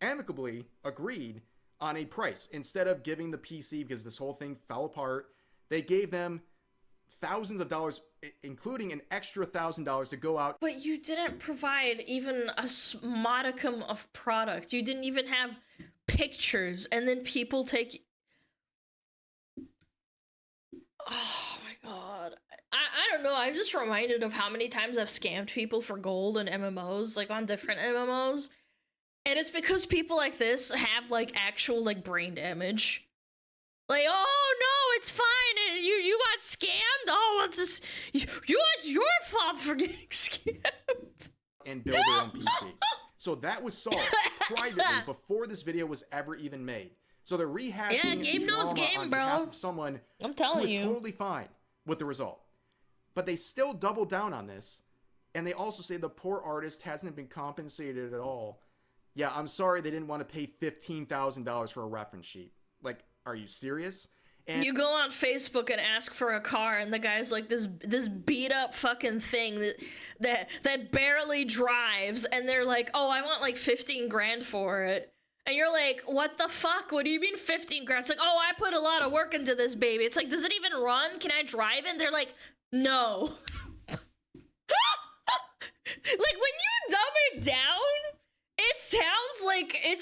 amicably agreed on a price. Instead of giving the PC, because this whole thing fell apart, they gave them thousands of dollars, including an extra $1,000 to go out. But you didn't provide even a modicum of product. You didn't even have pictures, and then people take... Oh my god. I don't know, I'm just reminded of how many times I've scammed people for gold in MMOs, like on different MMOs. And it's because people like this have, like, actual, like, brain damage. Like, oh no, it's fine, you got scammed? Oh, it's just, it's your fault for getting scammed. And build their own PC. So that was solved privately before this video was ever even made. So they're rehashing game knows game, on bro. behalf of someone I'm telling who you. is totally fine with the result. But they still double down on this, and they also say the poor artist hasn't been compensated at all. Yeah, I'm sorry they didn't want to pay $15,000 for a reference sheet. Like, are you serious? And you go on Facebook and ask for a car, and the guy's like this beat up fucking thing that barely drives, and they're like, oh, I want like 15 grand for it. And you're like, what the fuck? What do you mean 15 grand? It's like, oh, I put a lot of work into this baby. It's like, does it even run? Can I drive it? And they're like, no. Like, when you dumb it down, it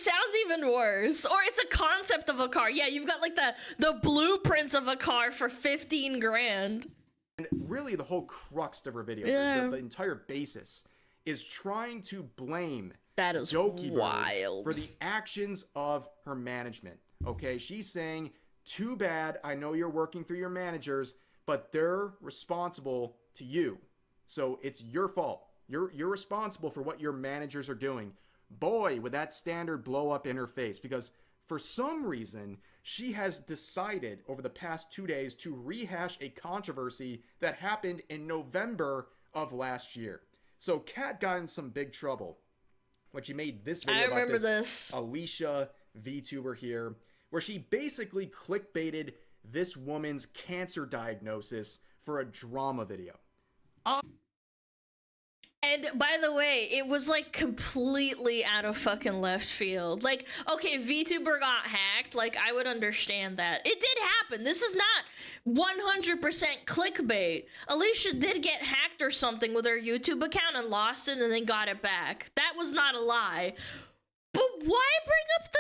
sounds even worse. Or it's a concept of a car. Yeah, you've got like the blueprints of a car for 15 grand. And really the whole crux of her video, the entire basis, is trying to blame Doki Bird for the actions of her management. Okay, she's saying, too bad, I know you're working through your managers, but they're responsible to you. So it's your fault. You're responsible for what your managers are doing. Boy, would that standard blow up in her face, because for some reason, she has decided over the past 2 days to rehash a controversy that happened in November of last year. So Kat got in some big trouble when she made this video about this Alicia VTuber here, where she basically clickbaited this woman's cancer diagnosis for a drama video. And by the way, it was like completely out of fucking left field. Like, okay, VTuber got hacked. Like, I would understand that. It did happen. This is not 100% clickbait. Alicia did get hacked or something with her YouTube account and lost it and then got it back. That was not a lie. But why bring up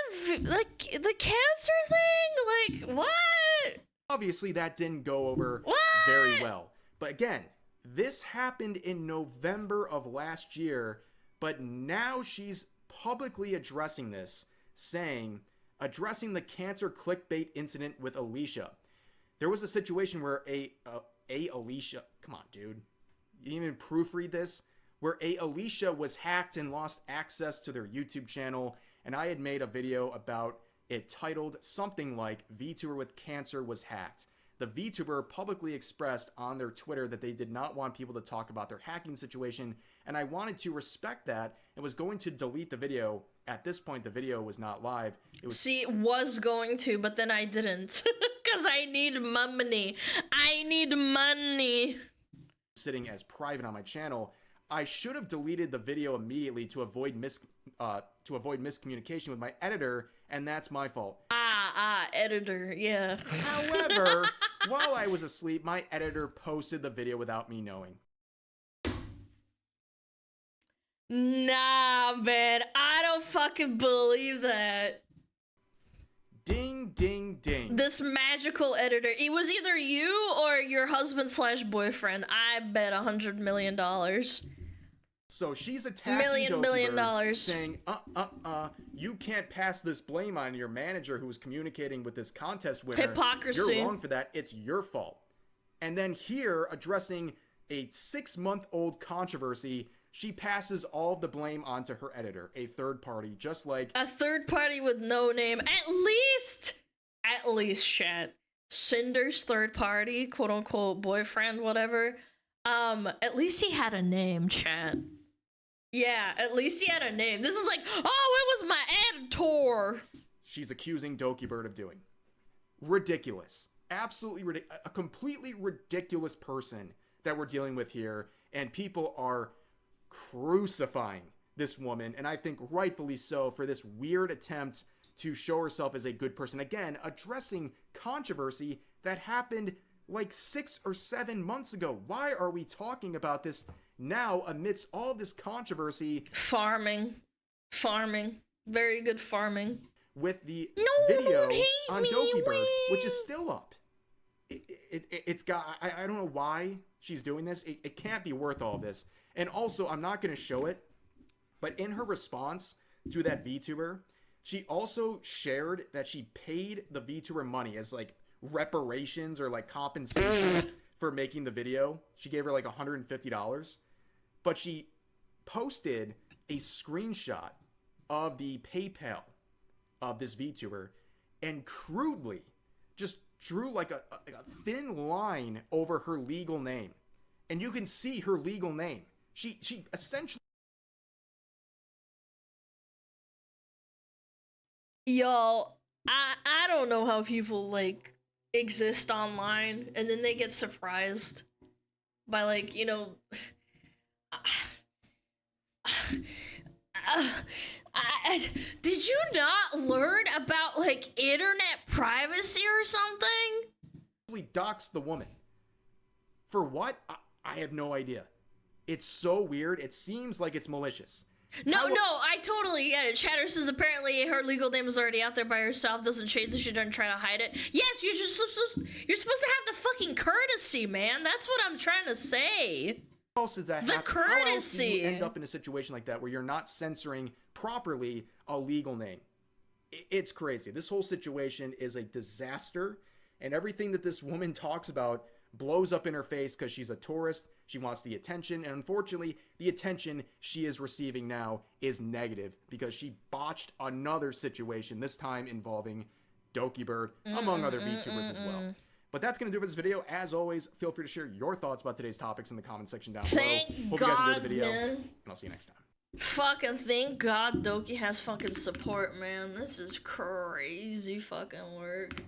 the cancer thing? Like, what? Obviously, that didn't go over very well. But again, this happened in November of last year, but now she's publicly addressing this, addressing the cancer clickbait incident with Alicia. There was a situation where Alicia, come on, dude, you didn't even proofread this, where Alicia was hacked and lost access to their YouTube channel, and I had made a video about it titled something like VTuber with cancer was hacked. The VTuber publicly expressed on their Twitter that they did not want people to talk about their hacking situation, and I wanted to respect that and was going to delete the video. At this point, the video was not live. It was going to, but then I didn't. Because I need money. I need money. Sitting as private on my channel. I should have deleted the video immediately to avoid miscommunication with my editor, and that's my fault. Editor, yeah. However, while I was asleep, my editor posted the video without me knowing. Nah, man, I don't fucking believe that. Ding, ding, ding. This magical editor. It was either you or your husband/boyfriend. I bet $100 million. So she's attacking million saying, you can't pass this blame on your manager who was communicating with this contest winner. Hypocrisy. You're wrong for that. It's your fault. And then here, addressing a 6-month-old controversy, she passes all of the blame onto her editor, a third party, just like... A third party with no name. At least, chat. Cinder's third party, quote-unquote boyfriend, whatever. At least he had a name, chat. Yeah, at least he had a name. This is like, oh, it was my editor. She's accusing Dokibird of doing. Ridiculous. Absolutely ridiculous. A completely ridiculous person that we're dealing with here. And people are crucifying this woman. And I think rightfully so, for this weird attempt to show herself as a good person. Again, addressing controversy that happened like 6 or 7 months ago. Why are we talking about this now amidst all this controversy? Farming. Very good farming. With the video on Dokibird, which is still up. It's got, I don't know why she's doing this. It can't be worth all of this. And also, I'm not going to show it, but in her response to that VTuber, she also shared that she paid the VTuber money as like reparations or like compensation for making the video. She gave her like $150, but she posted a screenshot of the PayPal of this VTuber and crudely just drew like a thin line over her legal name. And you can see her legal name. She essentially... Yo, I don't know how people like exist online and then they get surprised by like, you know, did you not learn about like internet privacy or something? We doxed the woman. For what? I have no idea. It's so weird. It seems like it's malicious. No, I totally get it. Chatter says apparently her legal name is already out there by herself. Doesn't change that she doesn't try to hide it. Yes, you're supposed to have the fucking courtesy, man. That's what I'm trying to say. How else does that happen? The courtesy. How else do you end up in a situation like that where you're not censoring properly a legal name? It's crazy. This whole situation is a disaster, and everything that this woman talks about blows up in her face because she's a tourist. She wants the attention, and unfortunately, the attention she is receiving now is negative because she botched another situation, this time involving Doki Bird, among other VTubers as well. But that's going to do it for this video. As always, feel free to share your thoughts about today's topics in the comment section down below. Hope you guys enjoyed the video, and I'll see you next time. Fucking thank God Doki has fucking support, man. This is crazy fucking work.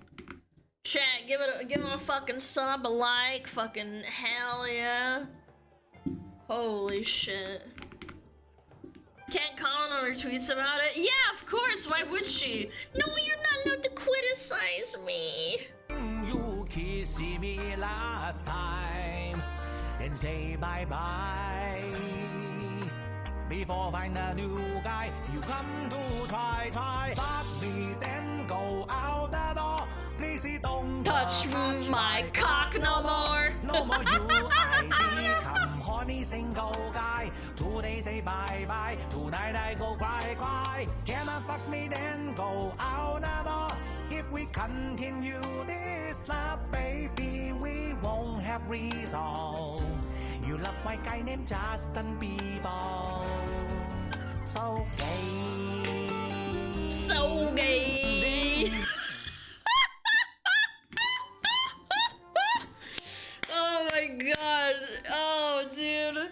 Chat, give him a fucking sub, a like, fucking hell yeah. Holy shit. Can't comment on her tweets about it? Yeah, of course, why would she? No, you're not allowed to criticize me. You kissed me last time and say bye-bye. Before find a new guy, you come to try. Fuck me, then go out the door. Please don't touch my cock no more. No more you, I become horny single guy. Today say bye-bye, tonight I go cry. Cannot fuck me, then go out the door. If we continue this love, baby, we won't have resolve. You love my guy named Justin Bieber. So gay. So gay. Oh my god. Oh, dude.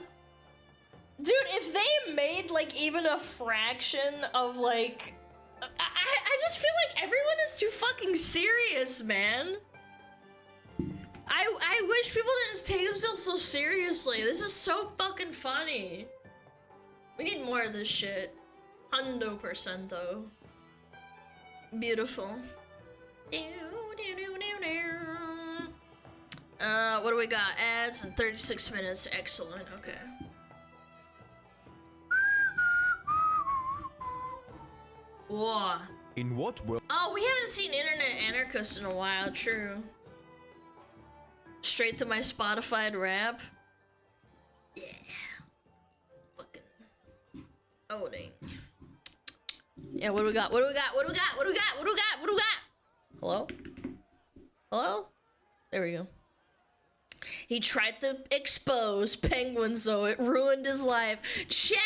Dude, if they made, like, even a fraction of, like... I just feel like everyone is too fucking serious, man. I wish people didn't take themselves so seriously. This is so fucking funny. We need more of this shit. 100% though. Beautiful. What do we got? Ads in 36 minutes. Excellent. Okay. Whoa. In what world? Oh, we haven't seen Internet Anarchist in a while. True. Straight to my Spotify rap. Yeah. Fucking owning. Yeah, what do we got? What do we got? What do we got? What do we got? What do we got? What do we got? Hello? Hello? There we go. He tried to expose penguins, so it ruined his life. Chat!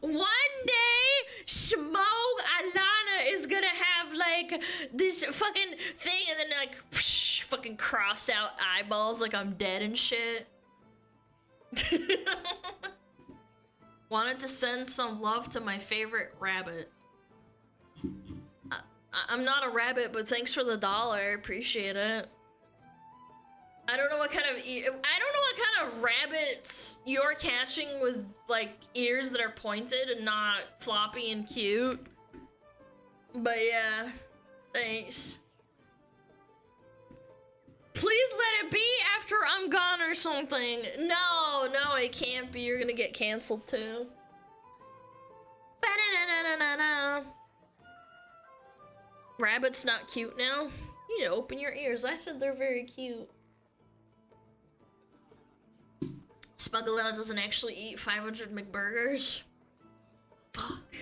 One day, SmugAlana is gonna have, like, this fucking thing, and then, like, psh, fucking crossed out eyeballs like I'm dead and shit. Wanted to send some love to my favorite rabbit. I'm not a rabbit, but thanks for the $1. Appreciate it. I don't know what kind of rabbits you're catching with, like, ears that are pointed and not floppy and cute. But yeah, thanks. Please let it be after I'm gone or something. No, it can't be. You're gonna get canceled too. Ba-da-da-da-da-da. Rabbit's not cute now? You need to open your ears. I said they're very cute. SmugAlana doesn't actually eat 500 McBurgers. Fuck.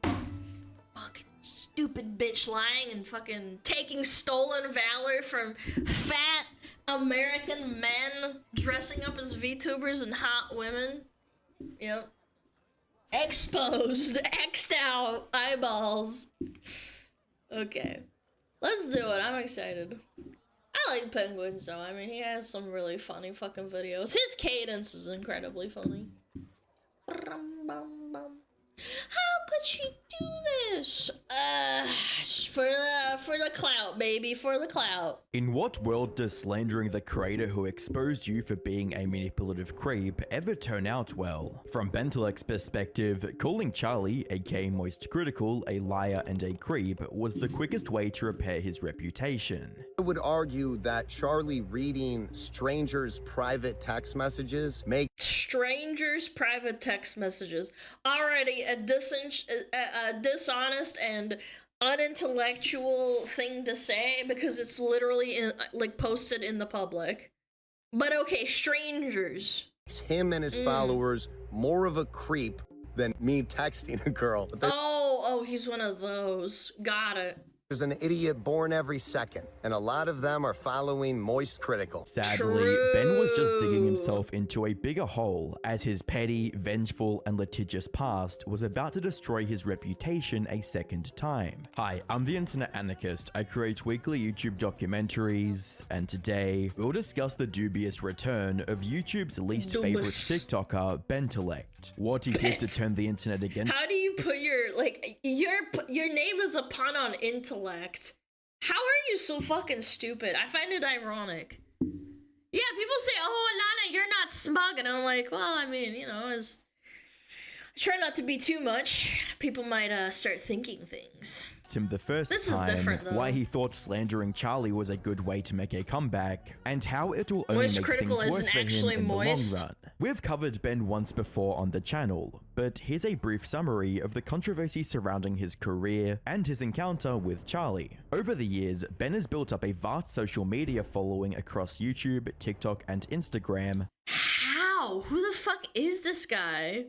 Fucking stupid bitch lying and fucking taking stolen valor from fat American men dressing up as VTubers and hot women. Yep. Exposed. X'd out eyeballs. Okay. Let's do it. I'm excited. I like penguins though. I mean, he has some really funny fucking videos. His cadence is incredibly funny. How could she do this? For the clout, baby, for the clout. In what world does slandering the creator who exposed you for being a manipulative creep ever turn out well? From Bentelek's perspective, calling Charlie, aka Moist Critical, a liar and a creep was the quickest way to repair his reputation. I would argue that Charlie reading strangers' private text messages make strangers' private text messages already a dishonest and unintellectual thing to say because it's literally like posted in the public. But okay, strangers. Him and his followers more of a creep than me texting a girl. Oh, he's one of those. Got it. There's an idiot born every second, and a lot of them are following Moist Critical. Sadly, Ben was just digging himself into a bigger hole as his petty, vengeful, and litigious past was about to destroy his reputation a second time. Hi, I'm the Internet Anarchist. I create weekly YouTube documentaries, and today we'll discuss the dubious return of YouTube's least favorite TikToker, Bentellect. What he did to turn the internet against. How do you put your, like, your name is a pun on intellect. How are you so fucking stupid? I find it ironic. Yeah, people say, oh, Alana, you're not smug. And I'm like, well, I mean, you know, I try not to be too much. People might start thinking things. Him the first time, why he thought slandering Charlie was a good way to make a comeback, and how it will only make things worse for him in the long run. We've covered Ben once before on the channel, but here's a brief summary of the controversy surrounding his career and his encounter with Charlie. Over the years, Ben has built up a vast social media following across YouTube, TikTok, and Instagram. How? Who the fuck is this guy?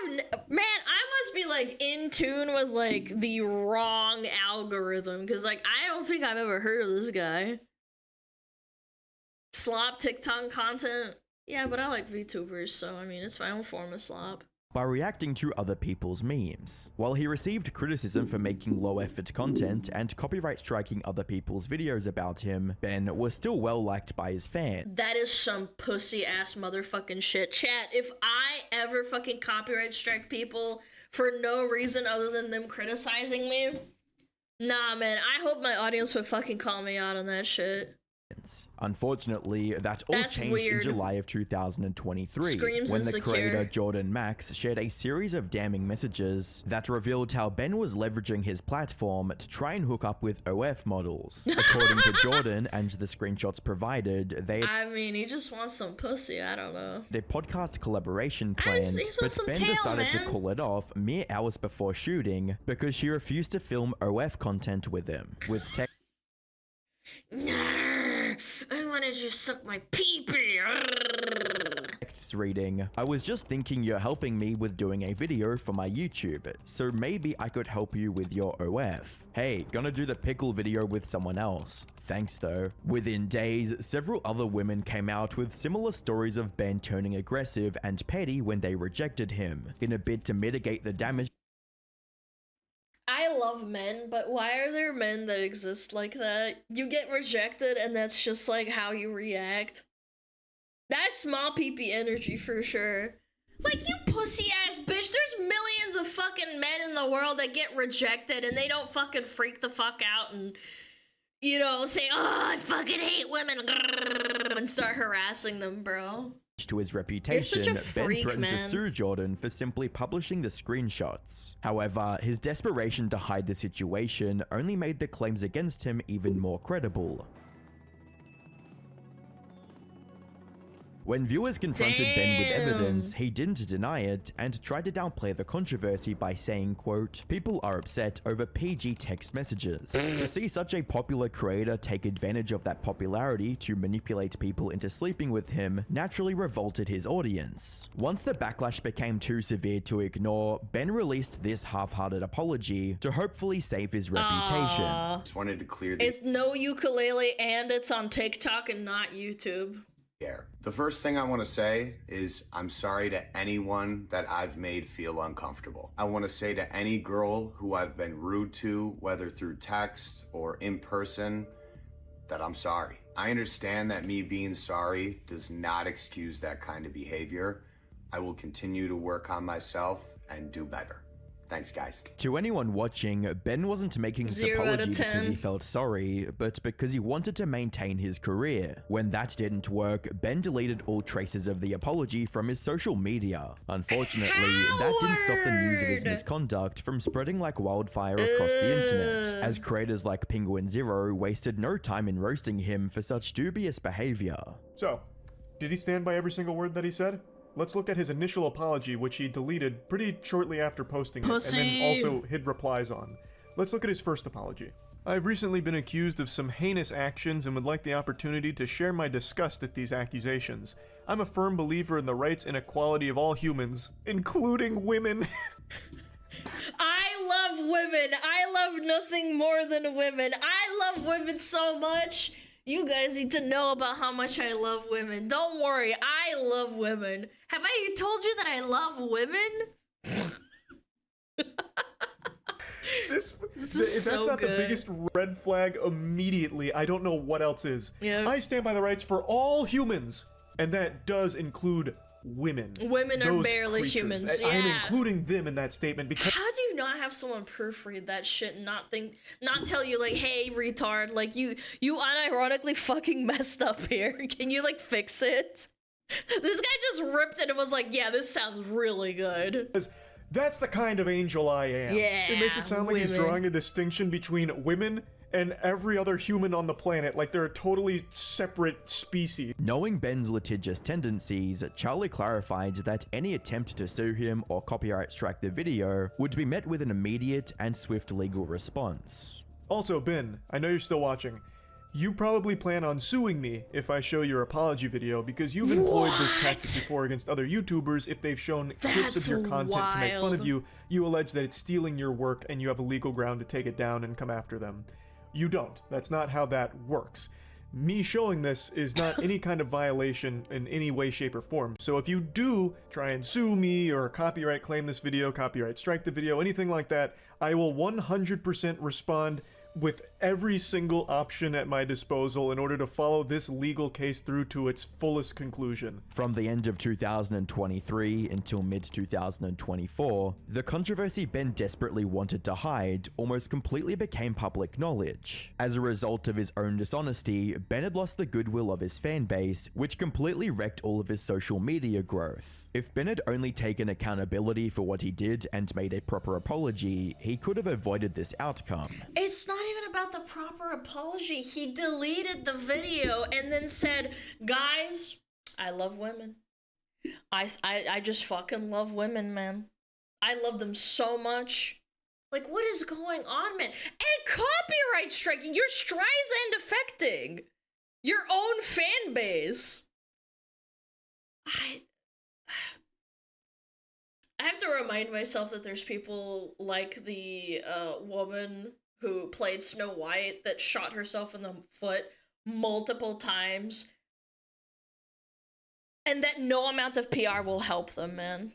Man, I must be like in tune with like the wrong algorithm, because like I don't think I've ever heard of this guy. Slop TikTok content? Yeah, but I like VTubers, so I mean it's my own form of slop. By reacting to other people's memes. While he received criticism for making low-effort content and copyright striking other people's videos about him, Ben was still well liked by his fans. That is some pussy-ass motherfucking shit. Chat, if I ever fucking copyright strike people for no reason other than them criticizing me, nah, man, I hope my audience would fucking call me out on that shit. Unfortunately, that all changed in July of 2023 when the creator Jordan Max shared a series of damning messages that revealed how Ben was leveraging his platform to try and hook up with OF models. According to Jordan and the screenshots provided, I mean, he just wants some pussy, I don't know. Their podcast collaboration planned, but Ben decided to call it off mere hours before shooting because she refused to film OF content with him, with tech. I wanted you to suck my pee-pee. Reading, I was just thinking you're helping me with doing a video for my YouTube, so maybe I could help you with your OF. Hey, gonna do the pickle video with someone else. Thanks though. Within days, several other women came out with similar stories of Ben turning aggressive and petty when they rejected him, in a bid to mitigate the damage. I love men, but why are there men that exist like that? You get rejected and that's just like how you react. That's small pee-pee energy for sure. Like, you pussy ass bitch, there's millions of fucking men in the world that get rejected and they don't fucking freak the fuck out and, you know, say, oh, I fucking hate women, and start harassing them, bro. To his reputation, Ben threatened to sue Jordan for simply publishing the screenshots. However, his desperation to hide the situation only made the claims against him even more credible. When viewers confronted Ben with evidence, he didn't deny it and tried to downplay the controversy by saying, quote, people are upset over PG text messages. To see such a popular creator take advantage of that popularity to manipulate people into sleeping with him naturally revolted his audience. Once the backlash became too severe to ignore, Ben released this half-hearted apology to hopefully save his reputation. Just wanted to clear this. It's no ukulele and it's on TikTok and not YouTube. The first thing I want to say is I'm sorry to anyone that I've made feel uncomfortable. I want to say to any girl who I've been rude to, whether through text or in person, that I'm sorry. I understand that me being sorry does not excuse that kind of behavior. I will continue to work on myself and do better. Thanks, guys. To anyone watching, Ben wasn't making this apology because he felt sorry, but because he wanted to maintain his career. When that didn't work, Ben deleted all traces of the apology from his social media. Unfortunately, that didn't stop the news of his misconduct from spreading like wildfire across the internet, as creators like Penguin Zero wasted no time in roasting him for such dubious behavior. So, did he stand by every single word that he said? Let's look at his initial apology, which he deleted pretty shortly after posting it, and then also hid replies on. Let's look at his first apology. I've recently been accused of some heinous actions and would like the opportunity to share my disgust at these accusations. I'm a firm believer in the rights and equality of all humans, including women. I love women. I love nothing more than women. I love women so much. You guys need to know about how much I love women. Don't worry, I love women. Have I told you that I love women? If is that's so not the good. biggest red flag immediately, I don't know what else is. Yeah. I stand by the rights for all humans, and that does include women. Women are Those barely creatures. humans. I am Yeah. including them in that statement because How do you not have someone proofread that shit and not tell you like, hey, retard, like you unironically fucking messed up here. Can you like fix it? This guy just ripped it and was like, yeah, this sounds really good. that's the kind of angel I am. Yeah, It makes it sound like he's women. drawing a distinction between women and every other human on the planet, like they're a totally separate species. Knowing Ben's litigious tendencies, Charlie clarified that any attempt to sue him or copyright strike the video would be met with an immediate and swift legal response. Also, Ben, I know you're still watching. You probably plan on suing me if I show your apology video because you've employed this tactic before against other YouTubers. If they've shown clips of your content to make fun of you, you allege that it's stealing your work and you have a legal ground to take it down and come after them. You don't. That's not how that works. Me showing this is not any kind of violation in any way, shape, or form. So if you do try and sue me or copyright claim this video, copyright strike the video, anything like that, I will 100% respond with every single option at my disposal in order to follow this legal case through to its fullest conclusion. From the end of 2023 until mid-2024, the controversy Ben desperately wanted to hide almost completely became public knowledge. As a result of his own dishonesty, Ben had lost the goodwill of his fan base, which completely wrecked all of his social media growth. If Ben had only taken accountability for what he did and made a proper apology, he could have avoided this outcome. It's not even about the proper apology. He deleted the video and then said, guys, I love women. I just fucking love women, man. I love them so much. Like, what is going on, man? And copyright striking. You're Streisand affecting your own fan base. I have to remind myself that there's people like the woman who played Snow White that shot herself in the foot multiple times. And that no amount of PR will help them, man.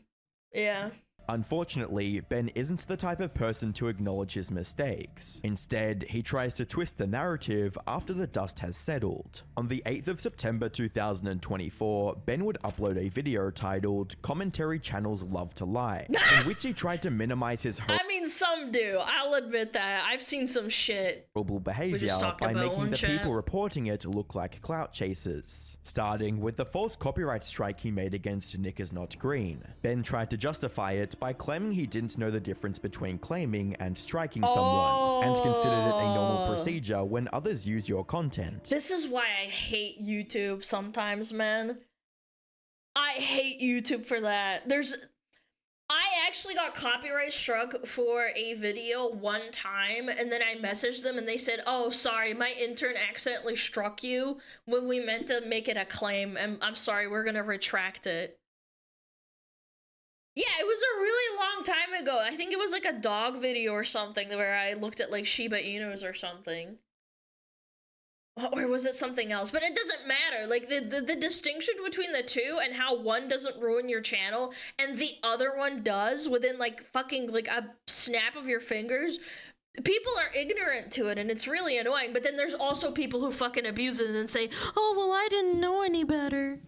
Yeah. Unfortunately, Ben isn't the type of person to acknowledge his mistakes. Instead, he tries to twist the narrative after the dust has settled. On the 8th of September 2024, Ben would upload a video titled "Commentary Channels Love to Lie," in which he tried to minimize his I mean, some do. I'll admit that. I've seen some shit. horrible behavior talked by about making one the chat. people reporting it look like clout chasers. Starting with the false copyright strike he made against Nick is Not Green. Ben tried to justify it by claiming he didn't know the difference between claiming and striking someone, and considered it a normal procedure when others use your content. This is why I hate YouTube sometimes, man. I hate YouTube for that. I actually got copyright struck for a video one time, and then I messaged them and they said, oh, sorry, my intern accidentally struck you when we meant to make it a claim, and I'm sorry, we're gonna retract it. Yeah, it was a really long time ago. I think it was like a dog video or something where I looked at like Shiba Inus or something. Or was it something else? But it doesn't matter. Like the distinction between the two and how one doesn't ruin your channel and the other one does within like fucking like a snap of your fingers. People are ignorant to it and it's really annoying. But then there's also people who fucking abuse it and say, oh, well, I didn't know any better.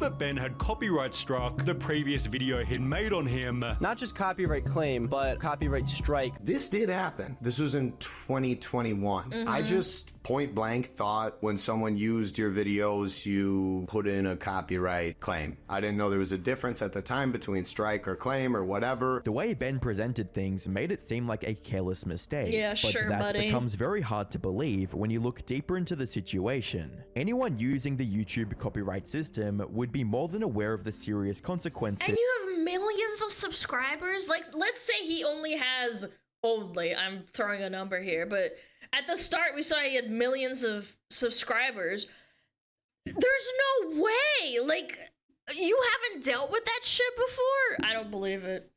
That Ben had copyright struck the previous video he'd made on him. Not just copyright claim, but copyright strike. This did happen. This was in 2021. I just point blank thought when someone used your videos, you put in a copyright claim. I didn't know there was a difference at the time between strike or claim or whatever. The way Ben presented things made it seem like a careless mistake. Yeah, but sure, that buddy. becomes very hard to believe when you look deeper into the situation. Anyone using the YouTube copyright system would be more than aware of the serious consequences. And you have millions of subscribers? Like, let's say he only has, I'm throwing a number here, but at the start we saw he had millions of subscribers. There's no way! Like, you haven't dealt with that shit before? I don't believe it.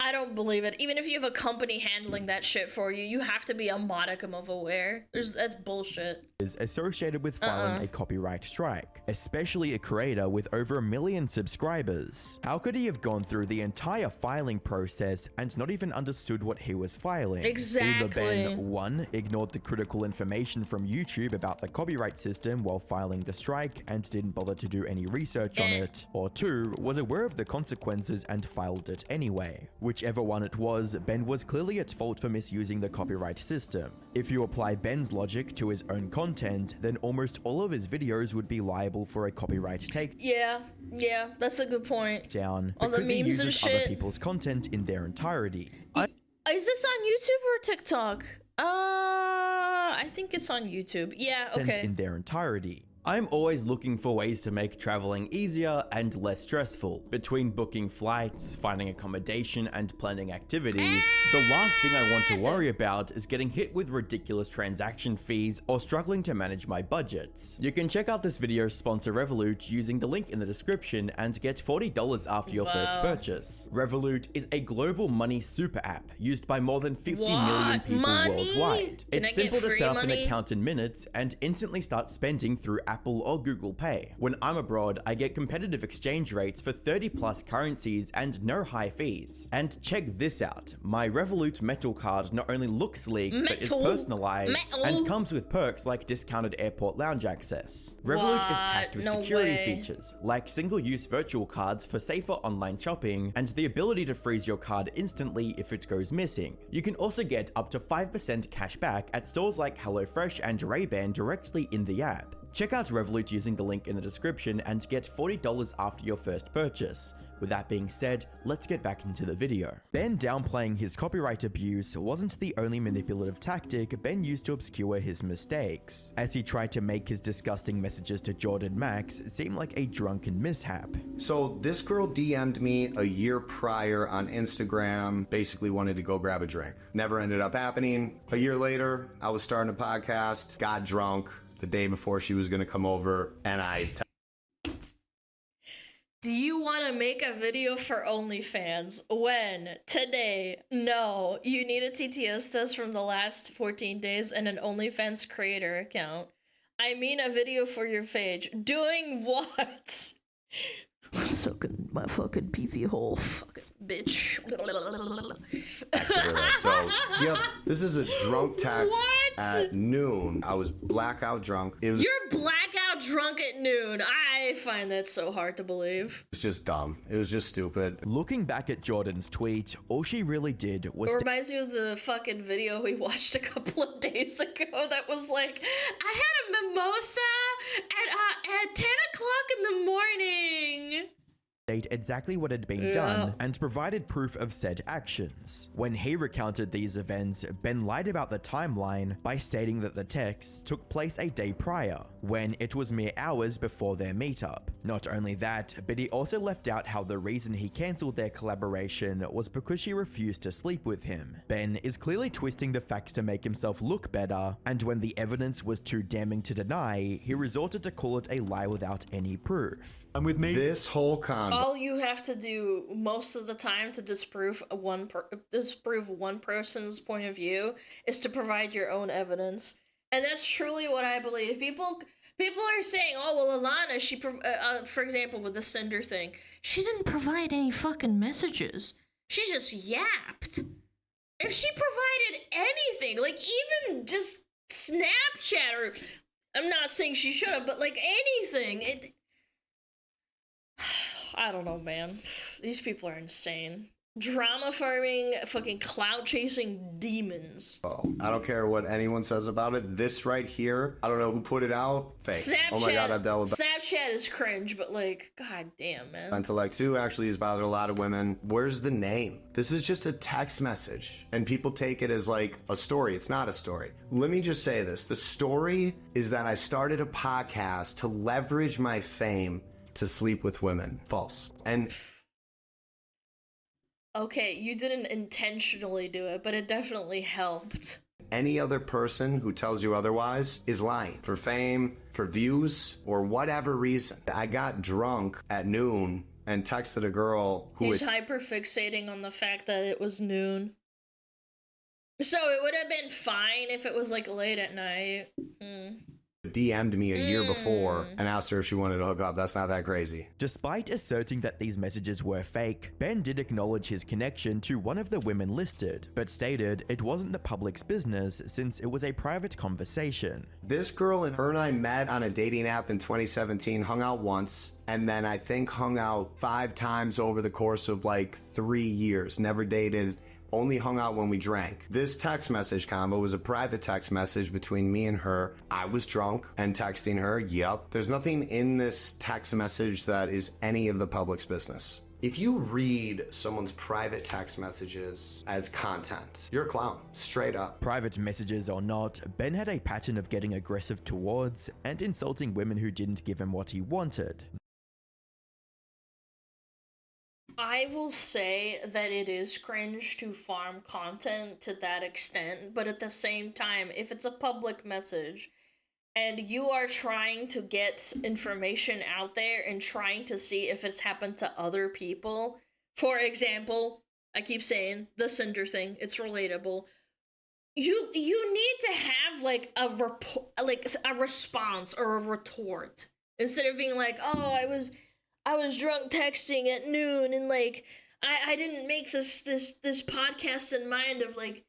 I don't believe it. Even if you have a company handling that shit for you, you have to be a modicum of aware. That's bullshit. Is associated with filing a copyright strike, especially a creator with over 1 million subscribers. How could he have gone through the entire filing process and not even understood what he was filing? Exactly. Either Ben, 1, ignored the critical information from YouTube about the copyright system while filing the strike and didn't bother to do any research on it, or 2, was aware of the consequences and filed it anyway. Whichever one it was, Ben was clearly at fault for misusing the copyright system. If you apply Ben's logic to his own content, then almost all of his videos would be liable for a copyright take. Yeah, that's a good point. Down All the because he memes and uses other shit. people's content in their entirety. Is this on YouTube or TikTok? I think it's on YouTube. Yeah, okay. In their entirety. I'm always looking for ways to make traveling easier and less stressful. Between booking flights, finding accommodation, and planning activities, the last thing I want to worry about is getting hit with ridiculous transaction fees or struggling to manage my budgets. You can check out this video's sponsor Revolut using the link in the description and get $40 after your first purchase. Revolut is a global money super app used by more than 50 million people worldwide. It's simple to set up an account in minutes and instantly start spending through Apple or Google Pay. When I'm abroad, I get competitive exchange rates for 30+ currencies and no high fees. And check this out. My Revolut Metal card not only looks sleek, but is personalized and comes with perks like discounted airport lounge access. Revolut is packed with security features, like single-use virtual cards for safer online shopping and the ability to freeze your card instantly if it goes missing. You can also get up to 5% cash back at stores like HelloFresh and Ray-Ban directly in the app. Check out Revolut using the link in the description and get $40 after your first purchase. With that being said, let's get back into the video. Ben downplaying his copyright abuse wasn't the only manipulative tactic Ben used to obscure his mistakes, as he tried to make his disgusting messages to Jordan Max seem like a drunken mishap. So this girl DM'd me a year prior on Instagram, basically wanted to go grab a drink. Never ended up happening. A year later, I was starting a podcast, got drunk the day before she was gonna come over, and Do you want to make a video for OnlyFans? When? Today? No. You need a TTS test from the last 14 days and an OnlyFans creator account. I mean a video for your page. Doing what? Sucking my fucking pee-pee hole. Fucking bitch. So, yep, this is a drunk text at noon. I was blackout drunk. You're blackout drunk at noon. I find that so hard to believe. It's just dumb. It was just stupid. Looking back at Jordan's tweet, all she really did was It reminds me of the fucking video we watched a couple of days ago that was like, I had a mimosa at 10 o'clock in the morning. state exactly what had been done and provided proof of said actions. When he recounted these events, Ben lied about the timeline by stating that the texts took place a day prior, when it was mere hours before their meetup. Not only that, but he also left out how the reason he cancelled their collaboration was because she refused to sleep with him. Ben is clearly twisting the facts to make himself look better, and when the evidence was too damning to deny, he resorted to call it a lie without any proof. And with me, this whole con. All you have to do most of the time to disprove one person's point of view is to provide your own evidence, and that's truly what I believe. People are saying, "Oh well, Alana, she for example with the Cinder thing, she didn't provide any fucking messages. She just yapped." If she provided anything, like even just Snapchat, or I'm not saying she should have, but like anything, I don't know, man. These people are insane. Drama farming, fucking clout chasing demons. Oh, I don't care what anyone says about it. This right here, I don't know who put it out. Fake. Snapchat, oh my god, I've dealt with Snapchat is cringe, but like, god damn, man. Intellect 2 actually has bothered a lot of women. Where's the name? This is just a text message, and people take it as like a story. It's not a story. Let me just say this. The story is that I started a podcast to leverage my fame to sleep with women. False. And okay, you didn't intentionally do it, but it definitely helped. Any other person who tells you otherwise is lying for fame, for views, or whatever reason. I got drunk at noon and texted a girl who He's hyper fixating on the fact that it was noon. So it would have been fine if it was like late at night. DM'd me a year before and asked her if she wanted to hook up. That's not that crazy. Despite asserting that these messages were fake, Ben did acknowledge his connection to one of the women listed, but stated it wasn't the public's business since it was a private conversation. This girl and her and I met on a dating app in 2017, hung out once, and then I think hung out 5 times over the course of like 3 years. Never dated. Only hung out when we drank. This text message combo was a private text message between me and her. I was drunk and texting her, yep. There's nothing in this text message that is any of the public's business. If you read someone's private text messages as content, you're a clown, straight up. Private messages or not, Ben had a pattern of getting aggressive towards and insulting women who didn't give him what he wanted. I will say that it is cringe to farm content to that extent, but at the same time, if it's a public message and you are trying to get information out there and trying to see if it's happened to other people, for example, I keep saying the Cinder thing, it's relatable. You need to have like a response or a retort instead of being like, oh, I was drunk texting at noon and like I didn't make this podcast in mind of like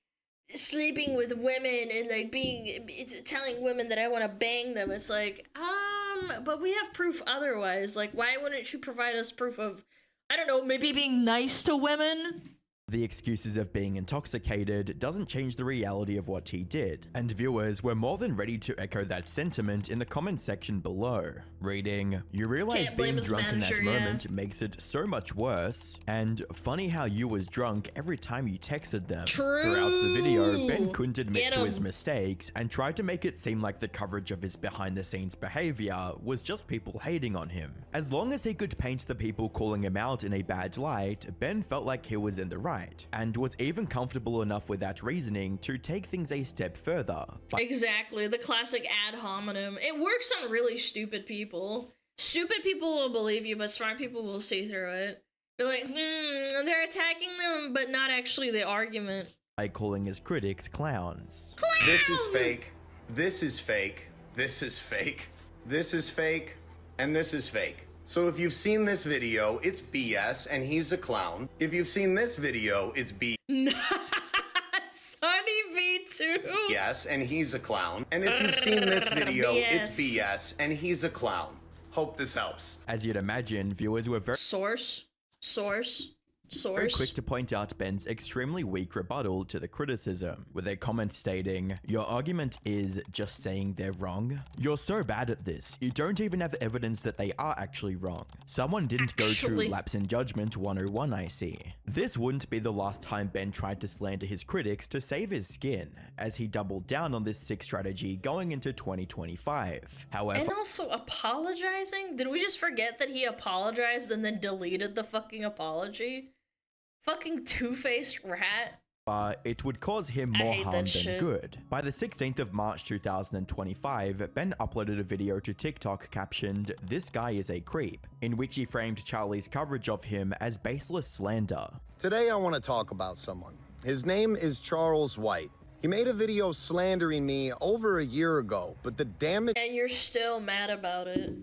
sleeping with women and like telling women that I want to bang them. It's like, but we have proof otherwise. Like, why wouldn't you provide us proof of, I don't know, maybe being nice to women? The excuses of being intoxicated doesn't change the reality of what he did, and viewers were more than ready to echo that sentiment in the comment section below, reading, "You realize being drunk in that moment makes it so much worse, and funny how you was drunk every time you texted them." True. Throughout the video, Ben couldn't admit to his mistakes and tried to make it seem like the coverage of his behind-the-scenes behavior was just people hating on him. As long as he could paint the people calling him out in a bad light, Ben felt like he was in the right, and was even comfortable enough with that reasoning to take things a step further. Exactly, the classic ad hominem. It works on really stupid people. Stupid people will believe you, but smart people will see through it. They're like, they're attacking them, but not actually the argument. By calling his critics clowns. This is fake. This is fake. This is fake. This is fake. And this is fake. So if you've seen this video, it's BS and he's a clown. If you've seen this video, it's Sunny V2. BS and he's a clown. And if you've seen this video, it's BS and he's a clown. Hope this helps. As you'd imagine, viewers were very very quick to point out Ben's extremely weak rebuttal to the criticism, with a comment stating, "Your argument is just saying they're wrong? You're so bad at this, you don't even have evidence that they are actually wrong. Someone didn't go through lapse in judgment 101, I see." This wouldn't be the last time Ben tried to slander his critics to save his skin, as he doubled down on this sick strategy going into 2025. However, and also apologizing? Did we just forget that he apologized and then deleted the fucking apology? Fucking two-faced rat. It would cause him more harm than good. By the 16th of March 2025, Ben uploaded a video to TikTok captioned, "This guy is a creep," in which he framed Charlie's coverage of him as baseless slander. Today I want to talk about someone. His name is Charles White. He made a video slandering me over a year ago, but the damage and you're still mad about it.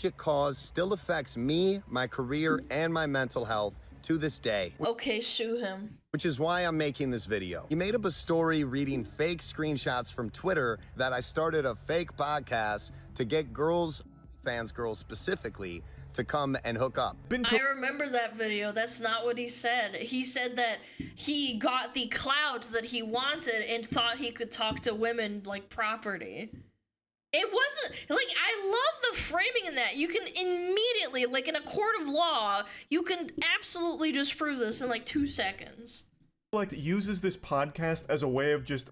it caused still affects me, my career, and my mental health to this day. Okay, sue him. Which is why I'm making this video. He made up a story reading fake screenshots from Twitter that I started a fake podcast to get girls, fans girls specifically, to come and hook up. I remember that video. That's not what he said. He said that he got the clout that he wanted and thought he could talk to women like property. It wasn't, like, I love the framing in that. You can immediately, like, in a court of law, you can absolutely disprove this in, like, 2 seconds. Like, uses this podcast as a way of just,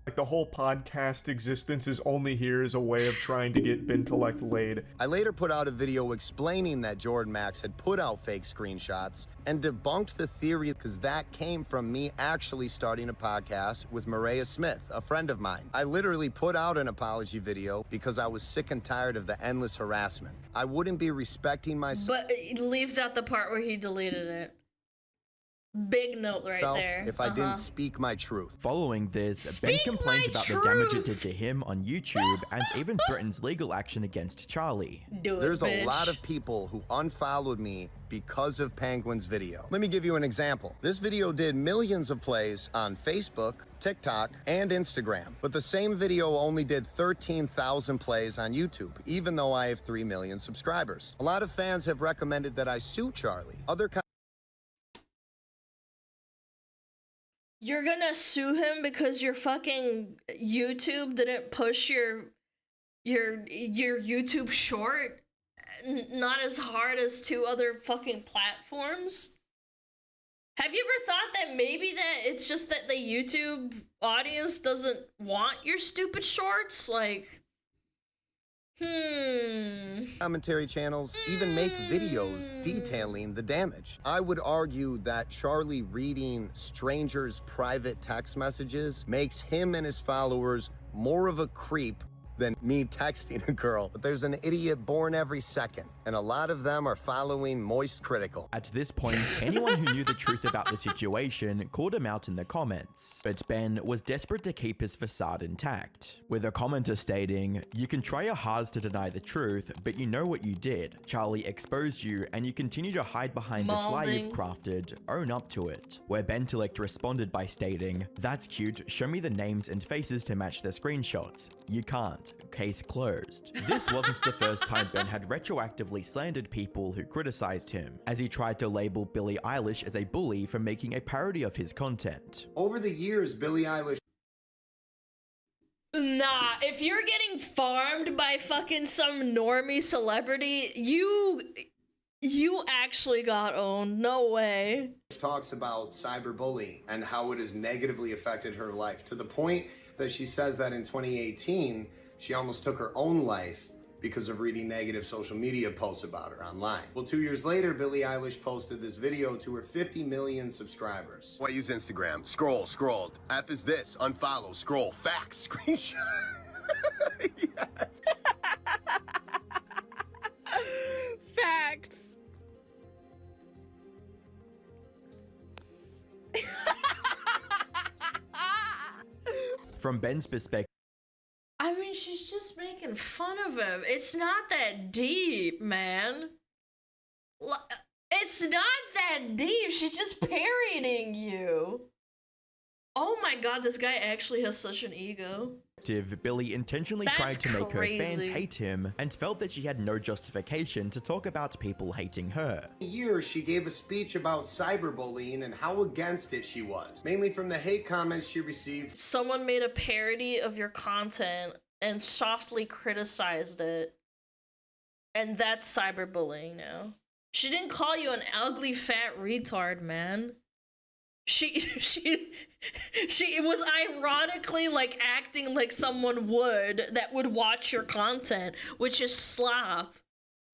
like, the whole podcast existence is only here as a way of trying to get Bintellect laid. I later put out a video explaining that Jordan Max had put out fake screenshots and debunked the theory because that came from me actually starting a podcast with Maria Smith, a friend of mine. I literally put out an apology video because I was sick and tired of the endless harassment. I wouldn't be respecting myself. But it leaves out the part where he deleted it. Big note right there. If I didn't speak my truth. Following this, Ben complains about the damage it did to him on YouTube and even threatens legal action against Charlie. There's a lot of people who unfollowed me because of Penguin's video. Let me give you an example. This video did millions of plays on Facebook, TikTok, and Instagram, but the same video only did 13,000 plays on YouTube, even though I have 3 million subscribers. A lot of fans have recommended that I sue Charlie. You're gonna sue him because your fucking YouTube didn't push your YouTube short not as hard as 2 other fucking platforms? Have you ever thought that maybe that it's just that the YouTube audience doesn't want your stupid shorts? Like, Commentary channels even make videos detailing the damage. I would argue that Charlie reading strangers' private text messages makes him and his followers more of a creep than me texting a girl. But there's an idiot born every second, and a lot of them are following Moist Critical. At this point, anyone who knew the truth about the situation called him out in the comments, but Ben was desperate to keep his facade intact, with a commenter stating, "You can try your hardest to deny the truth, but you know what you did. Charlie exposed you, and you continue to hide behind this lie you've crafted. Own up to it." Where Bentilect responded by stating, "That's cute, show me the names and faces to match the screenshots. You can't. Case closed." This wasn't the first time Ben had retroactively slandered people who criticized him, as he tried to label Billie Eilish as a bully for making a parody of his content. Over the years, Billie Eilish... Nah, if you're getting farmed by fucking some normie celebrity, you actually got owned. No way. talks about cyberbullying and how it has negatively affected her life, to the point that she says that in 2018, she almost took her own life because of reading negative social media posts about her online. Well, 2 years later, Billie Eilish posted this video to her 50 million subscribers. Why use Instagram? Scroll. F is this, unfollow, scroll, facts, screenshot. Yes. Facts. From Ben's perspective, I mean, she's just making fun of him. It's not that deep, man. It's not that deep. She's just parodying you. Oh my god, this guy actually has such an ego. Billie intentionally That's tried to make her fans crazy. hate him and felt that she had no justification to talk about people hating her. Years, she gave a speech about cyberbullying and how against it she was, mainly from the hate comments she received. Someone made a parody of your content and softly criticized it. And that's cyberbullying now. She didn't call you an ugly fat retard, man. She was ironically like acting like someone would that would watch your content, which is slop.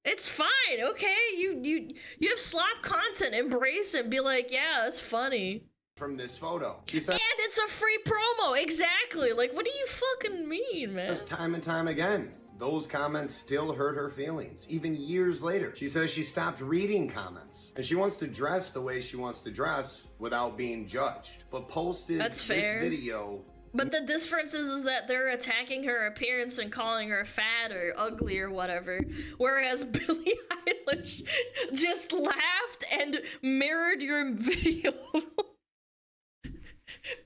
It's fine, okay? You have slop content, embrace it, be like, yeah, that's funny. From this photo. She said, and it's a free promo, exactly. Like, what do you fucking mean, man? time and time again, those comments still hurt her feelings, even years later. She says she stopped reading comments, and she wants to dress the way she wants to dress without being judged, but posted That's fair. this video. But the difference is that they're attacking her appearance and calling her fat or ugly or whatever, whereas Billie Eilish just laughed and mirrored your video.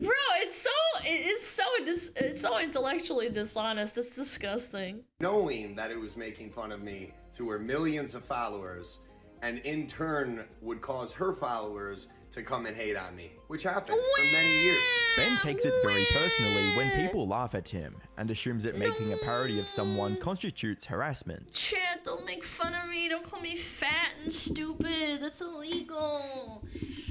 Bro, it's so intellectually dishonest. It's disgusting. Knowing that it was making fun of me to her millions of followers, and in turn would cause her followers to come and hate on me, which happened for many years. Ben takes it very personally when people laugh at him and assumes that making a parody of someone constitutes harassment. Chat, don't make fun of me. Don't call me fat and stupid. That's illegal.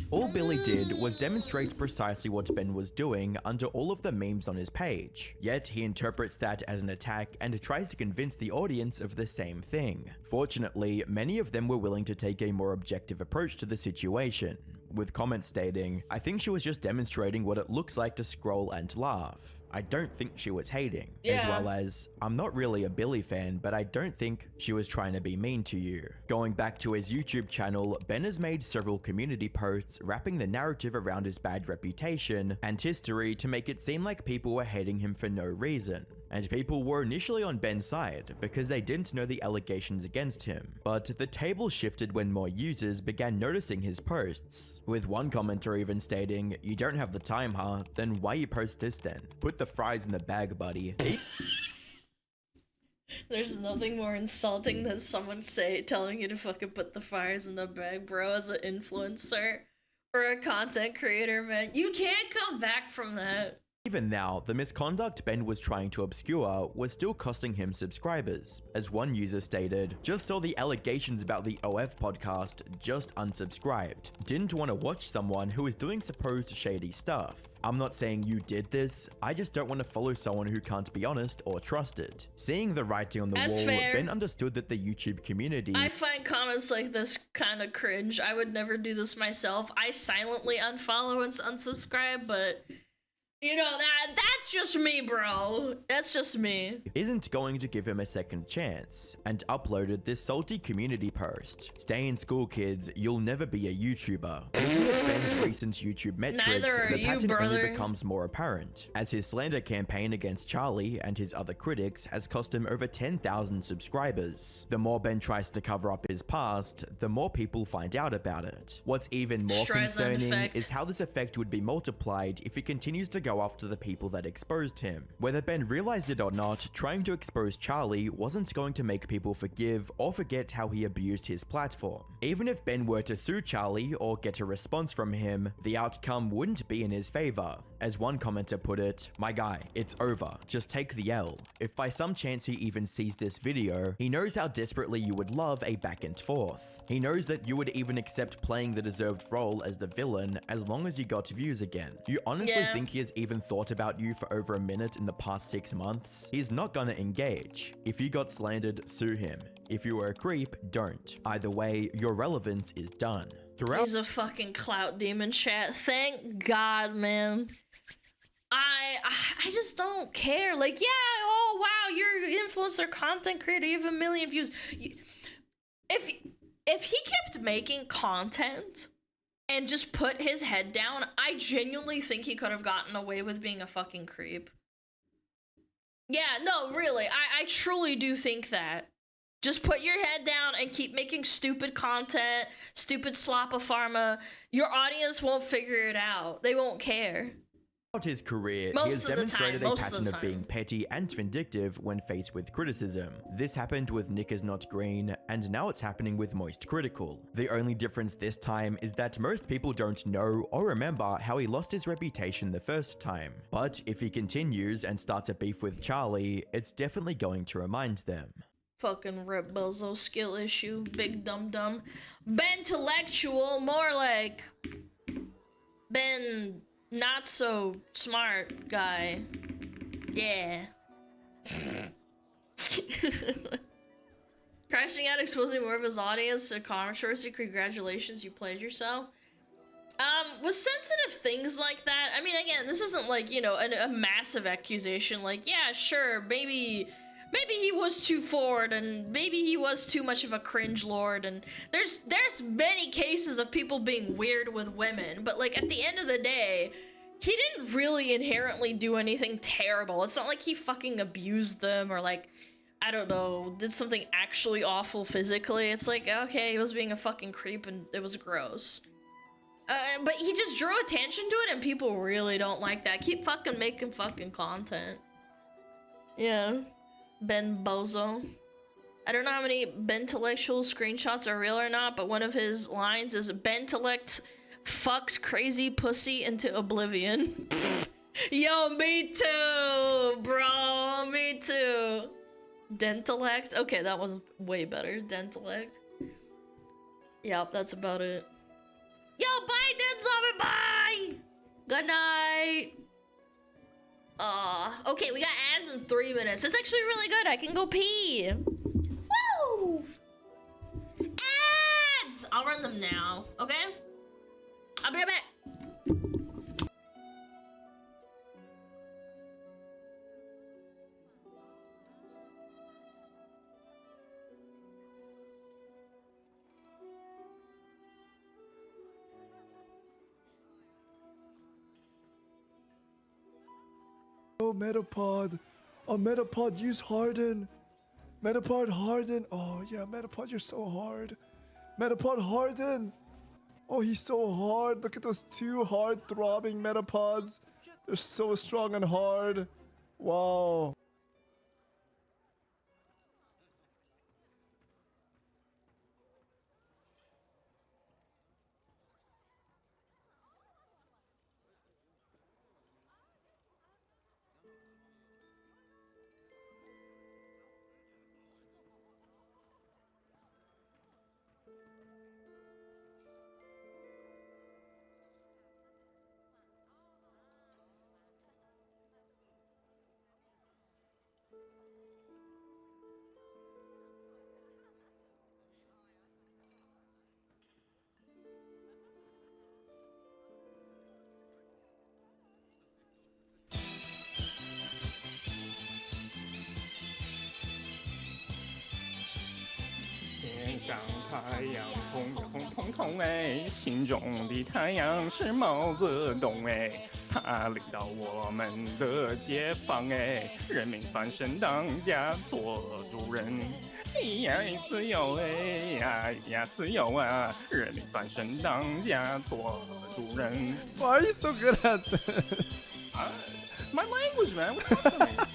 All Billy did was demonstrate precisely what Ben was doing under all of the memes on his page, yet he interprets that as an attack and tries to convince the audience of the same thing. Fortunately, many of them were willing to take a more objective approach to the situation, with comments stating, "I think she was just demonstrating what it looks like to scroll and laugh. I don't think she was hating." As well as, "I'm not really a Billy fan, but I don't think she was trying to be mean to you." Going back to his YouTube channel, Ben has made several community posts wrapping the narrative around his bad reputation and history to make it seem like people were hating him for no reason. And people were initially on Ben's side because they didn't know the allegations against him. But the table shifted when more users began noticing his posts, with one commenter even stating, "You don't have the time, huh? Then why you post this then? Put the fries in the bag, buddy." There's nothing more insulting than someone telling you to fucking put the fires in the bag, bro, as an influencer or a content creator, man. You can't come back from that. Even now, the misconduct Ben was trying to obscure was still costing him subscribers. As one user stated, "Just saw the allegations about the OF podcast, just unsubscribed. Didn't want to watch someone who is doing supposed shady stuff. I'm not saying you did this, I just don't want to follow someone who can't be honest or trusted." Seeing the writing on the That's wall, fair. Ben understood that the YouTube community— I find comments like this kind of cringe. I would never do this myself. I silently unfollow and unsubscribe, but you know, that's just me, bro. That's just me. isn't going to give him a second chance, and uploaded this salty community post. "Stay in school, kids, you'll never be a YouTuber." Looking at Ben's recent YouTube metrics, Neither are the you, pattern brother. only becomes more apparent, as his slander campaign against Charlie and his other critics has cost him over 10,000 subscribers. The more Ben tries to cover up his past, the more people find out about it. What's even more Streisand concerning effect. is how this effect would be multiplied if he continues to go after the people that exposed him. Whether Ben realized it or not, trying to expose Charlie wasn't going to make people forgive or forget how he abused his platform. Even if Ben were to sue Charlie or get a response from him, the outcome wouldn't be in his favor. As one commenter put it, "My guy, it's over. Just take the L. If by some chance he even sees this video, he knows how desperately you would love a back and forth. He knows that you would even accept playing the deserved role as the villain as long as you got views again. You honestly think he has even thought about you for over a minute in the past 6 months? He's not gonna engage. If you got slandered, sue him. If you were a creep, don't. Either way, your relevance is done." Throughout— He's a fucking clout demon, chat. Thank God, man. I just don't care. Like, yeah, oh wow, you're an influencer, content creator, you have 1 million views. If he kept making content and just put his head down, I genuinely think he could have gotten away with being a fucking creep. Yeah, no, really, I truly do think that. Just put your head down and keep making stupid content, stupid slop-a-pharma. Your audience won't figure it out. They won't care. Throughout his career, Most he has of the demonstrated time, a most of the pattern of time. being petty and vindictive when faced with criticism. This happened with Nick is Not Green, and now it's happening with Moist Critical. The only difference this time is that most people don't know or remember how he lost his reputation the first time. But if he continues and starts a beef with Charlie, it's definitely going to remind them. Fucking Rip Bozo skill issue, big dum-dum. Bentellectual, more like Ben not so smart guy. Yeah. Crashing out exposing more of his audience to controversy. Congratulations, you played yourself. With sensitive things like that, I mean, again, this isn't like, you know, a massive accusation. Like, yeah, sure, maybe he was too forward, and maybe he was too much of a cringe lord, and there's many cases of people being weird with women, but like at the end of the day, he didn't really inherently do anything terrible. It's not like he fucking abused them or like, I don't know, did something actually awful physically. It's like, okay, he was being a fucking creep and it was gross. But he just drew attention to it, and people really don't like that. Keep fucking making fucking content. Yeah. Ben Bozo. I don't know how many Bentellectual screenshots are real or not, but one of his lines is Bentelect fucks crazy pussy into oblivion. Yo, me too, bro. Me too. Dentelect. Okay, that was way better. Dentelect. Yep, that's about it. Yo, bye, Dead Zombie, bye! Good night. Okay, we got ads in 3 minutes. That's actually really good. I can go pee. Woo! Ads! I'll run them now, okay? I'll be right back. Oh, Metapod. Oh, Metapod, use Harden. Metapod, Harden. Oh, yeah, Metapod, you're so hard. Metapod, Harden. Oh, he's so hard. Look at those 2 hard throbbing Metapods. They're so strong and hard. Wow.天上太阳红呀红彤彤哎，心中的太阳是毛泽东哎，他领导我们的解放哎，人民翻身当家做主人，呀自由哎呀自由啊，人民翻身当家做主人。Why are you so good at this? My language, man. What's up with me?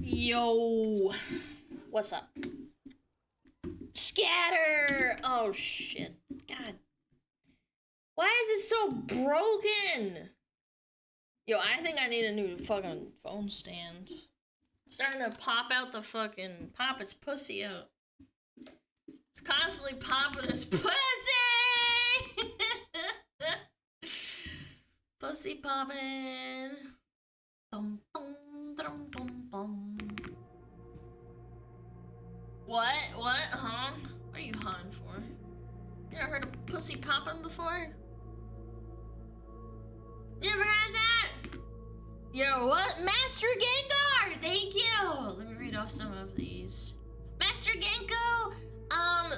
Yo, what's up? Scatter! Oh shit. God. Why is it so broken? Yo, I think I need a new fucking phone stand. Starting to pop out the fucking, pop its pussy out. It's constantly popping its pussy! Pussy popping. Dum, dum, dum, dum, dum. What? What? Huh? What are you hawing for? You ever heard of pussy popping before? Yo, what? Master Gengar! Thank you! Let me read off some of these. Master Genko,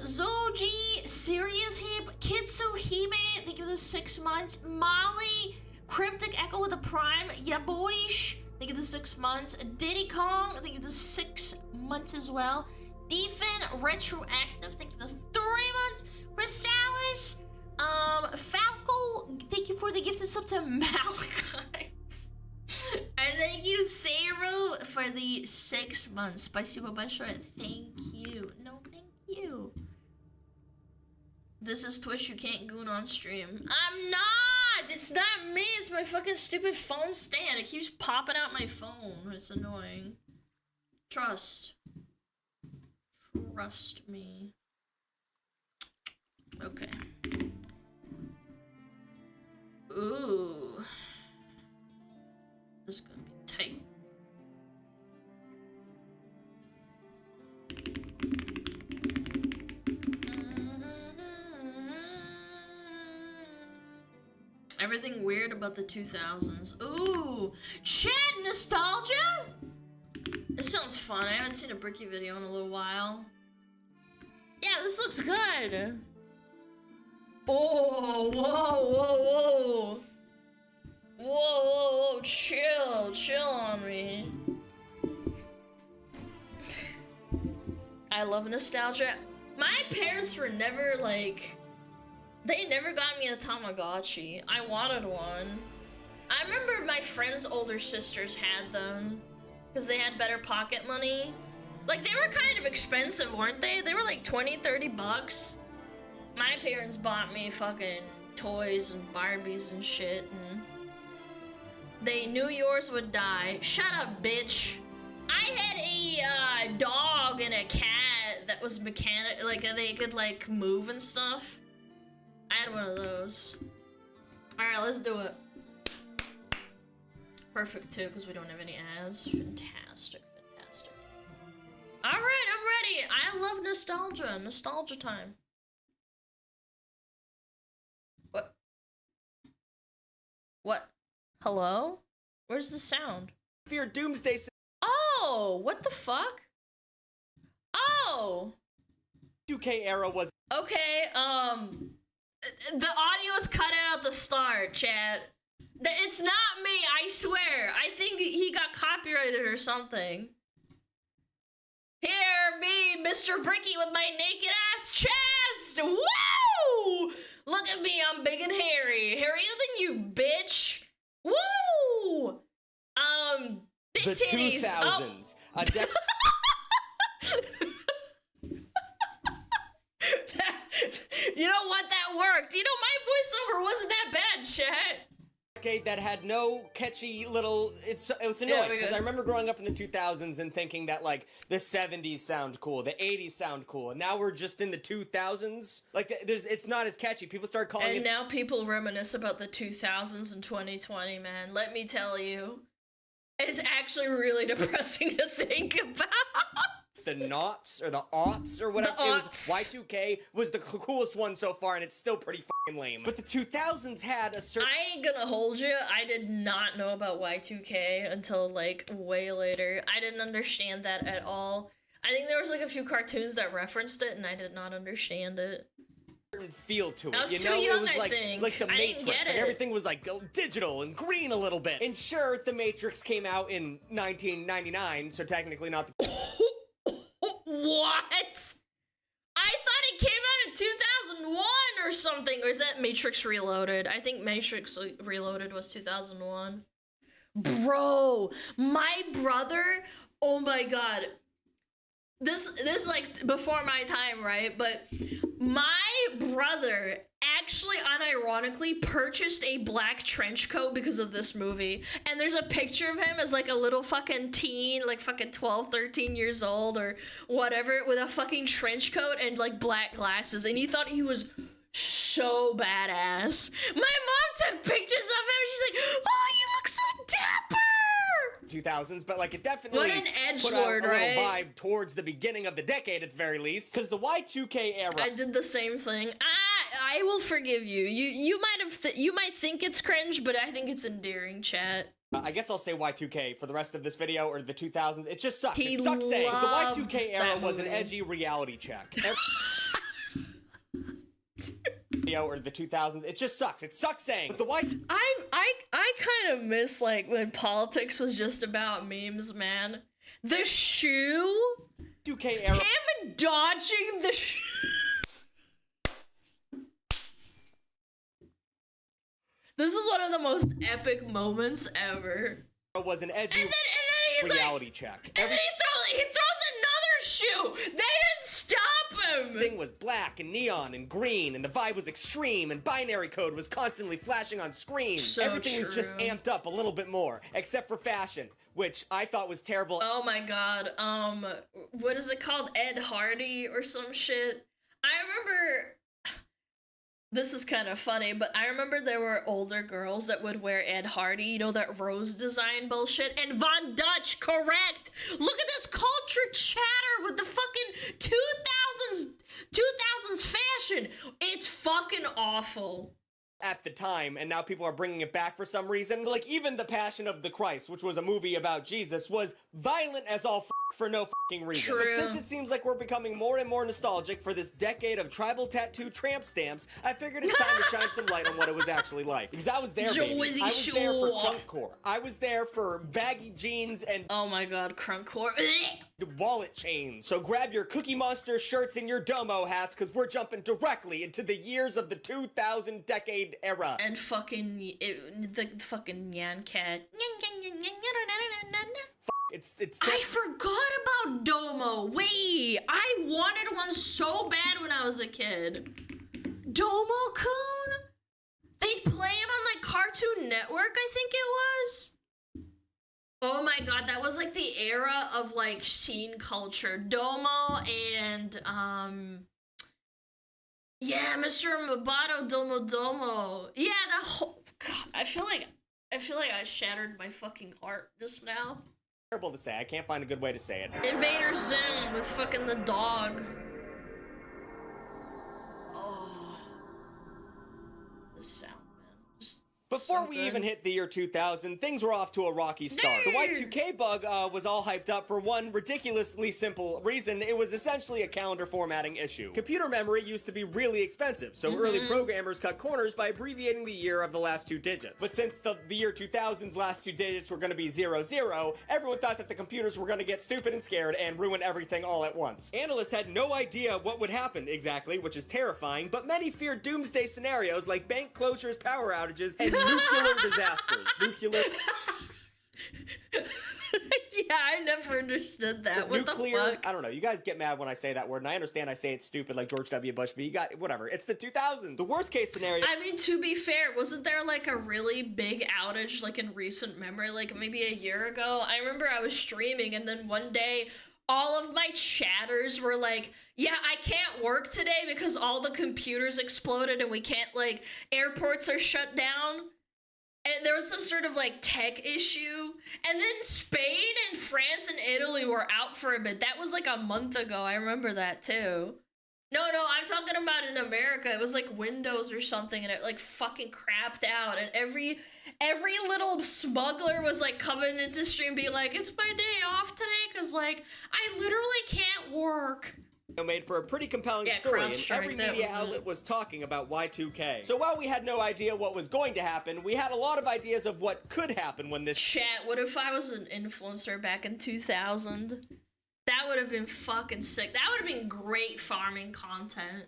Zoji, Serious Hip, Kitsuhime, thank you for the 6 months. Molly, Cryptic Echo with a Prime, Yaboish, thank you for the 6 months. Diddy Kong, thank you for the 6 months as well. Defin, Retroactive, thank you for the 3 months. Chrysalis, Falco, thank you for the gifted sub to Malachite. And thank you, Saru, for the 6 months. Spasibo большое. Thank you. No, thank you. This is Twitch. You can't goon on stream. I'm not! It's not me. It's my fucking stupid phone stand. It keeps popping out my phone. It's annoying. Trust. Trust me. Okay. Ooh. This is gonna be tight. Everything weird about the 2000s. Ooh, chat nostalgia? This sounds fun. I haven't seen a Bricky video in a little while. Yeah, this looks good. Oh, whoa, whoa, whoa. Whoa, whoa, whoa, chill on me. I love nostalgia. My parents were never like, they never got me a Tamagotchi. I wanted one. I remember my friends' older sisters had them because they had better pocket money. Like, they were kind of expensive, weren't they? They were like 20, 30 bucks. My parents bought me fucking toys and Barbies and shit, and they knew yours would die. Shut up, bitch. I had a dog and a cat that was mechanic, like they could like move and stuff. I had one of those. All right, let's do it. Perfect too, because we don't have any ads. Fantastic, fantastic. All right, I'm ready. I love nostalgia. Nostalgia time. What? What? Hello? Where's the sound? Fear Doomsday. Oh, what the fuck? Oh. 2K era was. Okay, the audio is cut out at the start, chat. It's not me, I swear. I think he got copyrighted or something. Hear me, Mr. Bricky, with my naked ass chest! Woo! Look at me, I'm big and hairy. Hairier than you, bitch! Woo! Big The titties. 2000s. Oh. You know what? That worked. You know, my voiceover wasn't that bad, chat. Decade that had no catchy little. It's annoying Yeah, because I remember growing up in the 2000s and thinking that like the 70s sound cool, the 80s sound cool, and now we're just in the 2000s. Like it's not as catchy. People start calling it. And now people reminisce about the 2000s in 2020, man. Let me tell you, it's actually really depressing to think about. The knots or the aughts or whatever. It was, Y2K was the coolest one so far, and it's still pretty fucking lame. But the 2000s had a certain. I ain't gonna hold you. I did not know about Y2K until like way later. I didn't understand that at all. I think there was like a few cartoons that referenced it, and I did not understand it. Feel to it. I was you too know, young, it was I like think. like the I didn't Matrix. get Like it. everything was like digital and green a little bit. And sure, the Matrix came out in 1999, so technically not the. What? I thought it came out in 2001 or something. Or is that Matrix Reloaded? I think Matrix Reloaded was 2001. Bro, my brother, oh my god. This like before my time, right? But my brother actually unironically purchased a black trench coat because of this movie. And there's a picture of him as like a little fucking teen, like fucking 12, 13 years old or whatever, with a fucking trench coat and like black glasses. And he thought he was so badass. My mom took pictures of him. She's like, oh, you look so dapper. 2000s, but like it definitely What an put edgelord, a little right? vibe towards the beginning of the decade at the very least, because the Y2K era. I did the same thing. I will forgive you. You might think it's cringe, but I think it's endearing, chat. I guess I'll say Y2K for the rest of this video, or the 2000s. It just sucks. He It sucks saying the loved Y2K era that was an movie. edgy reality check. Or the 2000s. It just sucks. It sucks saying the Y. I kind of miss like when politics was just about memes, man. The shoe. 2K era. Him dodging the shoe. This is one of the most epic moments ever. Was an edgy and then he's reality like, check. And then he throws another shoe. They didn't stop him. Everything was black and neon and green, and the vibe was extreme, and binary code was constantly flashing on screen. So Everything was just true. amped up a little bit more, except for fashion, which I thought was terrible. Oh my god. What is it called? Ed Hardy or some shit? I remember. This is kind of funny, but I remember there were older girls that would wear Ed Hardy, you know, that rose design bullshit. And Von Dutch, correct! Look at this culture chatter with the fucking 2000s fashion. It's fucking awful. At the time, and now people are bringing it back for some reason. Like, even The Passion of the Christ, which was a movie about Jesus, was violent as all for no fucking reason. True. But since it seems like we're becoming more and more nostalgic for this decade of tribal tattoo tramp stamps, I figured it's time to shine some light on what it was actually like. Because I was there, baby. I was there for crunkcore. I was there for baggy jeans and... Oh my god, crunkcore. wallet chains. So grab your Cookie Monster shirts and your Domo hats, because we're jumping directly into the years of the 2000 decade era. And fucking the fucking Nyan Cat. I forgot about Domo. Wait, I wanted one so bad when I was a kid. Domo-kun? They'd play him on like Cartoon Network, I think it was. Oh my god, that was like the era of like scene culture. Domo and yeah, Mr. Mabato Domo Domo. Yeah, that whole god, I feel like I shattered my fucking heart just now. Terrible to say. I can't find a good way to say it. Invader Zim with fucking the dog. Oh. The sound. Before we even hit the year 2000, things were off to a rocky start. The Y2K bug was all hyped up for one ridiculously simple reason. It was essentially a calendar formatting issue. Computer memory used to be really expensive, so early programmers cut corners by abbreviating the year of the last two digits. But since the year 2000's last two digits were going to be 00, everyone thought that the computers were going to get stupid and scared and ruin everything all at once. Analysts had no idea what would happen exactly, which is terrifying, but many feared doomsday scenarios like bank closures, power outages, and nuclear disasters. Nuclear. Yeah, I never understood that. What nuclear, the fuck? I don't know. You guys get mad when I say that word, and I understand I say it's stupid like George W. Bush, but you got, whatever. It's the 2000s. The worst case scenario. I mean, to be fair, wasn't there like a really big outage like in recent memory, like maybe a year ago? I remember I was streaming and then one day all of my chatters were like, yeah, I can't work today because all the computers exploded and we can't, like, airports are shut down. And there was some sort of, like, tech issue. And then Spain and France and Italy were out for a bit. That was, like, a month ago. I remember that, too. No, I'm talking about in America. It was, like, Windows or something, and it, like, fucking crapped out. And every little smuggler was, like, coming into stream being like, it's my day off today, because, like, I literally can't work. Made for a pretty compelling story, and every media outlet was talking about Y2K. So while we had no idea what was going to happen, we had a lot of ideas of what could happen when this— Chat, what if I was an influencer back in 2000? That would have been fucking sick. That would have been great farming content.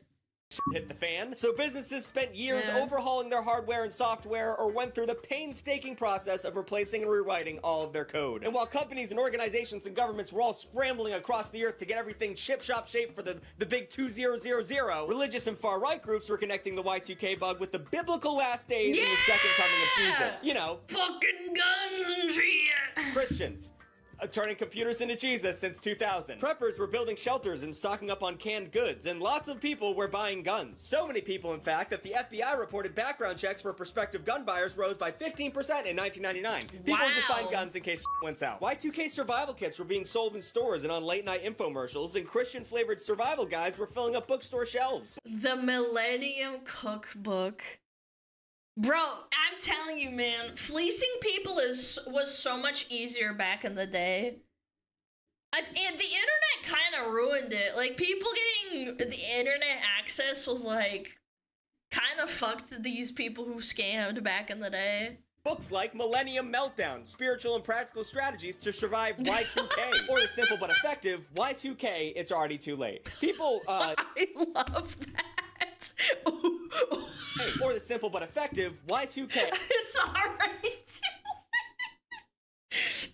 Hit the fan. So businesses spent years overhauling their hardware and software, or went through the painstaking process of replacing and rewriting all of their code. And while companies and organizations and governments were all scrambling across the earth to get everything chip-shop shaped for the big 2000, religious and far-right groups were connecting the Y2K bug with the biblical last days and the second coming of Jesus. You know, fucking guns and shit. Christians. Turning computers into Jesus since 2000. Preppers were building shelters and stocking up on canned goods, and lots of people were buying guns. So many people, in fact, that the FBI reported background checks for prospective gun buyers rose by 15% in 1999. People were just buying guns in case went south. Y2K survival kits were being sold in stores and on late-night infomercials, and Christian-flavored survival guides were filling up bookstore shelves. The Millennium Cookbook. Bro, I'm telling you, man, fleecing people was so much easier back in the day. And the internet kind of ruined it. Like, people getting the internet access was, like, kind of fucked these people who scammed back in the day. Books like Millennium Meltdown, Spiritual and Practical Strategies to Survive Y2K, or the simple but effective Y2K, It's Already Too Late. People, I love that. Or the simple but effective Y2K. It's already too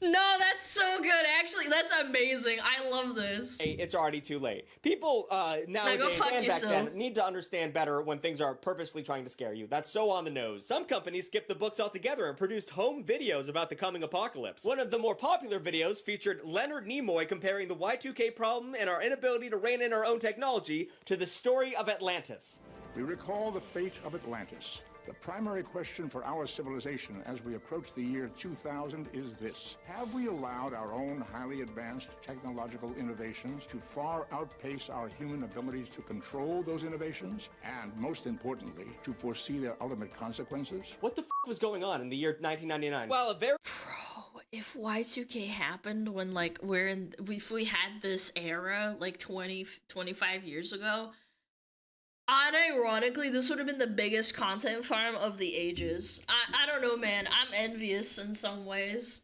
No, that's so good. Actually, that's amazing. I love this. It's already too late. People nowadays and back then need to understand better when things are purposely trying to scare you. That's so on the nose. Some companies skipped the books altogether and produced home videos about the coming apocalypse. One of the more popular videos featured Leonard Nimoy comparing the Y2K problem and our inability to rein in our own technology to the story of Atlantis. We recall the fate of Atlantis. The primary question for our civilization as we approach the year 2000 is this: have we allowed our own highly advanced technological innovations to far outpace our human abilities to control those innovations, and most importantly, to foresee their ultimate consequences? What the f was going on in the year 1999? Well, a very... Bro, if Y2K happened when, like, if we had this era, like, 25 years ago, unironically, this would have been the biggest content farm of the ages. I don't know, man. I'm envious in some ways.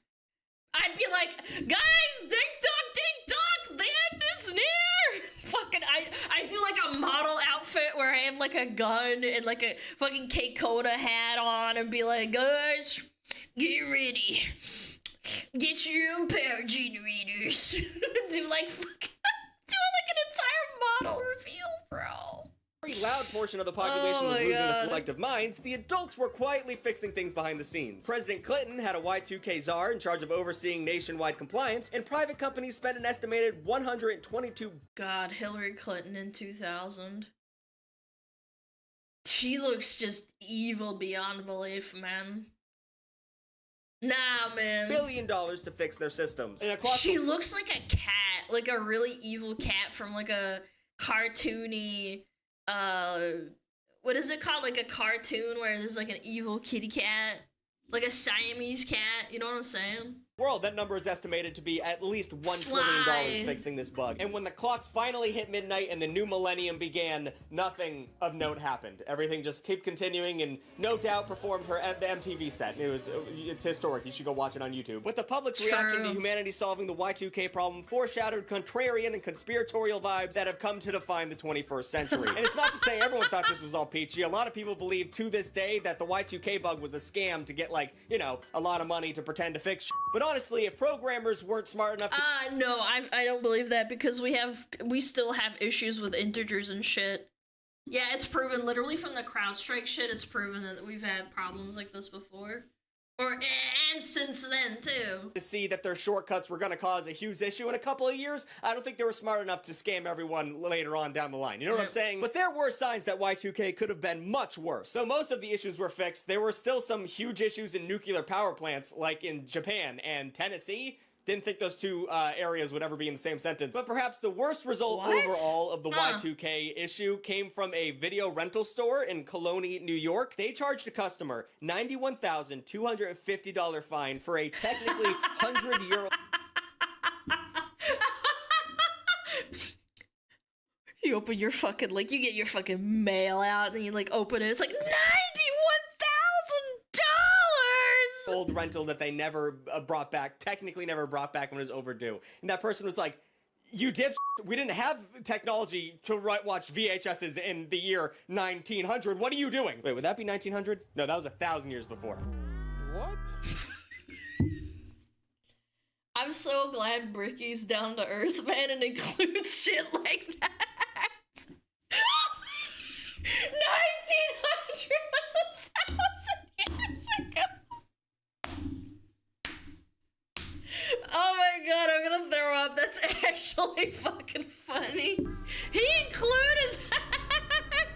I'd be like, guys, ding-dong, the end is near! Fucking, I do like a model outfit where I have like a gun and like a fucking K-Koda hat on and be like, guys, get ready. Get your own power generators. do like an entire model reveal, bro. Very loud portion of the population was losing their collective minds. The adults were quietly fixing things behind the scenes. President Clinton had a Y2K czar in charge of overseeing nationwide compliance, and private companies spent an estimated $122 God, Hillary Clinton in 2000. She looks just evil beyond belief, man. Nah, man. $1 billion to fix their systems. And she looks like a cat, like a really evil cat from like a cartoony, what is it called? Like a cartoon where there's like an evil kitty cat, like a Siamese cat, you know what I'm saying? World, that number is estimated to be at least $1 trillion fixing this bug. And when the clocks finally hit midnight and the new millennium began, nothing of note happened. Everything just kept continuing, and No Doubt performed the MTV set. It's historic. You should go watch it on YouTube. But the public's reaction to humanity solving the Y2K problem foreshadowed contrarian and conspiratorial vibes that have come to define the 21st century. And it's not to say everyone thought this was all peachy. A lot of people believe to this day that the Y2K bug was a scam to get, like, you know, a lot of money to pretend to fix shit. But honestly, if programmers weren't smart enough to— no, I don't believe that, because we still have issues with integers and shit. Yeah, it's proven, literally from the CrowdStrike shit, it's proven that we've had problems like this before. And since then, too. To see that their shortcuts were gonna cause a huge issue in a couple of years, I don't think they were smart enough to scam everyone later on down the line. You know what I'm saying? But there were signs that Y2K could have been much worse. Though most of the issues were fixed, there were still some huge issues in nuclear power plants, like in Japan and Tennessee. Didn't think those two areas would ever be in the same sentence. But perhaps the worst result overall of the Y2K issue came from a video rental store in Cologne, New York. They charged a customer $91,250 fine for a technically €100. You open your fucking, like, you get your fucking mail out, and then you, like, open it, it's like, $91,000! Old rental that they never brought back, technically never brought back when it was overdue. And that person was like, you dipshit, we didn't have technology to watch VHSs in the year 1900. What are you doing? Wait, would that be 1900? No, that was 1,000 years before. What? I'm so glad Bricky's down to earth, man, and includes shit like that. 1900 was 1,000 years ago. Oh my god, I'm gonna throw up. That's actually fucking funny. He included that!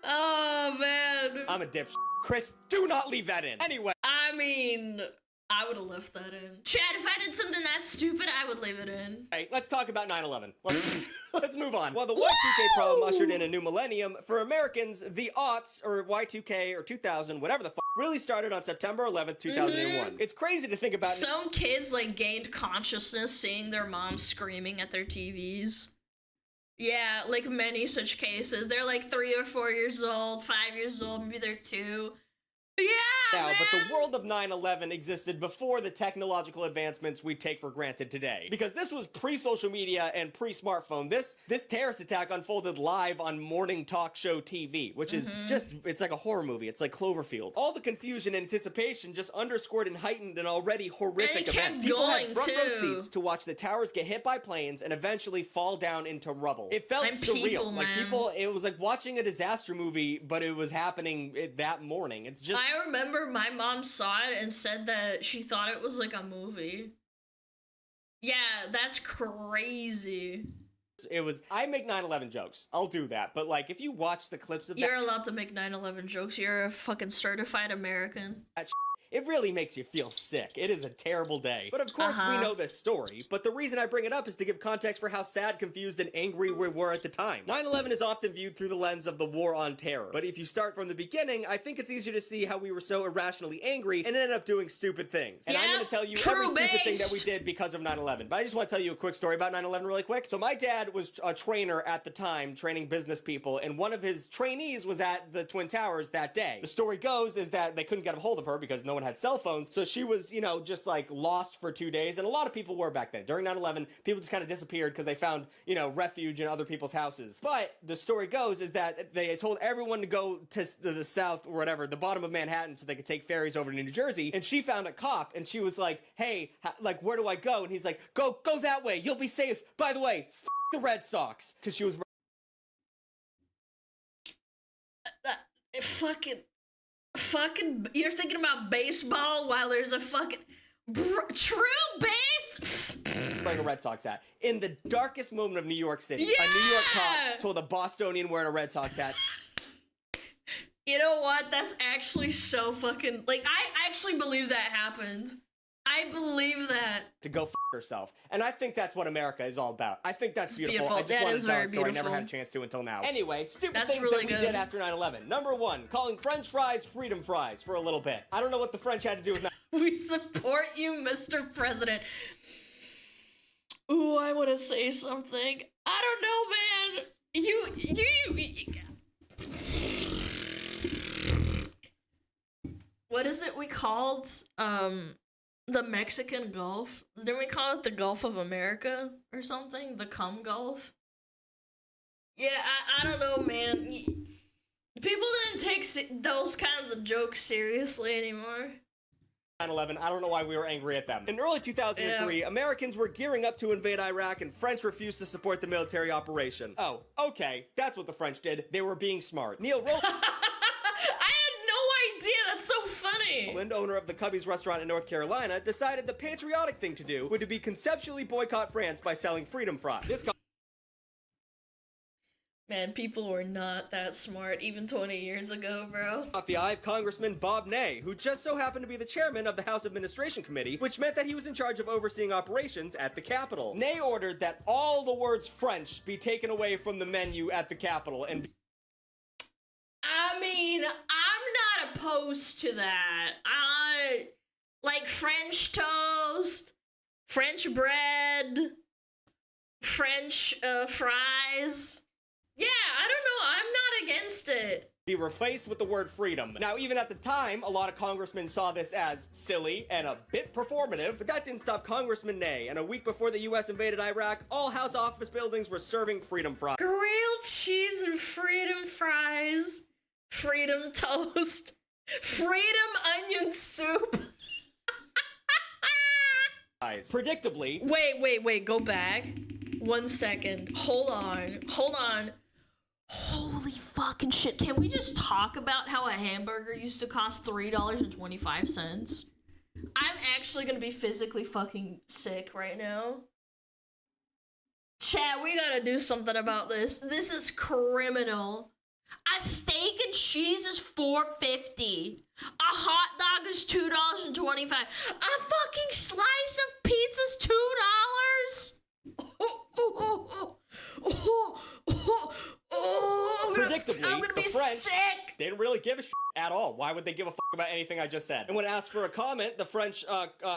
Oh man. I'm a dipshit. Chris, do not leave that in. Anyway. I mean, I would have left that in. Chad, if I did something that stupid, I would leave it in. Hey, let's talk about 9/11. Let's move on. While the Y2K problem ushered in a new millennium, for Americans, the aughts, or Y2K, or 2000, whatever the fuck, really started on September 11th, 2001. It's crazy to think about. Some kids, like, gained consciousness seeing their moms screaming at their TVs. Yeah, like many such cases. They're like 3 or 4 years old, 5 years old, maybe they're 2. Yeah, now, man. but the world of 9/11 existed before the technological advancements we take for granted today. Because this was pre-social media and pre-smartphone. This terrorist attack unfolded live on morning talk show TV, which is just, it's like a horror movie. It's like Cloverfield. All the confusion and anticipation just underscored and heightened an already horrific event. People had front row seats to watch the towers get hit by planes and eventually fall down into rubble. It felt surreal. Like it was like watching a disaster movie, but it was happening that morning. It's just... I remember my mom saw it and said that she thought it was like a movie. Yeah, that's crazy. It was, I make 9/11 jokes. I'll do that. But like, if you watch the clips of that... You're allowed to make 9/11 jokes. You're a fucking certified American. It really makes you feel sick. It is a terrible day. But of course, we know this story. But the reason I bring it up is to give context for how sad, confused, and angry we were at the time. 9/11 is often viewed through the lens of the war on terror. But if you start from the beginning, I think it's easier to see how we were so irrationally angry and ended up doing stupid things. And I'm going to tell you every stupid thing that we did because of 9/11. But I just want to tell you a quick story about 9/11 really quick. So my dad was a trainer at the time, training business people, and one of his trainees was at the Twin Towers that day. The story goes is that they couldn't get a hold of her because no one had cell phones. So she was, you know, just like lost for 2 days. And a lot of people were back then. During 9/11, people just kind of disappeared because they found, you know, refuge in other people's houses. But the story goes is that they told everyone to go to the south or whatever, the bottom of Manhattan, so they could take ferries over to New Jersey. And she found a cop and she was like, hey, like, where do I go? And he's like, go that way. You'll be safe. By the way, f the Red Sox. Because she was... Fucking, you're thinking about baseball while there's a fucking true base. Wearing a Red Sox hat in the darkest moment of New York City. A New York cop told a Bostonian wearing a Red Sox hat. You know what? That's actually so fucking, like, I actually believe that happened. I believe that. To go f herself. And I think that's what America is all about. I think that's beautiful. I just that wanted is to tell very a story I beautiful. never had a chance to until now. Anyway, stupid That's things really that we good. did after 9/11. Number 1, calling French fries freedom fries for a little bit. I don't know what the French had to do with that. We support you, Mr. President. Ooh, I want to say something. I don't know, man. You what is it we called the Mexican Gulf? Didn't we call it the Gulf of America or something? The cum Gulf? Yeah, I don't know, man. People didn't take those kinds of jokes seriously anymore. 9/11, I don't know why we were angry at them. In early 2003, Americans were gearing up to invade Iraq and French refused to support the military operation. Oh, okay, that's what the French did. They were being smart. Neil Roland, that's so funny. Owner of the Cubby's restaurant in North Carolina, decided the patriotic thing to do would be conceptually boycott France by selling freedom fries. This Man, people were not that smart even 20 years ago, bro. caught the eye of Congressman Bob Ney, who just so happened to be the chairman of the House Administration Committee, which meant that he was in charge of overseeing operations at the Capitol. Ney ordered that all the words French be taken away from the menu at the Capitol and... I mean, I'm not opposed to that. Like French toast, French bread, French fries. Yeah, I don't know. I'm not against it. Be replaced with the word freedom. Now, even at the time, a lot of congressmen saw this as silly and a bit performative, but that didn't stop Congressman Ney. And a week before the U.S. invaded Iraq, all House office buildings were serving freedom fries. Grilled cheese and freedom fries, freedom toast, freedom onion soup. Predictably. Wait, go back. 1 second. Hold on. Holy fucking shit. Can we just talk about how a hamburger used to cost $3.25? I'm actually gonna be physically fucking sick right now. Chat, we gotta do something about this. This is criminal. A steak and cheese is $4.50. A hot dog is $2.25. A fucking slice of pizza is $2. Predictably, I'm gonna be the French sick. didn't really give a shit at all. Why would they give a about anything I just said? And when asked for a comment, the French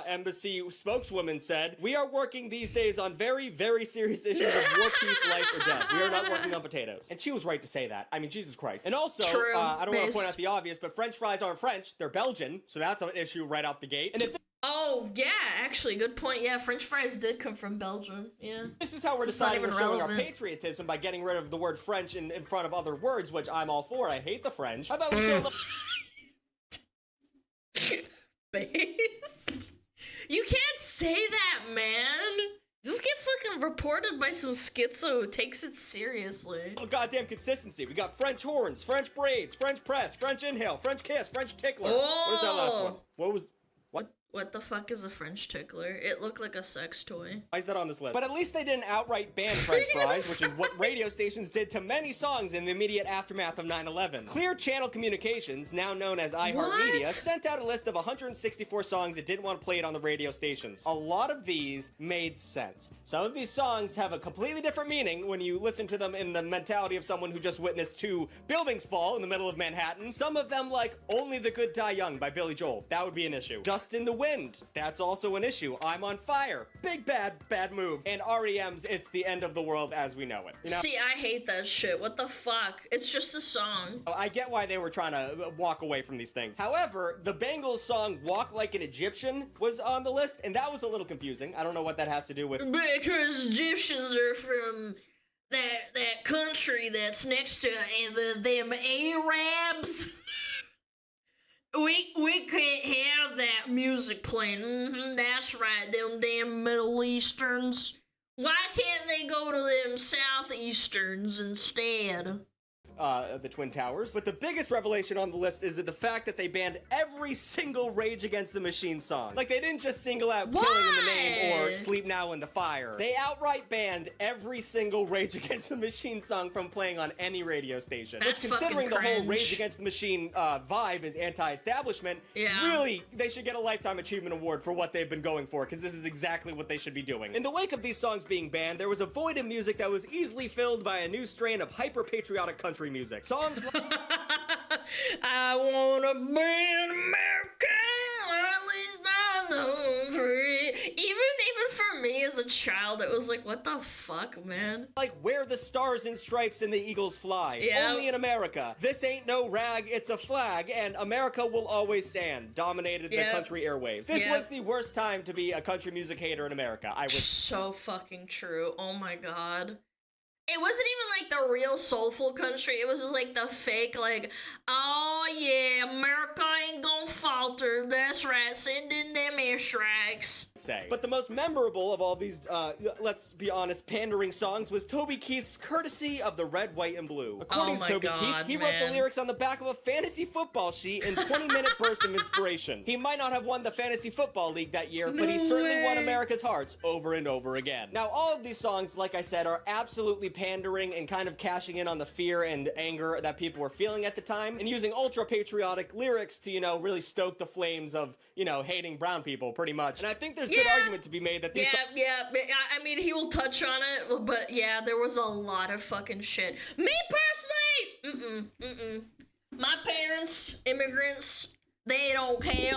embassy spokeswoman said, "We are working these days on very, very serious issues of war, peace, life, or death. We are not working on potatoes." And she was right to say that. I mean, Jesus Christ. And also, I don't want to point out the obvious, but French fries aren't French. They're Belgian, so that's an issue right out the gate. And if oh, yeah, actually, good point. Yeah, French fries did come from Belgium. Yeah. this is how we're deciding we're showing our patriotism by getting rid of the word French in front of other words, which I'm all for. I hate the French. How about we show them... Based? You can't say that, man. You'll get fucking reported by some schizo who takes it seriously. Oh, goddamn consistency. We got French horns, French braids, French press, French inhale, French kiss, French tickler. Oh. What is that last one? What was... What the fuck is a French tickler? It looked like a sex toy. Why is that on this list? But at least they didn't outright ban French fries, which is what radio stations did to many songs in the immediate aftermath of 9/11. Clear Channel Communications, now known as iHeartMedia, sent out a list of 164 songs that didn't want to play it on the radio stations. A lot of these made sense. Some of these songs have a completely different meaning when you listen to them in the mentality of someone who just witnessed 2 buildings fall in the middle of Manhattan. Some of them, like Only the Good Die Young by Billy Joel, that would be an issue. Dust in the Wind, that's also an issue. I'm on Fire, big bad move. And REM's It's the End of the World as We Know It. You know? See, I hate that shit. What the fuck? It's just a song. I get why they were trying to walk away from these things. However, the Bengals song Walk Like an Egyptian was on the list, and that was a little confusing. I don't know what that has to do with... Because Egyptians are from that country that's next to them Arabs. We can't have that music playing. That's right, them damn Middle Easterns. Why can't they go to them Southeasterns instead? The Twin Towers. But the biggest revelation on the list is that the fact that they banned every single Rage Against the Machine song. Like, they didn't just single out Killing in the Name or Sleep Now in the Fire. They outright banned every single Rage Against the Machine song from playing on any radio station. That's Which, considering the fucking whole Rage cringe. Against the Machine vibe is anti-establishment, really, they should get a Lifetime Achievement Award for what they've been going for, because this is exactly what they should be doing. In the wake of these songs being banned, there was a void in music that was easily filled by a new strain of hyper-patriotic country music. Songs like... I wanna be an American, or at least I know I'm free. Even for me as a child, it was like, what the fuck, man? Like Where the Stars and Stripes and the Eagles Fly. Yeah. Only in America. This ain't no rag, it's a flag, and America will always stand. Dominated the country airwaves. This was the worst time to be a country music hater in America. I was so fucking true. Oh my god. It wasn't even like the real soulful country. It was just like the fake, like, oh yeah, America ain't gonna falter. That's right, send in them airstrikes. say. But the most memorable of all these, let's be honest, pandering songs was Toby Keith's Courtesy of the Red, White, and Blue. According to Toby Keith, he wrote the lyrics on the back of a fantasy football sheet in 20-minute burst of inspiration. He might not have won the Fantasy Football League that year, but he certainly won America's hearts over and over again. Now, all of these songs, like I said, are absolutely pandering and kind of cashing in on the fear and anger that people were feeling at the time, and using ultra-patriotic lyrics to, you know, really stoke the flames of, you know, hating brown people, pretty much. And I think there's good argument to be made that these I mean, he will touch on it, but yeah, there was a lot of fucking shit. Me personally, my parents, immigrants, they don't care,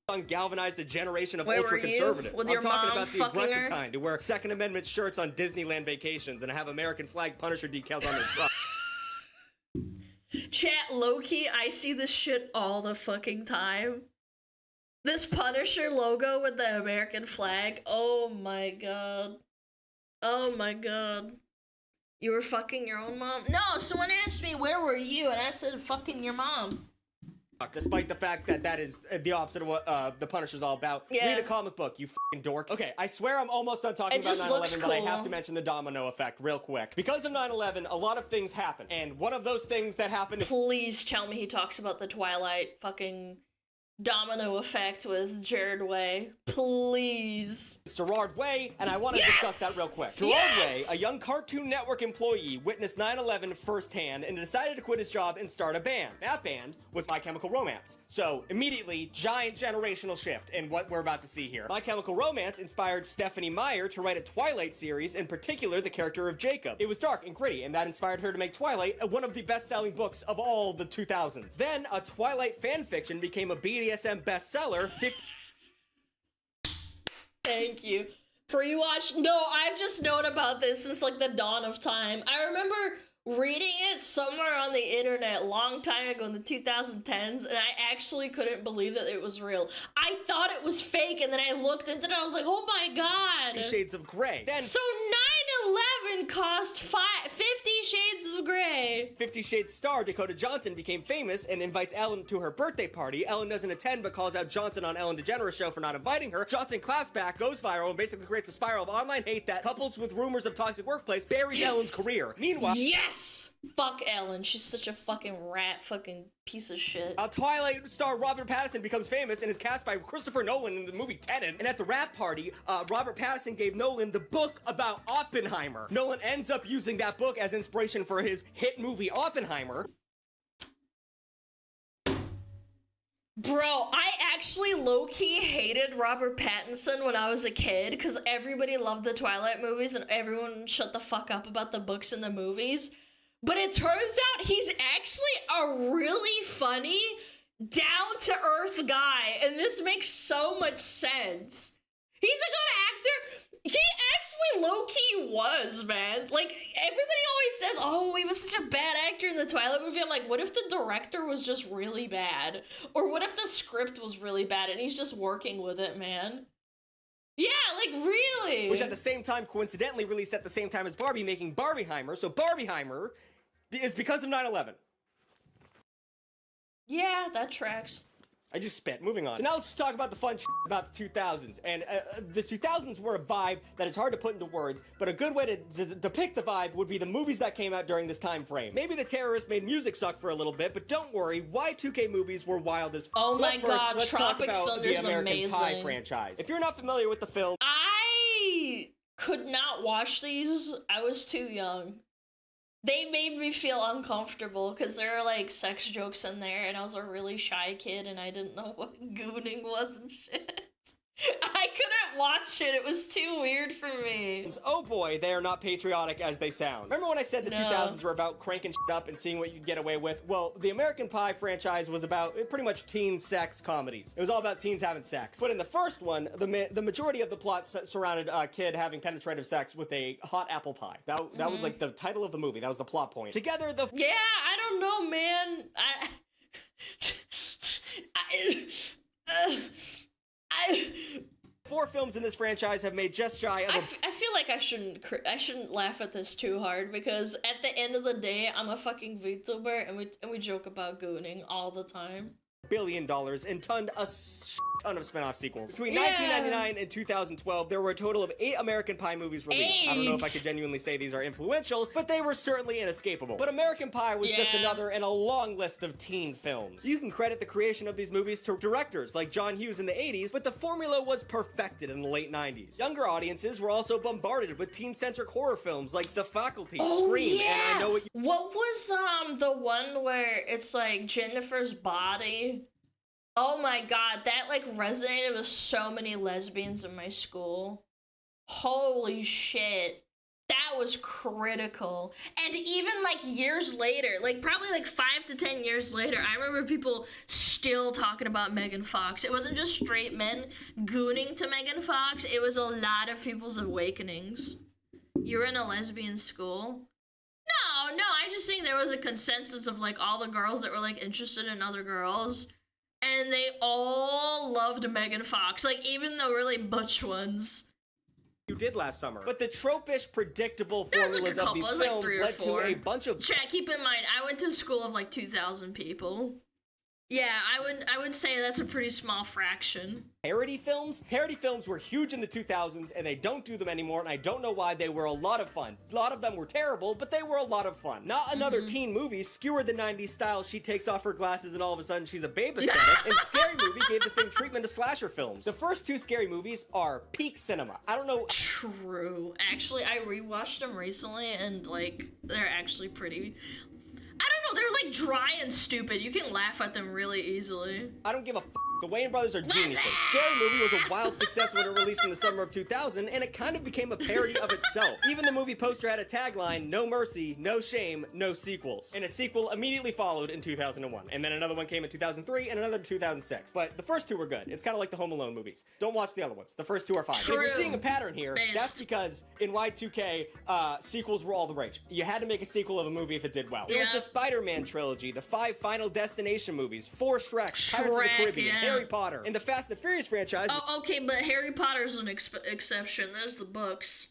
songs galvanized a generation of Where were ultra-conservatives. you? With I'm your talking mom about the fucking aggressive her? kind who wear Second Amendment shirts on Disneyland vacations and have American flag Punisher decals on their truck. Chat, low-key, I see this shit all the fucking time. This Punisher logo with the American flag. Oh my god. Oh my god. You were fucking your own mom? No, someone asked me where were you, and I said fucking your mom. Despite the fact that that is the opposite of what the Punisher's all about. Yeah. Read a comic book, you f***ing dork. Okay, I swear I'm almost done talking It about just 9/11, looks but I have cool. to mention the domino effect real quick. Because of 9/11, a lot of things happened, and one of those things that happened... Please tell me he talks about the Twilight fucking domino effect with Gerard Way. Please. It's Gerard Way, and I want to discuss that real quick. Gerard Way, a young Cartoon Network employee, witnessed 9/11 firsthand and decided to quit his job and start a band. That band was My Chemical Romance. So, immediately, giant generational shift in what we're about to see here. My Chemical Romance inspired Stephanie Meyer to write a Twilight series, in particular the character of Jacob. It was dark and gritty, and that inspired her to make Twilight one of the best-selling books of all the 2000s. Then, a Twilight fanfiction became a BDSM bestseller. Thank you. Pre-watch? No, I've just known about this since like the dawn of time. I remember reading it somewhere on the internet a long time ago in the 2010s, and I actually couldn't believe that it was real. I thought it was fake, and then I looked into it and I was like, oh my god. 50 Shades of Grey. Then, so 9/11 cost 50 Shades of Grey. 50 Shades star Dakota Johnson became famous and invites Ellen to her birthday party. Ellen doesn't attend but calls out Johnson on Ellen DeGeneres' show for not inviting her. Johnson claps back, goes viral, and basically creates a spiral of online hate that, coupled with rumors of toxic workplace, buries Ellen's career. Meanwhile, fuck Ellen. She's such a fucking rat, fucking piece of shit. Twilight star Robert Pattinson becomes famous and is cast by Christopher Nolan in the movie Tenet. And at the rap party, Robert Pattinson gave Nolan the book about Oppenheimer. Nolan ends up using that book as inspiration for his hit movie Oppenheimer. Bro, I actually low-key hated Robert Pattinson when I was a kid because everybody loved the Twilight movies and everyone shut the fuck up about the books and the movies. But it turns out he's actually a really funny, down-to-earth guy, and this makes so much sense. He's a good actor. He actually low-key was, man. Like, everybody always says, oh, he was such a bad actor in the Twilight movie. I'm like, what if the director was just really bad? Or what if the script was really bad and he's just working with it, man? Yeah, like, really? Which at the same time, coincidentally, released at the same time as Barbie, making Barbieheimer. So Barbieheimer is because of 9/11. Yeah, that tracks. I just spit. Moving on. So now let's talk about the fun about the 2000s. And the 2000s were a vibe that is hard to put into words, but a good way to depict the vibe would be the movies that came out during this time frame. Maybe the terrorists made music suck for a little bit, but don't worry, Y2K movies were wild as f. Oh my first, god, let's Tropic talk about Thunder's the American amazing. Pie franchise. If you're not familiar with the film, I could not watch these. I was too young. They made me feel uncomfortable because there are like sex jokes in there, and I was a really shy kid and I didn't know what gooning was and shit. I couldn't watch it. It was too weird for me. oh boy, they are not patriotic as they sound. Remember when I said the 2000s were about cranking shit up and seeing what you could get away with? Well, the American Pie franchise was about pretty much teen sex comedies. It was all about teens having sex. But in the first one, the majority of the plot surrounded a kid having penetrative sex with a hot apple pie. That was like the title of the movie. That was the plot point. Together, Yeah, I don't know, man. Four films in this franchise have made just shy of I feel like I shouldn't laugh at this too hard because at the end of the day, I'm a fucking VTuber and we joke about gooning all the time. $1 billion and ton of spin-off sequels. Between 1999 and 2012, there were a total of 8 American Pie movies released. I don't know if I could genuinely say these are influential, but they were certainly inescapable. But American Pie was just another in a long list of teen films. You can credit the creation of these movies to directors like John Hughes in the 80s, but the formula was perfected in the late 90s. Younger audiences were also bombarded with teen-centric horror films like The Faculty, Scream, and I Know What You... What was the one where it's like Jennifer's body? Oh my god, that like resonated with so many lesbians in my school. Holy shit. That was critical. And even like years later, like probably like 5 to 10 years later, I remember people still talking about Megan Fox. It wasn't just straight men gooning to Megan Fox, it was a lot of people's awakenings. You were in a lesbian school? No, I just think there was a consensus of like all the girls that were like interested in other girls. And they all loved Megan Fox, like even the really butch ones. You did last summer. But the tropish, predictable formulas of these films led to a bunch of... Chat, keep in mind, I went to a school of like 2,000 people. Yeah, I would say that's a pretty small fraction. Parody films? Parody films were huge in the 2000s, and they don't do them anymore, and I don't know why. They were a lot of fun. A lot of them were terrible, but they were a lot of fun. Not another teen movie skewered the 90s style, she takes off her glasses and all of a sudden she's a babe aesthetic, and Scary Movie gave the same treatment to slasher films. The first two Scary Movies are peak cinema. I don't know. True. Actually, I rewatched them recently, and, like, they're actually pretty... I don't know, they're like dry and stupid. You can laugh at them really easily. I don't give a f. The Wayans brothers are geniuses. Scary Movie was a wild success when it released in the summer of 2000, and it kind of became a parody of itself. Even the movie poster had a tagline, "No mercy, no shame, no sequels." And a sequel immediately followed in 2001. And then another one came in 2003 and another in 2006. But the first two were good. It's kind of like the Home Alone movies. Don't watch the other ones. The first two are fine. But if you're seeing a pattern here, that's because in Y2K, sequels were all the rage. You had to make a sequel of a movie if it did well. It was the Spider-Man trilogy, the 5 Final Destination movies, 4 Shreks, Pirates of the Caribbean, Harry Potter, and the Fast and the Furious franchise. Oh, okay, but Harry Potter's an exception. There's the books.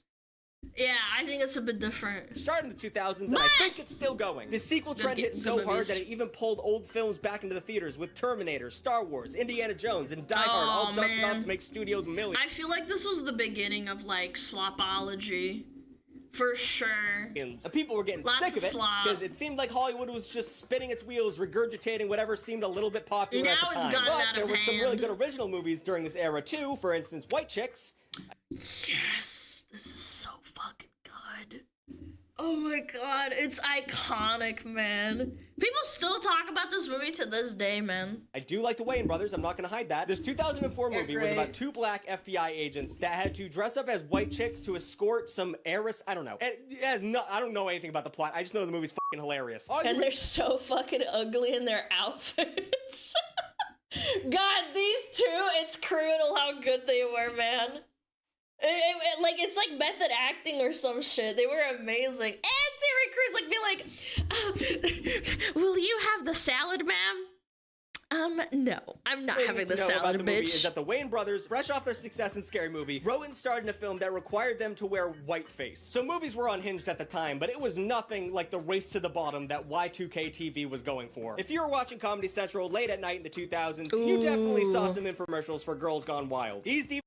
Yeah, I think it's a bit different. Started in the 2000s, and I think it's still going. The sequel trend hit so hard that it even pulled old films back into the theaters with Terminator, Star Wars, Indiana Jones, and Die Hard all dusted off to make studios millions. I feel like this was the beginning of, like, slopology. For sure. And people were getting Lots sick of it slop. because it seemed like Hollywood was just spinning its wheels, regurgitating whatever seemed a little bit popular at the time. But there were some really good original movies during this era too. For instance, White Chicks. Yes, this is so fucking good. Oh my god, it's iconic, man. People still talk about this movie to this day, man. I do like the Wayans brothers, I'm not gonna hide that. This 2004 movie was about 2 black FBI agents that had to dress up as white chicks to escort some heiress. I don't know. It has no, I don't know anything about the plot. I just know the movie's fucking hilarious. And they're so fucking ugly in their outfits. God, these two, it's criminal how good they were, man. Like, it's like method acting or some shit. They were amazing. And Terry Crews, like, be like, will you have the salad, ma'am? No, I'm not having the salad, about the movie bitch. is that the Wayans brothers, fresh off their success in Scary Movie, wrote and starred in a film that required them to wear whiteface. So movies were unhinged at the time, but it was nothing like the race to the bottom that Y2K TV was going for. If you were watching Comedy Central late at night in the 2000s, you definitely saw some infomercials for Girls Gone Wild. These DVDs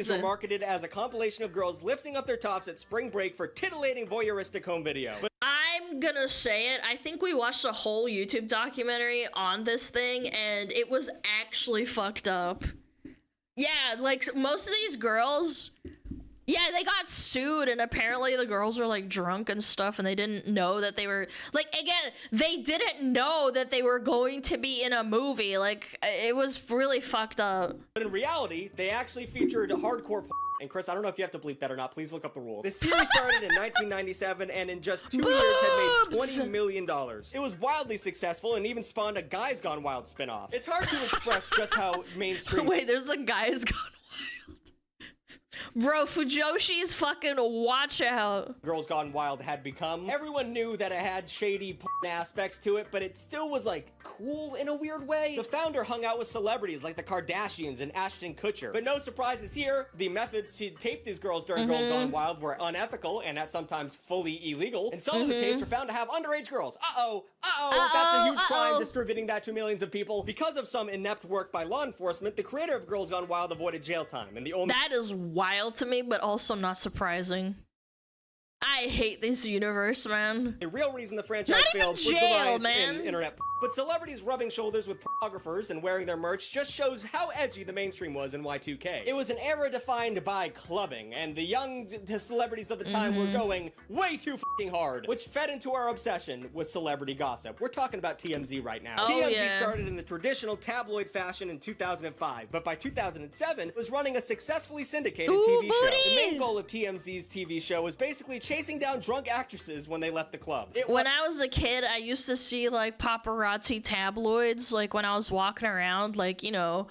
were marketed as a compilation of girls lifting up their tops at spring break for titillating voyeuristic home video. But I'm gonna say it. I think we watched a whole YouTube documentary on this thing, and it was actually fucked up. Yeah, like, most of these girls... Yeah, they got sued, and apparently the girls were, like, drunk and stuff, and they didn't know that they were... Like, again, they didn't know that they were going to be in a movie. Like, it was really fucked up. But in reality, they actually featured hardcore and Chris, I don't know if you have to bleep that or not. Please look up the rules. The series started in 1997 and in just 2 years had made $20 million. It was wildly successful and even spawned a Guys Gone Wild spinoff. It's hard to express just how mainstream... Wait, there's a Guys Gone Wild. Bro, Fujoshi's fucking watch out. Girls Gone Wild had become. Everyone knew that it had shady aspects to it, but it still was like cool in a weird way. The founder hung out with celebrities like the Kardashians and Ashton Kutcher. But no surprises here. The methods to tape these girls during Girls Gone Wild were unethical and at sometimes fully illegal. And some of the tapes were found to have underage girls. That's a huge crime, distributing that to millions of people. Because of some inept work by law enforcement, the creator of Girls Gone Wild avoided jail time. And the only... That is wild to me, but also not surprising. I hate this universe, man. The real reason the franchise failed was the rise in internet. But celebrities rubbing shoulders with pornographers and wearing their merch just shows how edgy the mainstream was in Y2K. It was an era defined by clubbing, and the young celebrities of the time were going way too f***ing hard, which fed into our obsession with celebrity gossip. We're talking about TMZ right now. TMZ started in the traditional tabloid fashion in 2005, but by 2007 was running a successfully syndicated TV show. The main goal of TMZ's TV show was basically chasing down drunk actresses when they left the club. When I was a kid, I used to see like paparazzi tabloids, like when I was walking around, like, you know,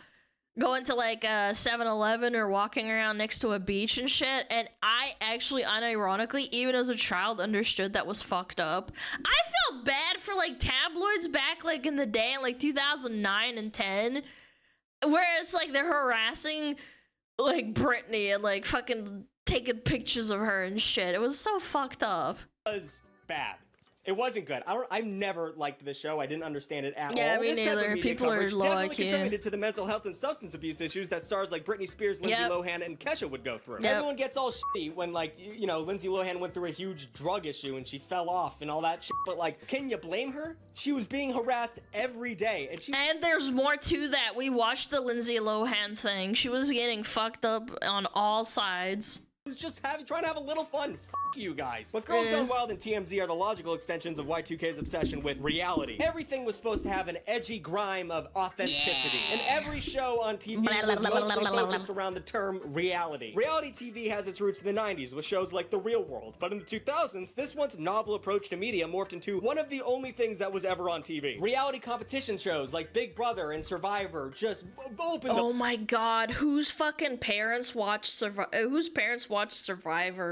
going to like a 7-Eleven or walking around next to a beach and shit, and I actually unironically, even as a child, understood that was fucked up. I felt bad for like tabloids back like in the day in like 2009 and 10, where it's like they're harassing like Britney and like fucking taking pictures of her and shit. It was so fucked up. It was bad. It wasn't good. I've never liked this show. I didn't understand it at Yeah, all. me This type of neither. media People are coverage low definitely IQ. contributed to the mental health and substance abuse issues that stars like Britney Spears, Lindsay Yep. Lohan, and Kesha would go through. Yep. Everyone gets all shitty when, like, you know, Lindsay Lohan went through a huge drug issue and she fell off and all that shit. But, like, can you blame her? She was being harassed every day. And there's more to that. We watched the Lindsay Lohan thing. She was getting fucked up on all sides. was just trying to have a little fun. F you guys. But Girls Gone Wild and TMZ are the logical extensions of Y2K's obsession with reality. Everything was supposed to have an edgy grime of authenticity. And every show on TV was mostly focused around the term reality. Reality TV has its roots in the 90s with shows like The Real World. But in the 2000s, this once novel approach to media morphed into one of the only things that was ever on TV. Reality competition shows like Big Brother and Survivor just opened Oh my god, whose fucking parents watched Survivor,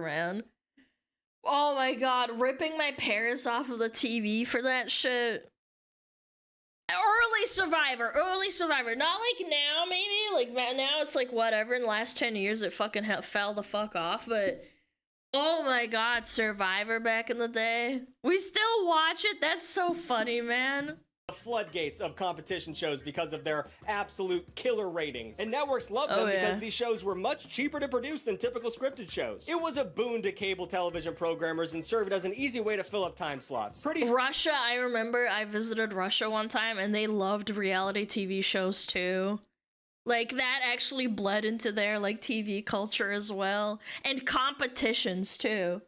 man? Oh my god, ripping my parents off of the TV for that shit. Early Survivor. Not like now, maybe. Like, now it's like whatever. In the last 10 years, it fucking fell the fuck off. But, oh my god, Survivor back in the day. We still watch it? That's so funny, man. The floodgates of competition shows because of their absolute killer ratings. And networks loved them because these shows were much cheaper to produce than typical scripted shows. It was a boon to cable television programmers and served as an easy way to fill up time slots. Russia, I remember I visited Russia one time and they loved reality TV shows too. Like, that actually bled into their, like, TV culture as well. And competitions too.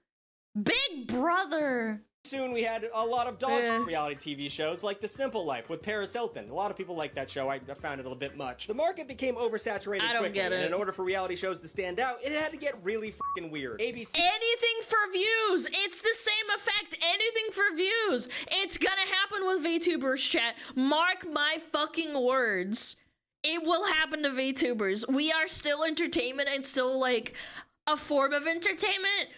Big Brother! Soon we had a lot of dog reality TV shows like The Simple Life with Paris Hilton. A lot of people like that show. I found it a little bit much. The market became oversaturated quickly, and in order for reality shows to stand out, it had to get really fucking weird. ABC. Anything for views! It's the same effect. Anything for views! It's gonna happen with VTubers, chat. Mark my fucking words. It will happen to VTubers. We are still entertainment and still, like, a form of entertainment.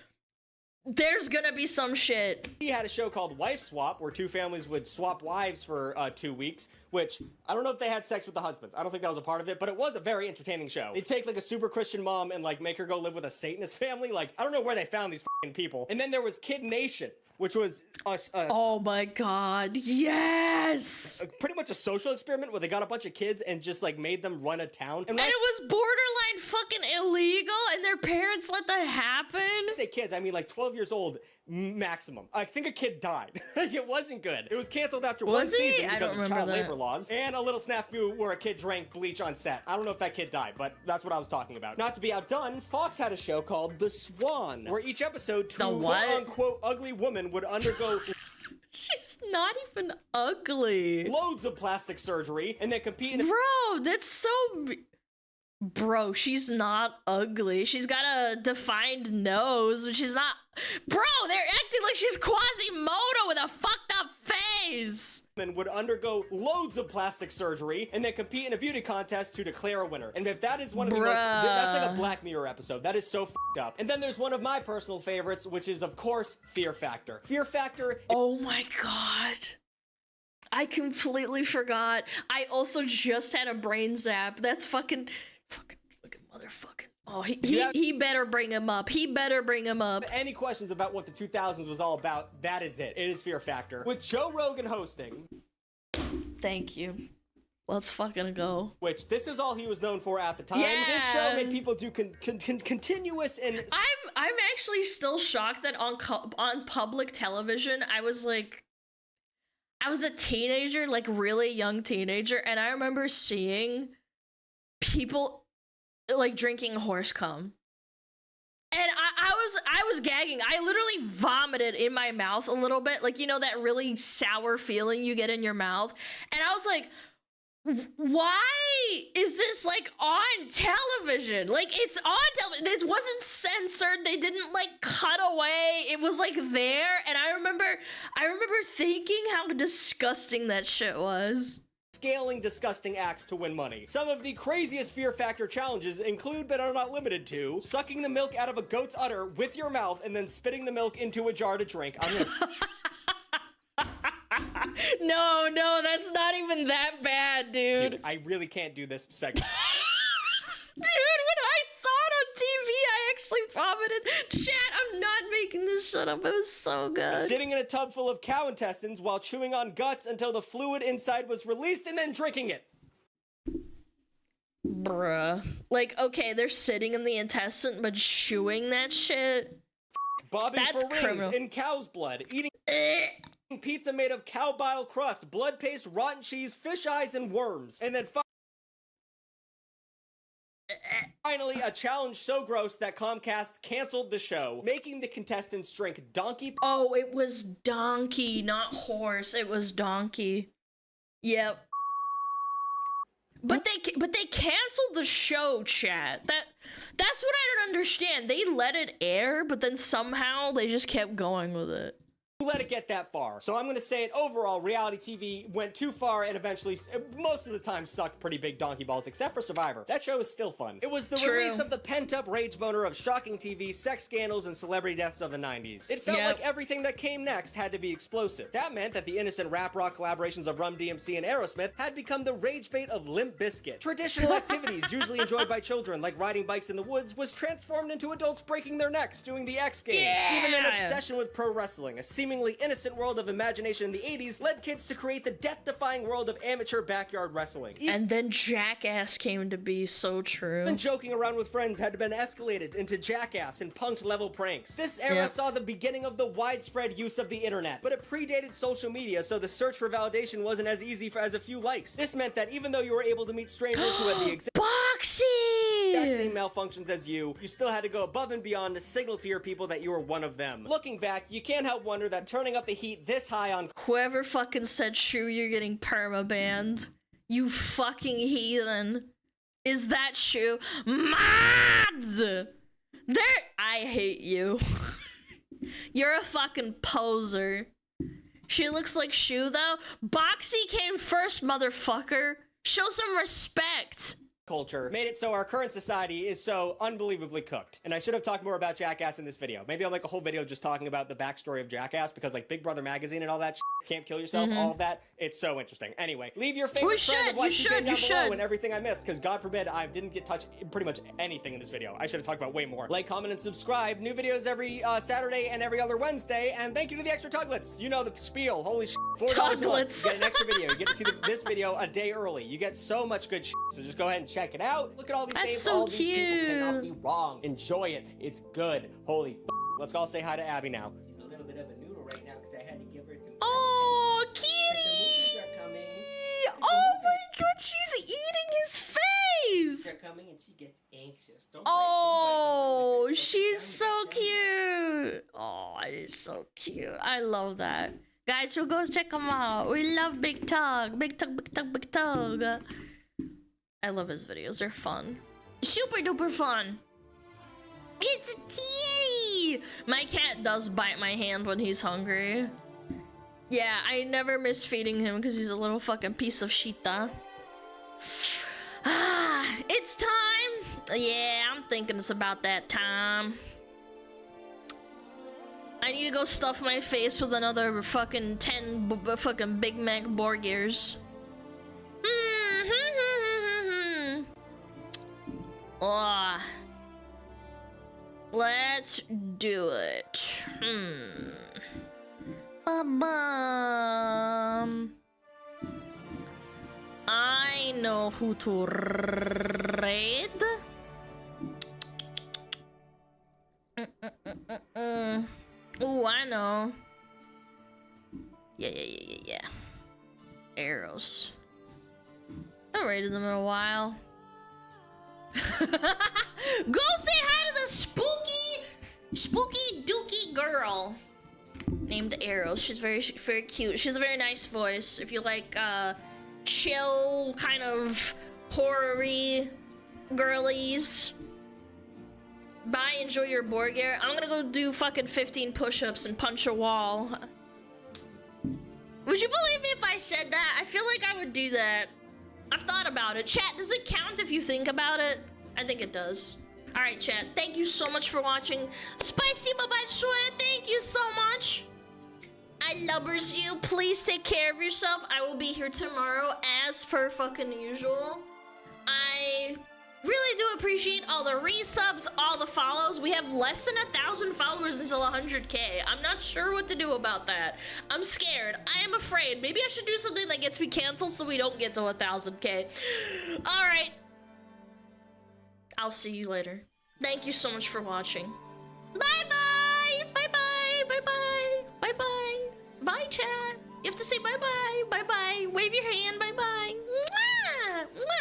There's gonna be some shit. He had a show called Wife Swap, where two families would swap wives for 2 weeks, which, I don't know if they had sex with the husbands. I don't think that was a part of it, but it was a very entertaining show. They'd take, like, a super Christian mom and, like, make her go live with a Satanist family. Like, I don't know where they found these fucking people. And then there was Kid Nation, which was oh my god, yes! Pretty much a social experiment where they got a bunch of kids and just, like, made them run a town. And it was borderline fucking illegal, and their parents let that happen? I say kids, I mean, like, 12 years old maximum. I think a kid died. Like, it wasn't good. It was canceled after one season because of child labor laws, and a little snafu where a kid drank bleach on set. I don't know if that kid died, but that's what I was talking about. Not to be outdone, Fox had a show called The Swan, where each episode, two quote-unquote ugly women would undergo she's not even ugly. Loads of plastic surgery, and they compete in Bro, that's so... Bro, she's not ugly. She's got a defined nose, but she's not... Bro, they're acting like she's Quasimodo with a fucked up face! would undergo loads of plastic surgery and then compete in a beauty contest to declare a winner. And if that is one of the most... That's like a Black Mirror episode. That is so fucked up. And then there's one of my personal favorites, which is, of course, Fear Factor. Fear Factor... Oh my god. I completely forgot. I also just had a brain zap. That's fucking motherfucking... Oh, he better bring him up. He better bring him up. Any questions about what the 2000s was all about, that is it. It is Fear Factor. With Joe Rogan hosting. Thank you. Let's fucking go. Which, this is all he was known for at the time. Yeah. This show made people do continuous and... I'm actually still shocked that on public television, I was a teenager, like really young teenager, and I remember seeing people like drinking horse cum. And I was gagging. I literally vomited in my mouth a little bit. Like, you know, that really sour feeling you get in your mouth. And I was like, why is this like on television? Like, it's on television. It wasn't censored. They didn't like cut away. It was like there. And I remember thinking how disgusting that shit was. Scaling disgusting acts to win money. Some of the craziest Fear Factor challenges include, but are not limited to, sucking the milk out of a goat's udder with your mouth and then spitting the milk into a jar to drink. No, that's not even that bad, dude. I really can't do this segment. Dude, when I saw it on TV, I actually vomited. Chat, I'm not making this shit up. It was so good. Sitting in a tub full of cow intestines while chewing on guts until the fluid inside was released and then drinking it. Bruh. Like, okay, they're sitting in the intestine, but chewing that shit? Bobbing That's for rings criminal. in cow's blood. Eating pizza made of cow bile crust, blood paste, rotten cheese, fish eyes, and worms. And then finally, a challenge so gross that Comcast canceled the show, making the contestants drink donkey. Oh, it was donkey, not horse. It was donkey. Yep. But they canceled the show, chat. That's what I don't understand. They let it air, but then somehow they just kept going with it. Who let it get that far? So I'm gonna say it overall, reality TV went too far and eventually, most of the time, sucked pretty big donkey balls, except for Survivor. That show is still fun. It was the release of the pent-up rage boner of shocking TV, sex scandals, and celebrity deaths of the 90s. It felt like everything that came next had to be explosive. That meant that the innocent rap rock collaborations of Rum DMC and Aerosmith had become the rage bait of Limp Bizkit. Traditional activities usually enjoyed by children, like riding bikes in the woods, was transformed into adults breaking their necks doing the X Games. Even an obsession with pro wrestling, a seemingly innocent world of imagination in the 80s, led kids to create the death-defying world of amateur backyard wrestling. And then Jackass came to be. So true. Even joking around with friends had been escalated into Jackass and punked-level pranks. This era saw the beginning of the widespread use of the internet, but it predated social media, so the search for validation wasn't as easy as a few likes. This meant that even though you were able to meet strangers who had the exact same malfunctions as you still had to go above and beyond to signal to your people that you were one of them. Looking back, you can't help wonder that turning up the heat this high on whoever fucking said Shu, you're getting perma-banned. You fucking heathen. Is that Shu? Mods! I hate you. You're a fucking poser. She looks like Shu though. Boxy came first, motherfucker. Show some respect. Culture made it so our current society is so unbelievably cooked. And I should have talked more about Jackass in this video. Maybe I'll make a whole video just talking about the backstory of Jackass, because like Big Brother magazine and all that shit, Can't Kill Yourself, all of that, it's so interesting. Anyway, leave your favorite trend of Y2K down below and everything I missed, because God forbid I didn't get touched pretty much anything in this video. I should have talked about way more. Like, comment, and subscribe. New videos every Saturday and every other Wednesday. And thank you to the extra Tuglets. You know the spiel. Holy shit. $4 a month. You get an extra video. You get to see this video a day early. You get so much good shit. So just go ahead and check it out. Look at all these names. So all these people cannot be wrong. Enjoy it. It's good. Holy f. Let's all say hi to Abby now. She's a little bit of a noodle right now because I had to give her some. Oh, kitty! Oh my god, she's eating his face! They're coming and she gets anxious. Oh, she's so cute. Oh, it is so cute. I love that. Guys, so go check them out. We love Big Tug. Big Tug, Big Tug, Big Tug. I love his videos. They're fun. Super duper fun. It's a kitty! My cat does bite my hand when he's hungry. Yeah, I never miss feeding him because he's a little fucking piece of shita. Ah, it's time. Yeah, I'm thinking it's about that time. I need to go stuff my face with another fucking 10 fucking Big Mac burgers. Oh, let's do it. I know who to raid. Oh, I know. Yeah. Arrows. I haven't raided them in a while. Go say hi to the spooky dookie girl named Arrows. She's very cute. She has a very nice voice. If you like chill kind of horror-y girlies, bye, enjoy your board game. I'm gonna go do fucking 15 push-ups and punch a wall. Would you believe me if I said that? I feel like I would do that. I've thought about it. Chat, does it count if you think about it? I think it does. Alright, chat. Thank you so much for watching. Spicy Babachoy, thank you so much. I loves you. Please take care of yourself. I will be here tomorrow as per fucking usual. I really do appreciate all the resubs, all the follows. follows. We have less than 1,000 followers until 100K. I'm not sure what to do about that. I'm scared. I am afraid. Maybe I should do something that gets me canceled so we don't get to 1,000K. All right. I'll see you later. Thank you so much for watching. Bye-bye. Bye-bye. Bye-bye. Bye-bye. Bye, chat. You have to say bye-bye. Bye-bye. Wave your hand. Bye-bye.